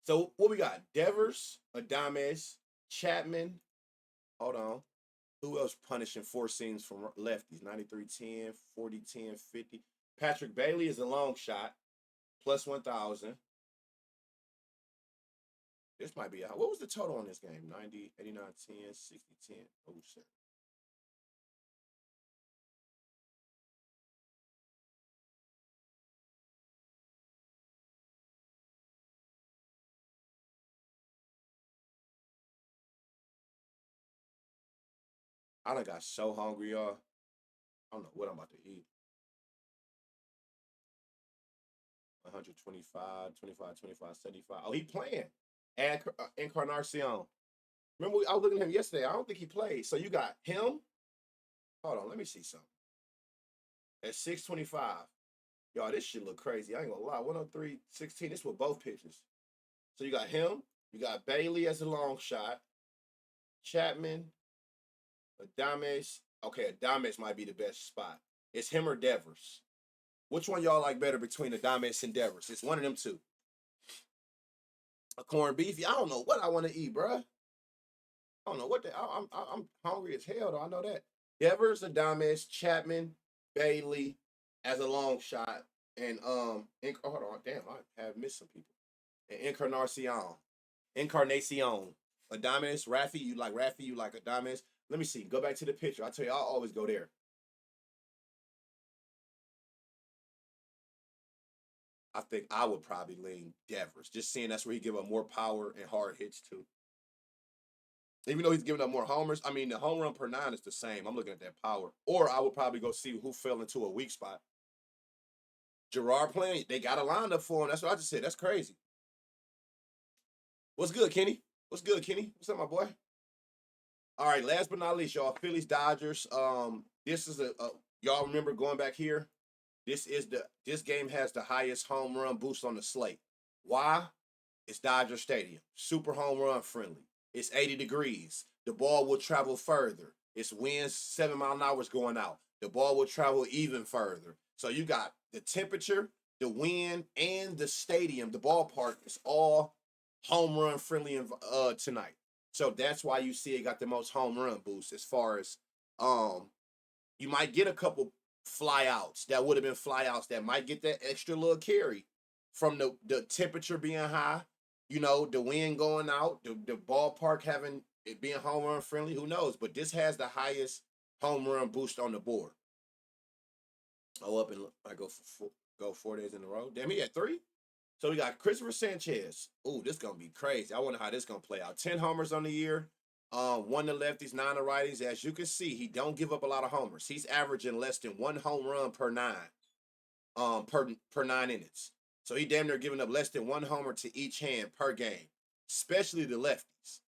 So what we got? Devers, Adames, Chapman. Hold on. Who else punishing four seams from lefties? 93, 10, 40, 10, 50. Patrick Bailey is a long shot. Plus 1,000. This might be a, what was the total on this game? 90, 89, 10, 60, 10. Oh, shit. I done got so hungry, y'all. I don't know what I'm about to eat. 125, 25, 25, 75. Oh, he playing. Encarnacion. Remember, I was looking at him yesterday. I don't think he played. So you got him. Hold on, let me see something. At 625. Y'all, this shit look crazy. I ain't gonna lie. 103, 16. This with both pitches. So you got him. You got Bailey as a long shot. Chapman. Adames. Okay, Adames might be the best spot. It's him or Devers. Which one y'all like better between Adames and Devers? It's one of them two. A corned beef. I don't know what I want to eat, bruh. I don't know what I'm hungry as hell though. I know that. Devers, Adames, Chapman, Bailey as a long shot, and hold on, damn, I have missed some people. And Encarnacion, Adames, Rafi, you like Adames. Let me see. Go back to the picture. I tell you, I'll always go there. I think I would probably lean Devers, just seeing that's where he give up more power and hard hits too. Even though he's giving up more homers, I mean the home run per nine is the same. I'm looking at that power. Or I would probably go see who fell into a weak spot. Gerard playing, they got a lineup for him. That's what I just said. That's crazy. What's good, Kenny? What's good, Kenny? What's up, my boy? All right, last but not least, y'all, Phillies Dodgers. This is a y'all remember going back here. This game has the highest home run boost on the slate. Why? It's Dodger Stadium. Super home run friendly. It's 80 degrees. The ball will travel further. It's winds 7 mile an hour going out. The ball will travel even further. So you got the temperature, the wind, and the stadium, the ballpark is all home run friendly tonight. So that's why you see it got the most home run boost as far as you might get a couple flyouts that would have been flyouts that might get that extra little carry from the temperature being high, the wind going out, the ballpark having it being home run friendly. Who knows? But this has the highest home run boost on the board. Oh, up and I go 4 days in a row. Damn, he had three. So we got Christopher Sanchez. Ooh, this gonna be crazy. I wonder how this gonna play out. 10 homers on the year. One to lefties, 9 to righties. As you can see, he don't give up a lot of homers. He's averaging less than one home run per nine. Per 9 innings. So he damn near giving up less than one homer to each hand per game, especially the lefties.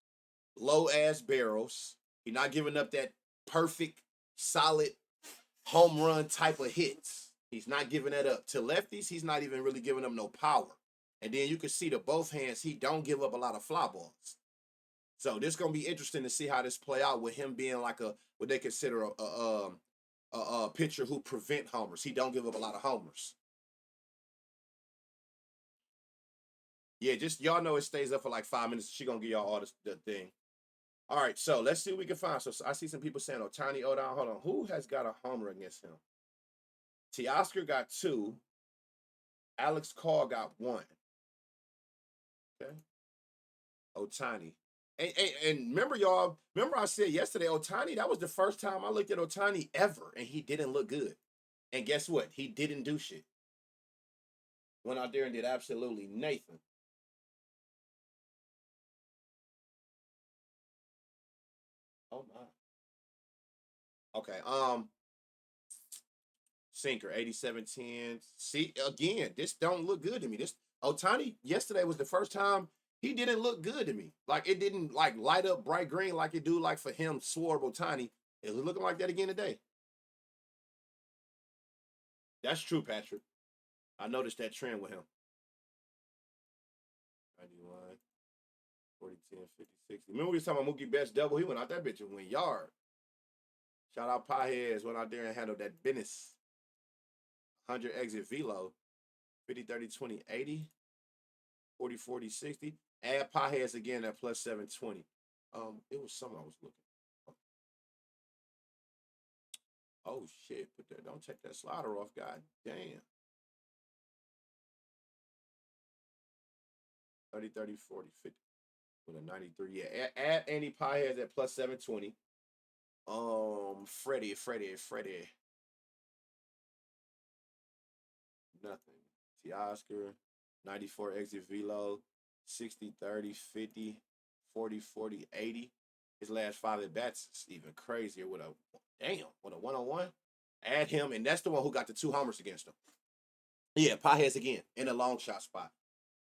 Low ass barrels. He's not giving up that perfect, solid home run type of hits. He's not giving that up. To lefties, he's not even really giving up no power. And then you can see to both hands, he don't give up a lot of fly balls. So this gonna be interesting to see how this play out with him being like what they consider a pitcher who prevent homers. He don't give up a lot of homers. Yeah, just y'all know it stays up for like 5 minutes. She gonna give y'all all the thing. All right, so let's see what we can find. So I see some people saying, "Oh, Tiny Odom, hold on. Who has got a homer against him?" Teoscar got two. Alex Carr got one. Okay. Otani. And remember, y'all, I said yesterday, Otani, that was the first time I looked at Otani ever, and he didn't look good. And guess what? He didn't do shit. Went out there and did absolutely Nathan. Oh my. Okay. Sinker, 87-10. See, again, this don't look good to me. This Otani yesterday was the first time he didn't look good to me. Like it didn't like light up bright green like it do like for him, Swarb Otani. Is it looking like that again today? That's true, Patrick. I noticed that trend with him. 91, 40, 10, 50, 60. Remember we was talking about Mookie Betts double? He went out that bitch and went yard. Shout out Pieheads. Went out there and handled that business. 100 exit velo. 50, 30, 20, 80. 40, 40, 60. Add Pieheads again at plus 720. It was something I was looking. Oh shit, put that. Don't take that slider off, god damn. 30, 30, 40, 50. With a 93. Yeah, add Andy Pieheads at plus 720. Freddie. Nothing. Teoscar, 94 exit velo, 60, 30, 50, 40, 40, 80. His last 5 at bats is even crazier with a with a 1-on-1. Add him, and that's the one who got the 2 homers against him. Yeah, Pieheads again in a long shot spot.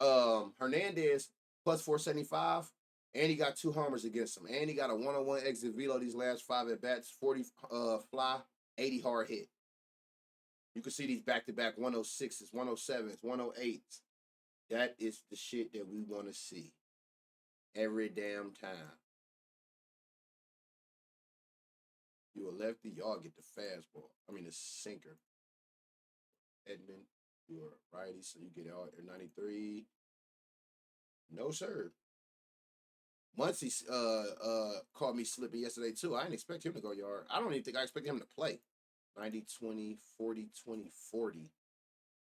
Hernandez plus 475, and he got 2 homers against him, and he got a 1-on-1 exit velo these last 5 at bats, 40 fly, 80 hard hit. You can see these back-to-back 106s, 107s, 108s. That is the shit that we want to see every damn time. You a lefty, y'all get the fastball. I mean the sinker. Edmund, you're a righty, so you get all 93. No, sir. Muncie caught me slipping yesterday too. I didn't expect him to go yard. I don't even think I expected him to play. 90, 20, 40, 20, 40.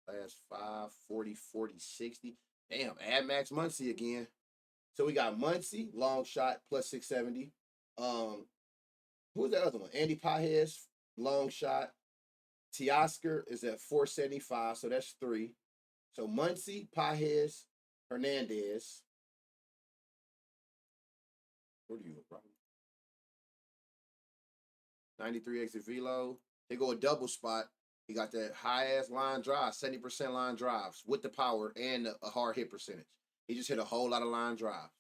Last 5, 40, 40, 60. Damn, add Max Muncie again. So we got Muncie, long shot, plus 670. Who's the other one? Andy Pieheads, long shot. Teoscar is at 475, so that's 3. So Muncie, Pieheads, Hernandez. Where do you go, Robert? 93 exit velo. They go a double spot. He got that high ass line drive, 70% line drives with the power and a hard hit percentage. He just hit a whole lot of line drives.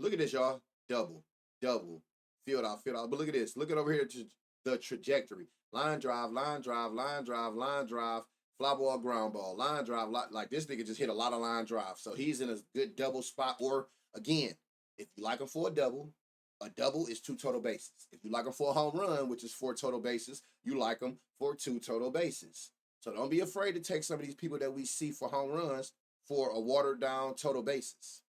Look at this, y'all. Double. Field out. But look at this. Look at over here to the trajectory. Line drive, fly ball, ground ball, line drive. Like this nigga just hit a lot of line drives. So he's in a good double spot. Or again, if you like him for a double is 2 total bases. If you like him for a home run, which is 4 total bases, you like him for 2 total bases. So don't be afraid to take some of these people that we see for home runs for a watered down total bases.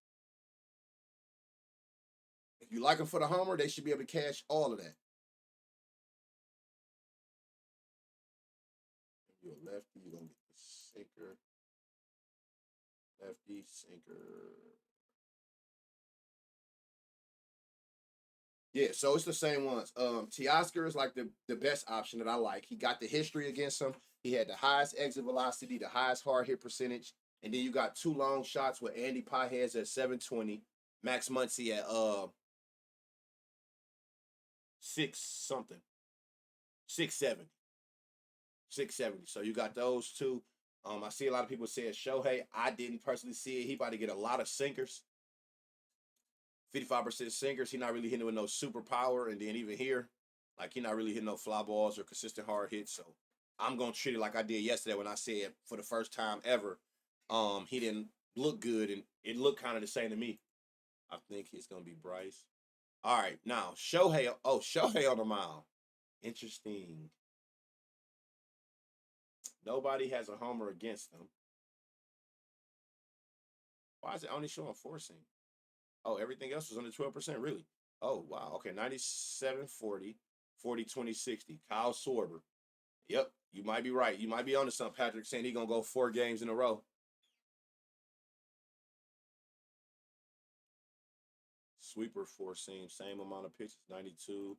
If you like them for the homer, they should be able to cash all of that. If you're a lefty, you're going to get the sinker. Lefty, sinker. Yeah, so it's the same ones. Teoscar is like the best option that I like. He got the history against him. He had the highest exit velocity, the highest hard hit percentage. And then you got 2 long shots with Andy Pieheads at 720, Max Muncy at 670. 670. So you got those 2. I see a lot of people say Shohei. I didn't personally see it. He about to get a lot of sinkers. 55% sinkers. He not really hitting with no super power. And then even here, like he not really hitting no fly balls or consistent hard hits. So I'm gonna treat it like I did yesterday when I said for the first time ever, he didn't look good and it looked kind of the same to me. I think it's gonna be Bryce. All right, now Shohei. Oh, Shohei on the mound. Interesting. Nobody has a homer against them. Why is it only showing 4 seam? Oh, everything else was under 12%, really? Oh, wow. Okay, 97, 40, 40, 20, 60. Kyle Sorber. Yep, you might be right. You might be onto something, Patrick, saying he's going to go 4 games in a row. Sweeper 4 seam, same amount of pitches, 92,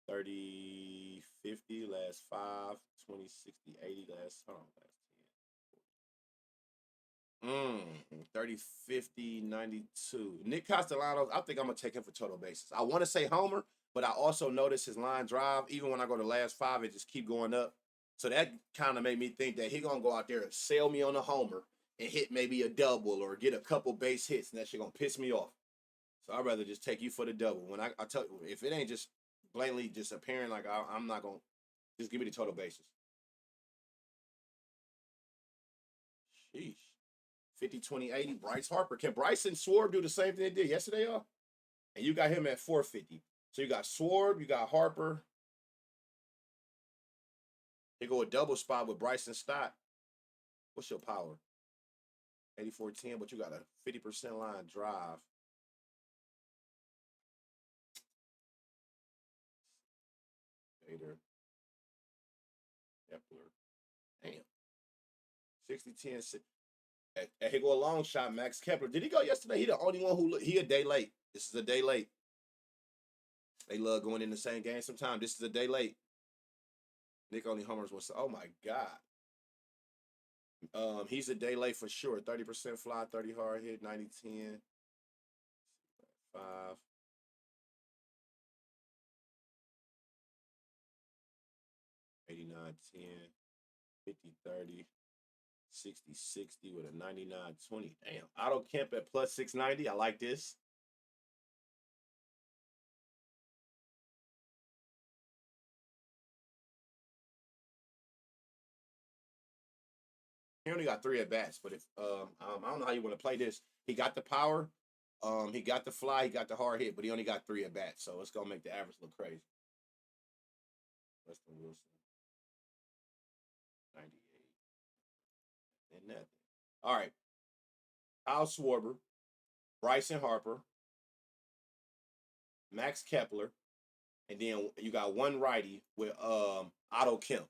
30, 50, last 5, 20, 60, 80, last 30, 50, 92. Nick Castellanos, I think I'm going to take him for total bases. I want to say homer, but I also notice his line drive. Even when I go to the last 5, it just keep going up. So that kind of made me think that he going to go out there and sail me on a homer and hit maybe a double or get a couple base hits, and that shit going to piss me off. So I'd rather just take you for the double. When I tell you, if it ain't just blatantly just appearing like I'm not going to, just give me the total bases. Sheesh. 50, 20, 80. Bryce Harper. Can Bryce and Swarb do the same thing they did yesterday, y'all? And you got him at 450. So you got Swarb, you got Harper. They go a double spot with Bryson Stott. What's your power? 84-10, but you got a 50% line drive. Gator. Kepler. Damn. 60-10. And he go a long shot, Max Kepler. Did he go yesterday? He the only one who he a day late. This is a day late. They love going in the same game sometimes. This is a day late. Nick only homers was, oh my God. He's a day late for sure. 30% fly, 30 hard hit, 90-10. 5. 89-10. 50-30. 60-60 with a 99-20. Damn. Otto Kemp at plus 690. I like this. He only got 3 at bats, but if I don't know how you want to play this. He got the power, he got the fly, he got the hard hit, but he only got 3 at bats, so it's gonna make the average look crazy. Weston Wilson, 98, and nothing. All right, Kyle Schwarber, Bryson Harper, Max Kepler, and then you got one righty with Otto Kemp.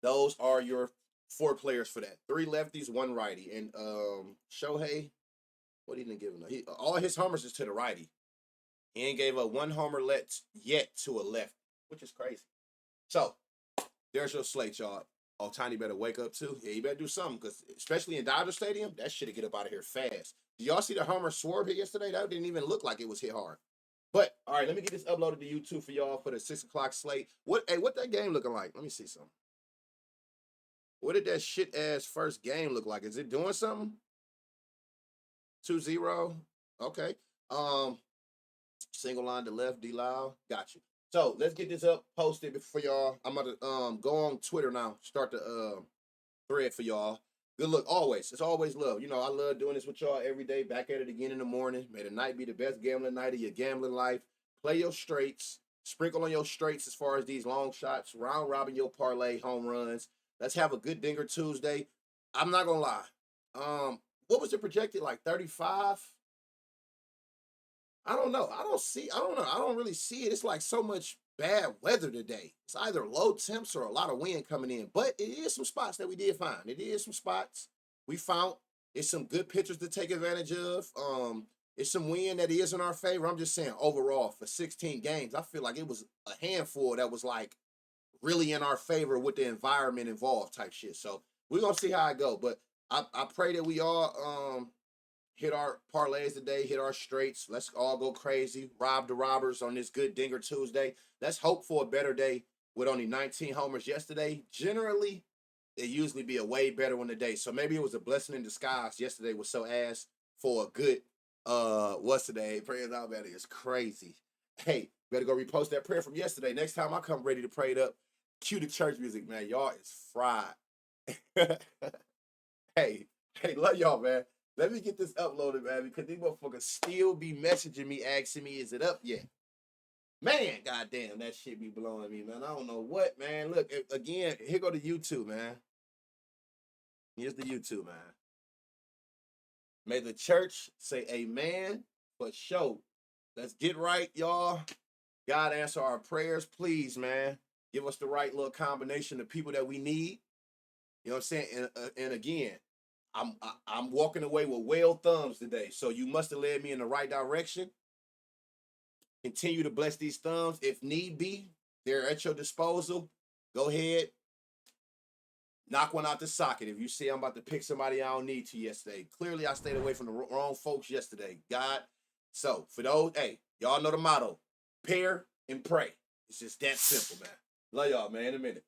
Those are your 4 players for that. 3 lefties, 1 righty. And Shohei, what he didn't give him? All his homers is to the righty. He ain't gave up 1 homer yet to a left, which is crazy. So there's your slate, y'all. Ohtani better wake up too. Yeah, you better do something, because especially in Dodger Stadium, that shit'll get up out of here fast. Did y'all see the homer Swarb hit yesterday? That didn't even look like it was hit hard. But all right, let me get this uploaded to YouTube for y'all for the 6 o'clock slate. What that game looking like? Let me see something. What did that shit ass first game look like? Is it doing something? 2-0. Okay. Single line to left, D Lau. Got you. So let's get this up, posted for y'all. I'm about to go on Twitter now. Start the thread for y'all. Good luck always. It's always love. You know, I love doing this with y'all every day. Back at it again in the morning. May the night be the best gambling night of your gambling life. Play your straights. Sprinkle on your straights as far as these long shots. Round robin your parlay home runs. Let's have a good Dinger Tuesday. I'm not gonna lie. What was it projected? Like 35? I don't know. I don't know. I don't really see it. It's like so much bad weather today. It's either low temps or a lot of wind coming in. But it is some spots that we did find. It is some spots we found. It's some good pitchers to take advantage of. It's some wind that is in our favor. I'm just saying overall for 16 games, I feel like it was a handful that was like really in our favor with the environment involved type shit. So we're gonna see how it go. But I pray that we all hit our parlays today, hit our straights. Let's all go crazy. Rob the robbers on this good Dinger Tuesday. Let's hope for a better day with only 19 homers yesterday. Generally, it usually be a way better one today. So maybe it was a blessing in disguise. Yesterday was so ass for a good what's today? Prayers out, man. It's crazy. Hey, better go repost that prayer from yesterday. Next time I come ready to pray it up. Cue the church music, man. Y'all is fried. hey, love y'all, man. Let me get this uploaded, man, because these motherfuckers still be messaging me, asking me, is it up yet? Man, goddamn, that shit be blowing me, man. I don't know what, man. Look, again, here go to YouTube, man. Here's the YouTube, man. May the church say amen for sure. Let's get right, y'all. God answer our prayers, please, man. Give us the right little combination of people that we need. You know what I'm saying? And again, I'm walking away with whale thumbs today. So you must have led me in the right direction. Continue to bless these thumbs. If need be, they're at your disposal. Go ahead. Knock one out the socket. If you see I'm about to pick somebody I don't need to yesterday. Clearly, I stayed away from the wrong folks yesterday. God. So for those, hey, y'all know the motto. Pair and pray. It's just that simple, man. Love y'all, man. In a minute.